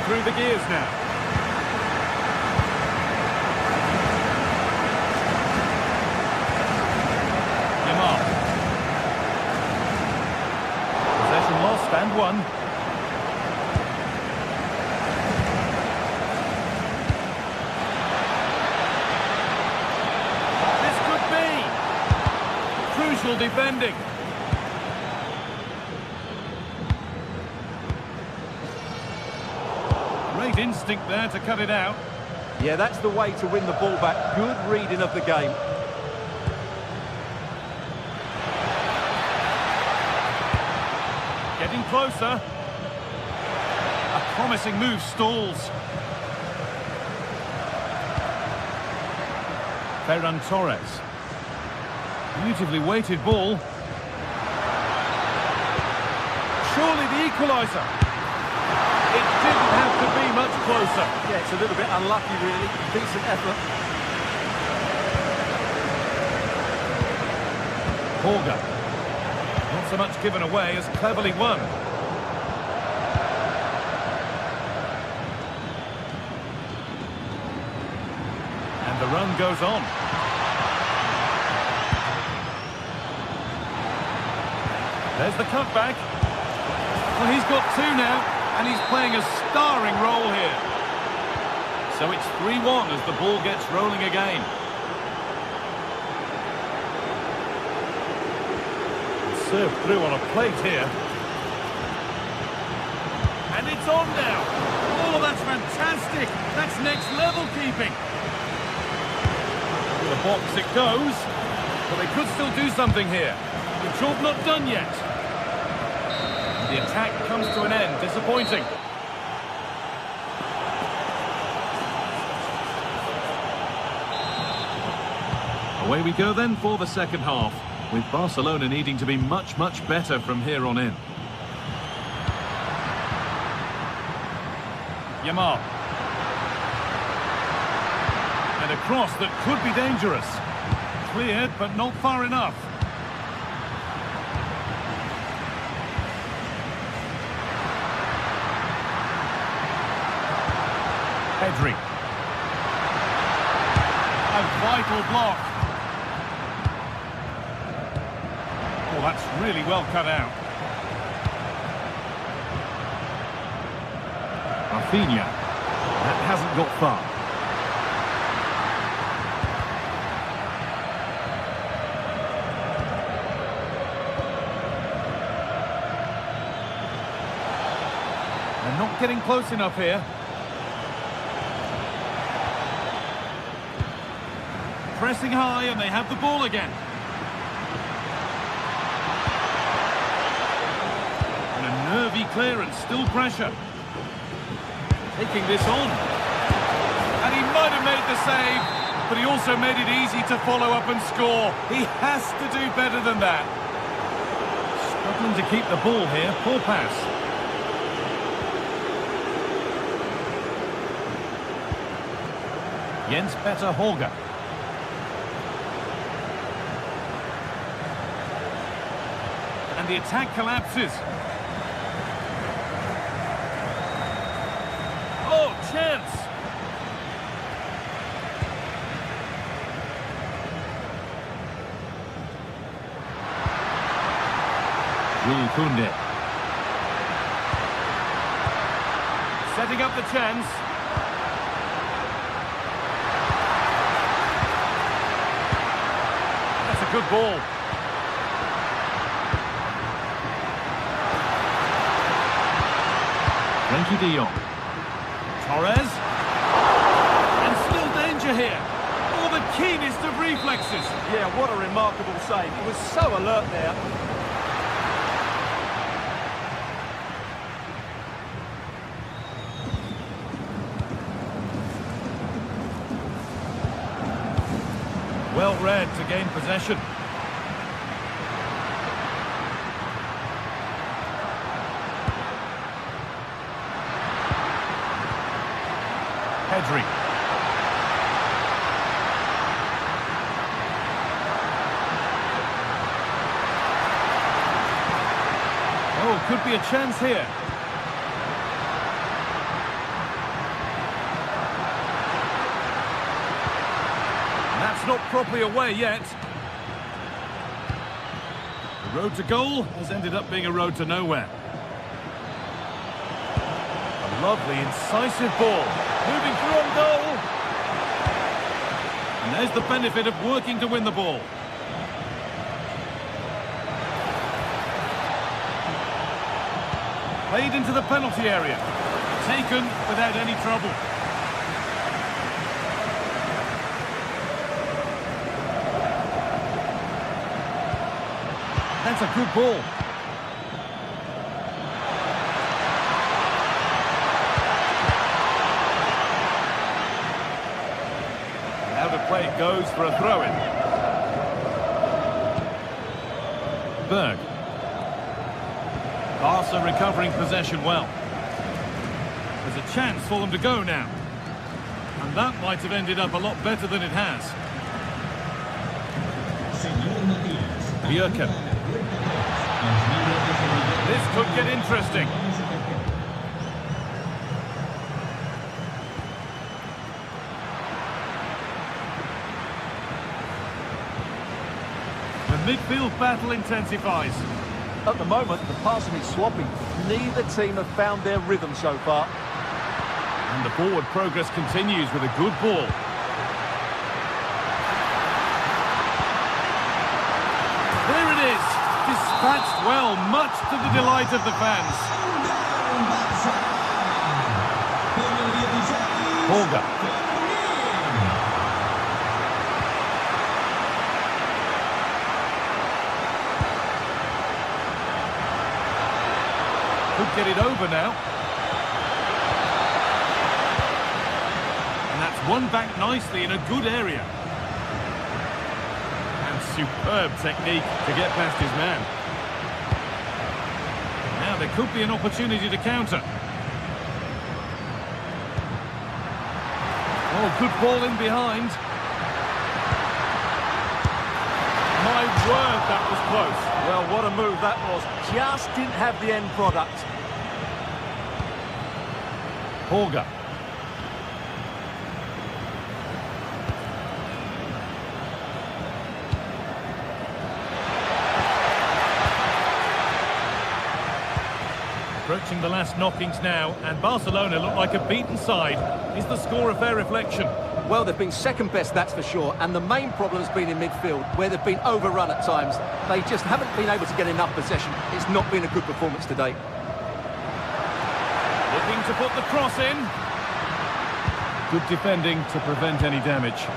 Through the gears now. Yamal. Possession lost and won. This could be. crucial defending. Great instinct there to cut it out. Yeah, that's the way to win the ball back. Good reading of the game. Getting closer. A promising move stalls. Ferran Torres. Beautifully weighted ball. Surely the equaliser. It didn't have to be much closer. Yeah, it's a little bit unlucky, really. Decent effort. Holger. Not so much given away as cleverly won. And the run goes on. There's the cutback. Well, he's got two now, and he's playing a starring role here. So it's 3-1 as the ball gets rolling again. Served through on a plate here. And it's on now. Oh, that's fantastic. That's next level keeping. To the box it goes. But they could still do something here. The job not done yet. The attack comes to an end. Disappointing. Away we go then for the second half, with Barcelona needing to be much, much better from here on in. Yamal. And a cross that could be dangerous. Cleared, but not far enough. Pedri. A vital block. Oh, that's really well cut out. Rafinha. That hasn't got far. They're not getting close enough here. Pressing high and they have the ball again. And a nervy clearance, still pressure. Taking this on. And he might have made the save, but he also made it easy to follow up and score. He has to do better than that. Struggling to keep the ball here, poor pass. Jens-Peter Holger. And the attack collapses. Oh, chance! Jules Koundé. Setting up the chance. That's a good ball. Frankie de Jong. Torres. And still danger here. Oh, the keenest of reflexes. Yeah, what a remarkable save. He was so alert there. Well read to gain possession. Pedri. Oh, could be a chance here. And that's not properly away yet. The road to goal has ended up being a road to nowhere. A lovely, incisive ball. Moving through on goal. And there's the benefit of working to win the ball. Played into the penalty area. Taken without any trouble. That's a good ball. Now the play goes for a throw-in. Berg. Barca recovering possession well. There's a chance for them to go now. And that might have ended up a lot better than it has. Bjerke. This could get interesting. The midfield battle intensifies. At the moment, the passing is swapping. Neither team have found their rhythm so far. And the forward progress continues with a good ball. There it is. Dispatched well, much to the delight of the fans. Holger. Could get it over now. And that's won back nicely in a good area. And superb technique to get past his man. Now there could be an opportunity to counter. Oh, good ball in behind. My word, that was close. Well, what a move that was. Just didn't have the end product. Holger. Approaching the last knockings now, and Barcelona look like a beaten side. Is the score a fair reflection? Well, they've been second best, that's for sure, and the main problem has been in midfield, where they've been overrun at times. They just haven't been able to get enough possession. It's not been a good performance today. Looking to put the cross in. Good defending to prevent any damage.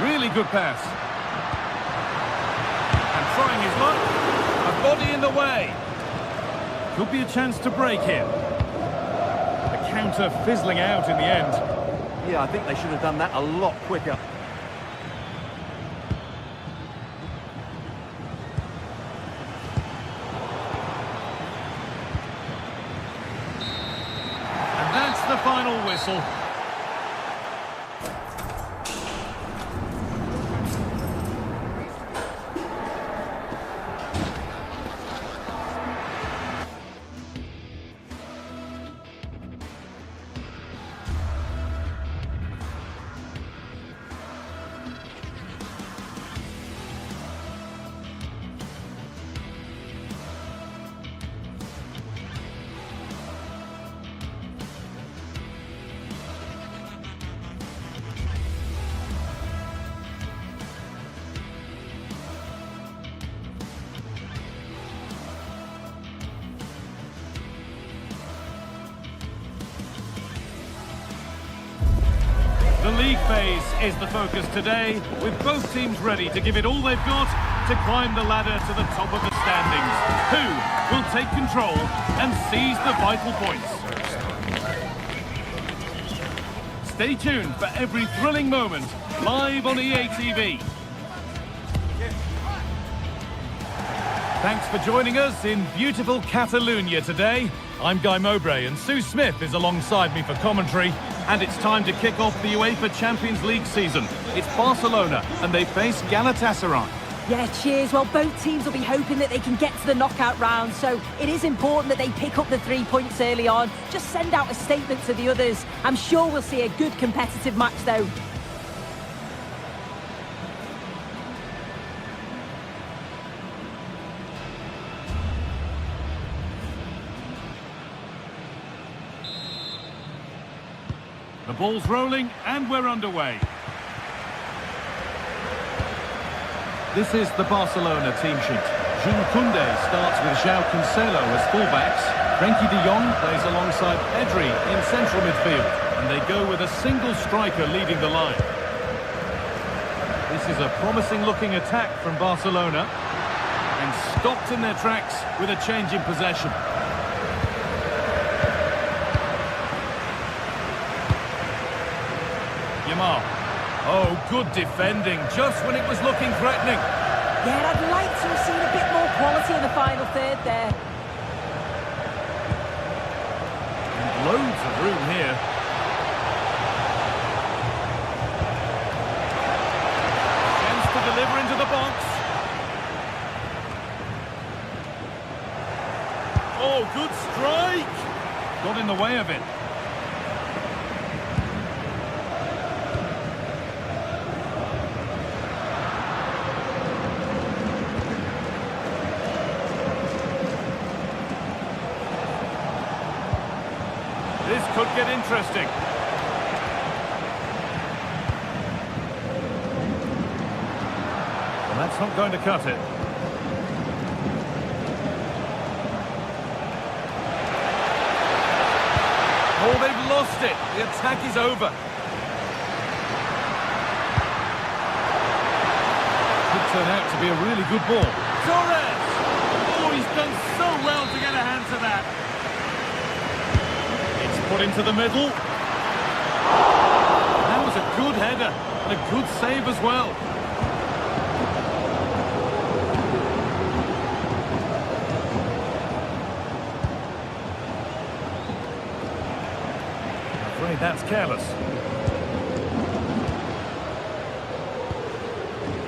Really good pass. And trying his luck. A body in the way. Could be a chance to break here. The counter fizzling out in the end. Yeah, I think they should have done that a lot quicker. And that's the final whistle. The league phase is the focus today, with both teams ready to give it all they've got to climb the ladder to the top of the standings. Who will take control and seize the vital points? Stay tuned for every thrilling moment, live on EA TV. Thanks for joining us in beautiful Catalonia today. I'm Guy Mowbray and Sue Smith is alongside me for commentary. And it's time to kick off the UEFA Champions League season. It's Barcelona and they face Galatasaray. Yeah, cheers. Well, both teams will be hoping that they can get to the knockout round, so it is important that they pick up the 3 points early on. Just send out a statement to the others. I'm sure we'll see a good competitive match, though. The ball's rolling and we're underway. This is the Barcelona team sheet. Jules Koundé starts with João Cancelo as fullbacks. Frenkie de Jong plays alongside Pedri in central midfield. And they go with a single striker leading the line. This is a promising-looking attack from Barcelona. And stopped in their tracks with a change in possession. Yamal. Oh, good defending, just when it was looking threatening. Yeah, I'd like to have seen a bit more quality in the final third there. And loads of room here. Chance to deliver into the box. Oh, good strike! Got in the way of it. This could get interesting. Well, that's not going to cut it. Oh, they've lost it. The attack is over. Could turn out to be a really good ball. Torres! Oh, he's done so well to get a hand to that. It's put into the middle. That was a good header and a good save as well. That's careless.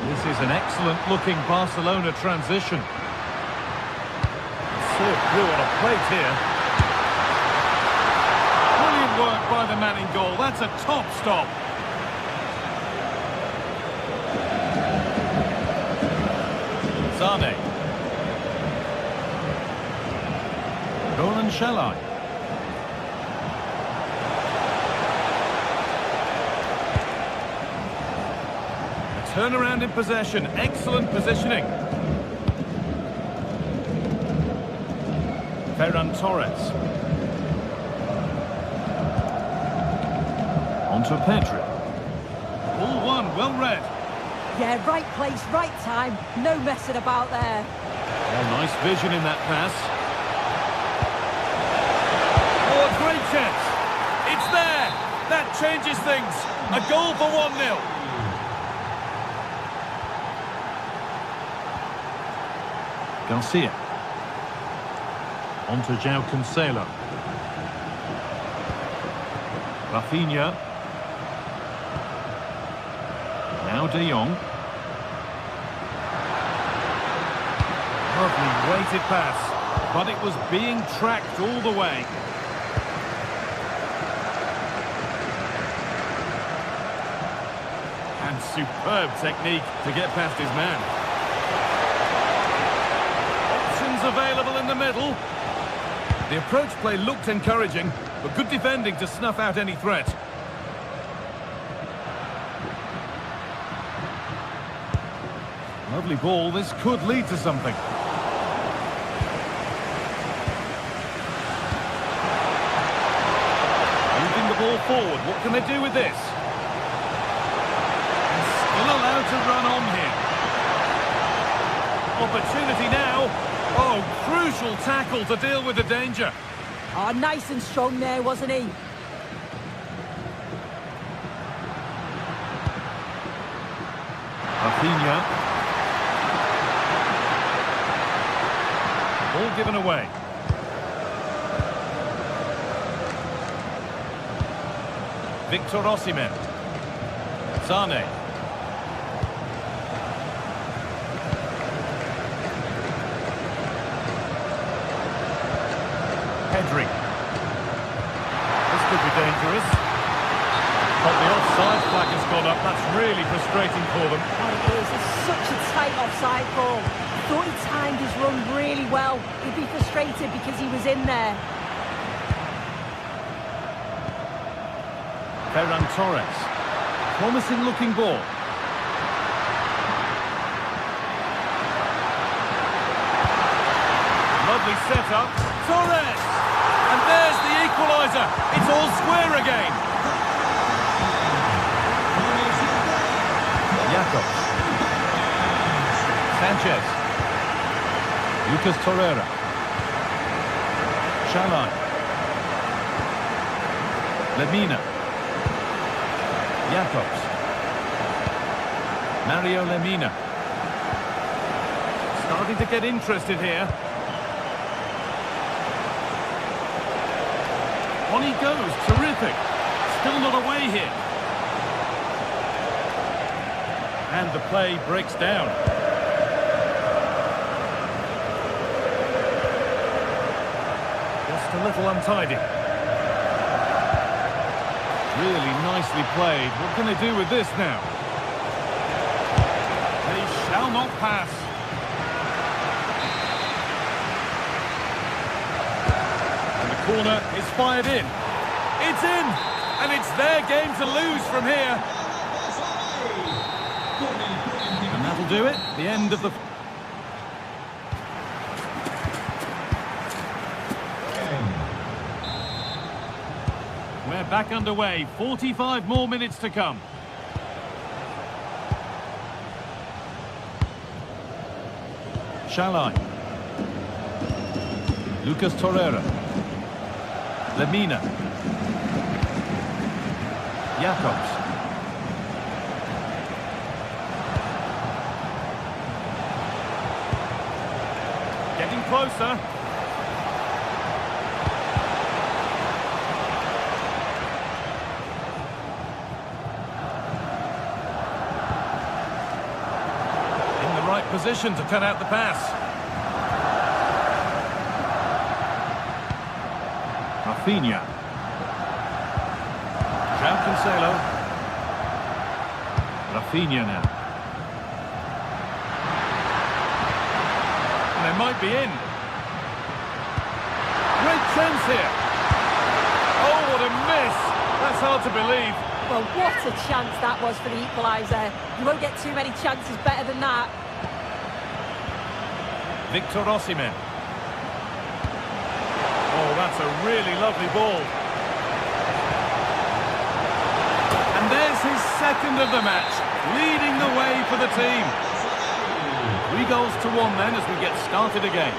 This is an excellent-looking Barcelona transition. Serve through on a plate here. Brilliant work by the man in goal. That's a top stop. Zane. Roland Shalai. Turnaround in possession, excellent positioning. Ferran Torres. On to Pedri. Ball one, well read. Yeah, right place, right time. No messing about there. Oh, nice vision in that pass. Oh, a great chance. It's there. That changes things. A goal for 1-0. Garcia. On to João Cancelo. Rafinha. Now de Jong. Lovely weighted pass, but it was being tracked all the way. And superb technique to get past his man. Available in the middle. The approach play looked encouraging, but good defending to snuff out any threat. Lovely ball, this could lead to something. Moving the ball forward, what can they do with this? And still allowed to run on here. Opportunity now. Oh, crucial tackle to deal with the danger. Oh, nice and strong there, wasn't he? Rafinha. Ball given away. Victor Osimhen. Zane. Pedri. This could be dangerous. But the offside flag has gone up. That's really frustrating for them. Oh, it is. It's such a tight offside call. I thought he timed his run really well. He'd be frustrated because he was in there. Ferran Torres. Promising looking ball. set up. Torres! And there's the equaliser. It's all square again. Jakobs. Sanchez. Lucas Torreira. Shalai. Lemina. Jakobs. Mario Lemina. Starting to get interested here. On he goes. Terrific. Still not away here. And the play breaks down. Just a little untidy. Really nicely played. What can they do with this now? They shall not pass. And the corner is fired in. It's in! And it's their game to lose from here. And that'll do it. The end of the... We're back underway. 45 more minutes to come. Shalai. Lucas Torreira. Lemina. Jakobs. Getting closer. In the right position to cut out the pass. Rafinha. João Cancelo. Rafinha now. And they might be in. Great chance here. Oh, what a miss. That's hard to believe. Well, what a chance that was for the equaliser. You won't get too many chances better than that. Victor Osimhen. Oh, that's a really lovely ball. And there's his second of the match, leading the way for the team. 3 goals to 1 then as we get started again.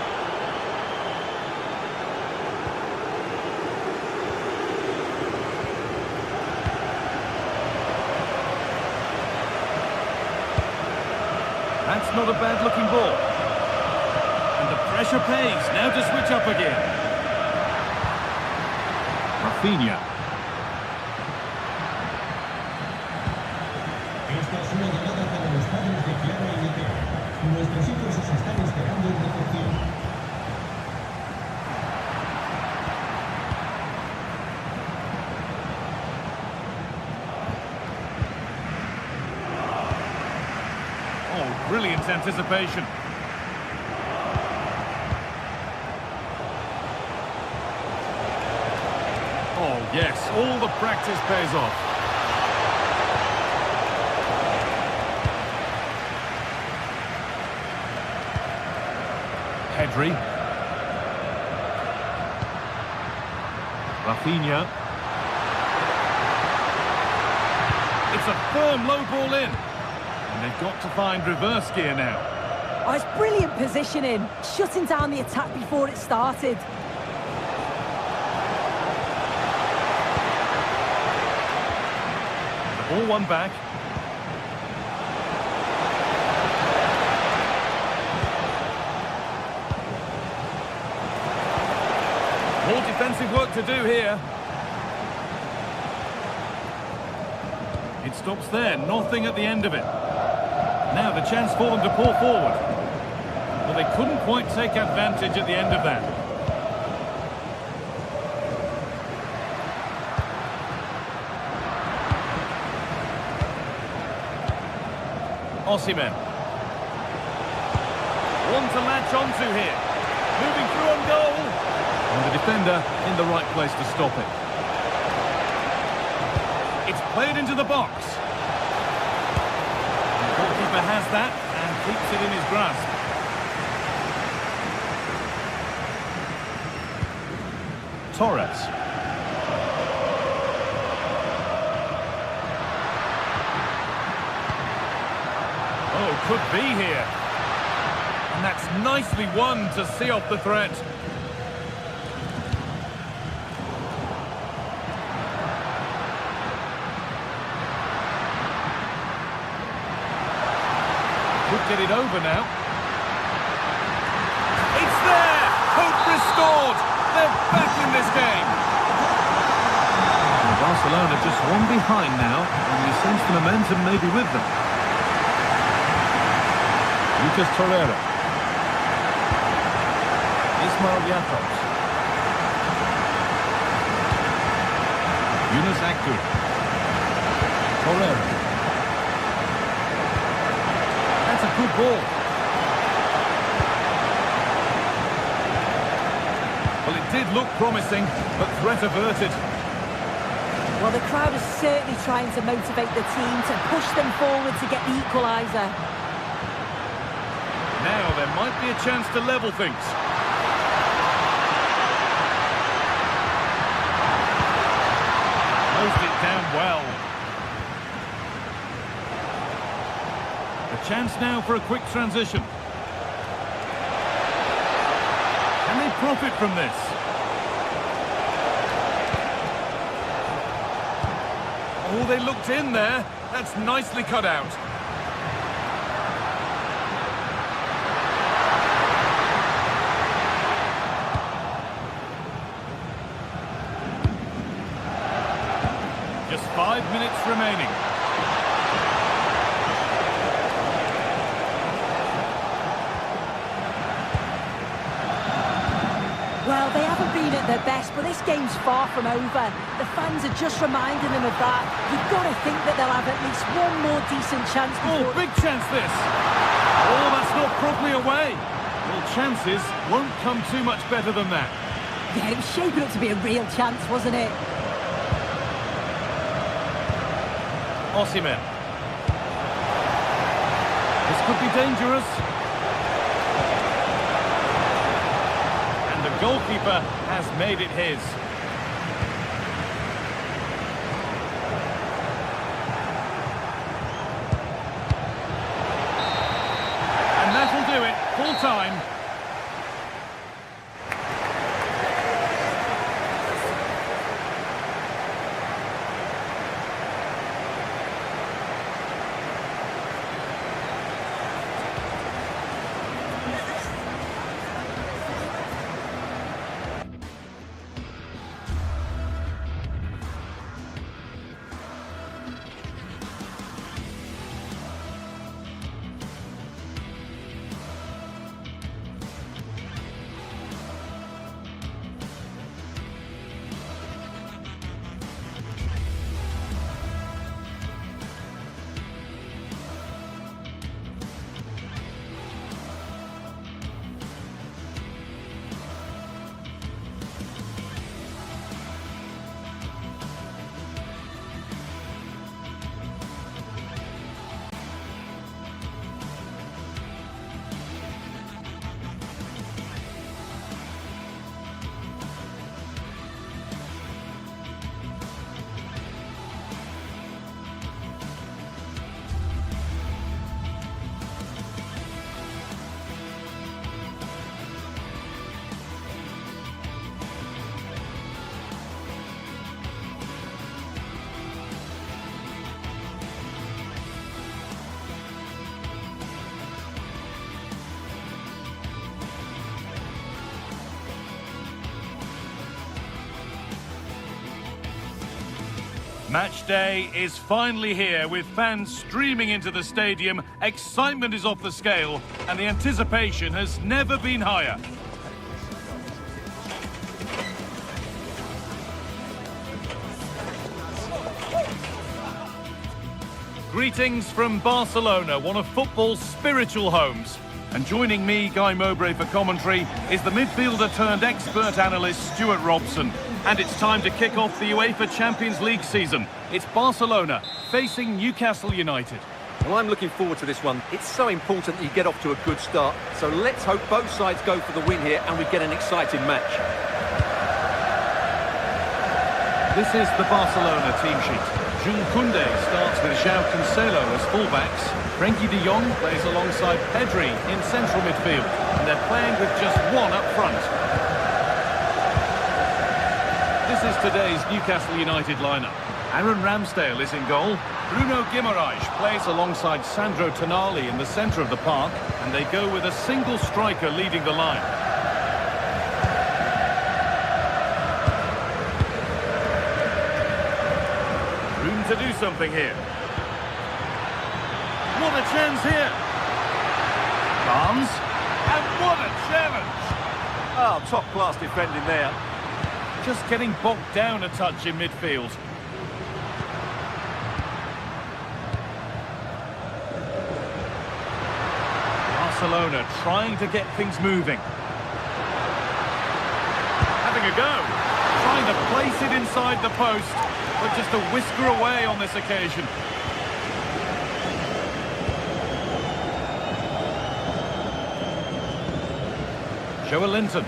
That's not a bad looking ball. And the pressure pays. Now to switch up again. Rafinha. Esta es una llamada para los padres de Clara y de Tea. Nuestros hijos os están esperando en recepción. Oh, brilliant anticipation. Oh, yes, all the practice pays off. Pedri. Rafinha. It's a firm low ball in. And they've got to find reverse gear now. Oh, it's brilliant positioning, shutting down the attack before it started. All one back. More defensive work to do here. It stops there, nothing at the end of it. Now the chance for them to pour forward. Well, they couldn't quite take advantage at the end of that. Osimhen. One to latch onto here. Moving through on goal. And the defender in the right place to stop it. It's played into the box. The goalkeeper has that and keeps it in his grasp. Torres. Oh, could be here. And that's nicely won to see off the threat. Could get it over now. It's there! Hope restored! They're back in this game! And Barcelona just one behind now, and you sense the momentum may be with them. Lucas Torreira. Ismail Jakobs. Yunus Akgün. Torreira. That's a good ball. Well, it did look promising, but threat averted. Well, the crowd is certainly trying to motivate the team to push them forward to get the equaliser. Now there might be a chance to level things. Closed it down well. A chance now for a quick transition. Can they profit from this? Oh, they looked in there. That's nicely cut out. Just 5 minutes remaining. Well, they haven't been at their best, but this game's far from over. The fans are just reminding them of that. You've got to think that they'll have at least one more decent chance before... Oh, big chance this! Oh, that's not properly away. Well, chances won't come too much better than that. Yeah, it was shaping up to be a real chance, wasn't it? Osimhen. This could be dangerous. And the goalkeeper has made it his. And that'll do it. Full time. Match day is finally here, with fans streaming into the stadium. Excitement is off the scale, and the anticipation has never been higher. Greetings from Barcelona, one of football's spiritual homes. And joining me, Guy Mowbray, for commentary is the midfielder-turned-expert analyst Stuart Robson. And it's time to kick off the UEFA Champions League season. It's Barcelona facing Newcastle United. Well, I'm looking forward to this one. It's so important that you get off to a good start. So let's hope both sides go for the win here and we get an exciting match. This is the Barcelona team sheet. Jules Koundé starts with João Cancelo as fullbacks. Frenkie de Jong plays alongside Pedri in central midfield. And they're playing with just one up front. This is today's Newcastle United lineup. Aaron Ramsdale is in goal. Bruno Guimaraes plays alongside Sandro Tonali in the centre of the park. And they go with a single striker leading the line. To do something here. What a chance here. Barnes. And what a challenge. Oh, top-class defending there. Just getting bogged down a touch in midfield. Barcelona trying to get things moving. Having a go. Trying to place it inside the post. But just a whisker away on this occasion. Joelinton.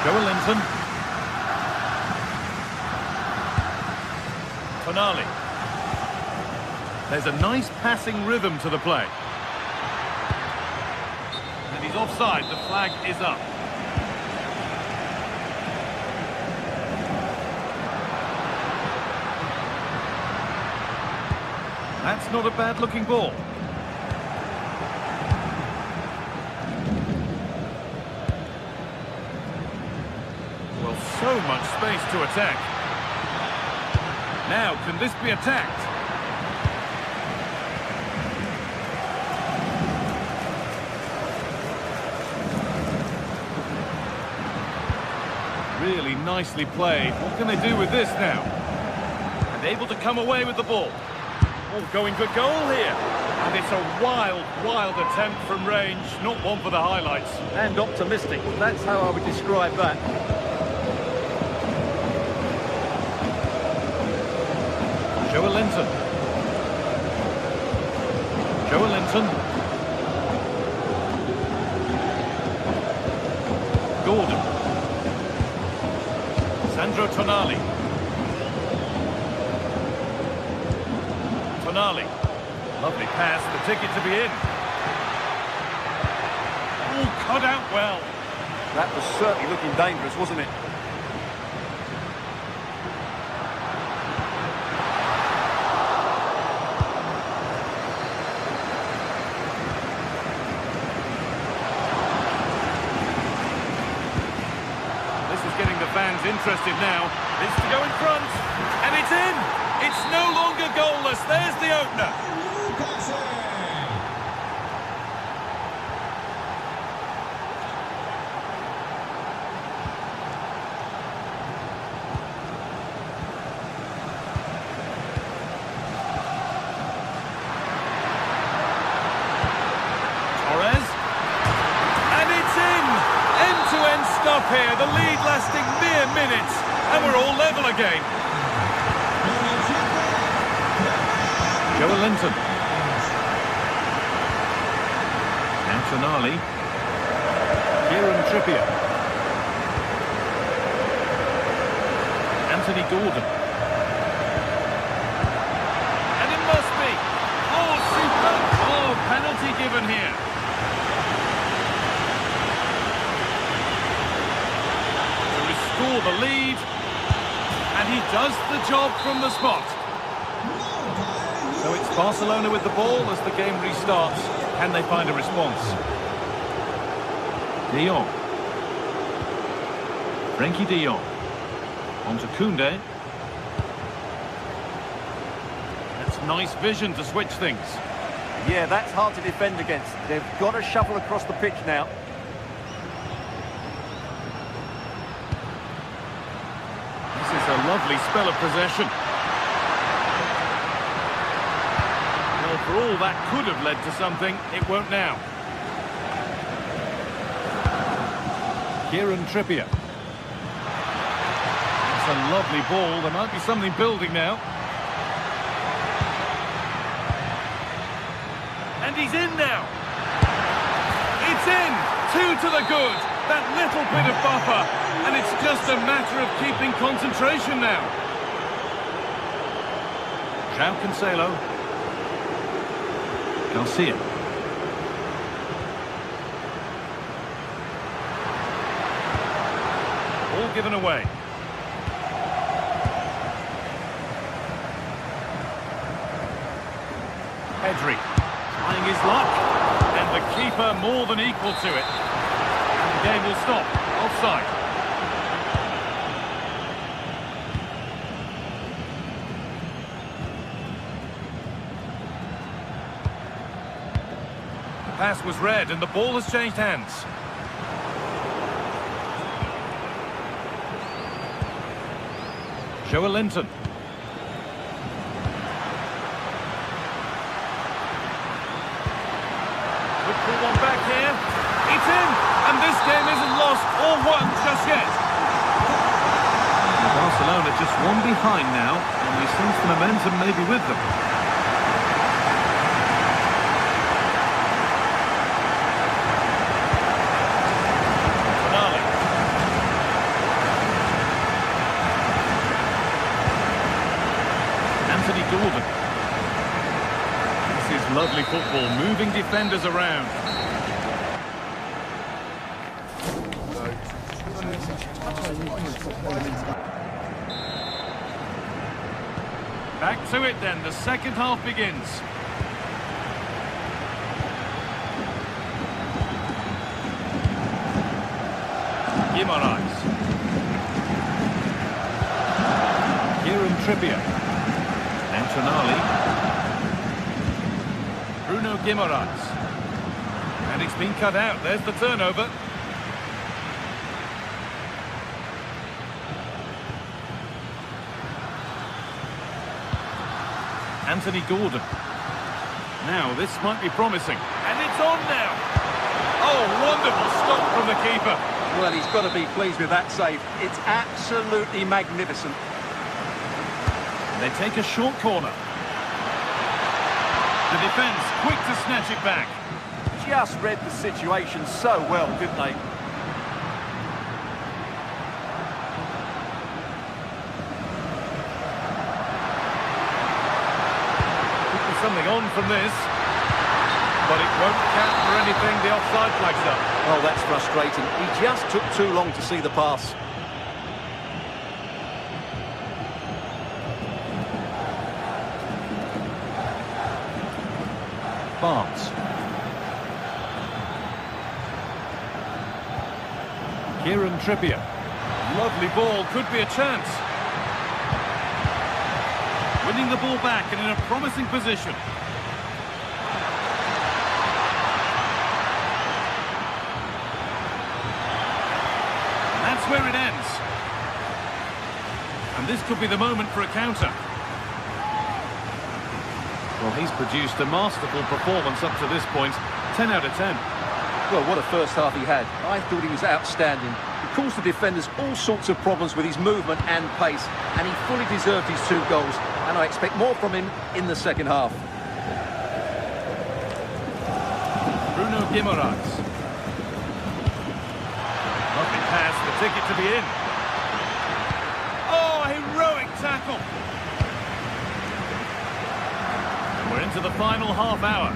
Joelinton. Tonali. There's a nice passing rhythm to the play. And he's offside. The flag is up. That's not a bad-looking ball. Well, so much space to attack. Now, can this be attacked? Really nicely played. What can they do with this now? And able to come away with the ball. Oh, going for goal here. And it's a wild, wild attempt from range. Not one for the highlights. And optimistic. That's how I would describe that. Joelinton. Joelinton. Gordon. Sandro Tonali. Tonali. Lovely pass, the ticket to be in. Oh, cut out well. That was certainly looking dangerous, wasn't it? This is getting the fans interested now. It's to go in front, and it's in! It's no longer goalless. There's the opener. Torres. And it's in! End-to-end stuff here. The lead lasting mere minutes. And we're all level again. Joelinton. And Tonali. Kieran Trippier. Anthony Gordon. And it must be. Oh, super. Oh, penalty given here. To restore the lead. And he does the job from the spot. So it's Barcelona with the ball as the game restarts. Can they find a response? De Jong. Frenkie de Jong. On to Koundé. That's nice vision to switch things. Yeah, that's hard to defend against. They've got to shuffle across the pitch now. This is a lovely spell of possession. Well, for all that could have led to something, it won't now. Kieran Trippier. It's a lovely ball. There might be something building now. And he's in now. It's in. Two to the good. That little bit of buffer. And it's just a matter of keeping concentration now. João Cancelo. Garcia. All given away. Pedri. Trying his luck. And the keeper more than equal to it. And the game will stop. Offside. The pass was read and the ball has changed hands. Joe Linton. Look for one back here. It's in, and this game isn't lost or won just yet. Barcelona just one behind now, and we sense the momentum may be with them. This is lovely football, moving defenders around. Back to it then, the second half begins. Guimaraes. Kieran Trippier. Tonali. Bruno Guimaraes. And it's been cut out. There's the turnover. Anthony Gordon. Now, this might be promising. And it's on now. Oh, wonderful stop from the keeper. Well, he's got to be pleased with that save. It's absolutely magnificent. They take a short corner. The defence quick to snatch it back. Just read the situation so well, didn't they? There's something on from this. But it won't count for anything. The offside flag's up. Oh, that's frustrating. He just took too long to see the pass. Barnes. Kieran Trippier. Lovely ball, could be a chance. Winning the ball back and in a promising position. And that's where it ends. And this could be the moment for a counter. Well, he's produced a masterful performance up to this point. 10 out of 10. Well, what a first half he had. I thought he was outstanding. He caused the defenders all sorts of problems with his movement and pace, and he fully deserved his 2 goals, and I expect more from him in the second half. Bruno Guimaraes. Lovely pass, the ticket to be in. Oh, heroic tackle. We're into the final half hour.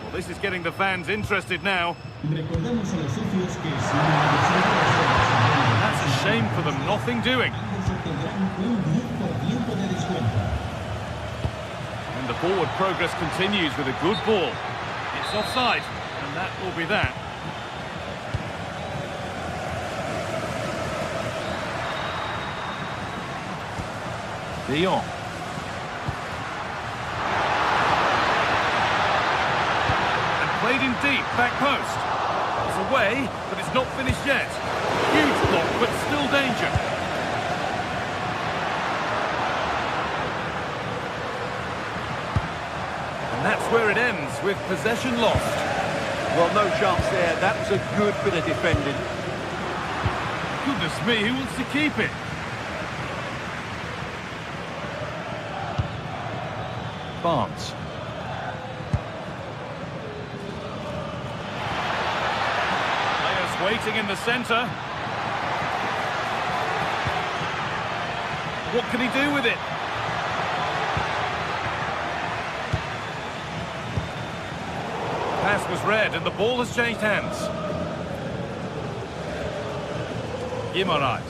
Well, this is getting the fans interested now. That's a shame for them, nothing doing. And the forward progress continues with a good ball. It's offside, and that will be that. De Jong. And played in deep, back post. It's away, but it's not finished yet. Huge block, but still danger. And that's where it ends, with possession lost. Well, no chance there. That was a good bit of defending. Goodness me, who wants to keep it? Barnes. Waiting in the centre. What can he do with it? Pass was read and the ball has changed hands. Guimaraes.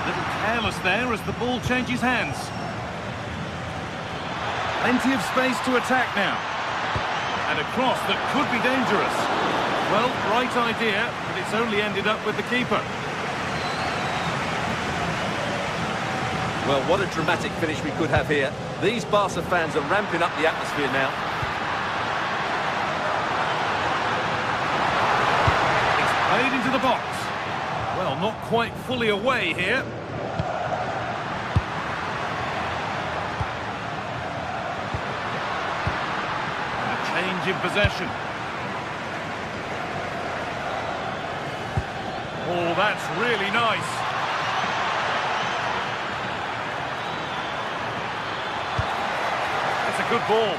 Little careless there as the ball changes hands. Plenty of space to attack now. And a cross that could be dangerous. Well, right idea, but it's only ended up with the keeper. Well, what a dramatic finish we could have here. These Barca fans are ramping up the atmosphere now. It's played into the box. Well, not quite fully away here. And a change in possession. Oh, that's really nice. That's a good ball.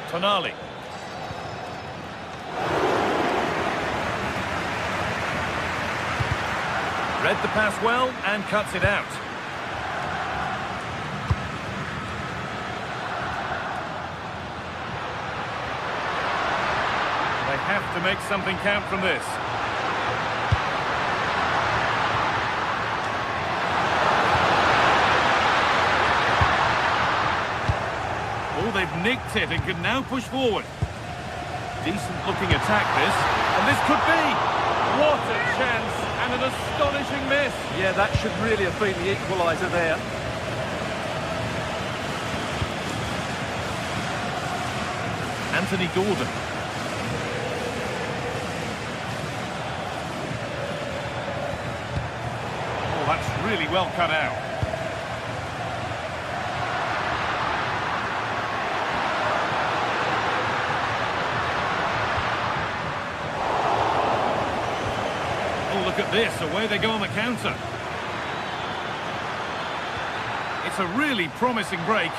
Tonali. Read the pass well and cuts it out. They have to make something count from this. Oh, they've nicked it and can now push forward. Decent looking attack this, and this could be. What a chance, and an astonishing miss. Yeah, that should really have been the equaliser there. Anthony Gordon. Oh, that's really well cut out. Look at this, away they go on the counter. It's a really promising break.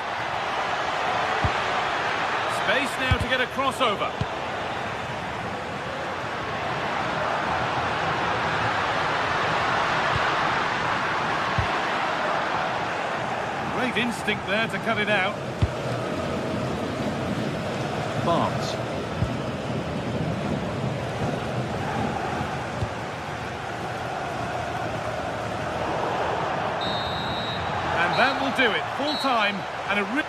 Space now to get a crossover. Great instinct there to cut it out. Barnes. That will do it. Full time and a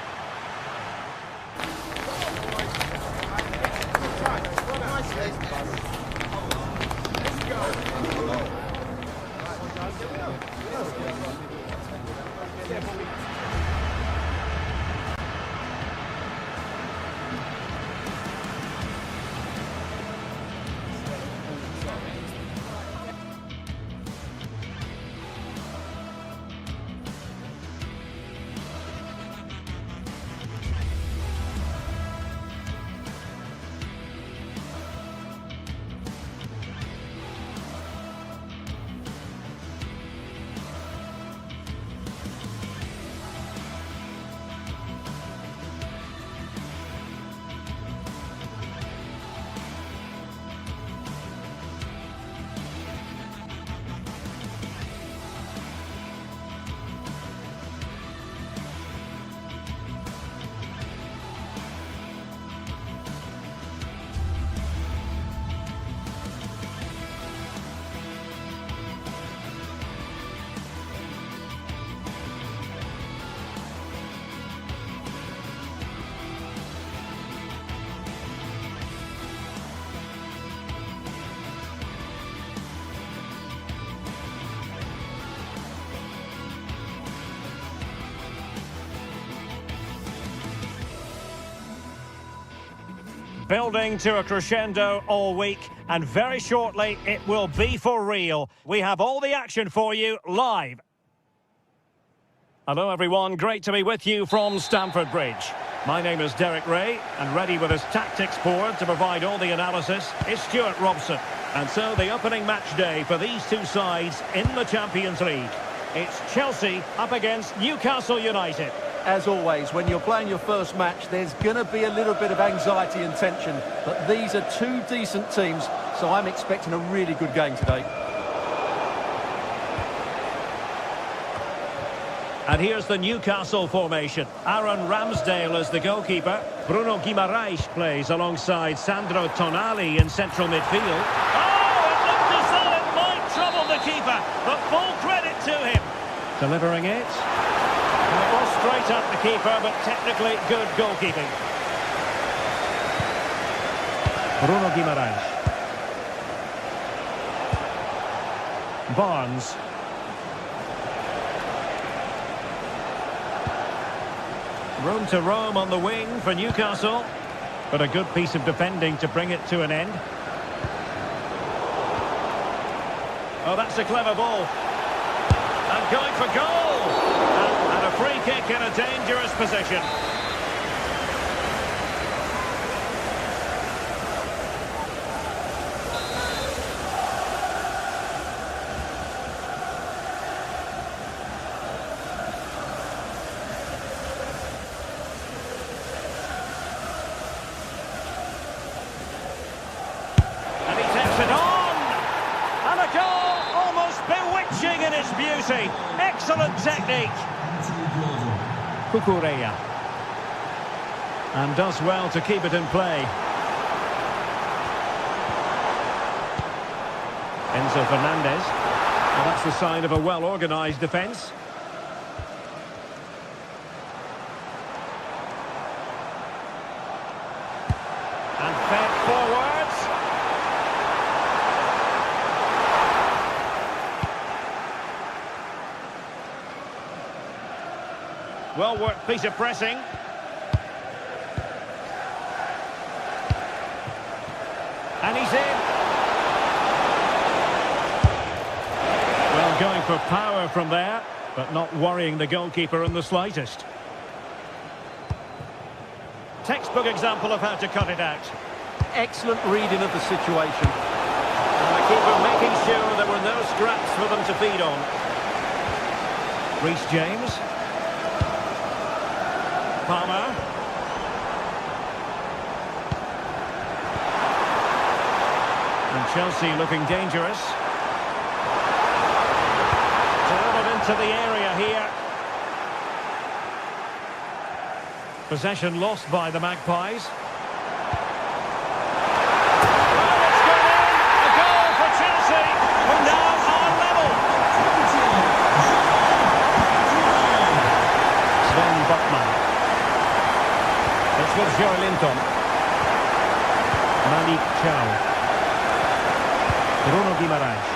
building to a crescendo all week, and very shortly it will be for real. We have all the action for you live. Hello everyone, great to be with you from Stamford Bridge. My name is Derek Ray, and ready with his tactics board to provide all the analysis is Stuart Robson. And so the opening match day for these two sides in the Champions League. It's Chelsea up against Newcastle United. As always, when you're playing your first match, there's going to be a little bit of anxiety and tension. But these are two decent teams, so I'm expecting a really good game today. And here's the Newcastle formation. Aaron Ramsdale is the goalkeeper. Bruno Guimaraes plays alongside Sandro Tonali in central midfield. Oh, it looked as though it might trouble the keeper, but full credit to him. Delivering it. And it was straight at the keeper, but technically good goalkeeping. Bruno Guimaraes. Barnes. Room to roam on the wing for Newcastle. But a good piece of defending to bring it to an end. Oh, that's a clever ball. And going for goal. And a free kick in a dangerous position. In its beauty, excellent technique. Cucurella, and does well to keep it in play. Enzo Fernandez. Well, that's the sign of a well-organised defence. And fed forwards. Well worked piece of pressing. And he's in. Well, going for power from there, but not worrying the goalkeeper in the slightest. Textbook example of how to cut it out. Excellent reading of the situation. And the keeper making sure there were no scraps for them to feed on. Reece James. Palmer. And Chelsea looking dangerous. Driven into the area here. Possession lost by the Magpies. Well, it's gone in. A goal for Chelsea, who now are level. Sven Botman. It's with Joelinton. Malik Chow. Bruno Guimaraes.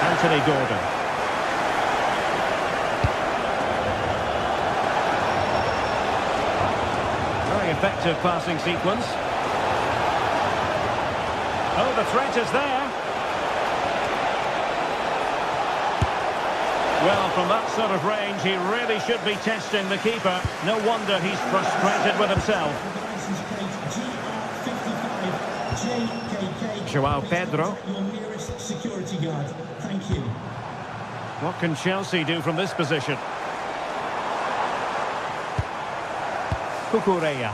Anthony Gordon. Very effective passing sequence. Oh, the threat is there. Well, from that sort of range, he really should be testing the keeper. No wonder he's frustrated with himself. Joao Pedro. Your nearest security guard. Thank you. What can Chelsea do from this position? Cucurella.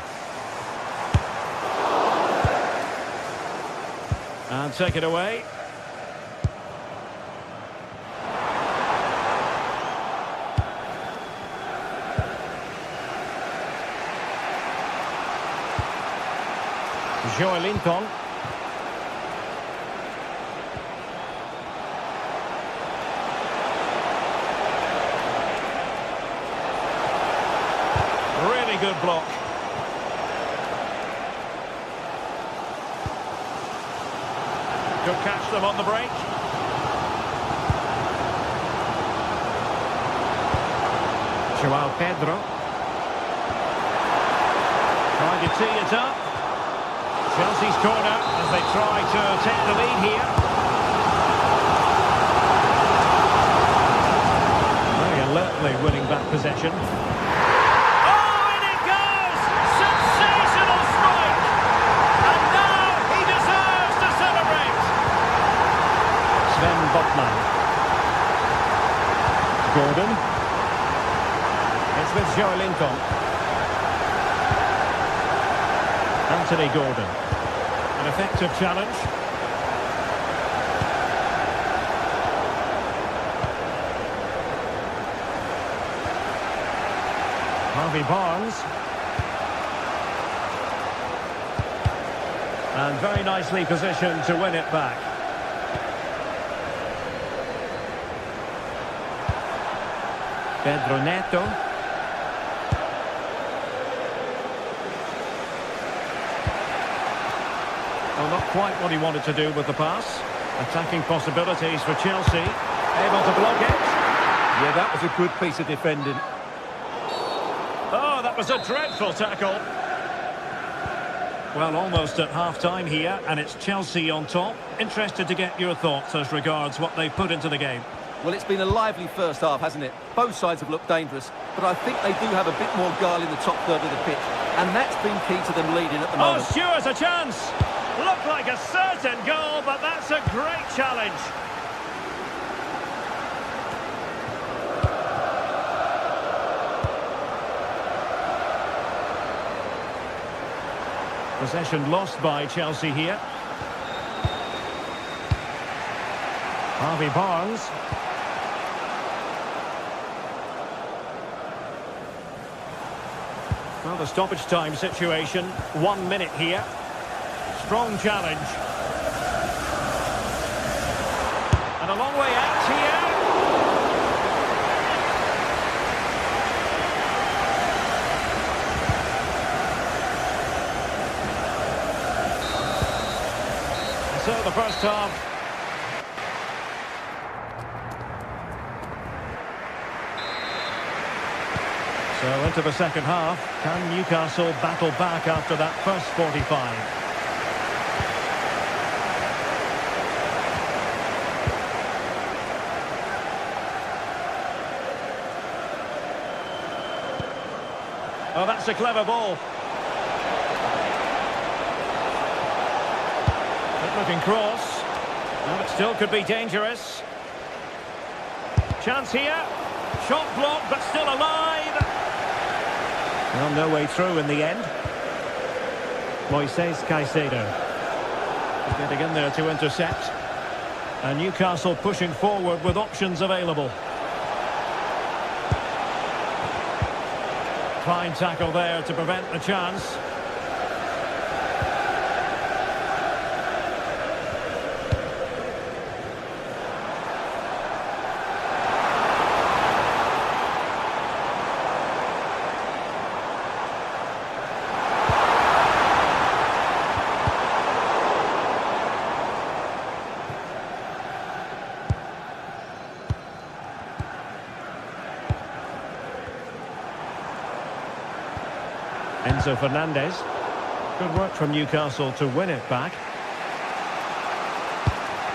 And take it away. Joelinton. Really good block. Could catch them on the break. Joao Pedro. Trying to tee it up. Chelsea's corner as they try to take the lead here. Very alertly winning back possession. Oh, and it goes! Sensational strike! And now Gordon. It's with Joe Linton. Anthony Gordon. An effective challenge. Harvey Barnes. And very nicely positioned to win it back. Pedro Neto. Well, not quite what he wanted to do with the pass. Attacking possibilities for Chelsea. Able to block it. Yeah, that was a good piece of defending. Oh, that was a dreadful tackle. Well, almost at half-time here, and it's Chelsea on top. Interested to get your thoughts as regards what they've put into the game. Well, it's been a lively first half, hasn't it? Both sides have looked dangerous, but I think they do have a bit more guile in the top third of the pitch, and that's been key to them leading at the moment. Oh, Stewart's a chance! Looked like a certain goal, but that's a great challenge. Possession lost by Chelsea here. Harvey Barnes. Well, the stoppage time situation, 1 minute here. Strong challenge. And a long way out here. So the first half. So into the second half. Can Newcastle battle back after that first 45? Oh, that's a clever ball. Looking cross. Well, it still could be dangerous. Chance here. Shot blocked, but still alive. Well, no way through in the end. Moises Caicedo. Getting in there to intercept. And Newcastle pushing forward with options available. Fine tackle there to prevent the chance. Enzo Fernandez. Good work from Newcastle to win it back.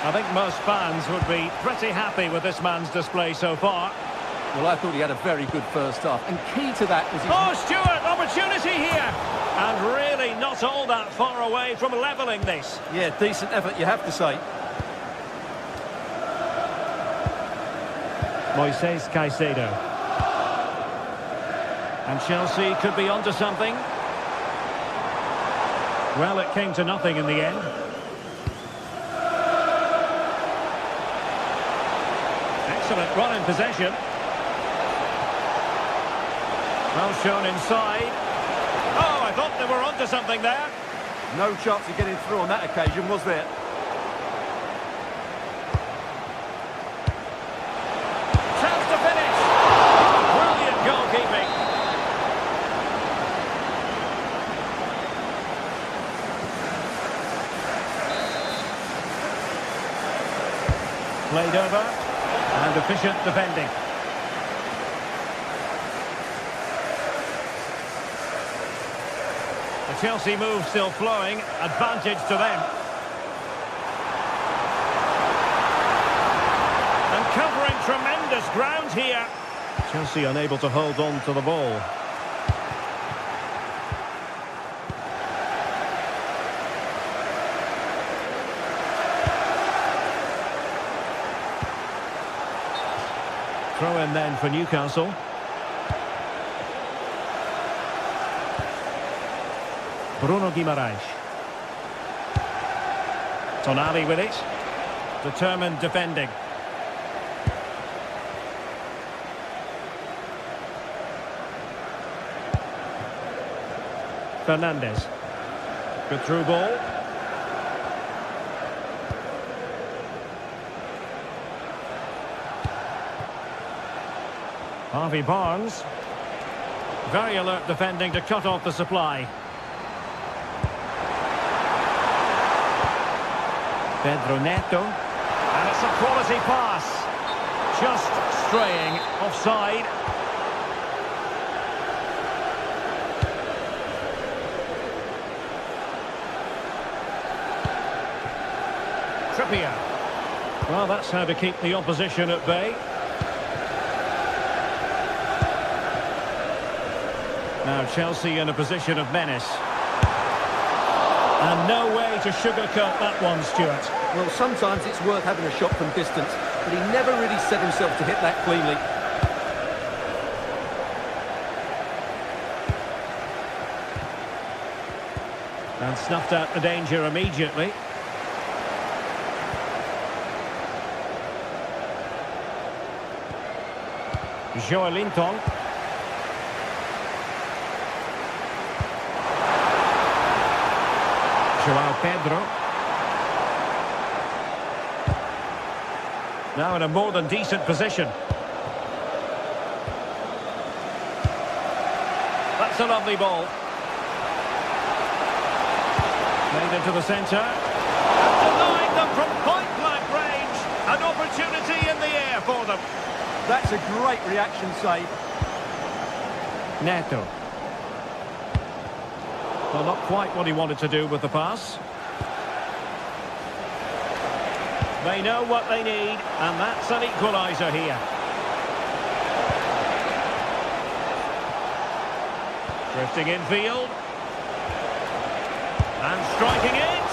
I think most fans would be pretty happy with this man's display so far. Well, I thought he had a very good first half, and key to that was his... Oh, Stewart, opportunity here! And really not all that far away from levelling this. Yeah, decent effort, you have to say. Moises Caicedo. And Chelsea could be onto something. Well, it came to nothing in the end. Excellent run in possession. Well shown inside. Oh, I thought they were onto something there. No chance of getting through on that occasion, was there? Chance to finish. Brilliant goalkeeping. Played over, and efficient defending. The Chelsea move still flowing, advantage to them. And covering tremendous ground here. Chelsea unable to hold on to the ball. Throw in then for Newcastle. Bruno Guimaraes. Tonali with it. Determined defending. Fernandes. Good through ball. Harvey Barnes. Very alert defending to cut off the supply. Pedro Neto. And it's a quality pass. Just straying offside. Trippier. Well, that's how to keep the opposition at bay. Now Chelsea in a position of menace. And no way to sugarcoat that one, Stuart. Well, sometimes it's worth having a shot from distance, but he never really set himself to hit that cleanly. And snuffed out the danger immediately. Joelinton. Joao Pedro. Now in a more than decent position. That's a lovely ball. Played into the centre. And denied them from point-blank range. An opportunity in the air for them. That's a great reaction save. Neto. Well, not quite what he wanted to do with the pass. They know what they need, and that's an equaliser here. Drifting infield. And striking it.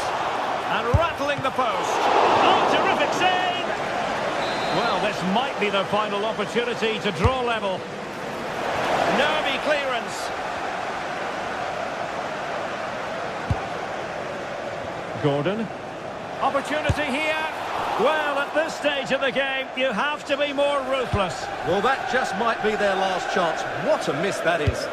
And rattling the post. Oh, terrific save! Well, this might be the final opportunity to draw level. Nervy clearance. Gordon. Opportunity here. Well, at this stage of the game, you have to be more ruthless. Well, that just might be their last chance. What a miss that is.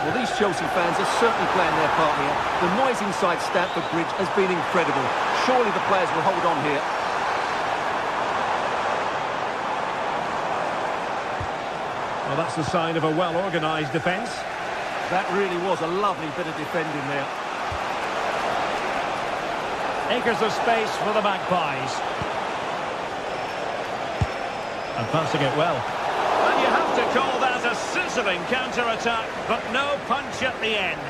Well, these Chelsea fans are certainly playing their part here. The noise inside Stamford Bridge has been incredible. Surely the players will hold on here. Well, that's the sign of a well-organised defence. That really was a lovely bit of defending there. Acres of space for the Magpies. And passing it well. And you have to call that a sizzling counter-attack, but no punch at the end.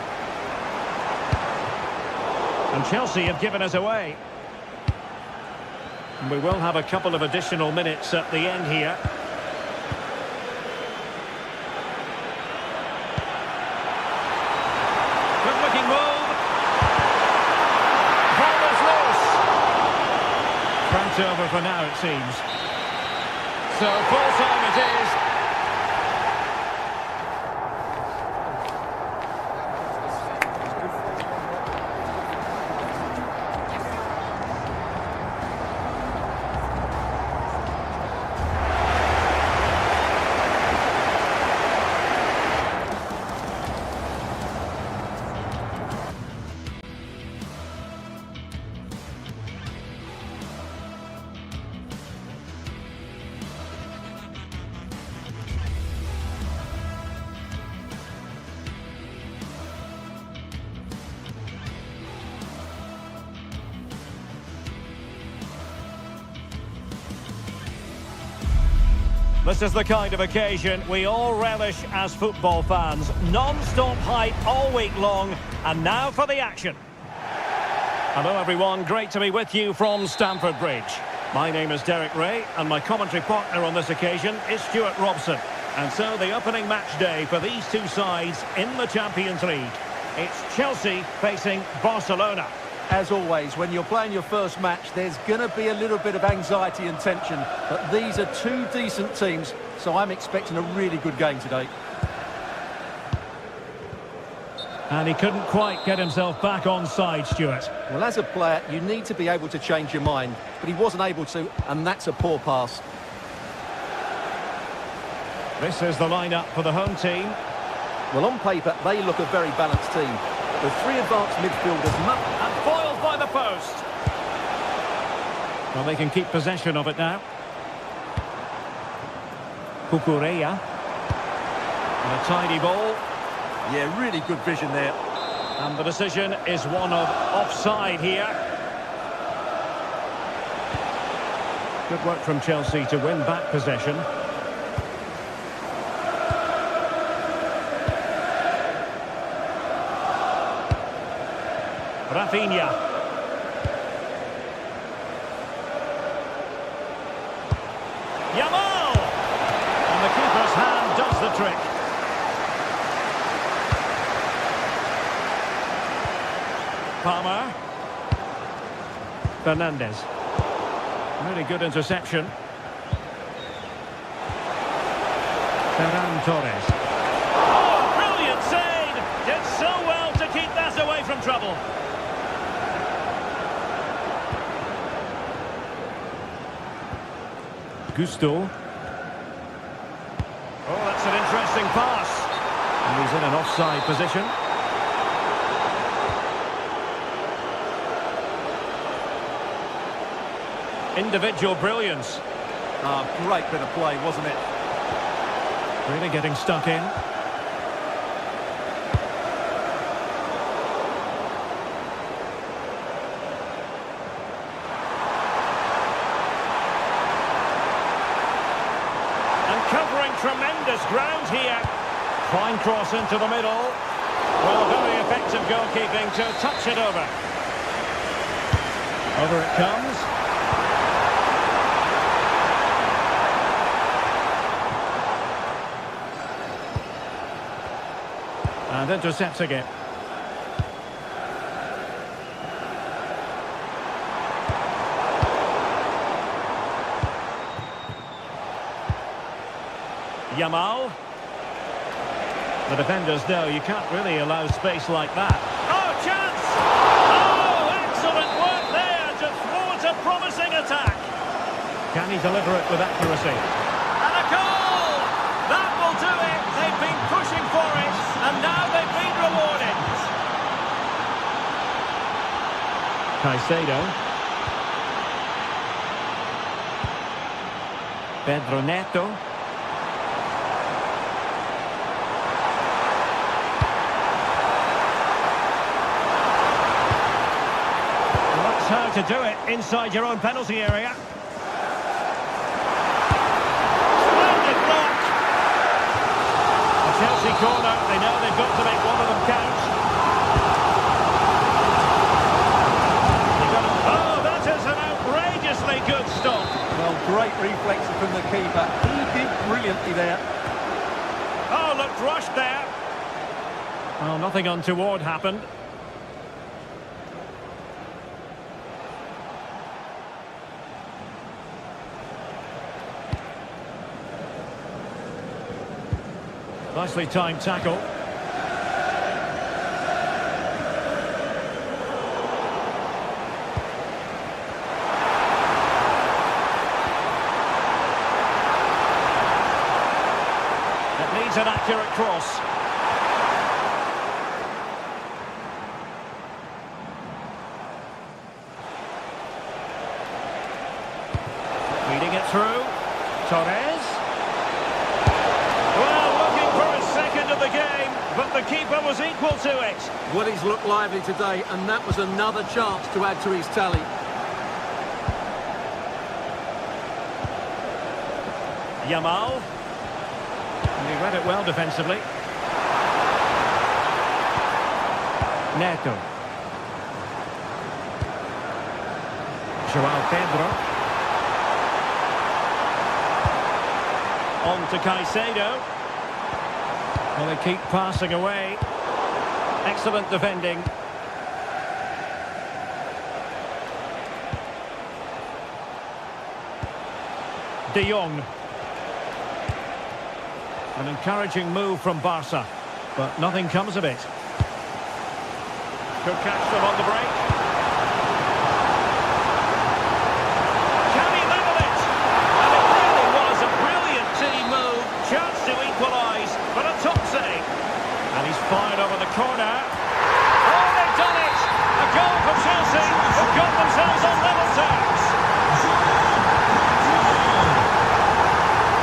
And Chelsea have given us away. And we will have a couple of additional minutes at the end here. Good-looking move. Ball is loose. Front over for now, it seems. So full time it is. This is the kind of occasion we all relish as football fans. Non-stop hype all week long, and now for the action. Hello everyone, great to be with you from Stamford Bridge. My name is Derek Ray, and my commentary partner on this occasion is Stuart Robson. And so the opening match day for these two sides in the Champions League. It's Chelsea facing Barcelona. as always, when you're playing your first match, there's going to be a little bit of anxiety and tension. But these are two decent teams, so I'm expecting a really good game today. And he couldn't quite get himself back on side, Stuart. Well, as a player, you need to be able to change your mind, but he wasn't able to, and that's a poor pass. This is the lineup for the home team. Well, on paper, they look a very balanced team. The three advanced midfielders And foiled by the post. Well, they can keep possession of it now. Kukureya. And a tidy ball. Yeah, really good vision there. And the decision is one of offside here. Good work from Chelsea to win back possession. Rafinha. Yamal! And the keeper's hand does the trick. Palmer. Fernandez. Really good interception. Ferran Torres. Oh, brilliant save! Did so well to keep that away from trouble. Gusto. Oh, that's an interesting pass. And he's in an offside position. Individual brilliance. Ah, great bit of play, wasn't it? Really getting stuck in. And covering tremendous ground here. Fine cross into the middle. Well, very effective goalkeeping to touch it over. Over it comes. And intercepting it. Yamal. The defenders know you can't really allow space like that. Oh, chance! Oh, excellent work there to thwart a promising attack. Can he deliver it with accuracy? And a goal! That will do it. They've been pushing for it, and now they've been rewarded. Caicedo. Pedro Neto. That's how to do it inside your own penalty area. Chelsea corner, they know they've got to make one of them count. Oh, that is an outrageously good stop. Well, great reflex from the keeper. He did brilliantly there. Oh, looked rushed there. Well, nothing untoward happened. Nicely timed tackle. It needs an accurate cross. Feeding it through. Torres. Of the game, but the keeper was equal to it. Well, he's looked lively today, and that was another chance to add to his tally. Yamal. And he read it well defensively. Neto. João Pedro. On to Caicedo. Well, they keep passing away. Excellent defending. De Jong. An encouraging move from Barca, but nothing comes of it. Could catch them on the break. Can he level it? And it really was a brilliant team move. Chance to equalise, but a top save. And he's fired over the corner. Oh, they've done it! A goal for Chelsea, who've got themselves on level terms.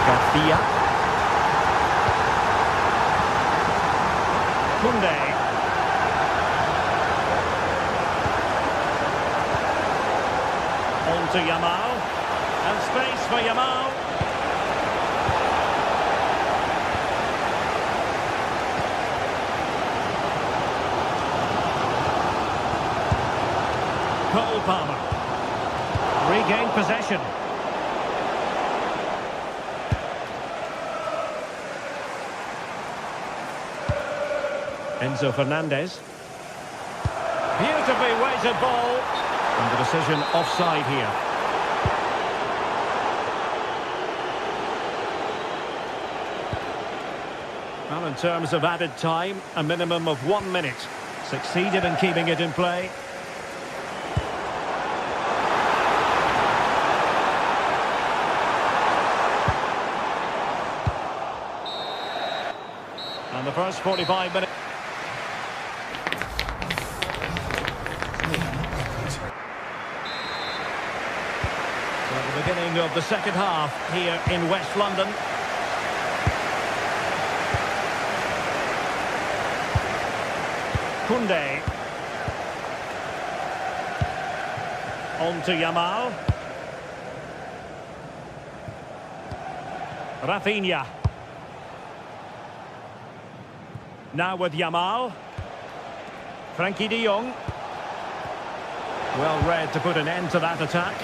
Garcia. Koundé. On to Yamal. And space for Yamal. Cole Palmer. Regained possession. Enzo Fernandez. Beautifully weighted ball. And the decision offside here. Well, in terms of added time, a minimum of 1 minute. Succeeded in keeping it in play. And the first 45 minutes. At the beginning of the second half here in West London. Koundé. On to Yamal. Rafinha. Now with Yamal. Frankie de Jong. Well read to put an end to that attack.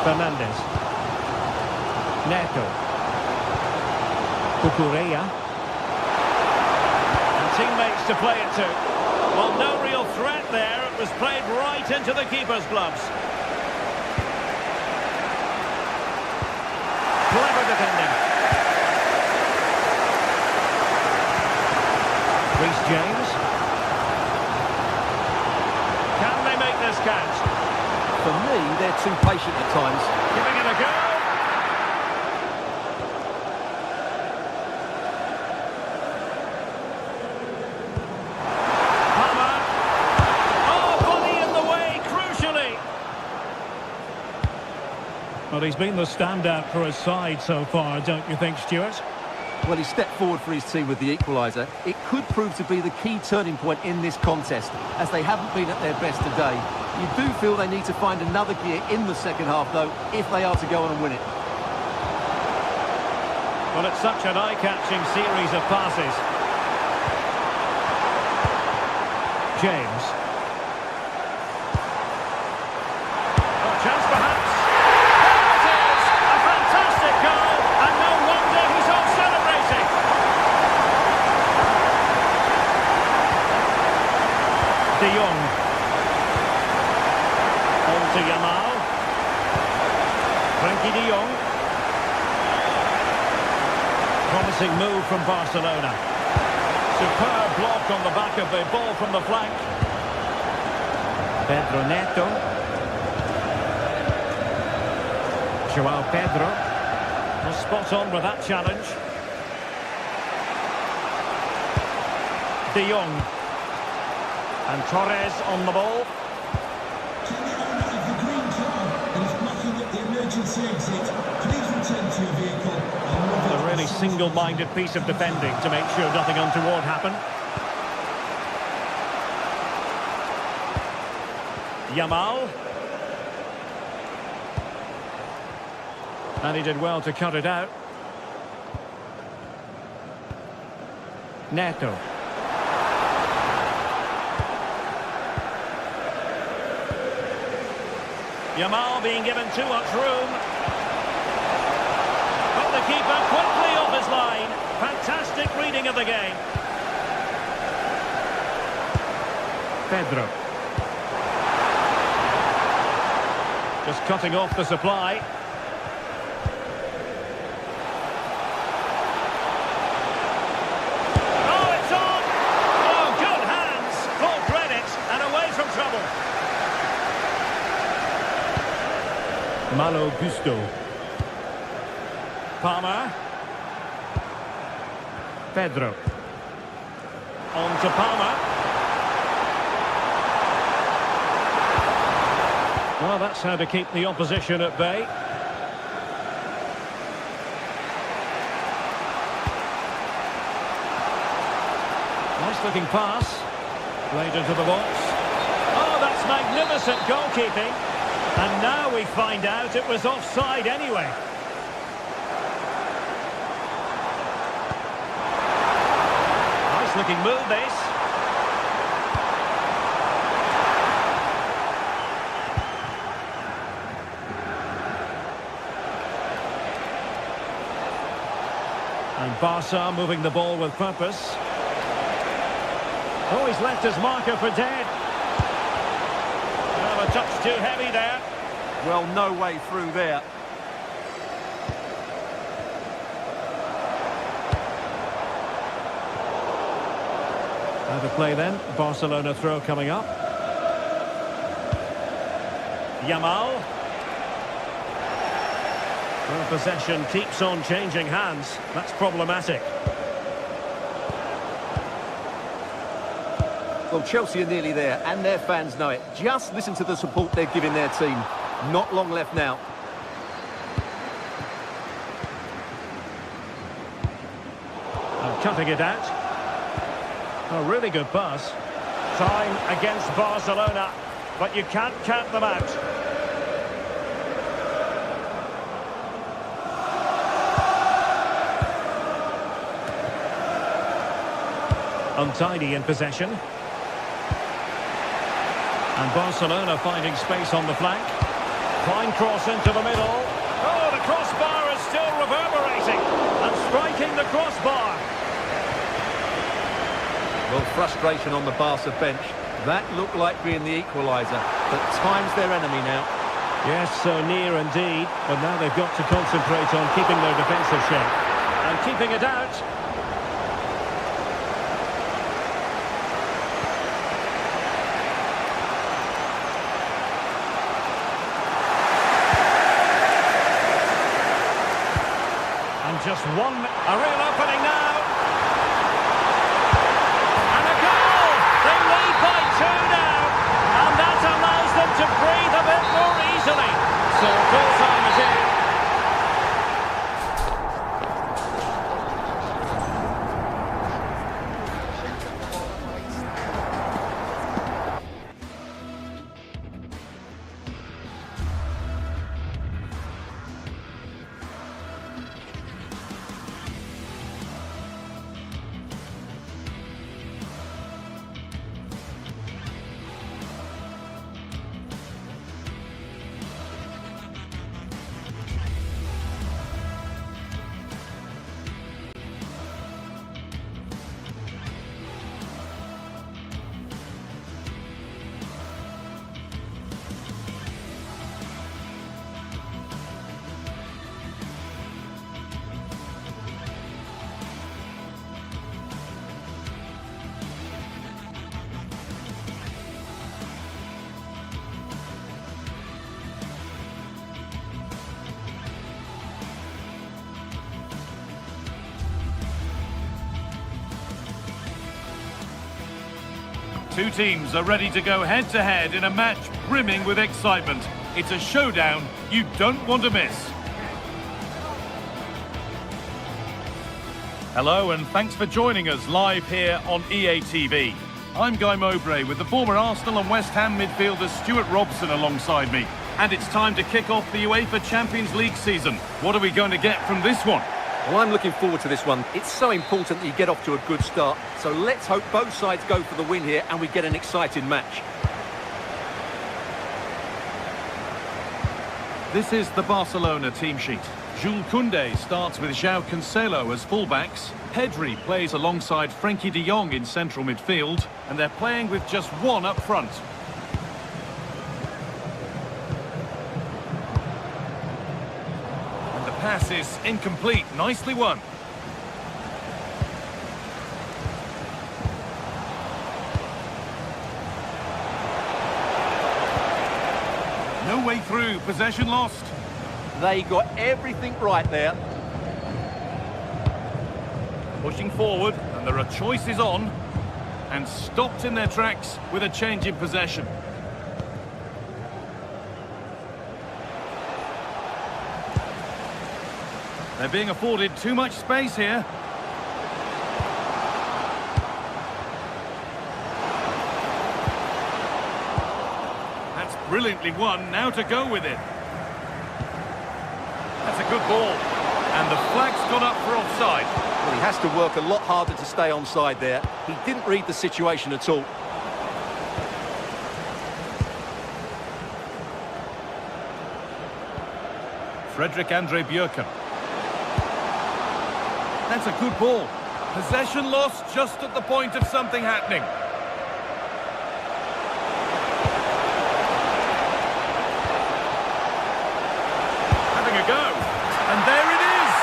Fernandez. Neto. Cucurella. And teammates to play it to. Well, no real threat there. It was played right into the keeper's gloves. Clever defending. Reece James. Can they make this catch? For me, they're too patient at times. Giving it a go. Palmer. Oh, body in the way, crucially. Well, he's been the standout for his side so far, don't you think, Stuart? Well, he stepped forward for his team with the equaliser. It could prove to be the key turning point in this contest, as they haven't been at their best today. You do feel they need to find another gear in the second half, though, if they are to go on and win it. Well, it's such an eye-catching series of passes. James. Oh, chance perhaps. There it is! A fantastic goal, and no wonder he's off celebrating. De Jong. On to Yamal. Frankie de Jong. Promising move from Barcelona. Superb block on the back of the ball from the flank. Pedro Neto. Joao Pedro. Was spot on with that challenge. De Jong. And Torres on the ball. To the owner of the green car that is blocking at the emergency exit, please return to your vehicle. A really single-minded piece of defending to make sure nothing untoward happened. Yamal. And he did well to cut it out. Neto. Yamal being given too much room. But the keeper quickly off his line. Fantastic reading of the game. Pedro. Just cutting off the supply. Oh, it's on! Oh, good hands! Full credit, and away from trouble. Malo Gusto. Palmer. Pedro. On to Palmer. Well, that's how to keep the opposition at bay. Nice looking pass. Played into the box. Oh, that's magnificent goalkeeping. And now we find out it was offside anyway. Nice looking move, this. And Barca moving the ball with purpose. Oh, he's left his marker for dead. Well, a touch too heavy there. Well, no way through there. Out of play then. Barcelona throw coming up. Yamal. Well, possession keeps on changing hands. That's problematic. Well, Chelsea are nearly there, and their fans know it. Just listen to the support they're giving their team. Not long left now. And cutting it out. A really good pass. Time against Barcelona, but you can't count them out. Untidy in possession. And Barcelona finding space on the flank. Fine cross into the middle. Oh, the crossbar is still reverberating. And striking the crossbar. Well, frustration on the Barca bench. That looked like being the equaliser, but time's their enemy now. Yes, so near indeed. But now they've got to concentrate on keeping their defensive shape. And keeping it out. Just one, a real opening now. And a goal! They lead by 2 now. And that allows them to breathe a bit more easily. So full time is in. Two teams are ready to go head-to-head in a match brimming with excitement. It's a showdown you don't want to miss. Hello and thanks for joining us live here on EA TV. I'm Guy Mowbray with the former Arsenal and West Ham midfielder Stuart Robson alongside me. And it's time to kick off the UEFA Champions League season. What are we going to get from this one? Well, I'm looking forward to this one. It's so important that you get off to a good start. So let's hope both sides go for the win here and we get an exciting match. This is the Barcelona team sheet. Jules Koundé starts with João Cancelo as fullbacks. Pedri plays alongside Frenkie de Jong in central midfield. and they're playing with just one up front. And the pass is incomplete. Nicely won. No way through. Possession lost. They got everything right there. Pushing forward, and there are choices on. And stopped in their tracks with a change in possession. They're being afforded too much space here. That's brilliantly won. Now to go with it. That's a good ball. And the flag's gone up for offside. Well, he has to work a lot harder to stay onside there. He didn't read the situation at all. Frederick Andre Björken. That's a good ball. Possession lost just at the point of something happening. Having a go. And there it is!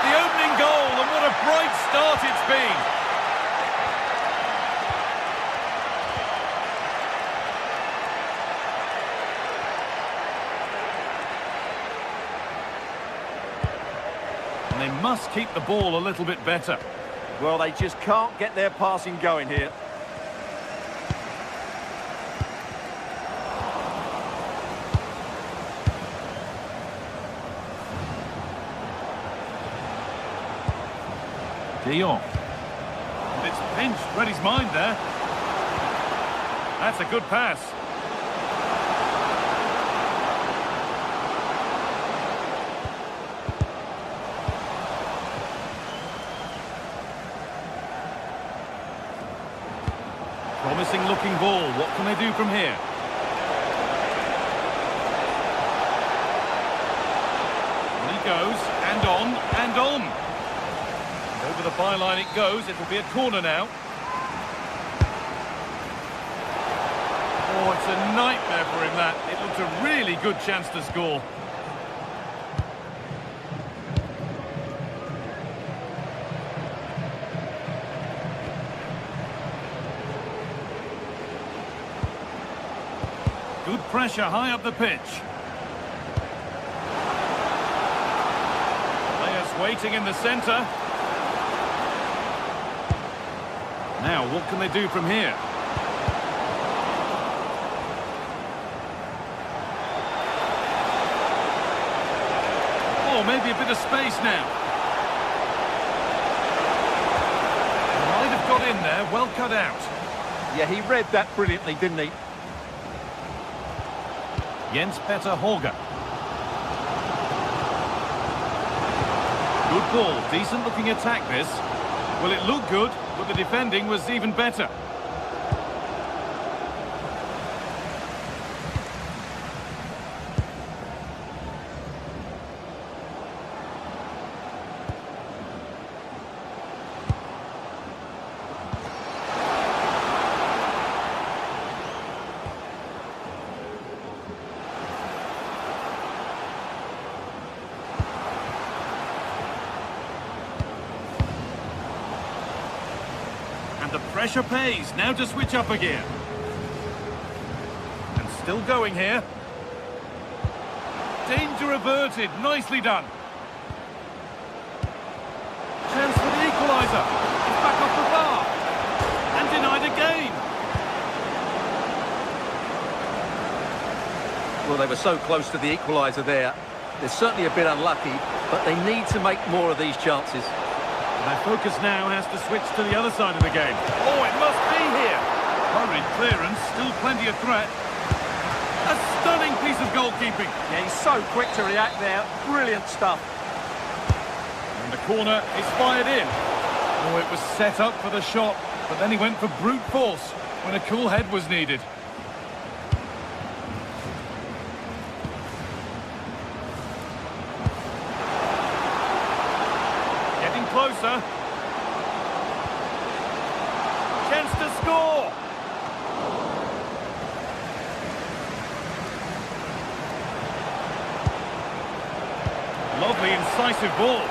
The opening goal, and what a bright start it's been. And they must keep the ball a little bit better. Well, they just can't get their passing going here. De Jong. And it's pinched, read his mind there. That's a good pass. Promising looking ball. What can they do from here? And he goes, and on, and on. And over the byline it goes. It will be a corner now. Oh, it's a nightmare for him, that. It looked a really good chance to score. Good pressure high up the pitch. Players waiting in the centre. Now, what can they do from here? Oh, maybe a bit of space now. Might have got in there, well cut out. Yeah, he read that brilliantly, didn't he? Jens Petter Holger. Good ball, decent looking attack this. Well, it looked good, but the defending was even better. And the pressure pays. Now to switch up again. And still going here. Danger averted. Nicely done. Chance for the equaliser. It's back off the bar. And denied again. Well, they were so close to the equaliser there. They're certainly a bit unlucky, but they need to make more of these chances. Their focus now has to switch to the other side of the game. Oh, it must be here. Hurried clearance, still plenty of threat. A stunning piece of goalkeeping. Yeah, he's so quick to react there. Brilliant stuff. And the corner is fired in. Oh, it was set up for the shot, but then he went for brute force when a cool head was needed. Getting closer. Chance to score. Lovely, incisive ball.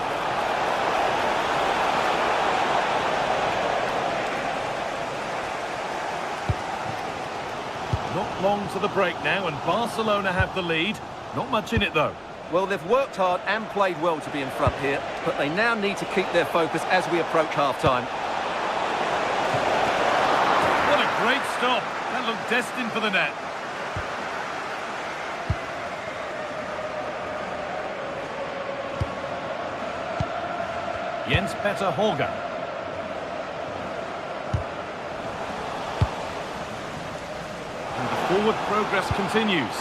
Not long to the break now, and Barcelona have the lead. Not much in it, though. Well, they've worked hard and played well to be in front here, but they now need to keep their focus as we approach half-time. What a great stop. That looked destined for the net. Jens Petter Holger. And the forward progress continues.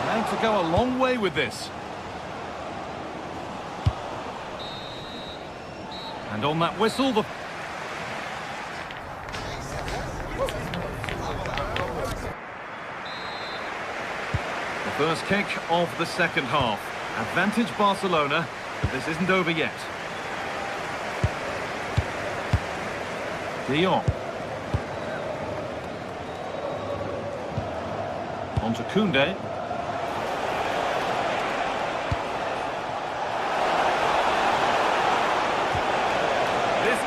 And to go a long way with this. And on that whistle, the first kick of the second half. Advantage Barcelona, but this isn't over yet. De Jong. On to Koundé.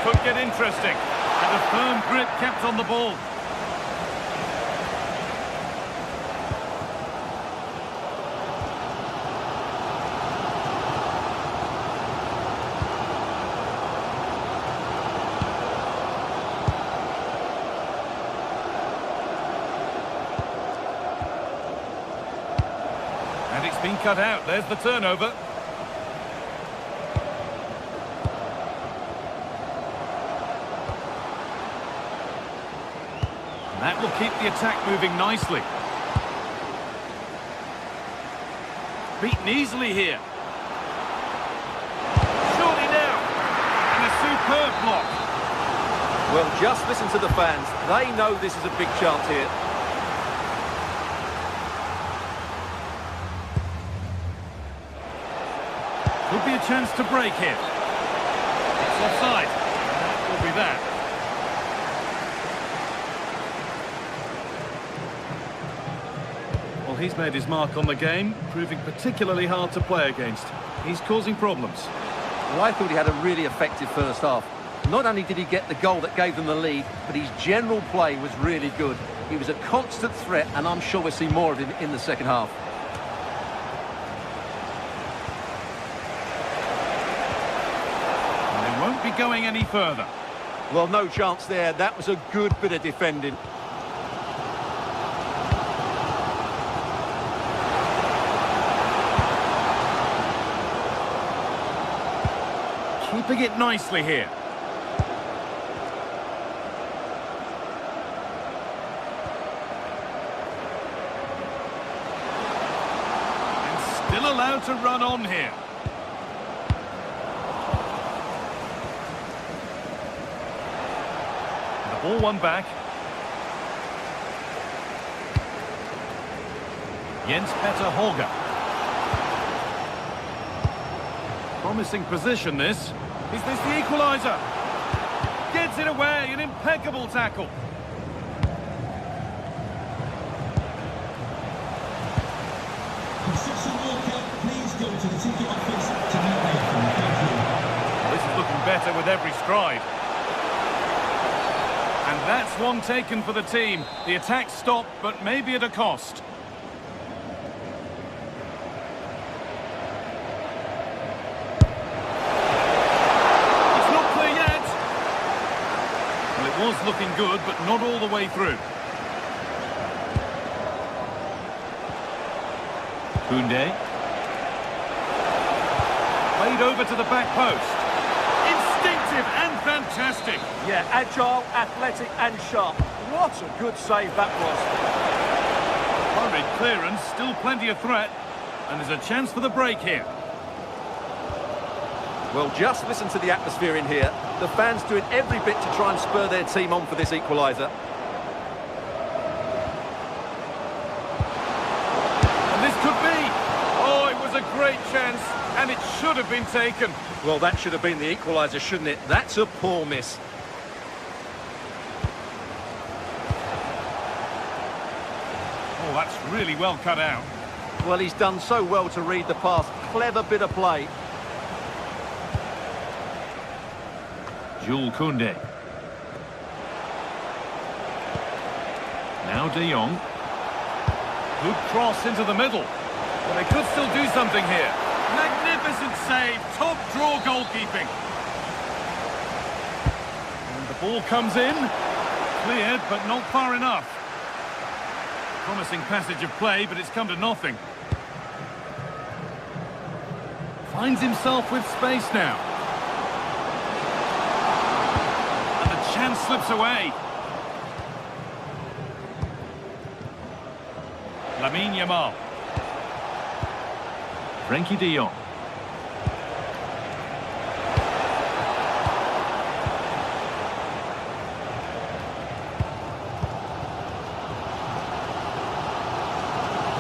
Could get interesting, and a firm grip kept on the ball. And it's been cut out. There's the turnover. That will keep the attack moving nicely. Beaten easily here. Surely now. And a superb block. Well, just listen to the fans. They know this is a big chance here. Could be a chance to break here. It's offside. That will be that. Well, he's made his mark on the game, proving particularly hard to play against. He's causing problems. Well, I thought he had a really effective first half. Not only did he get the goal that gave them the lead, but his general play was really good. He was a constant threat, and I'm sure we'll see more of him in the second half. And they won't be going any further. Well, no chance there. That was a good bit of defending. Keeping it nicely here. And still allowed to run on here. The ball won back. Jens Petter Holger. Promising position, this. Is this the equaliser? Gets it away, an impeccable tackle. Construction worker, please go to the ticket office to make way for me. Thank you. This is looking better with every stride. And that's one taken for the team. The attack stopped, but maybe at a cost. Was looking good, but not all the way through. Koundé. Played over to the back post. Instinctive and fantastic. Yeah, agile, athletic and sharp. What a good save that was. Hurried clearance, still plenty of threat. And there's a chance for the break here. Well, just listen to the atmosphere in here. The fans doing every bit to try and spur their team on for this equaliser. And this could be. Oh, it was a great chance. and it should have been taken. Well, that should have been the equaliser, shouldn't it? That's a poor miss. Oh, that's really well cut out. Well, he's done so well to read the pass. Clever bit of play. Jules Koundé. Now De Jong. Good cross into the middle. Well, they could still do something here. Magnificent save, top draw goalkeeping. And the ball comes in. Cleared, but not far enough. Promising passage of play, but it's come to nothing. Finds himself with space now. And the chance slips away. Lamine Yamal. Frenkie de Jong.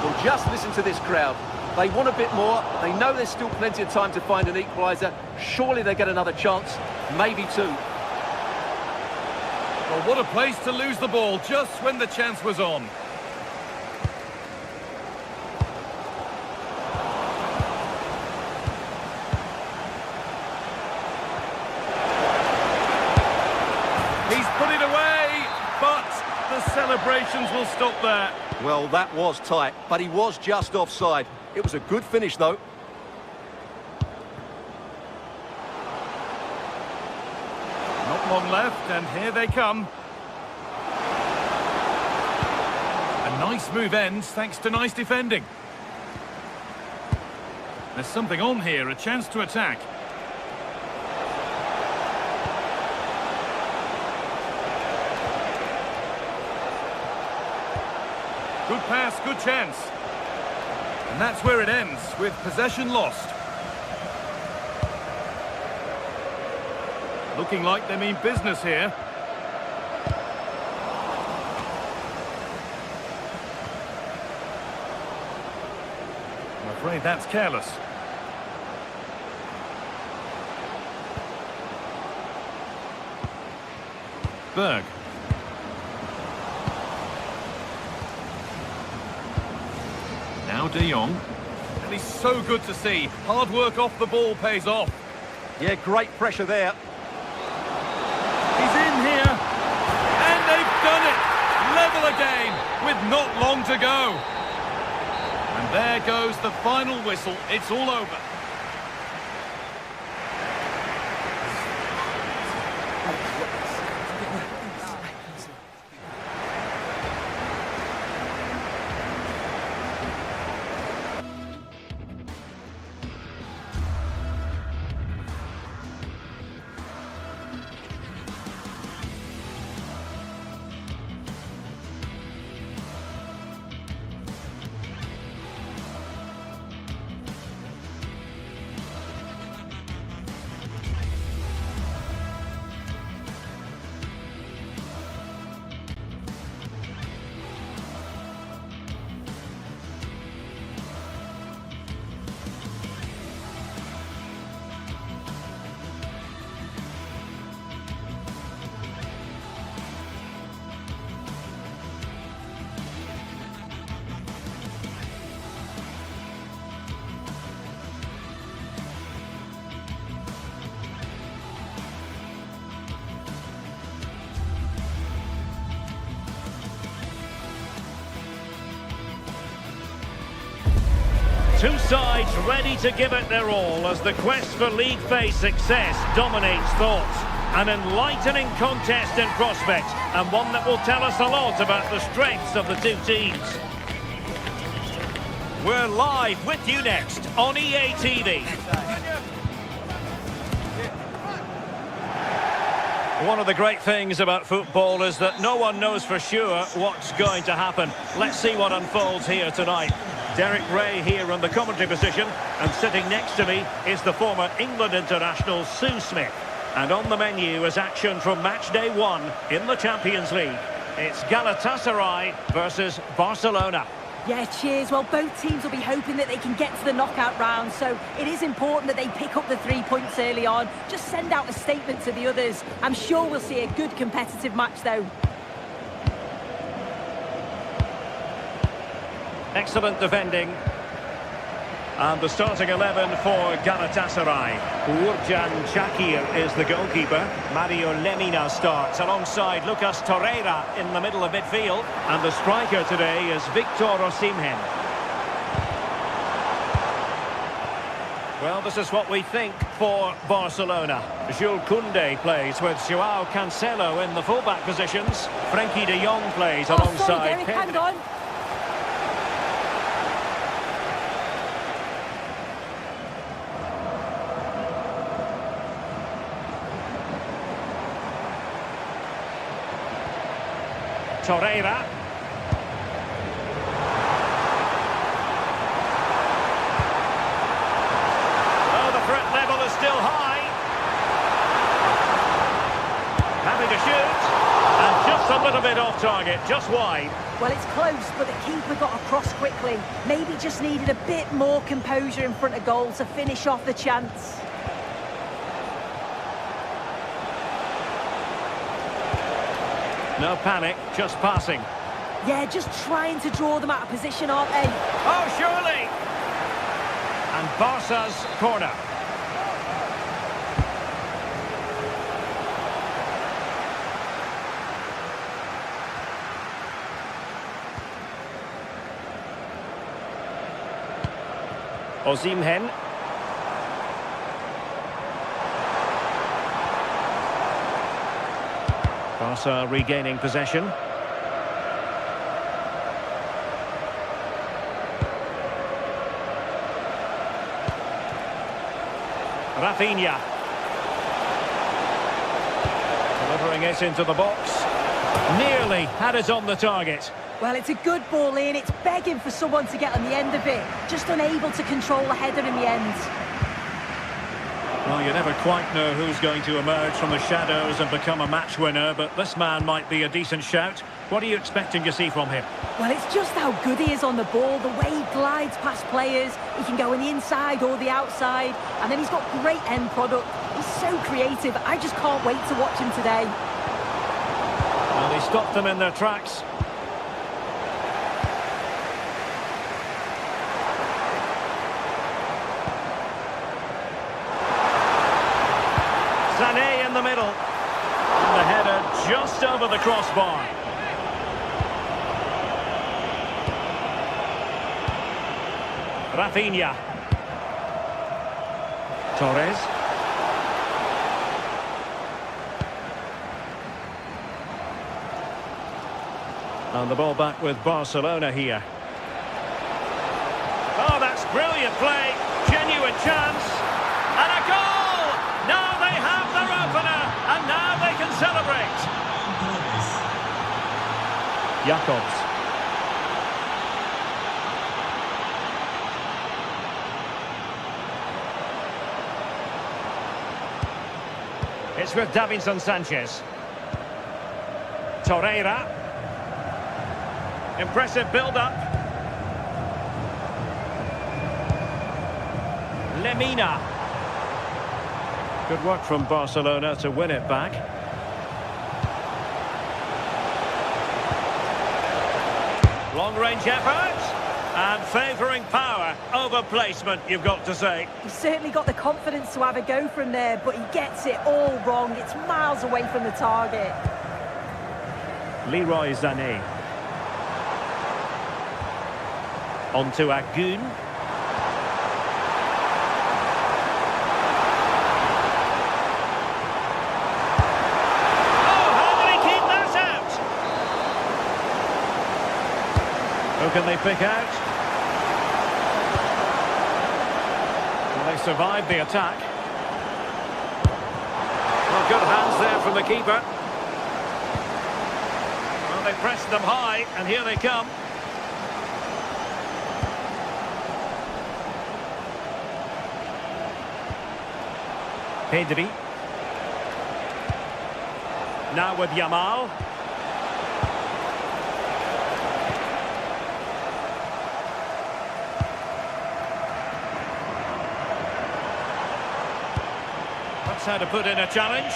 Well, just listen to this crowd. They want a bit more. They know there's still plenty of time to find an equaliser. Surely they get another chance, maybe two. Well, what a place to lose the ball just when the chance was on. He's put it away, but the celebrations will stop there. Well, that was tight, but he was just offside. It was a good finish, though. Not long left, and here they come. A nice move ends, thanks to nice defending. There's something on here, a chance to attack. Good pass, good chance. And that's where it ends, with possession lost. Looking like they mean business here. I'm afraid that's careless. Berg. Now De Jong. And he's so good to see. Hard work off the ball pays off. Yeah, great pressure there. He's in here. And they've done it. Level again with not long to go. And there goes the final whistle. It's all over. Two sides ready to give it their all as the quest for league phase success dominates thoughts. An enlightening contest in prospect, and one that will tell us a lot about the strengths of the two teams. We're live with you next on EA TV. One of the great things about football is that no one knows for sure what's going to happen. Let's see what unfolds here tonight. Derek Ray here on the commentary position, and sitting next to me is the former England international Sue Smith. And on the menu is action from match day 1 in the Champions League. It's Galatasaray versus Barcelona. Yeah, cheers. Well, both teams will be hoping that they can get to the knockout round, so it is important that they pick up the 3 points early on. Just send out a statement to the others. I'm sure we'll see a good competitive match, though. Excellent defending. And the starting 11 for Galatasaray. Uğurcan Çakır is the goalkeeper. Mario Lemina starts alongside Lucas Torreira in the middle of midfield. And the striker today is Victor Osimhen. Well, this is what we think for Barcelona. Jules Koundé plays with Joao Cancelo in the fullback positions. Frenkie de Jong plays alongside... Sorry, Derek, hang on. Torreira. Oh, the threat level is still high. Having to shoot. And just a little bit off target, just wide. Well, it's close, but the keeper got across quickly. Maybe just needed a bit more composure in front of goal to finish off the chance. No panic, just passing. Yeah, just trying to draw them out of position, aren't they? Oh, surely! And Barca's corner. Osimhen. Barca regaining possession. Rafinha. Delivering it into the box. Nearly had it on the target. Well, it's a good ball in. It's begging for someone to get on the end of it. Just unable to control the header in the end. Well, you never quite know who's going to emerge from the shadows and become a match winner, but this man might be a decent shout. What are you expecting to see from him? Well, it's just how good he is on the ball, the way he glides past players. He can go on the inside or the outside, and then he's got great end product. He's so creative. I just can't wait to watch him today. Well, he stopped them in their tracks. Sané in the middle. And the header just over the crossbar. Rafinha. Torres. And the ball back with Barcelona here. Oh, that's brilliant play. Genuine chance. And a goal! Now they have their opener, and now they can celebrate. Jakobs. It's with Davinson Sanchez. Torreira. Impressive build-up. Lemina. Good work from Barcelona to win it back. Long-range effort. And favouring power over placement, you've got to say. He's certainly got the confidence to have a go from there, but he gets it all wrong. It's miles away from the target. Leroy Sané. On to Agun. Oh, how did he keep that out? Who can they pick out? Well, they survived the attack. Well, good hands there from the keeper. Well, they pressed them high, and here they come. Pedri. Now with Yamal. knows how to put in a challenge.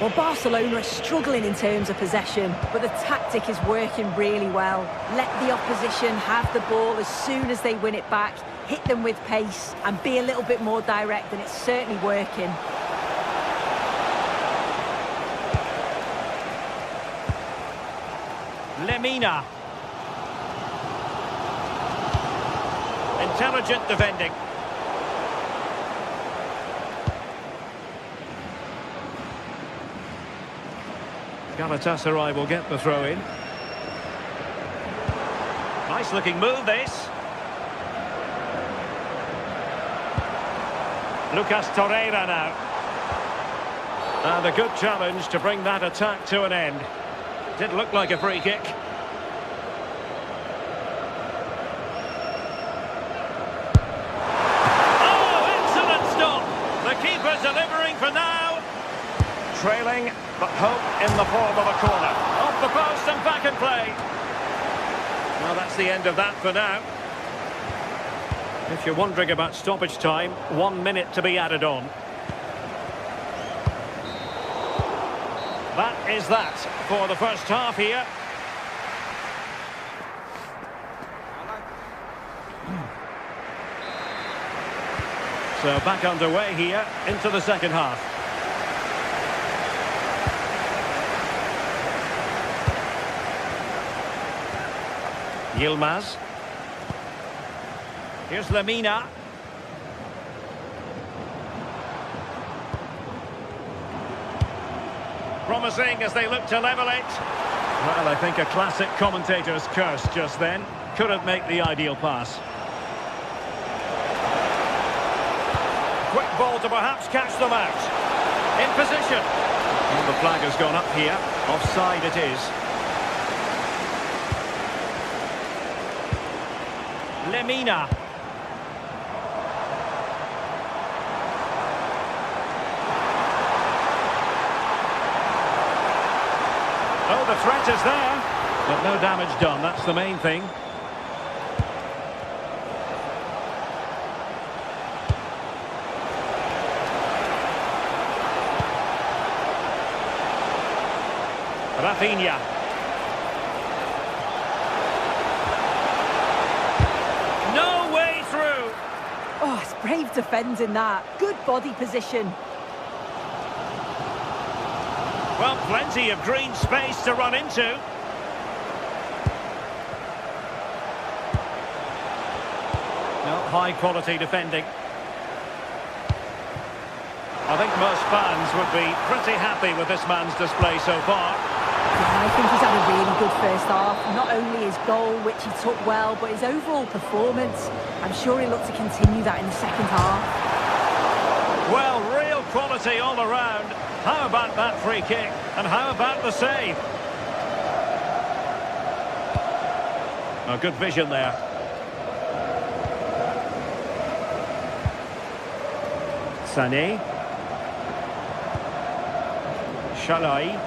Well, Barcelona are struggling in terms of possession, but the tactic is working really well. Let the opposition have the ball as soon as they win it back, hit them with pace and be a little bit more direct, and it's certainly working. Lemina. Intelligent defending. Galatasaray will get the throw in. Nice looking move this. Lucas Torreira now. And a good challenge to bring that attack to an end. Didn't look like a free kick. Oh, excellent stop. The keeper delivering for now. Trailing, but hope in the form of a corner. Off the post and back in play. Well, that's the end of that for now. If you're wondering about stoppage time, 1 minute to be added on. That is that for the first half here. So back underway here into the second half. Yilmaz. Here's Lemina. Promising as they look to level it. Well, I think a classic commentator's curse just then. Couldn't make the ideal pass. Quick ball to perhaps catch them out. In position. Well, the flag has gone up here. Offside it is. Lemina. Oh, the threat is there, but no damage done. That's the main thing. Rafinha. No way through. Oh, it's brave defending that. Good body position. Well, plenty of green space to run into. No, high-quality defending. I think most fans would be pretty happy with this man's display so far. Yeah, I think he's had a really good first half. Not only his goal, which he took well, but his overall performance. I'm sure he'll look to continue that in the second half. Well, real quality all around. How about that free kick? And how about the save? Oh, good vision there. Sané. Shalai.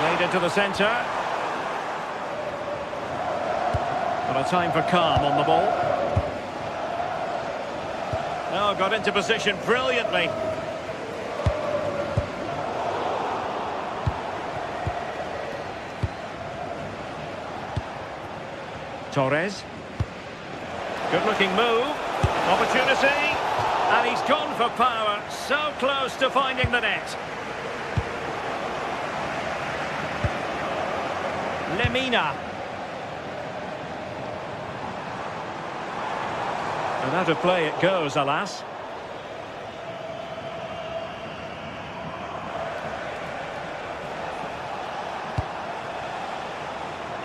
Played into the centre. But a time for calm on the ball. Oh, got into position brilliantly. Torres. Good-looking move. Opportunity. And he's gone for power. So close to finding the net. Lemina. And out of play it goes, alas.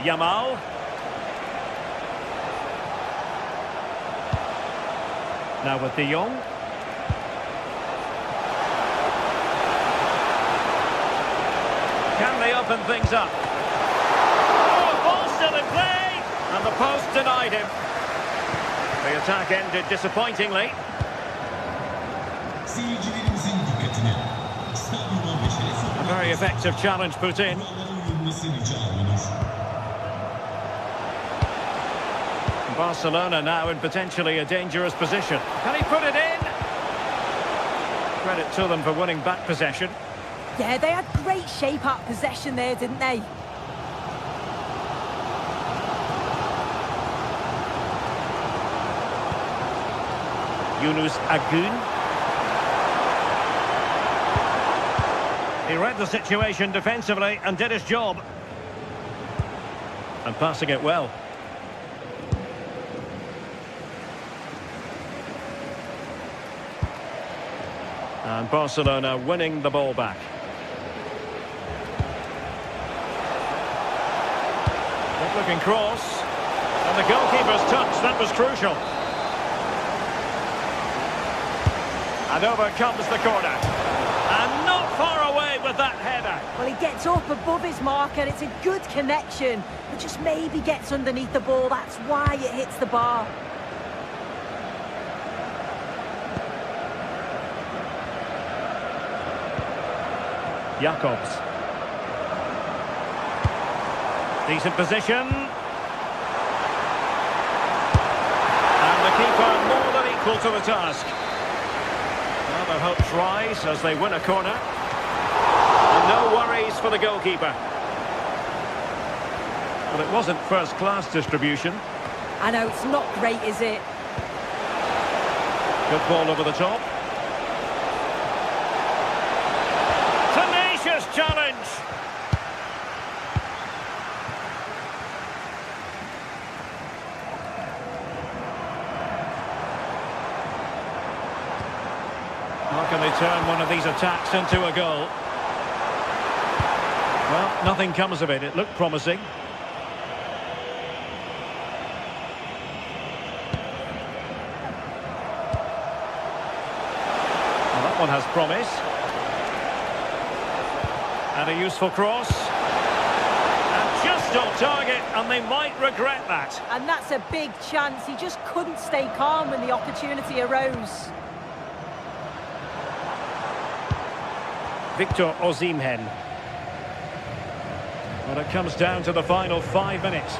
Yamal. Now with De Jong. Can they open things up? Oh, ball still in play! And the post denied him. The attack ended disappointingly. Seyircilerimizin dikkatini. Stadyuma beşeri A very effective challenge put in. uyulması rica edilir. Barcelona now in potentially a dangerous position. Can he put it in? Credit to them for winning back possession. Yeah, they had great shape up possession there, didn't they? Yunus Agun. He read the situation defensively and did his job. And passing it well. And Barcelona winning the ball back. Good looking cross. And the goalkeeper's touch, that was crucial. And over comes the corner. And not far away with that header. Well, he gets up above his marker. It's a good connection, but just maybe gets underneath the ball. That's why it hits the bar. Jacobs. Decent position. And the keeper more than equal to the task. Well, their hopes rise as they win a corner. And no worries for the goalkeeper. Well, it wasn't first-class distribution. I know, it's not great, is it? Good ball over the top. Tenacious challenge. How can they turn one of these attacks into a goal? Well, nothing comes of it. It looked promising. Well, that one has promise. And a useful cross. And just on target, and they might regret that. And that's a big chance. He just couldn't stay calm when the opportunity arose. Victor Osimhen. Well, it comes down to the final 5 minutes.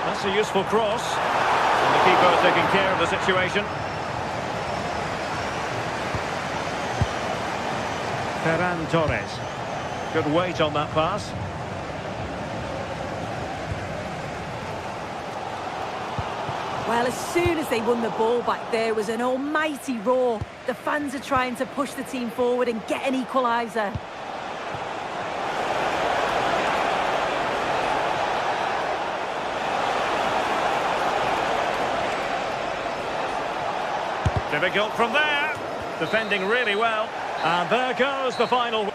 That's a useful cross. And the keeper taking care of the situation. Ferran Torres. Good weight on that pass. Well, as soon as they won the ball back, there was an almighty roar. The fans are trying to push the team forward and get an equaliser. Difficult from there. Defending really well. And there goes the final.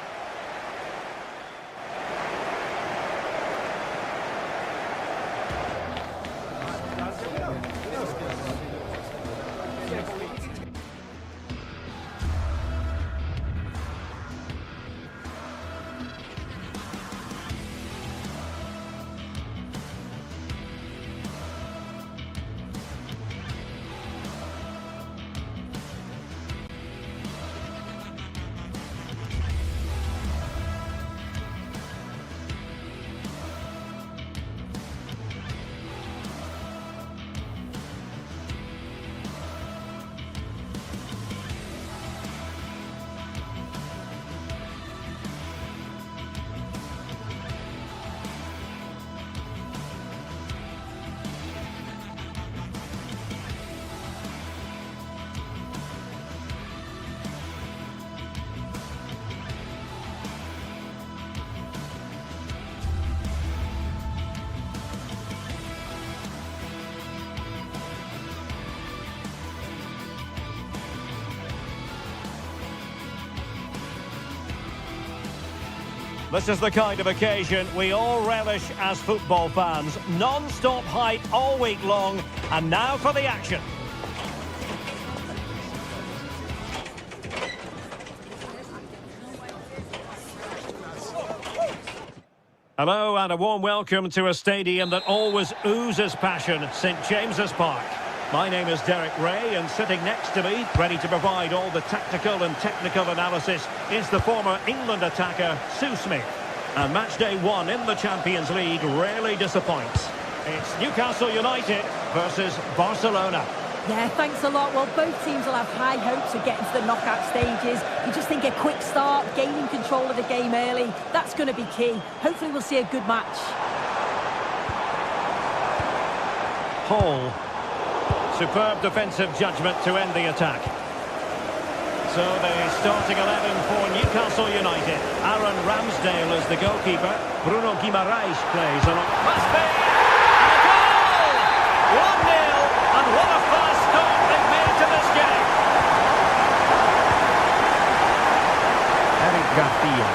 This is the kind of occasion we all relish as football fans. Non-stop hype all week long, and now for the action. Hello and a warm welcome to a stadium that always oozes passion, St James's Park. My name is Derek Ray, and sitting next to me, ready to provide all the tactical and technical analysis, is the former England attacker, Sue Smith. And match day 1 in the Champions League rarely disappoints. It's Newcastle United versus Barcelona. Yeah, thanks a lot. Well, both teams will have high hopes of getting to the knockout stages. You just think a quick start, gaining control of the game early, that's going to be key. Hopefully we'll see a good match. Hall. Superb defensive judgment to end the attack. So the starting 11 for Newcastle United. Aaron Ramsdale is the goalkeeper. Bruno Guimaraes plays along. Must be! And a goal! 1-0, and what a fast start they've made to this game. Eric Garcia.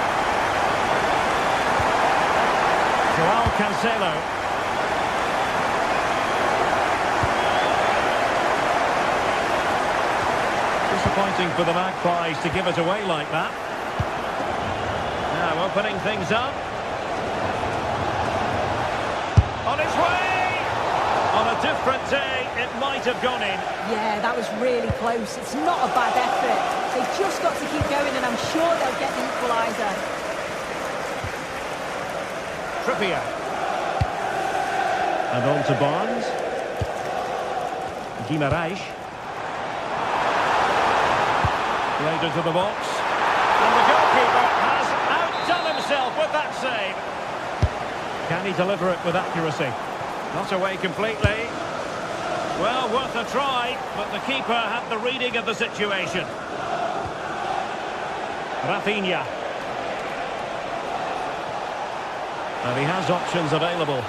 Joao Cancelo. Disappointing for the Magpies to give it away like that. Now opening things up. On its way! On a different day, it might have gone in. Yeah, that was really close. It's not a bad effort. They've just got to keep going, and I'm sure they'll get the equaliser. Trippier. And on to Barnes. Guimaraes. Played into the box. And the goalkeeper has outdone himself with that save. Can he deliver it with accuracy? Not away completely. Well, worth a try, but the keeper had the reading of the situation. Rafinha. And he has options available.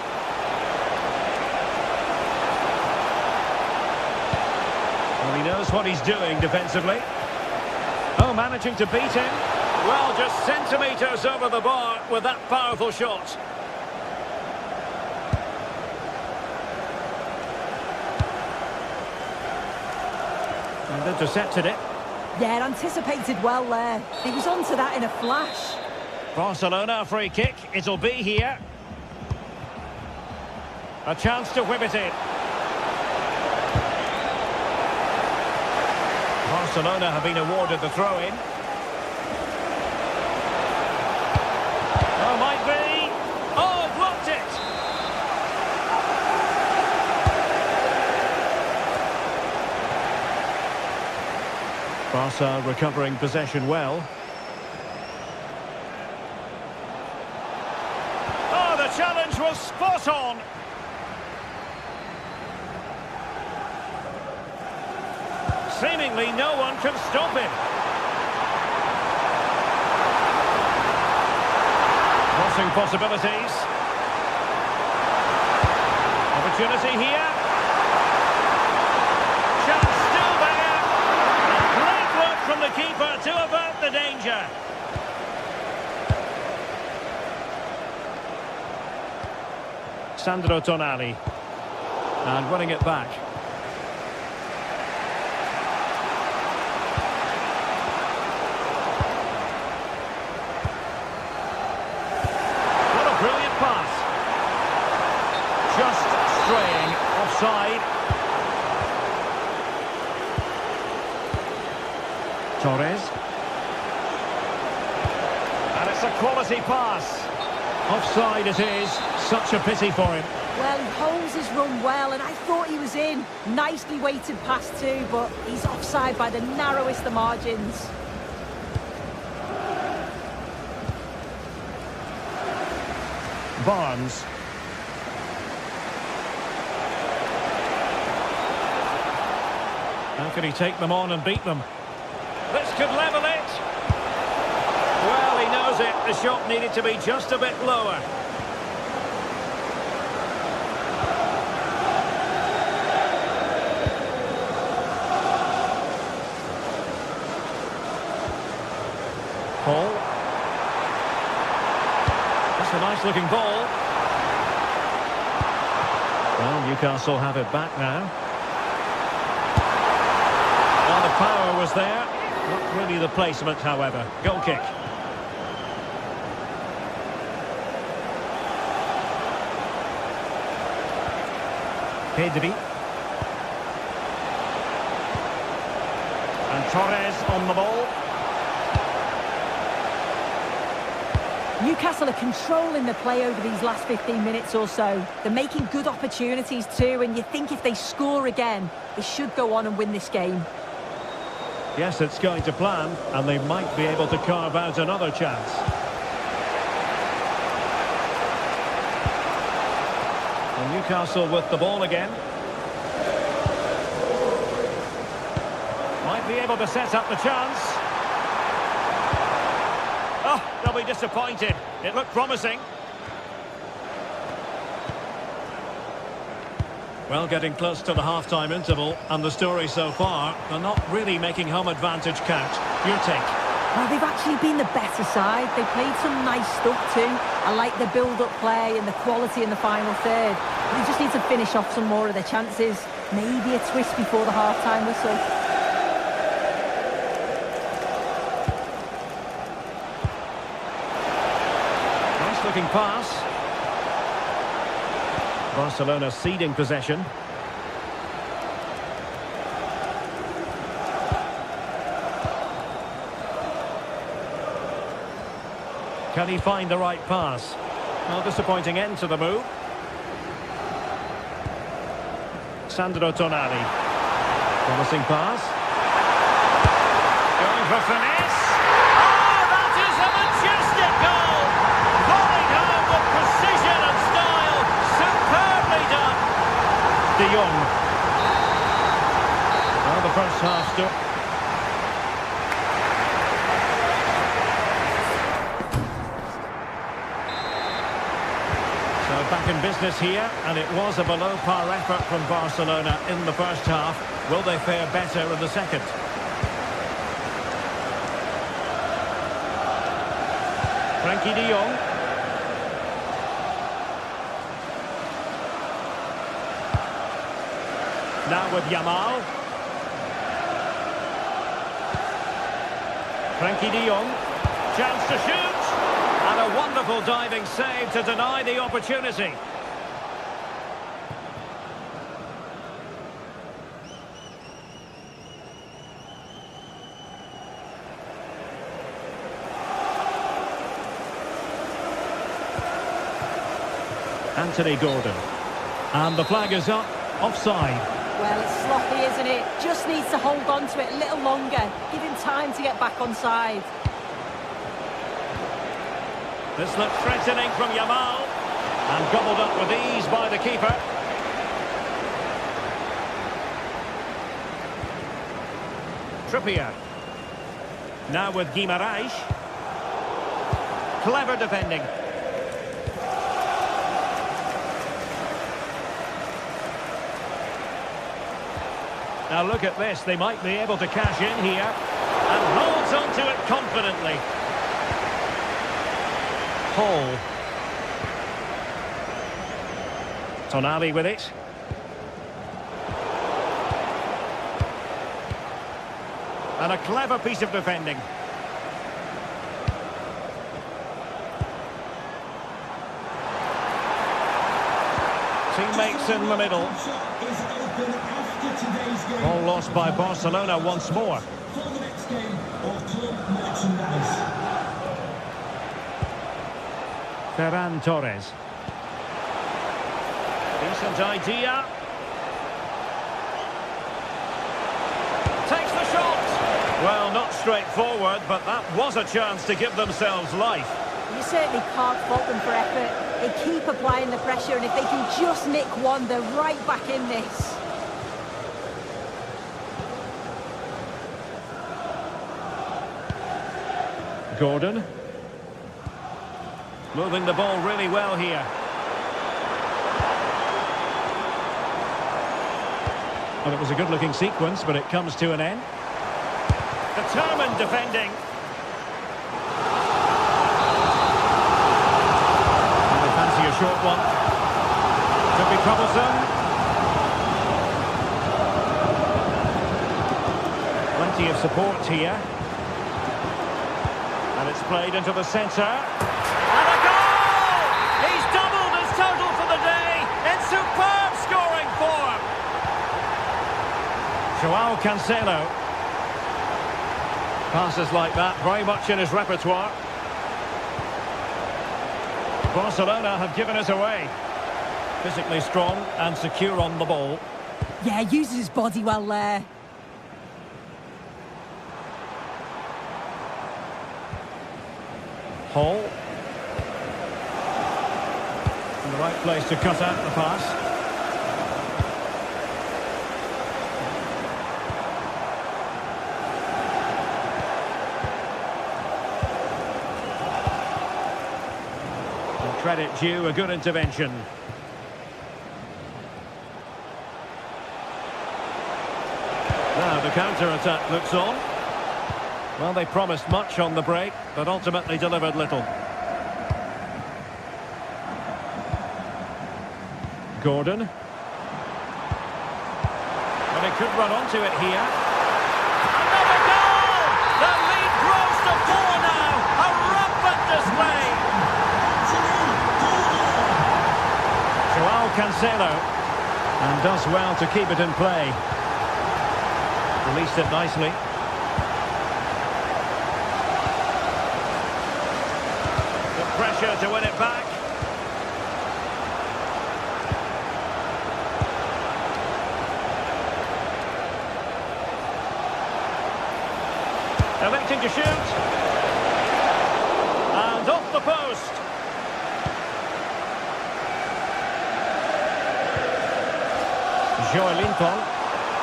Well, he knows what he's doing defensively. Oh, managing to beat him. Well, just centimetres over the bar with that powerful shot. And intercepted it. Yeah, anticipated well there. He was onto that in a flash. Barcelona, a free kick. It'll be here. A chance to whip it in. Barcelona have been awarded the throw-in. Oh, might be. Oh, blocked it. Barca recovering possession well. Oh, the challenge was spot on. Seemingly no one can stop him. Crossing possibilities. Opportunity here. Chance still there. And great work from the keeper to avert the danger. Sandro Tonali. And winning it back. Just straying offside. Torres. And it's a quality pass. Offside it is. Such a pity for him. Well, he holds his run well, and I thought he was in. Nicely weighted pass too, but he's offside by the narrowest of margins. Barnes. How can he take them on and beat them? This could level it. Well, he knows it. The shot needed to be just a bit lower. Paul. That's a nice looking ball. Well, Newcastle have it back now. Well, the power was there. Not really the placement, however. Goal kick. Pedri. And Torres on the ball. Newcastle are controlling the play over these last 15 minutes or so. They're making good opportunities too, and you think if they score again, they should go on and win this game. Yes, it's going to plan, and they might be able to carve out another chance. And Newcastle with the ball again. Might be able to set up the chance. Oh, they'll be disappointed. It looked promising. Well, getting close to the half-time interval, and the story so far, they're not really making home advantage count. Your take? Well, they've actually been the better side. They played some nice stuff too. I like the build-up play and the quality in the final third. They just need to finish off some more of their chances. Maybe a twist before the half-time whistle. Looking pass. Barcelona ceding possession. Can he find the right pass? Well, disappointing end to the move. Sandro Tonali. Promising pass. Going for finesse. Oh, that is a majestic goal! Falling home with precision and style. Superbly done. De Jong. Well, the first half still. So back in business here, and it was a below-par effort from Barcelona in the first half. Will they fare better in the second? Frankie de Jong. Now with Yamal. Frankie de Jong. Chance to shoot. And a wonderful diving save to deny the opportunity. Anthony Gordon. And the flag is up. Offside. Well, it's sloppy, isn't it? Just needs to hold on to it a little longer. Give him time to get back on side. This looks threatening from Yamal. And gobbled up with ease by the keeper. Trippier. Now with Guimaraes. Clever defending. Now look at this, they might be able to cash in here. And holds onto it confidently. Hall. Tonali with it. And a clever piece of defending. Teammates in the middle. Ball lost by Barcelona once more. For the next game of club merchandise. Ferran Torres. Decent idea. Takes the shot. Well, not straightforward, but that was a chance to give themselves life. You certainly can't fault them for effort. They keep applying the pressure, and if they can just nick one, they're right back in this. Gordon. Moving the ball really well here. Well, it was a good-looking sequence, but it comes to an end. Determined defending. And they fancy a short one. Could be troublesome. Plenty of support here. And it's played into the centre. And a goal! He's doubled his total for the day in superb scoring form. Joao Cancelo. Passes like that, very much in his repertoire. Barcelona have given it away. Physically strong and secure on the ball. Yeah, uses his body well there. Hall. In the right place to cut out the pass. Credit due, a good intervention. Now the counter-attack looks on. Well, they promised much on the break, but ultimately delivered little. Gordon. Well, he could run onto it here. Another goal! The lead grows to 4 now. A rampant display. Joao Cancelo, and does well to keep it in play. Released it nicely. The pressure to win it back. Electing to shoot. And off the post. Joelinton,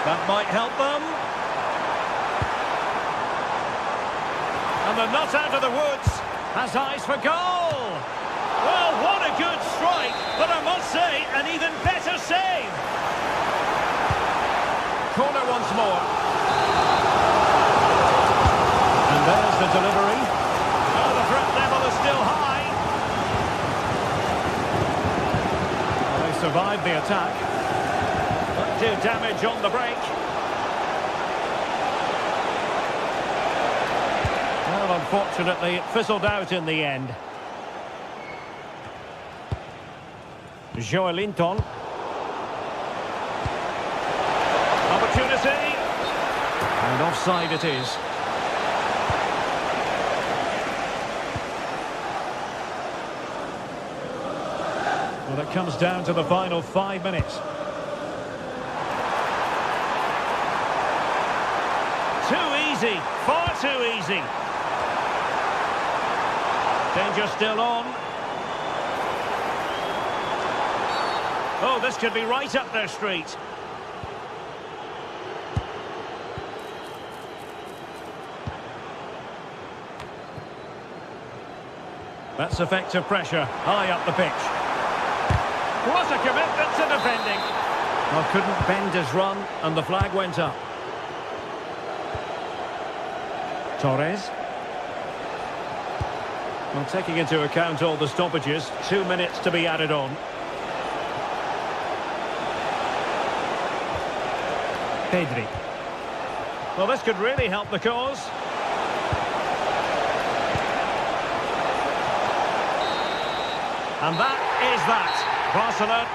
that might help them. And they're not out of the woods, has eyes for goal. Well, what a good strike, but I must say, an even better save. Corner once more. And there's the delivery. Oh, the threat level is still high. Well, they survived the attack. Do damage on the break. Well, unfortunately, it fizzled out in the end. Joelinton. Opportunity. And offside it is. Well, it comes down to the final 5 minutes. Easy, far too easy. Danger still on. Oh, this could be right up their street. That's effective pressure, high up the pitch. What a commitment to defending. Well, couldn't bend his run, and the flag went up. Torres. Well, taking into account all the stoppages, 2 minutes to be added on. Pedri. Well, this could really help the cause. And that is that. Barcelona.